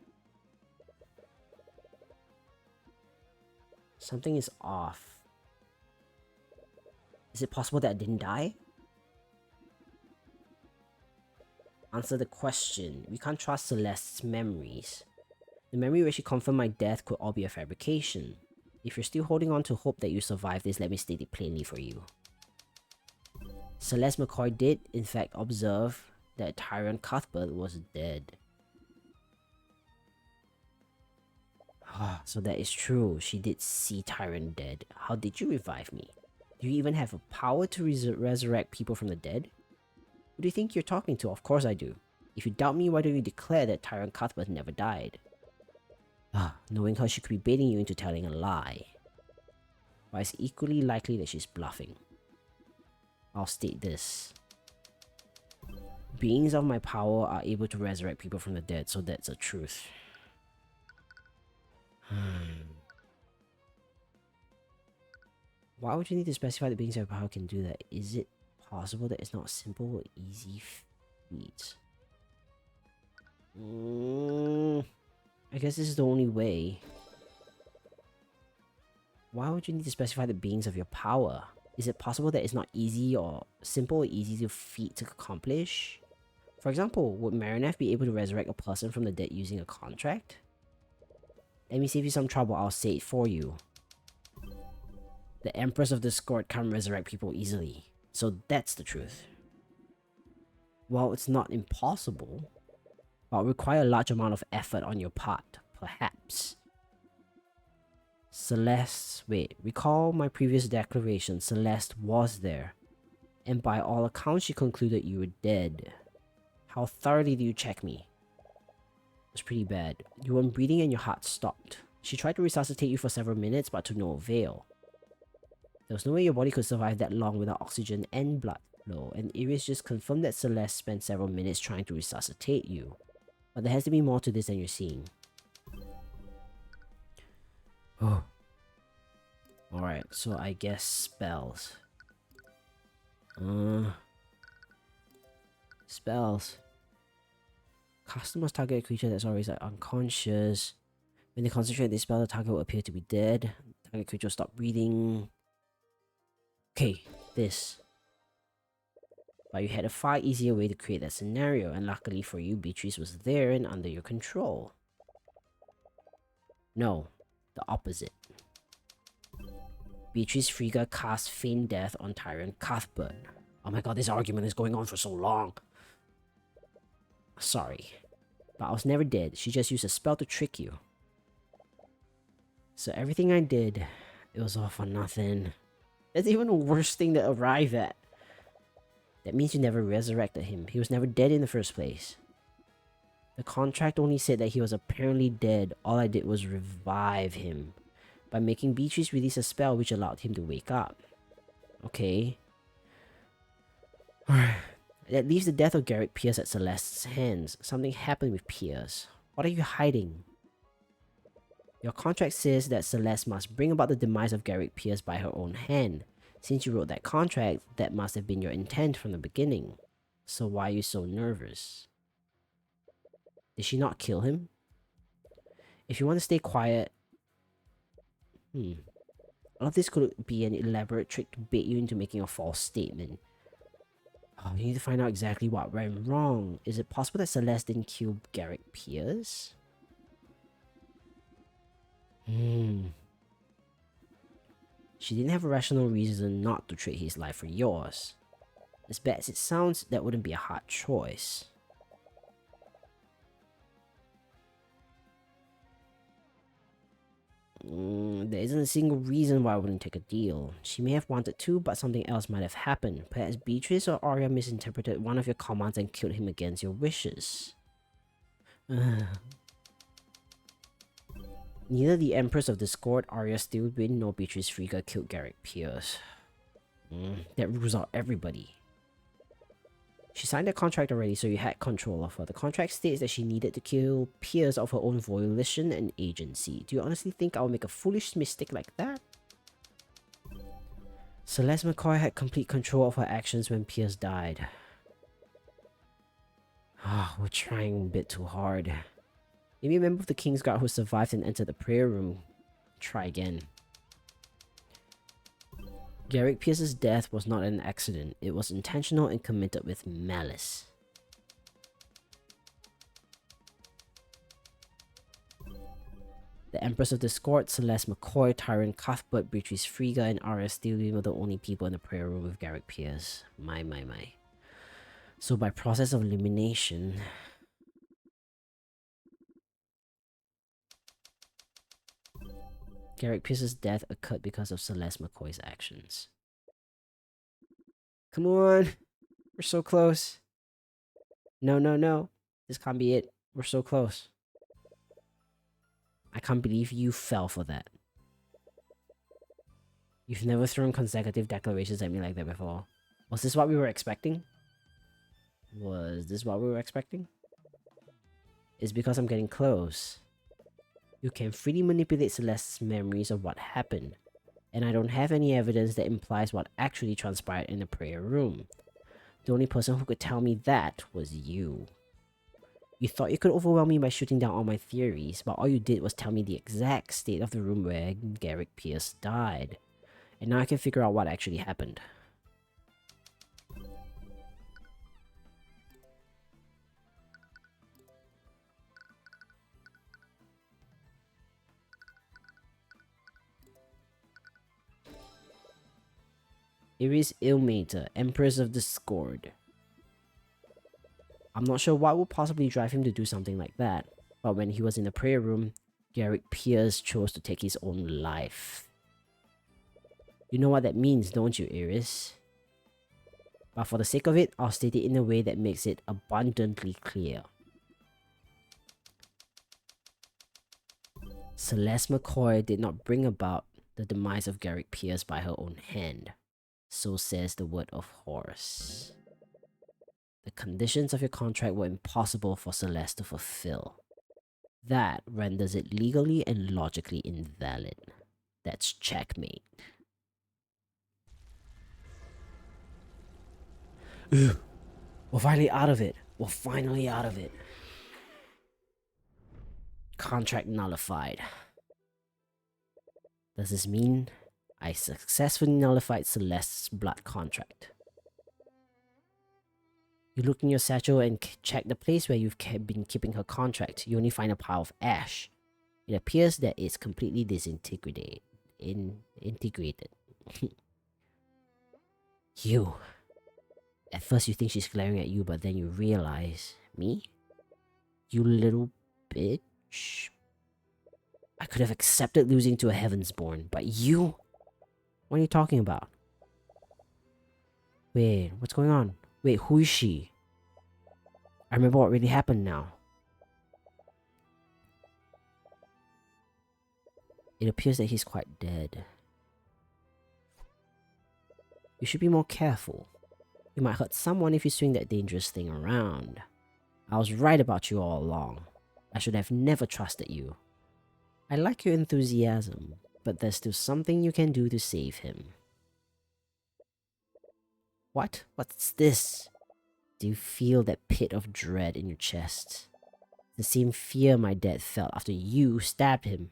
A: Something is off. Is it possible that I didn't die? Answer the question. We can't trust Celeste's memories. The memory where she confirmed my death could all be a fabrication. If you're still holding on to hope that you survive this, let me state it plainly for you. Celeste McCoy did, in fact, observe that Tyrion Cuthbert was dead. So that is true. She did see Tyrion dead. How did you revive me? Do you even have a power to resurrect people from the dead? Who do you think you're talking to? Of course I do. If you doubt me, why don't you declare that Tyrion Cuthbert never died? Knowing her, she could be baiting you into telling a lie. But it's equally likely that she's bluffing. I'll state this. Beings of my power are able to resurrect people from the dead, so that's a truth. Why would you need to specify that beings of power can do that? Is it possible that it's not a simple or easy feat? I guess this is the only way. Why would you need to specify the beings of your power? Is it possible that it's not easy or simple or easy to feat to accomplish? For example, would Marinef be able to resurrect a person from the dead using a contract? Let me save you some trouble, I'll say it for you. The Empress of Discord can't resurrect people easily. So that's the truth. Well, it's not impossible, but require a large amount of effort on your part, perhaps. Celeste, wait, recall my previous declaration, Celeste was there. And by all accounts, she concluded you were dead. How thoroughly do you check me? It was pretty bad. You weren't breathing and your heart stopped. She tried to resuscitate you for several minutes, but to no avail. There was no way your body could survive that long without oxygen and blood flow, and Iris just confirmed that Celeste spent several minutes trying to resuscitate you. But there has to be more to this than you're seeing. Oh. Alright, so I guess spells. Spells. Customers target a creature that's always like unconscious. When they concentrate this spell, the target will appear to be dead. The target creature will stop breathing. Okay, this. But you had a far easier way to create that scenario, and luckily for you, Beatrice was there and under your control. No, the opposite. Beatrice Frigga cast Feign Death on Tyrion Cuthbert. Oh my god, this argument is going on for so long. Sorry, but I was never dead. She just used a spell to trick you. So everything I did, it was all for nothing. That's even a worse thing to arrive at. That means you never resurrected him. He was never dead in the first place. The contract only said that he was apparently dead. All I did was revive him by making Beatrice release a spell which allowed him to wake up. Okay. That leaves the death of Garrick Pierce at Celeste's hands. Something happened with Pierce. What are you hiding? Your contract says that Celeste must bring about the demise of Garrick Pierce by her own hand. Since you wrote that contract, that must have been your intent from the beginning. So why are you so nervous? Did she not kill him? If you want to stay quiet... All of this could be an elaborate trick to bait you into making a false statement. Oh, you need to find out exactly what went wrong. Is it possible that Celeste didn't kill Garrick Pierce? She didn't have a rational reason not to trade his life for yours. As bad as it sounds, that wouldn't be a hard choice. There isn't a single reason why I wouldn't take a deal. She may have wanted to, but something else might have happened. Perhaps Beatrice or Arya misinterpreted one of your commands and killed him against your wishes. Neither the Empress of Discord, Arya Steelwind, nor Beatrice Frigga killed Garrick Pierce. That rules out everybody. She signed a contract already, so you had control of her. The contract states that she needed to kill Pierce of her own volition and agency. Do you honestly think I'll make a foolish mistake like that? Celeste McCoy had complete control of her actions when Pierce died. We're trying a bit too hard. Maybe a member of the Kingsguard who survived and entered the prayer room. Try again. Garrick Pierce's death was not an accident. It was intentional and committed with malice. The Empress of Discord, Celeste McCoy, Tyrion Cuthbert, Beatrice Friga, and Arya Steele were the only people in the prayer room with Garrick Pierce. My. So by process of elimination... Garrick Pierce's death occurred because of Celeste McCoy's actions. Come on! We're so close. No. This can't be it. We're so close. I can't believe you fell for that. You've never thrown consecutive declarations at me like that before. Was this what we were expecting? Was this what we were expecting? It's because I'm getting close. You can freely manipulate Celeste's memories of what happened, and I don't have any evidence that implies what actually transpired in the prayer room. The only person who could tell me that was you. You thought you could overwhelm me by shooting down all my theories, but all you did was tell me the exact state of the room where Garrick Pierce died. And now I can figure out what actually happened. Iris Ilmater, Empress of Discord. I'm not sure what would possibly drive him to do something like that, but when he was in the prayer room, Garrick Pierce chose to take his own life. You know what that means, don't you, Iris? But for the sake of it, I'll state it in a way that makes it abundantly clear. Celeste McCoy did not bring about the demise of Garrick Pierce by her own hand. So says the word of Horus. The conditions of your contract were impossible for Celeste to fulfill. That renders it legally and logically invalid. That's checkmate. We're finally out of it. We're finally out of it. Contract nullified. Does this mean I successfully nullified Celeste's blood contract? You look in your satchel and check the place where you've been keeping her contract. You only find a pile of ash. It appears that it's completely disintegrated. Integrated. You. At first you think she's glaring at you, but then you realize... Me? You little bitch. I could have accepted losing to a Heavensborn, but you? What are you talking about? Wait, what's going on? Wait, who is she? I remember what really happened now. It appears that he's quite dead. You should be more careful. You might hurt someone if you swing that dangerous thing around. I was right about you all along. I should have never trusted you. I like your enthusiasm, but there's still something you can do to save him. What? What's this? Do you feel that pit of dread in your chest? The same fear my dad felt after you stabbed him.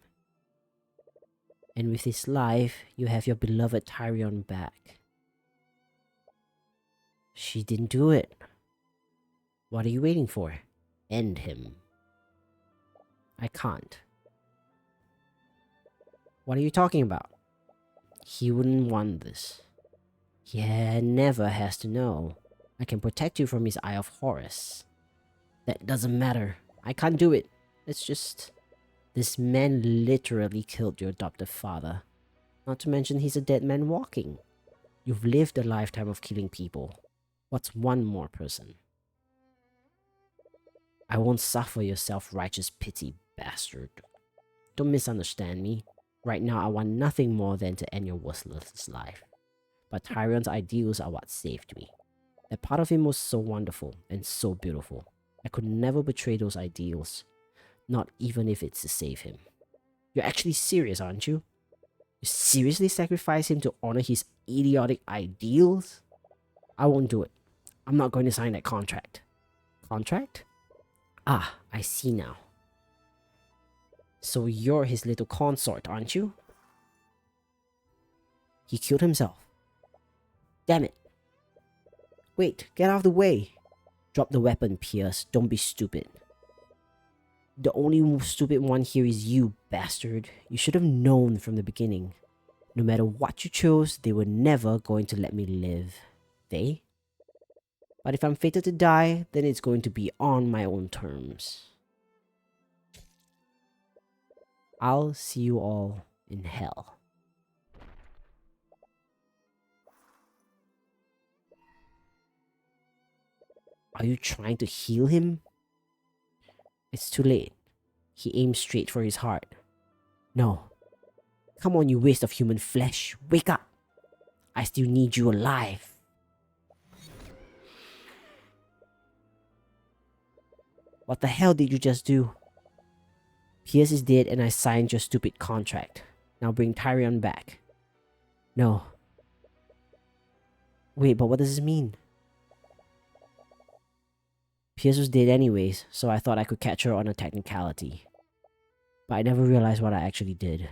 A: And with his life, you have your beloved Tyrion back. She didn't do it. What are you waiting for? End him. I can't. What are you talking about? He wouldn't want this. He never has to know. I can protect you from his Eye of Horus. That doesn't matter. I can't do it. It's just... This man literally killed your adoptive father. Not to mention he's a dead man walking. You've lived a lifetime of killing people. What's one more person? I won't suffer your self-righteous pity, bastard. Don't misunderstand me. Right now, I want nothing more than to end your worthless life. But Tyrion's ideals are what saved me. That part of him was so wonderful and so beautiful. I could never betray those ideals. Not even if it's to save him. You're actually serious, aren't you? You seriously sacrifice him to honor his idiotic ideals? I won't do it. I'm not going to sign that contract. Contract? Ah, I see now. So you're his little consort, aren't you? He killed himself. Damn it. Wait, get out of the way. Drop the weapon, Pierce. Don't be stupid. The only stupid one here is you, bastard. You should have known from the beginning. No matter what you chose, they were never going to let me live. They? But if I'm fated to die, then it's going to be on my own terms. I'll see you all in hell. Are you trying to heal him? It's too late. He aimed straight for his heart. No. Come on, you waste of human flesh. Wake up. I still need you alive. What the hell did you just do? Pierce is dead and I signed your stupid contract. Now bring Tyrion back. No. Wait, but what does this mean? Pierce was dead anyways, so I thought I could catch her on a technicality. But I never realized what I actually did.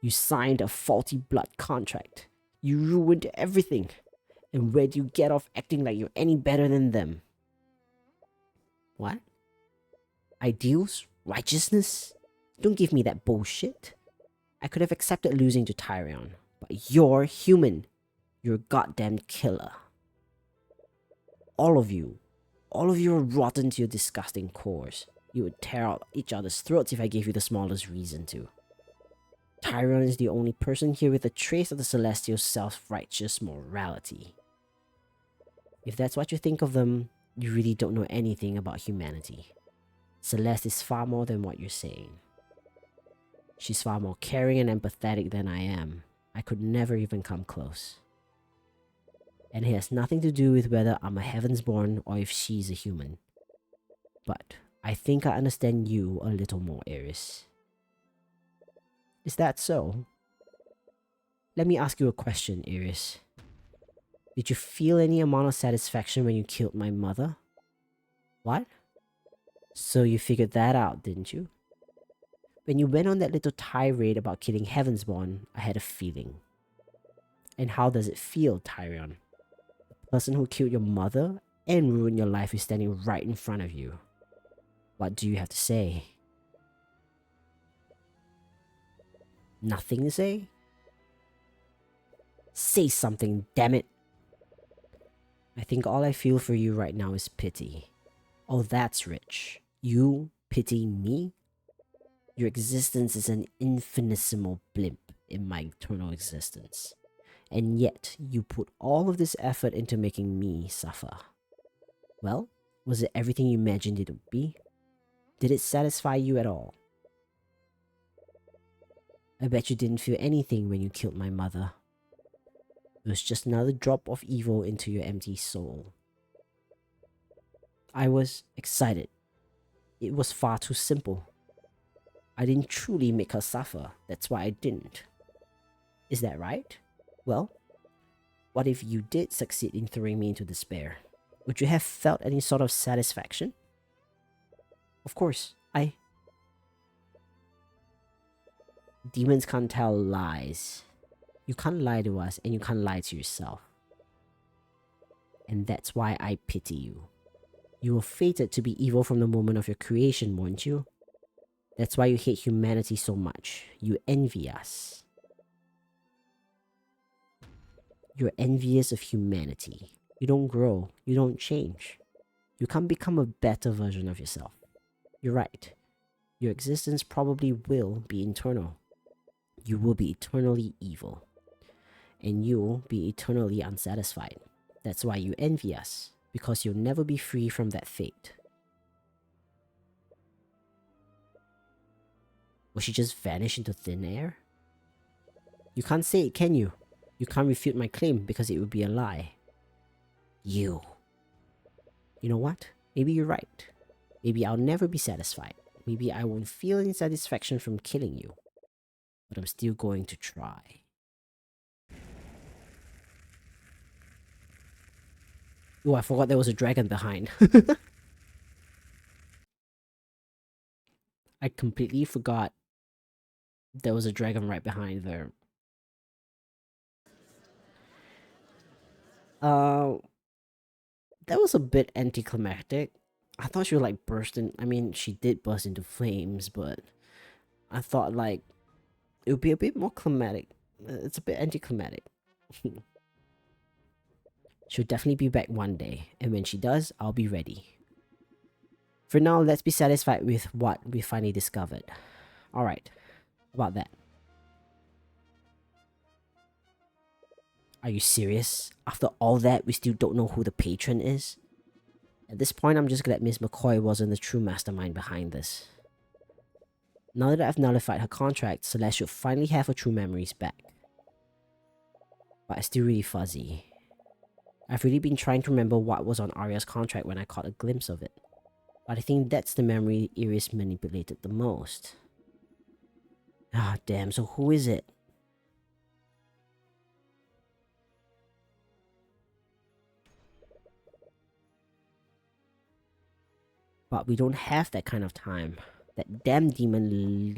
A: You signed a faulty blood contract. You ruined everything. And where do you get off acting like you're any better than them? What? Ideals? Righteousness? Don't give me that bullshit. I could have accepted losing to Tyrion, but you're human. You're a goddamn killer. All of you are rotten to your disgusting cores. You would tear out each other's throats if I gave you the smallest reason to. Tyrion is the only person here with a trace of the Celestial self-righteous morality. If that's what you think of them, you really don't know anything about humanity. Celeste is far more than what you're saying. She's far more caring and empathetic than I am. I could never even come close. And it has nothing to do with whether I'm a Heavensborn or if she's a human. But I think I understand you a little more, Eris. Is that so? Let me ask you a question, Eris. Did you feel any amount of satisfaction when you killed my mother? What? So you figured that out, didn't you? When you went on that little tirade about killing Heavensborn, I had a feeling. And how does it feel, Tyrion? The person who killed your mother and ruined your life is standing right in front of you. What do you have to say? Nothing to say? Say something, damn it! I think all I feel for you right now is pity. Oh, that's rich. You pity me? Your existence is an infinitesimal blimp in my eternal existence. And yet, you put all of this effort into making me suffer. Well, was it everything you imagined it would be? Did it satisfy you at all? I bet you didn't feel anything when you killed my mother. It was just another drop of evil into your empty soul. I was excited. It was far too simple. I didn't truly make her suffer, that's why I didn't. Is that right? Well, what if you did succeed in throwing me into despair? Would you have felt any sort of satisfaction? Of course, Demons can't tell lies. You can't lie to us and you can't lie to yourself. And that's why I pity you. You were fated to be evil from the moment of your creation, weren't you? That's why you hate humanity so much. You envy us. You're envious of humanity. You don't grow. You don't change. You can't become a better version of yourself. You're right. Your existence probably will be eternal. You will be eternally evil. And you'll be eternally unsatisfied. That's why you envy us. Because you'll never be free from that fate. Will she just vanish into thin air? You can't say it, can you? You can't refute my claim because it would be a lie. You know what? Maybe you're right. Maybe I'll never be satisfied. Maybe I won't feel any satisfaction from killing you. But I'm still going to try. Oh, I forgot there was a dragon behind. I completely forgot there was a dragon right behind there. That was a bit anticlimactic. I thought she would like burst in. I mean, she did burst into flames, but I thought like it would be a bit more climatic. It's a bit anticlimactic. She'll definitely be back one day, and when she does, I'll be ready. For now, let's be satisfied with what we finally discovered. Alright, about that. Are you serious? After all that, we still don't know who the patron is? At this point, I'm just glad Miss McCoy wasn't the true mastermind behind this. Now that I've nullified her contract, Celeste should finally have her true memories back. But it's still really fuzzy. I've really been trying to remember what was on Arya's contract when I caught a glimpse of it. But I think that's the memory Iris manipulated the most. Ah, damn, so who is it? But we don't have that kind of time. That damn demon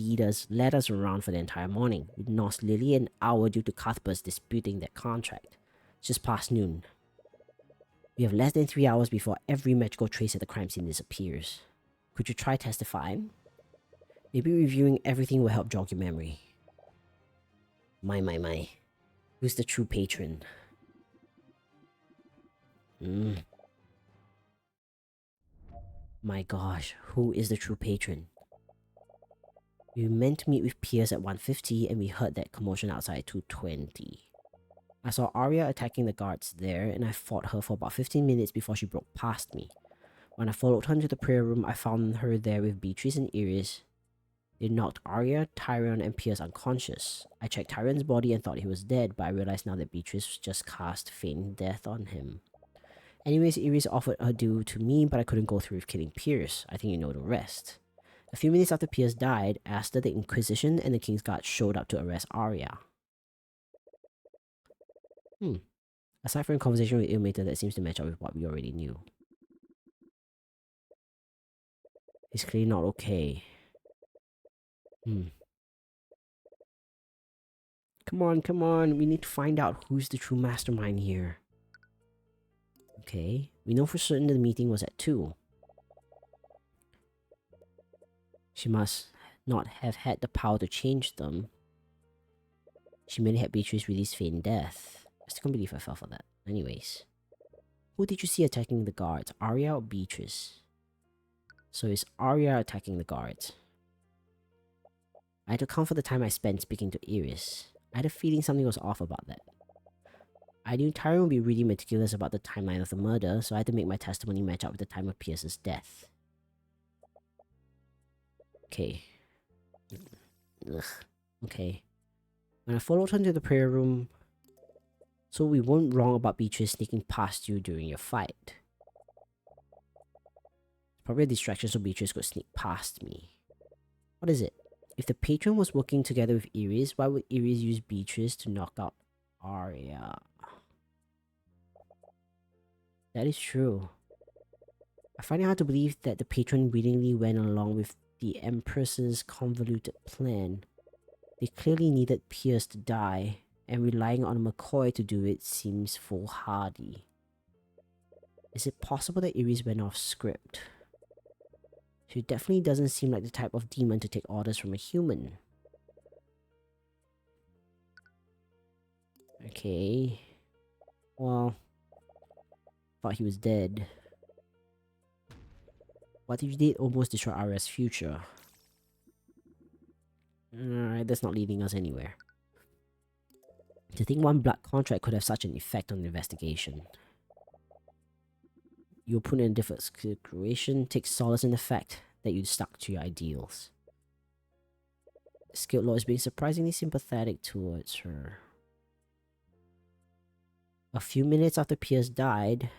A: led us around for the entire morning. We lost Lily an hour due to Cuthbert's disputing that contract. It's just past noon. We have less than 3 hours before every magical trace at the crime scene disappears. Could you try testifying? Maybe reviewing everything will help jog your memory. My. Who's the true patron? My gosh, who is the true patron? We were meant to meet with Pierce at 1:50 and we heard that commotion outside at 2:20. I saw Arya attacking the guards there and I fought her for about 15 minutes before she broke past me. When I followed her into the prayer room, I found her there with Beatrice and Iris. They knocked Arya, Tyrion, and Pierce unconscious. I checked Tyrion's body and thought he was dead, but I realized now that Beatrice just cast feign death on him. Anyways, Iris offered her due to me, but I couldn't go through with killing Pierce. I think you know the rest. A few minutes after Pierce died, Aster, the Inquisition, and the Kingsguard showed up to arrest Arya. Aside from a conversation with Ilmater, that seems to match up with what we already knew. He's clearly not okay. Come on. We need to find out who's the true mastermind here. Okay. We know for certain that the meeting was at 2. She must not have had the power to change them. She merely had Beatrice release feign death. I still can't believe I fell for that. Anyways. Who did you see attacking the guards? Arya or Beatrice? So it's Arya attacking the guards. I had to account for the time I spent speaking to Iris. I had a feeling something was off about that. I knew Tyrion would be really meticulous about the timeline of the murder, so I had to make my testimony match up with the time of Pierce's death. Okay. Ugh. Okay. When I followed her into the prayer room, so we weren't wrong about Beatrice sneaking past you during your fight. Probably a distraction so Beatrice could sneak past me. What is it? If the patron was working together with Iris, why would Iris use Beatrice to knock out Arya? That is true. I find it hard to believe that the patron willingly went along with the Empress's convoluted plan. They clearly needed Pierce to die, and relying on McCoy to do it seems foolhardy. Is it possible that Iris went off script? She definitely doesn't seem like the type of demon to take orders from a human. Okay. Well, thought he was dead. What if you did almost destroy Arya's future? Alright, that's not leading us anywhere. To think one blood contract could have such an effect on the investigation. You're put in a difficult situation, take solace in the fact that you stuck to your ideals. Skilled Lord is being surprisingly sympathetic towards her. A few minutes after Pierce died,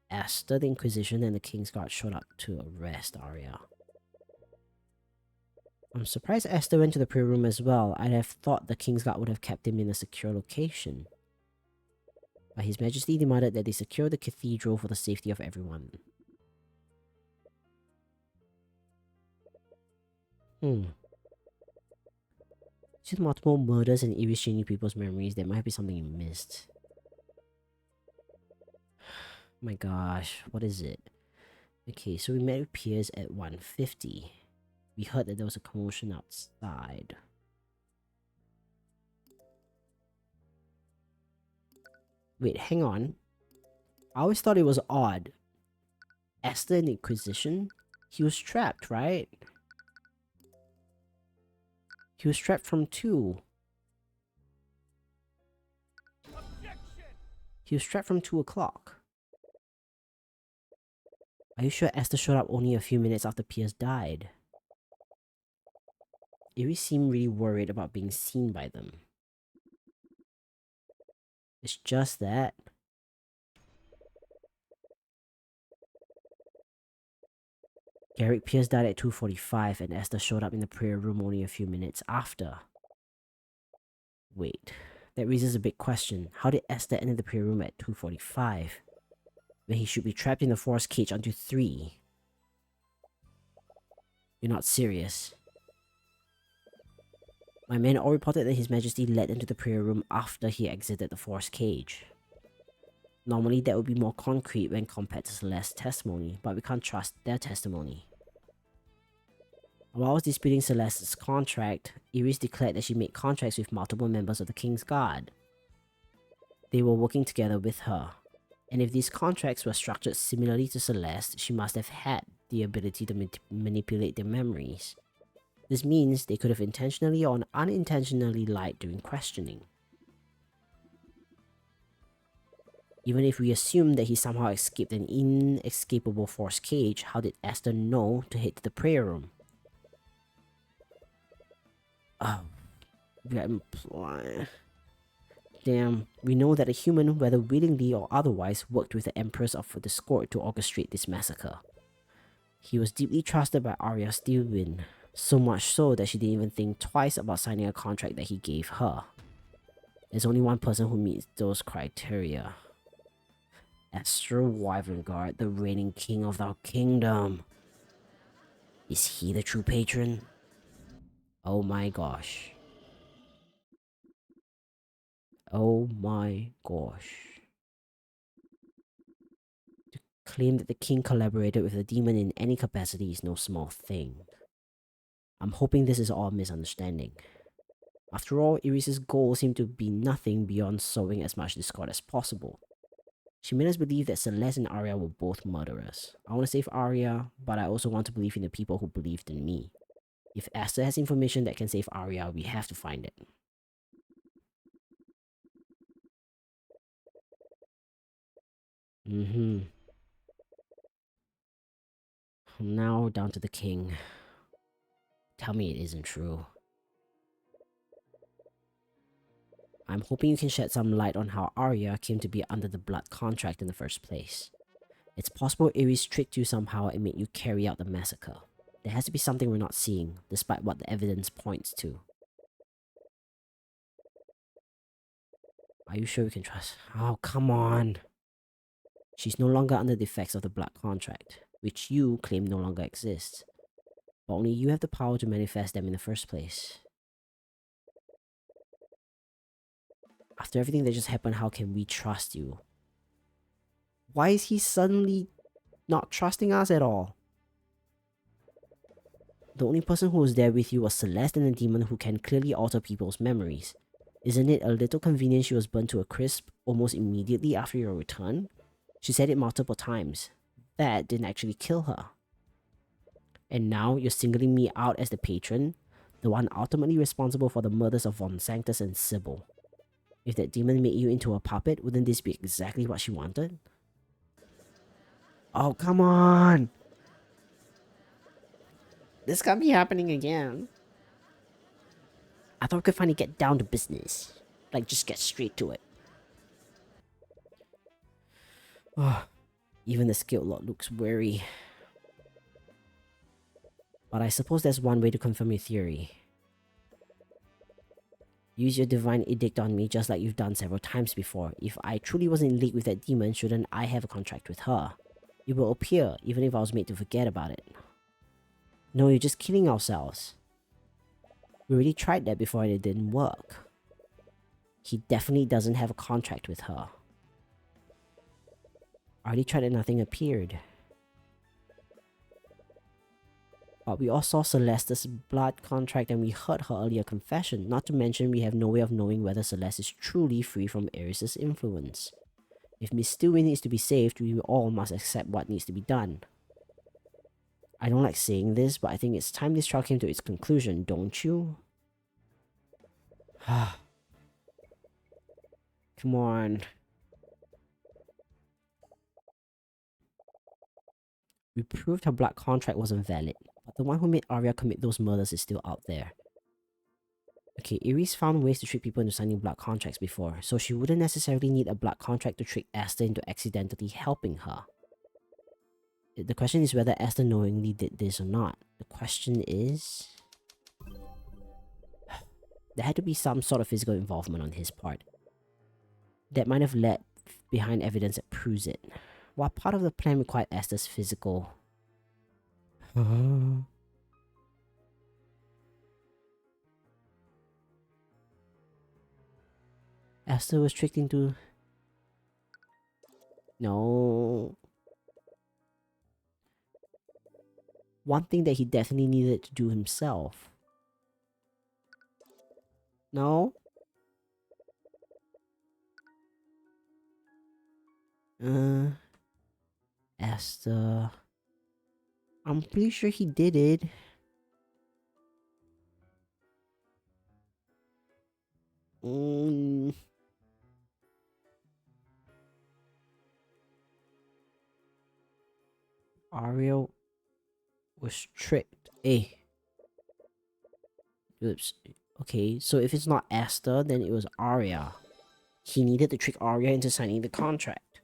A: Aster, the Inquisition, and the Kingsguard showed up to arrest Arya. I'm surprised Aster went to the prayer room as well. I'd have thought the Kingsguard would have kept him in a secure location. But His Majesty demanded that they secure the cathedral for the safety of everyone. Due to multiple murders and Iris changing people's memories, there might be something you missed. My gosh, what is it? Okay, so we met with Piers at 1:50. We heard that there was a commotion outside. Wait, hang on. I always thought it was odd. Esther in the Inquisition? He was trapped, right? He was trapped from 2. He was trapped from 2 o'clock. Are you sure Esther showed up only a few minutes after Piers died? Iris seemed really worried about being seen by them. It's just that... Garrick Pierce died at 2:45 and Esther showed up in the prayer room only a few minutes after. Wait, that raises a big question. How did Esther enter the prayer room at 2:45 when he should be trapped in the forest cage until 3? You're not serious. My men all reported that His Majesty led into the prayer room after he exited the forest cage. Normally that would be more concrete when compared to Celeste's testimony, but we can't trust their testimony. While I was disputing Celeste's contract, Iris declared that she made contracts with multiple members of the King's Guard. They were working together with her, and if these contracts were structured similarly to Celeste, she must have had the ability to manipulate their memories. This means they could have intentionally or unintentionally lied during questioning. Even if we assume that he somehow escaped an inescapable force cage, how did Esther know to head to the prayer room? Oh, we are implying... Damn, we know that a human, whether willingly or otherwise, worked with the Empress of the Discord to orchestrate this massacre. He was deeply trusted by Arya Steelwind, so much so that she didn't even think twice about signing a contract that he gave her. There's only one person who meets those criteria. Esther Wyverngard, the reigning king of our kingdom. Is he the true patron? Oh my gosh. Oh my gosh. To claim that the king collaborated with the demon in any capacity is no small thing. I'm hoping this is all a misunderstanding. After all, Iris's goal seemed to be nothing beyond sowing as much discord as possible. She made us believe that Celeste and Arya were both murderers. I want to save Arya, but I also want to believe in the people who believed in me. If Esther has information that can save Arya, we have to find it. Now down to the king. Tell me it isn't true. I'm hoping you can shed some light on how Arya came to be under the blood contract in the first place. It's possible Iris tricked you somehow and made you carry out the massacre. There has to be something we're not seeing, despite what the evidence points to. Are you sure we can trust? Oh, come on. She's no longer under the effects of the blood contract, which you claim no longer exists. But only you have the power to manifest them in the first place. After everything that just happened, how can we trust you? Why is he suddenly not trusting us at all? The only person who was there with you was Celeste and a demon who can clearly alter people's memories. Isn't it a little convenient she was burnt to a crisp almost immediately after your return? She said it multiple times. That didn't actually kill her. And now you're singling me out as the patron, the one ultimately responsible for the murders of Von Sanctus and Sybil. If that demon made you into a puppet, wouldn't this be exactly what she wanted? Oh, come on! This can't be happening again. I thought we could finally get down to business. Like, just get straight to it. Oh, even the skilled lord looks wary. But I suppose there's one way to confirm your theory. Use your divine edict on me just like you've done several times before. If I truly was in league with that demon, shouldn't I have a contract with her? It will appear, even if I was made to forget about it. No, you're just killing ourselves. We already tried that before and it didn't work. He definitely doesn't have a contract with her. I already tried and nothing appeared. But we also saw Celeste's blood contract and we heard her earlier confession, not to mention we have no way of knowing whether Celeste is truly free from Ares' influence. If Miss Stewie needs to be saved, we all must accept what needs to be done. I don't like saying this, but I think it's time this trial came to its conclusion, don't you? Come on. We proved her blood contract wasn't valid, but the one who made Arya commit those murders is still out there. Okay, Iris found ways to trick people into signing blood contracts before, so she wouldn't necessarily need a blood contract to trick Esther into accidentally helping her. The question is whether Esther knowingly did this or not. The question is... there had to be some sort of physical involvement on his part. That might have led behind evidence that proves it. While part of the plan required Esther's physical... Esther was tricked into... No... One thing that he definitely needed to do himself. No? Esther... I'm pretty sure he did it. Arya was tricked. Hey. Oops. Okay, so if it's not Esther, then it was Arya. He needed to trick Arya into signing the contract.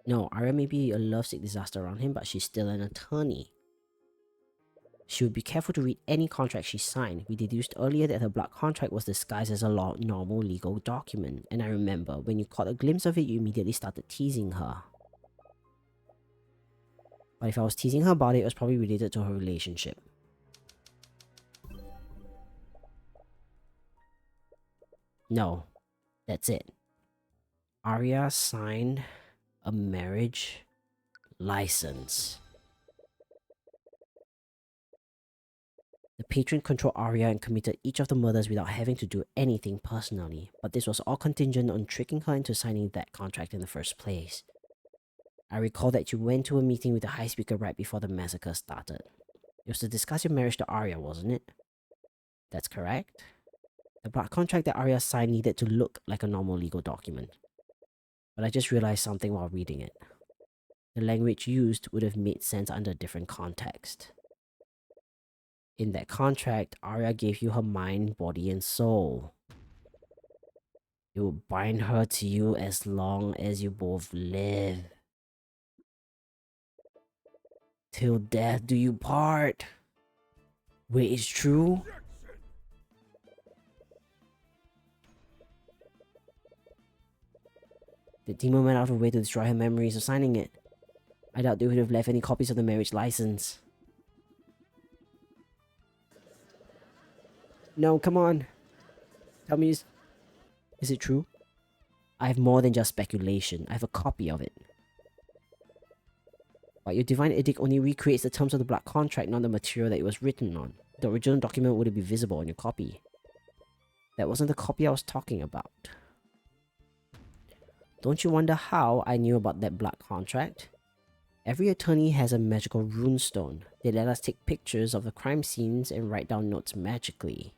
A: No, Arya may be a lovesick disaster around him, but she's still an attorney. She would be careful to read any contract she signed. We deduced earlier that her blood contract was disguised as a normal legal document, and I remember when you caught a glimpse of it, you immediately started teasing her. But if I was teasing her about it, it was probably related to her relationship. No, that's it. Arya signed a marriage license. The patron controlled Arya and committed each of the murders without having to do anything personally, but this was all contingent on tricking her into signing that contract in the first place. I recall that you went to a meeting with the High Speaker right before the massacre started. It was to discuss your marriage to Arya, wasn't it? That's correct. The blood contract that Arya signed needed to look like a normal legal document. But I just realized something while reading it. The language used would have made sense under a different context. In that contract, Arya gave you her mind, body, and soul. It would bind her to you as long as you both live. Till death do you part. Wait, it's true? The demon went out of her way to destroy her memories of signing it. I doubt they would have left any copies of the marriage license. No, come on. Tell me, is it true? I have more than just speculation. I have a copy of it. But your divine edict only recreates the terms of the blood contract, not the material that it was written on. The original document wouldn't be visible on your copy. That wasn't the copy I was talking about. Don't you wonder how I knew about that blood contract? Every attorney has a magical runestone. They let us take pictures of the crime scenes and write down notes magically.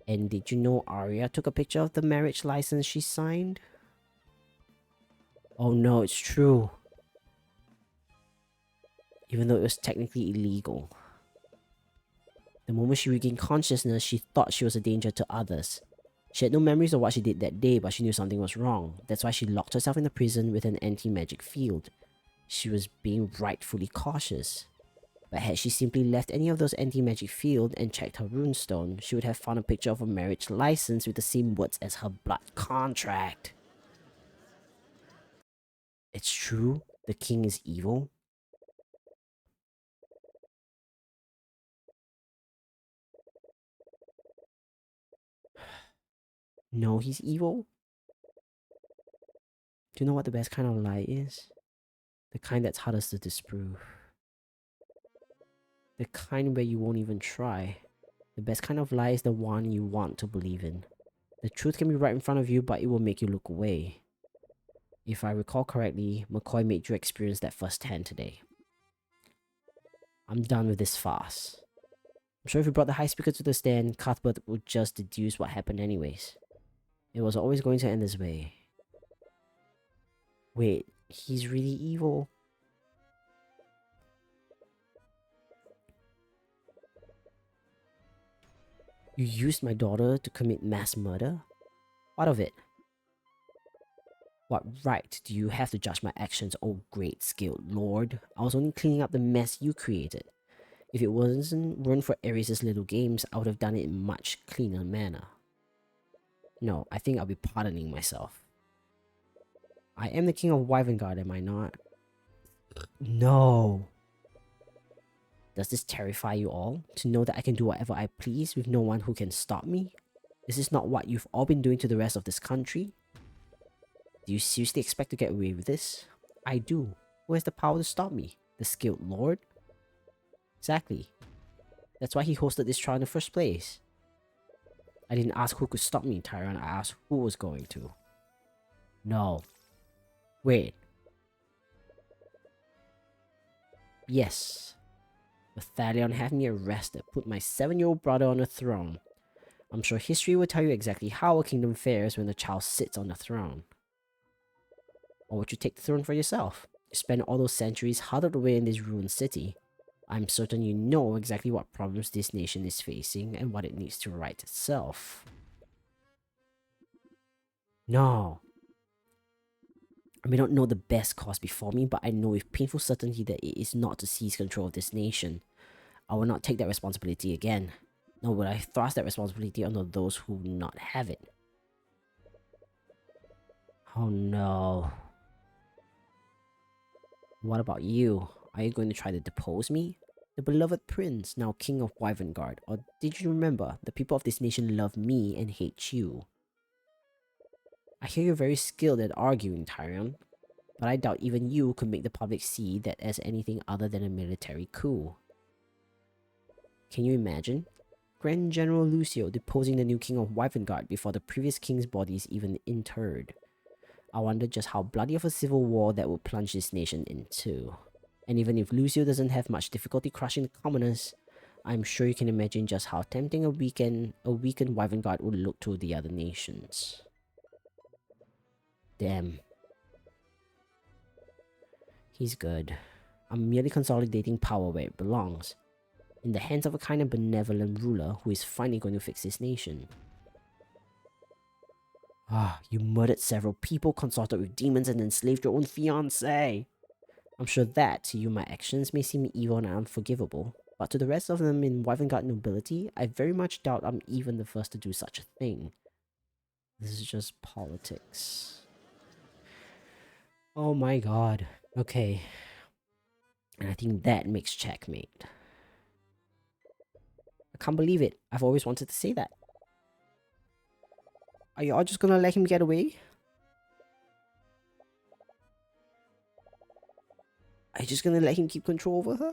A: And did you know Arya took a picture of the marriage license she signed? Oh no, it's true. Even though it was technically illegal. The moment she regained consciousness, she thought she was a danger to others. She had no memories of what she did that day, but she knew something was wrong. That's why she locked herself in the prison with an anti-magic field. She was being rightfully cautious. But had she simply left any of those anti-magic field and checked her runestone, she would have found a picture of a marriage license with the same words as her blood contract. It's true, the king is evil. No, he's evil? Do you know what the best kind of lie is? The kind that's hardest to disprove. The kind where you won't even try. The best kind of lie is the one you want to believe in. The truth can be right in front of you, but it will make you look away. If I recall correctly, McCoy made you experience that firsthand today. I'm done with this farce. I'm sure if you brought the high speaker to the stand, Cuthbert would just deduce what happened anyways. It was always going to end this way. Wait, he's really evil? You used my daughter to commit mass murder? What of it? What right do you have to judge my actions, oh great skilled lord? I was only cleaning up the mess you created. If it weren't for Ares' little games, I would have done it in much cleaner manner. No, I think I'll be pardoning myself. I am the king of Wyvernguard, am I not? No. Does this terrify you all? To know that I can do whatever I please with no one who can stop me? Is this not what you've all been doing to the rest of this country? Do you seriously expect to get away with this? I do. Who has the power to stop me? The skilled lord? Exactly. That's why he hosted this trial in the first place. I didn't ask who could stop me, Tyrion. I asked who was going to. No. Wait. Yes. Thalion had me arrested, put my 7-year-old brother on the throne. I'm sure history will tell you exactly how a kingdom fares when the child sits on the throne. Or would you take the throne for yourself? You spent all those centuries huddled away in this ruined city. I'm certain you know exactly what problems this nation is facing and what it needs to right itself. No. I may not know the best cause before me, but I know with painful certainty that it is not to seize control of this nation. I will not take that responsibility again. Nor will I thrust that responsibility onto those who do not have it. Oh no. What about you? Are you going to try to depose me? The beloved prince, now king of Wyvernguard, or did you remember, the people of this nation love me and hate you? I hear you're very skilled at arguing, Tyrion, but I doubt even you could make the public see that as anything other than a military coup. Can you imagine? Grand General Lucio deposing the new king of Wyvernguard before the previous king's body is even interred. I wonder just how bloody of a civil war that would plunge this nation into. And even if Lucio doesn't have much difficulty crushing the commoners, I'm sure you can imagine just how tempting a weakened Wyvernguard would look to the other nations. Damn. He's good. I'm merely consolidating power where it belongs, in the hands of a kind and benevolent ruler who is finally going to fix this nation. Ah, you murdered several people, consorted with demons, and enslaved your own fiancé. I'm sure that, to you, my actions may seem evil and unforgivable, but to the rest of them in Wyvernguard nobility, I very much doubt I'm even the first to do such a thing. This is just politics. Oh my god. Okay. And I think that makes checkmate. I can't believe it. I've always wanted to say that. Are you all just gonna let him get away? Are you just gonna let him keep control over her?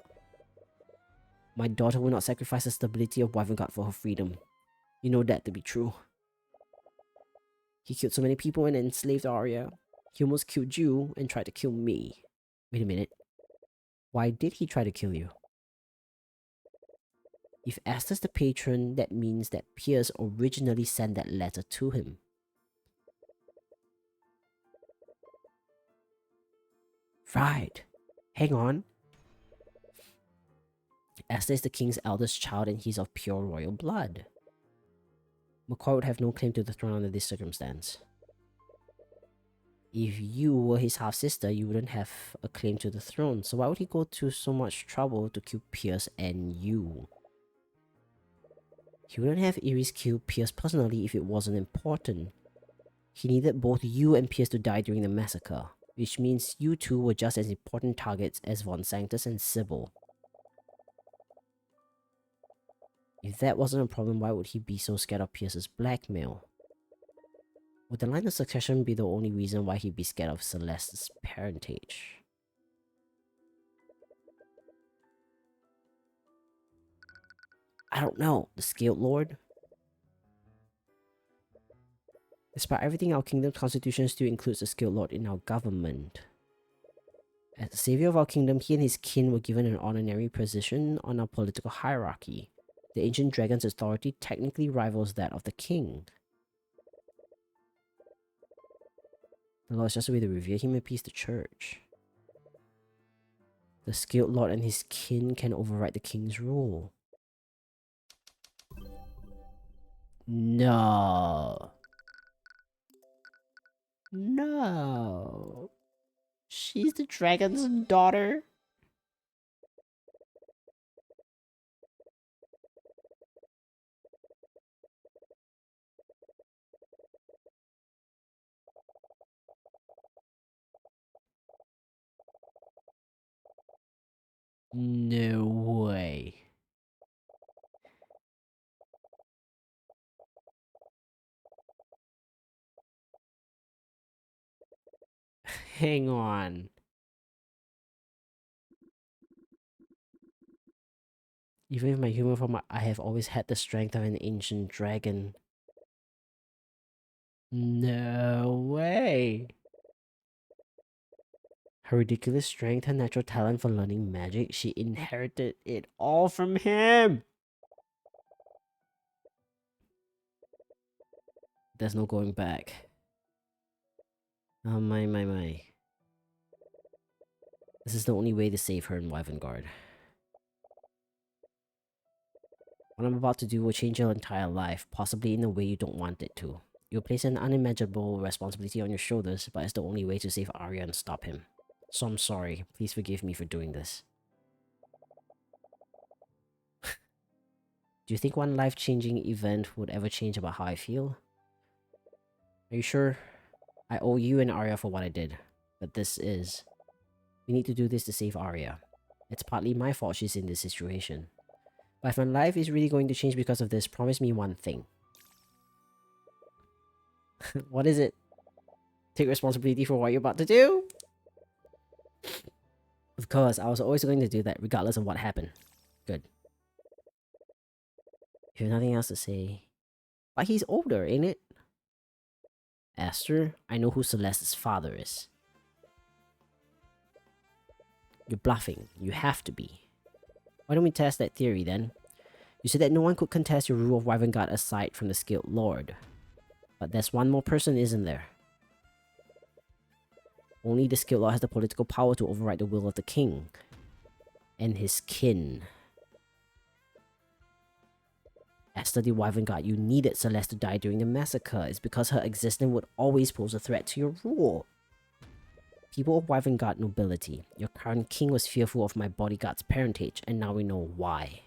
A: My daughter will not sacrifice the stability of Wyvernguard for her freedom. You know that to be true. He killed so many people and enslaved Arya. He almost killed you and tried to kill me. Wait a minute. Why did he try to kill you? If Esther's the patron, that means that Pierce originally sent that letter to him. Right. Hang on. Esther is the king's eldest child and he's of pure royal blood. McCoy would have no claim to the throne under this circumstance. If you were his half-sister, you wouldn't have a claim to the throne, so why would he go to so much trouble to kill Pierce and you? He wouldn't have Ares kill Pierce personally if it wasn't important. He needed both you and Pierce to die during the massacre, which means you two were just as important targets as Von Sanctus and Sybil. If that wasn't a problem, why would he be so scared of Pierce's blackmail? Would the line of succession be the only reason why he'd be scared of Celeste's parentage? I don't know. The Scaled Lord? Despite everything, our kingdom's constitution still includes the Scaled Lord in our government. As the savior of our kingdom, he and his kin were given an honorary position on our political hierarchy. The ancient dragon's authority technically rivals that of the king. The law is just a way to revere him and appease the church. The Scaled Lord and his kin can override the king's rule. No. No. She's the dragon's daughter? No way. Hang on. Even with my human form, I have always had the strength of an ancient dragon. No way. Her ridiculous strength, her natural talent for learning magic, she inherited it all from him. There's no going back. Oh my. This is the only way to save her in Wyvern. What I'm about to do will change your entire life, possibly in a way you don't want it to. You'll place an unimaginable responsibility on your shoulders, but it's the only way to save Arya and stop him. So I'm sorry, please forgive me for doing this. Do you think one life-changing event would ever change about how I feel? Are you sure? I owe you and Arya for what I did, but we need to do this to save Arya. It's partly my fault she's in this situation. But if my life is really going to change because of this, promise me one thing. What is it? Take responsibility for what you're about to do? Of course, I was always going to do that regardless of what happened. Good. You have nothing else to say. But he's older, ain't it? Esther, I know who Celeste's father is. You're bluffing. You have to be. Why don't we test that theory then? You said that no one could contest your rule of Wyvern aside from the Scaled Lord. But there's one more person, isn't there? Only the Scaled Lord has the political power to override the will of the king. And his kin. Esther the Wyvern, you needed Celeste to die during the massacre. It's because her existence would always pose a threat to your rule. People of Wyvern nobility, your current king was fearful of my bodyguard's parentage, and now we know why.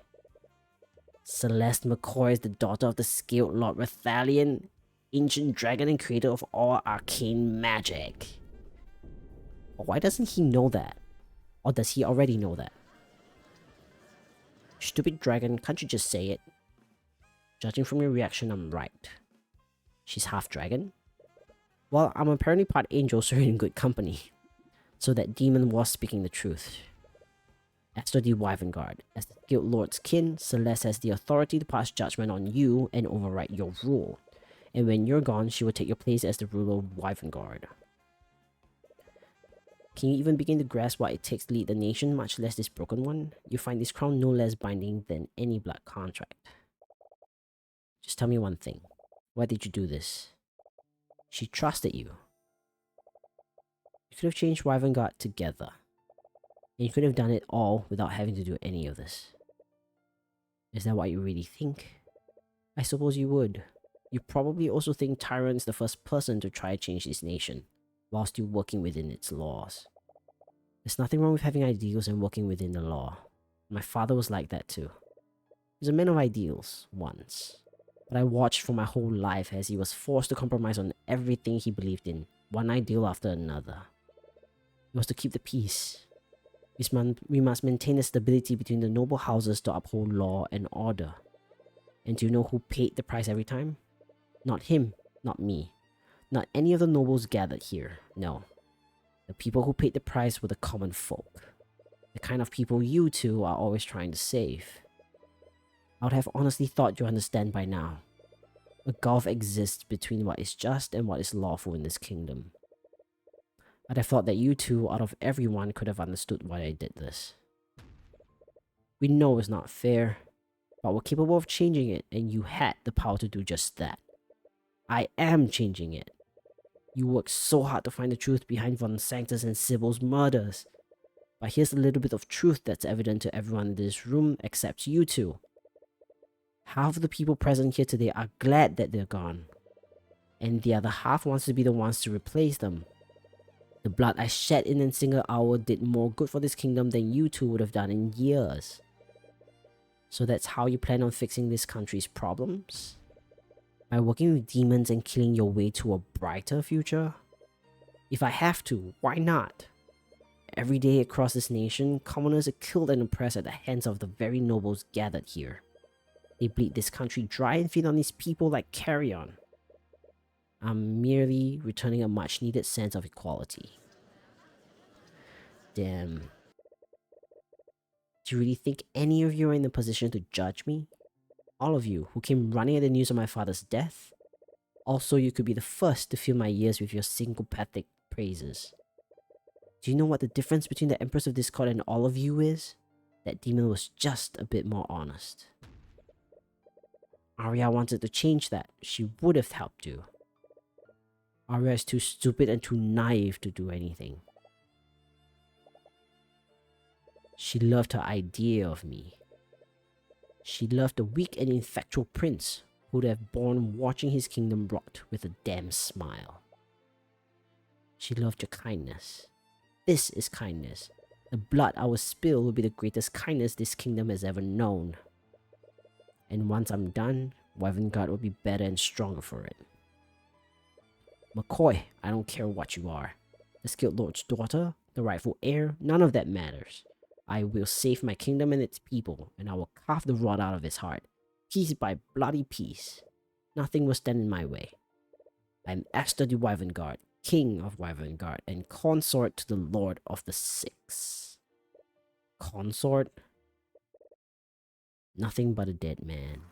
A: Celeste McCoy is the daughter of the Scaled Lord Rathalion, ancient dragon and creator of all arcane magic. Why doesn't he know that? Or does he already know that? Stupid dragon, can't you just say it? Judging from your reaction, I'm right. She's half dragon? Well, I'm apparently part angel, so you're in good company. So that demon was speaking the truth. Esther the Wyvern, as the Scaled Lord's kin, Celeste has the authority to pass judgment on you and override your rule. And when you're gone, she will take your place as the ruler of Wyvern. Can you even begin to grasp what it takes to lead the nation, much less this broken one? You find this crown no less binding than any blood contract. Just tell me one thing. Why did you do this? She trusted you. You could have changed Wyvern together. And you could have done it all without having to do any of this. Is that what you really think? I suppose you would. You probably also think Tyrion's the first person to try to change this nation, while still working within its laws. There's nothing wrong with having ideals and working within the law. My father was like that too. He was a man of ideals, once. But I watched for my whole life as he was forced to compromise on everything he believed in, one ideal after another. It was to keep the peace. We must maintain the stability between the noble houses to uphold law and order. And do you know who paid the price every time? Not him, not me. Not any of the nobles gathered here, no. The people who paid the price were the common folk. The kind of people you two are always trying to save. I would have honestly thought you understand by now. A gulf exists between what is just and what is lawful in this kingdom. I'd have thought that you two, out of everyone, could have understood why I did this. We know it's not fair, but we're capable of changing it, and you had the power to do just that. I am changing it. You worked so hard to find the truth behind Von Sanctus and Sybil's murders. But here's a little bit of truth that's evident to everyone in this room except you two. Half of the people present here today are glad that they're gone, and the other half wants to be the ones to replace them. The blood I shed in a single hour did more good for this kingdom than you two would have done in years. So that's how you plan on fixing this country's problems? By working with demons and killing your way to a brighter future? If I have to, why not? Every day across this nation, commoners are killed and oppressed at the hands of the very nobles gathered here. They bleed this country dry and feed on these people like carrion. I'm merely returning a much needed sense of equality. Damn. Do you really think any of you are in the position to judge me? All of you who came running at the news of my father's death? Also, you could be the first to fill my ears with your sycophantic praises. Do you know what the difference between the Empress of Discord and all of you is? That demon was just a bit more honest. Arya wanted to change that. She would have helped you. Arya is too stupid and too naive to do anything. She loved her idea of me. She loved the weak and infatual prince who would have borne watching his kingdom rot with a damn smile. She loved your kindness. This is kindness. The blood I will spill will be the greatest kindness this kingdom has ever known. And once I'm done, Wyvern will be better and stronger for it. McCoy, I don't care what you are. The skilled lord's daughter, the rightful heir, none of that matters. I will save my kingdom and its people, and I will carve the rod out of his heart, piece by bloody piece. Nothing will stand in my way. I am Esther de Wyverngard, king of Wyverngard, and consort to the Lord of the Six. Consort? Nothing but a dead man.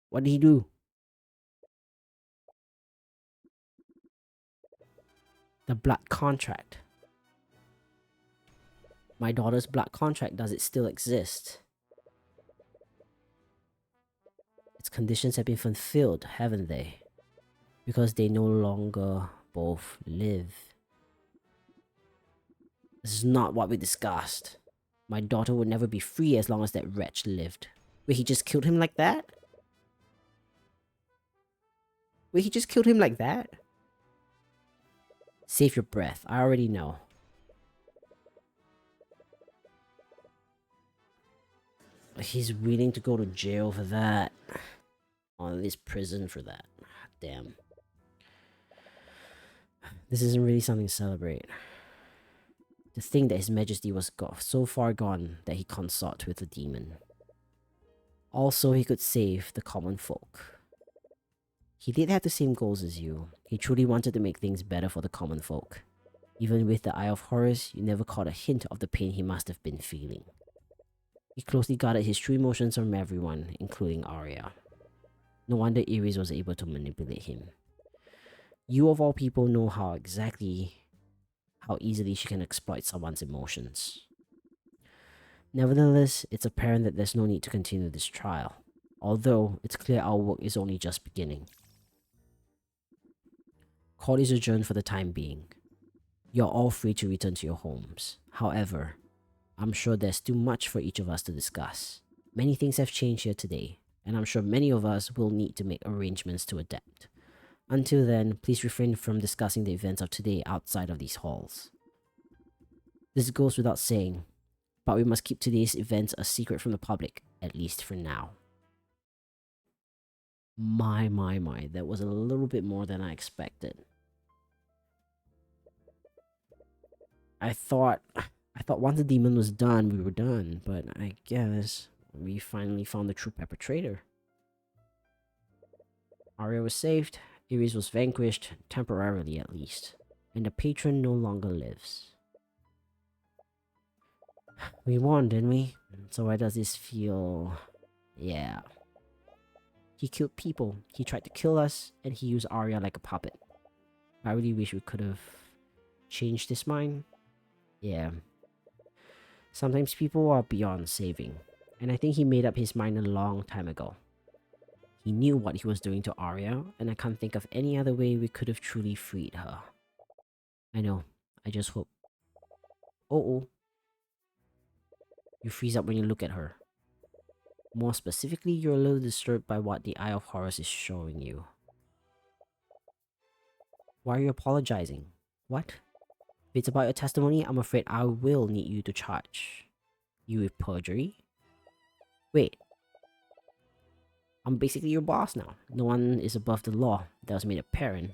A: What did he do? The blood contract. My daughter's blood contract, does it still exist? Its conditions have been fulfilled, haven't they? Because they no longer both live. This is not what we discussed. My daughter would never be free as long as that wretch lived. Wait, he just killed him like that? Wait, he just killed him like that? Save your breath, I already know. He's willing to go to jail for that. Or at least prison for that. Damn. This isn't really something to celebrate. To think that His Majesty was so far gone that he consort with a demon. Also, he could save the common folk. He did have the same goals as you. He truly wanted to make things better for the common folk. Even with the Eye of Horus, you never caught a hint of the pain he must have been feeling. He closely guarded his true emotions from everyone, including Arya. No wonder Iris was able to manipulate him. You of all people know how easily she can exploit someone's emotions. Nevertheless, it's apparent that there's no need to continue this trial, although it's clear our work is only just beginning. Court is adjourned for the time being. You're all free to return to your homes. However, I'm sure there's still much for each of us to discuss. Many things have changed here today, and I'm sure many of us will need to make arrangements to adapt. Until then, please refrain from discussing the events of today outside of these halls. This goes without saying, but we must keep today's events a secret from the public, at least for now. My, that was a little bit more than I expected. I thought once the demon was done, we were done, but I guess we finally found the true perpetrator. Arya was saved, Iris was vanquished, temporarily at least, and the patron no longer lives. We won, didn't we? So why does this feel... Yeah. He killed people. He tried to kill us, and he used Arya like a puppet. I really wish we could have changed his mind. Yeah. Sometimes people are beyond saving. And I think he made up his mind a long time ago. He knew what he was doing to Arya, and I can't think of any other way we could have truly freed her. I know. I just hope... Oh. You freeze up when you look at her. More specifically, you're a little disturbed by what the Eye of Horus is showing you. Why are you apologizing? What? If it's about your testimony, I'm afraid I will need you to charge you with perjury. Wait. I'm basically your boss now. No one is above the law. That was made apparent.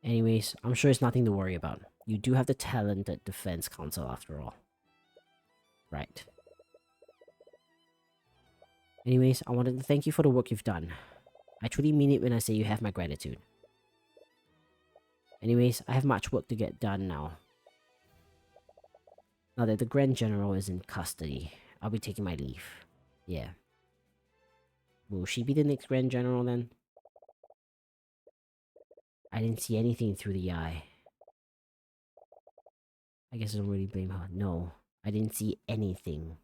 A: Anyways, I'm sure it's nothing to worry about. You do have the talented defense counsel after all. Right. Anyways, I wanted to thank you for the work you've done. I truly mean it when I say you have my gratitude. Anyways, I have much work to get done now. Now that the Grand General is in custody, I'll be taking my leave. Yeah. Will she be the next Grand General then? I didn't see anything through the eye. I guess I don't really blame her. No, I didn't see anything.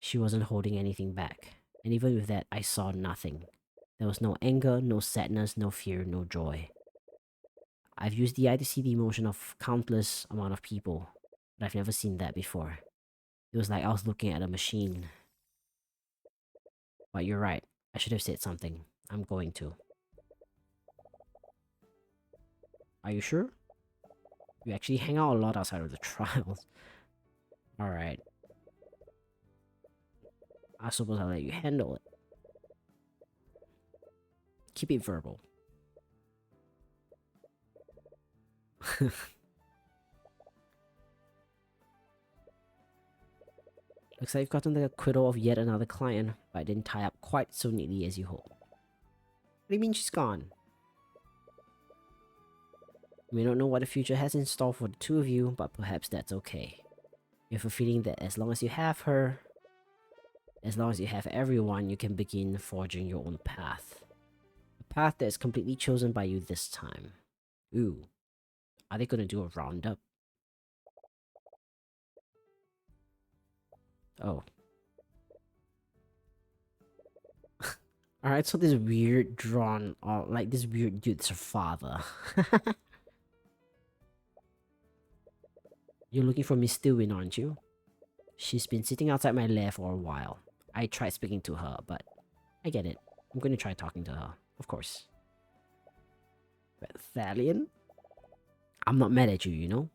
A: She wasn't holding anything back. And even with that, I saw nothing. There was no anger, no sadness, no fear, no joy. I've used the eye to see the emotion of countless amount of people, but I've never seen that before. It was like I was looking at a machine. But you're right. I should have said something. I'm going to. Are you sure? You actually hang out a lot outside of the trials. Alright. I suppose I'll let you handle it. Keep it verbal. Looks like you've gotten the acquittal of yet another client, but it didn't tie up quite so neatly as you hoped. What do you mean she's gone? You may not know what the future has in store for the two of you, but perhaps that's okay. You have a feeling that as long as you have her, as long as you have everyone, you can begin forging your own path. A path that is completely chosen by you this time. Ooh. Are they gonna do a roundup? Oh. Alright, so this weird drawn, like this weird dude's her father. You're looking for Miss Stillwin, aren't you? She's been sitting outside my lair for a while. I tried speaking to her, but I get it. I'm gonna try talking to her, of course. But Thalion? I'm not mad at you, you know?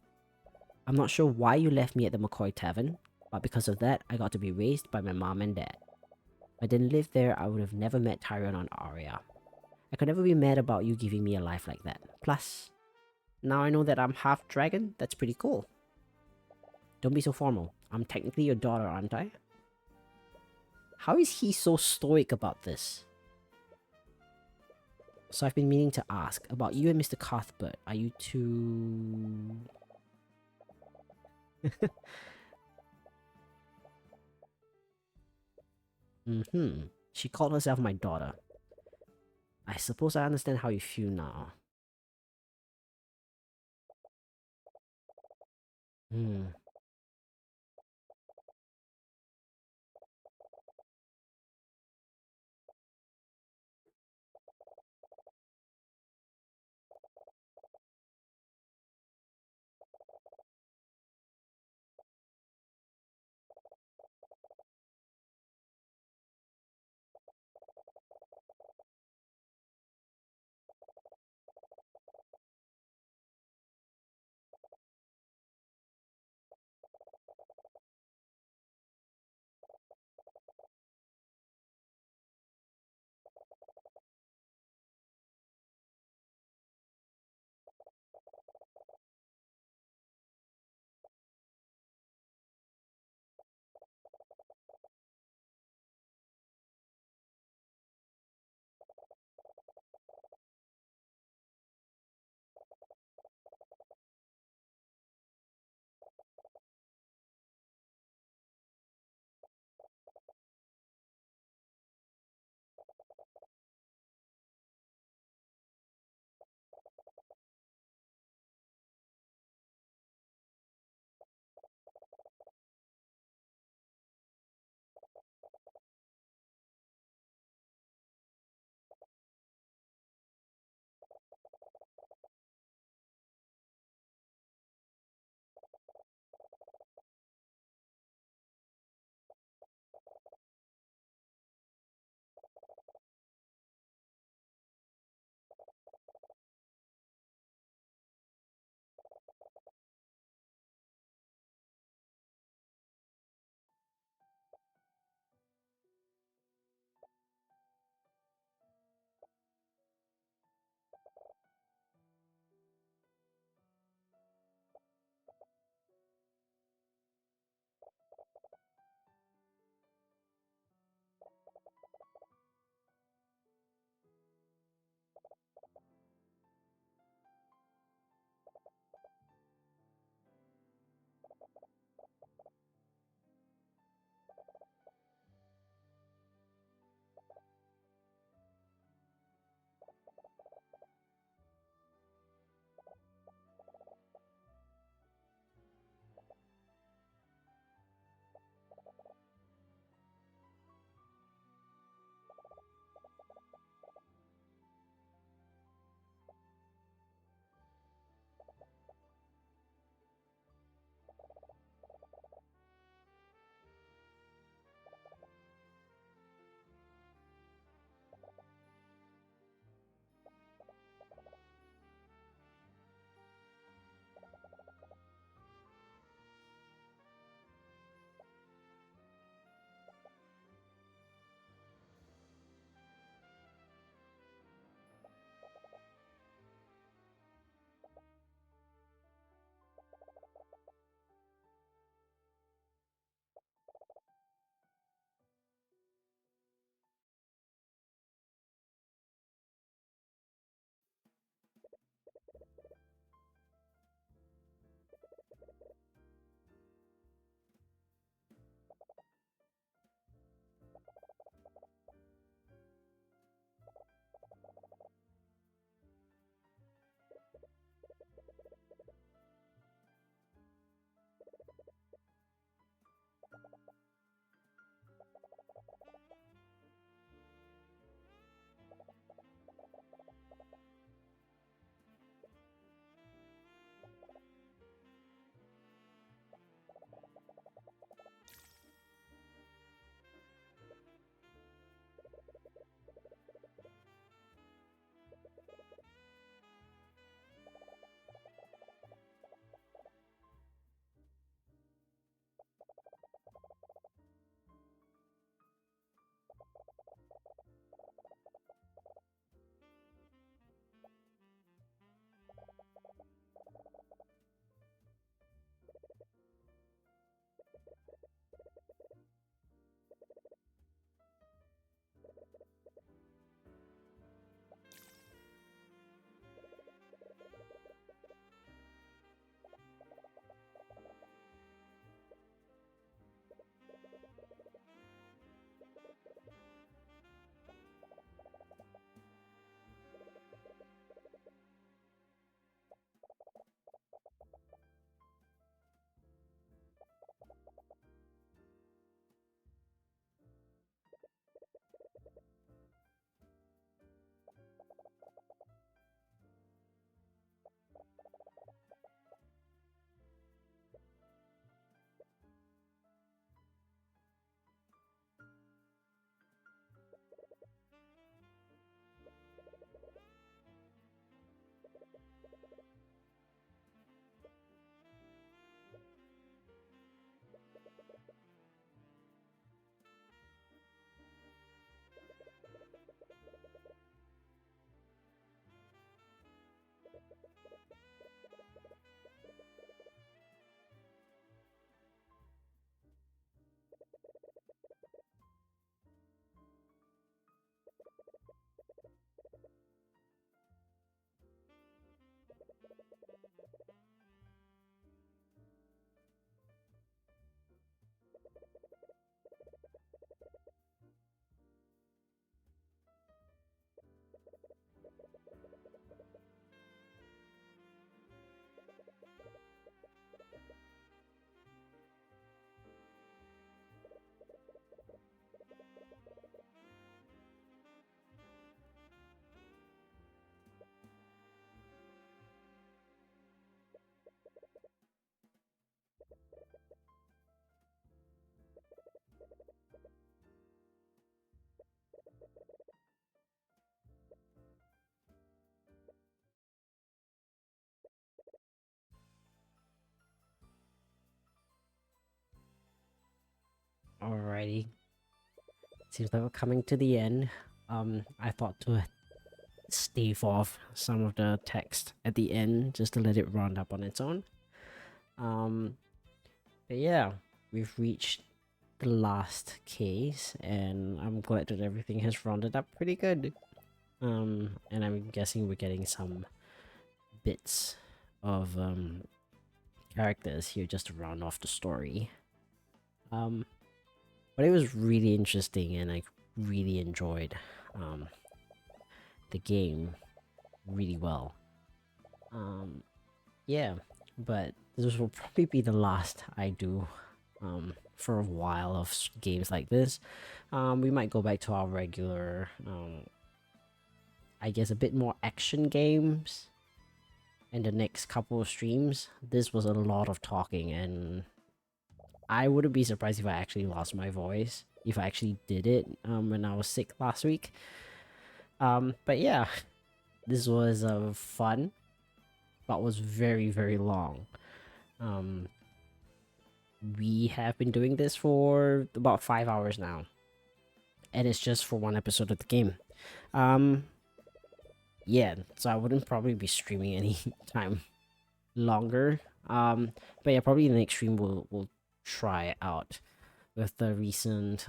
A: I'm not sure why you left me at the McCoy Tavern, but because of that, I got to be raised by my mom and dad. If I didn't live there, I would have never met Tyrion or Arya. I could never be mad about you giving me a life like that. Plus, now I know that I'm half dragon, that's pretty cool. Don't be so formal. I'm technically your daughter, aren't I? How is he so stoic about this? So I've been meaning to ask about you and Mr. Cuthbert. Are you two... She called herself my daughter. I suppose I understand how you feel now. Hmm. Alrighty. Seems like we're coming to the end. I thought to stave off some of the text at the end just to let it round up on its own. But yeah, we've reached the last case, and I'm glad that everything has rounded up pretty good. And I'm guessing we're getting some bits of characters here just to round off the story. But it was really interesting, and I really enjoyed the game really well. Yeah, but this will probably be the last I do for a while of games like this. We might go back to our regular, I guess, a bit more action games in the next couple of streams. This was a lot of talking, and I wouldn't be surprised if I actually lost my voice, if I actually did it when I was sick last week. But yeah, this was fun, but was very, very long. We have been doing this for about 5 hours now, and it's just for one episode of the game. Yeah, so I wouldn't probably be streaming any time longer. But yeah, probably the next stream we'll try it out with the recent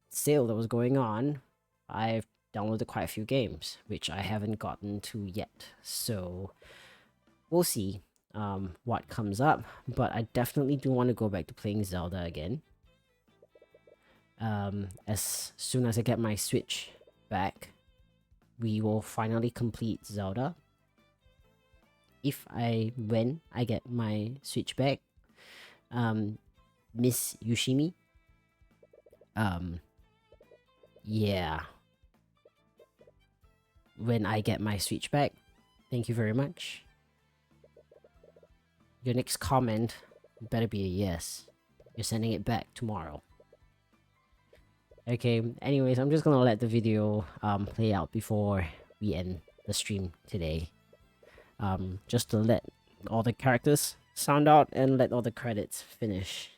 A: sale that was going on. I've downloaded quite a few games which I haven't gotten to yet, so we'll see what comes up. But I definitely do want to go back to playing Zelda again. As soon as I get my Switch back, we will finally complete Zelda. When I get my Switch back, Miss Yushimi, yeah, when I get my Switch back, thank you very much. Your next comment better be a yes. You're sending it back tomorrow. Okay, anyways, I'm just gonna let the video play out before we end the stream today. Just to let all the characters sound out and let all the credits finish.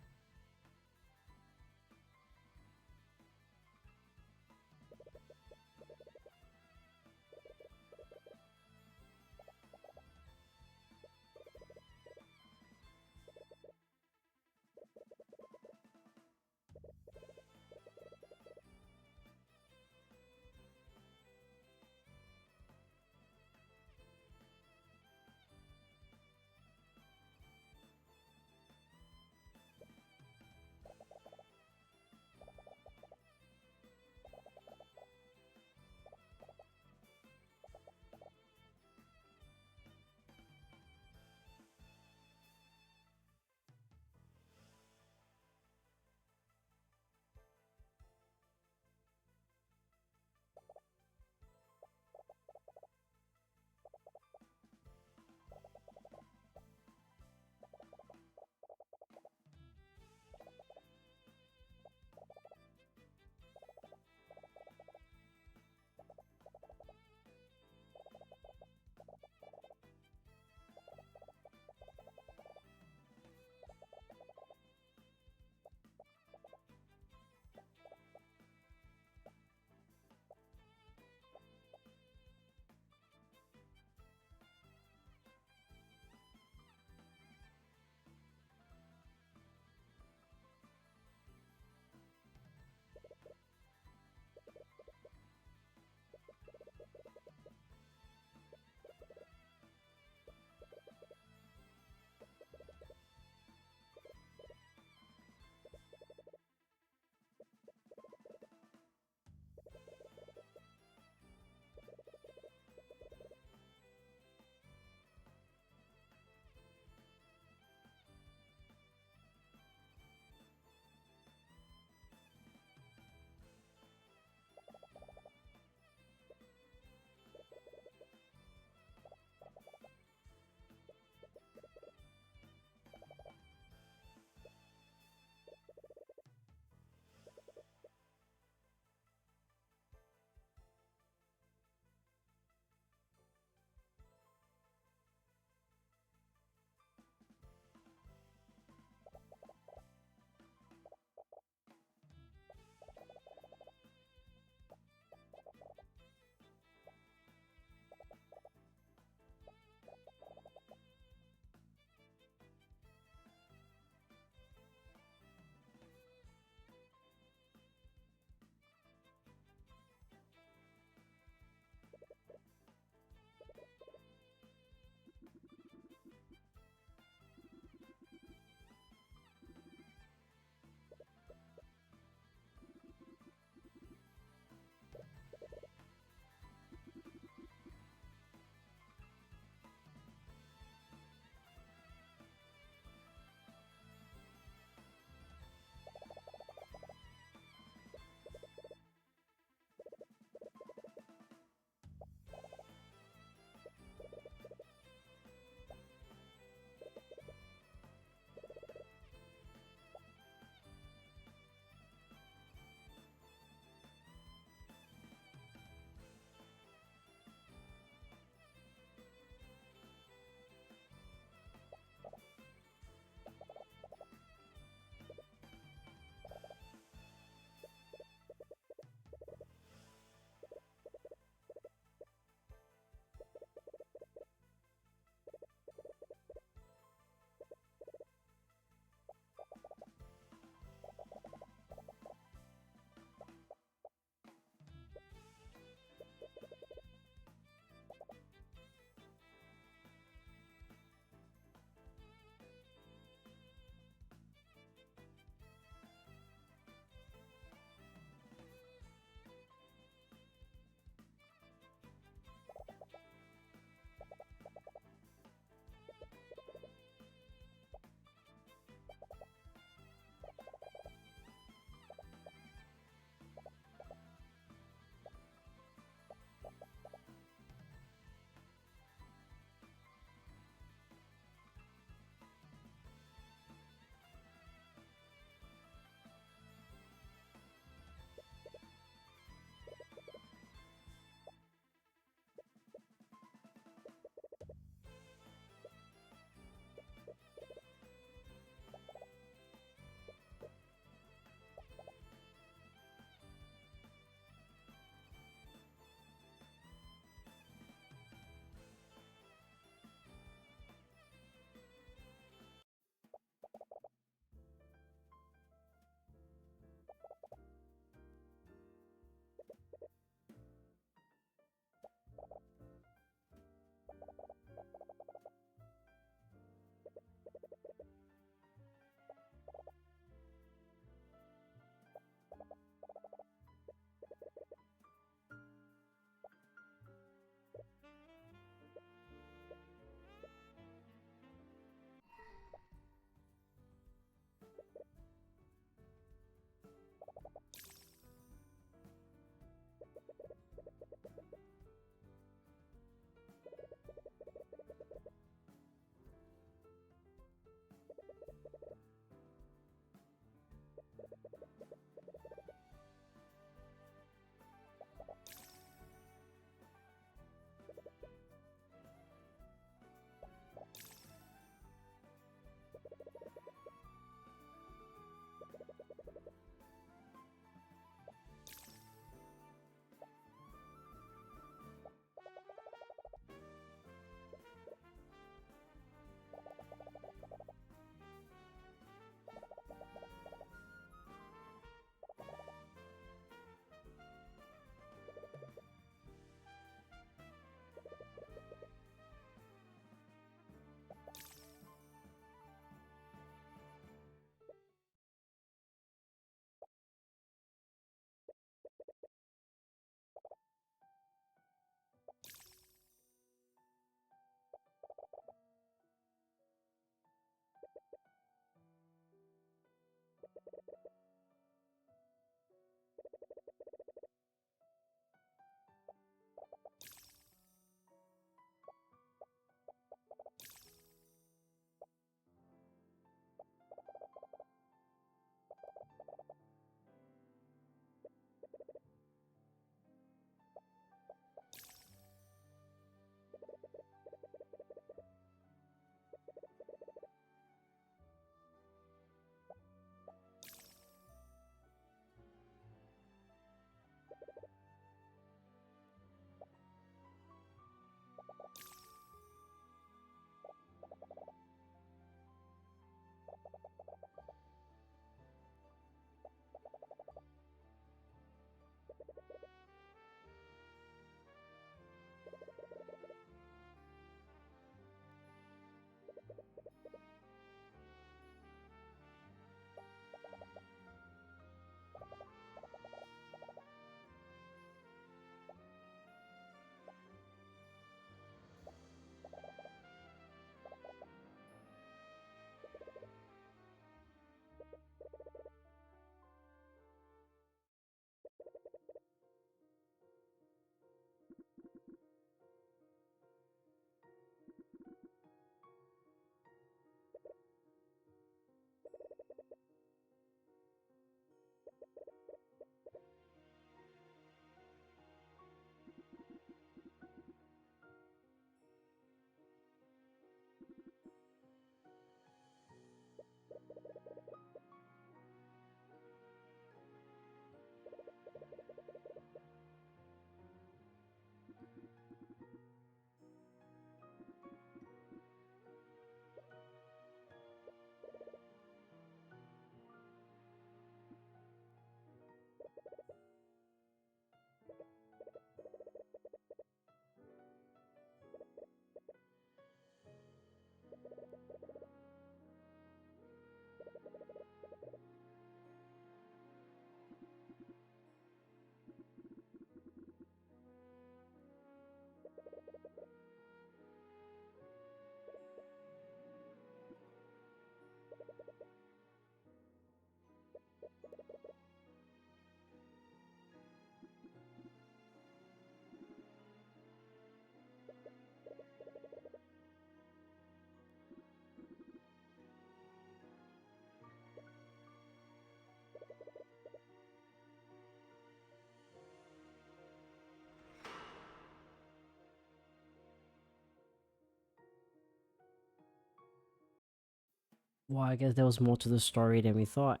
A: Well, I guess there was more to the story than we thought.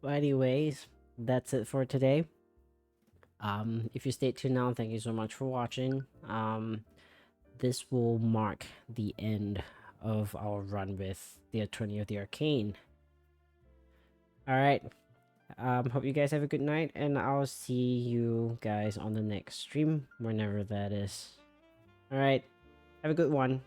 A: But anyways, that's it for today. If you stayed tuned now, thank you so much for watching. This will mark the end of our run with the Attorney of the Arcane. Alright, hope you guys have a good night, and I'll see you guys on the next stream, whenever that is. Alright, have a good one.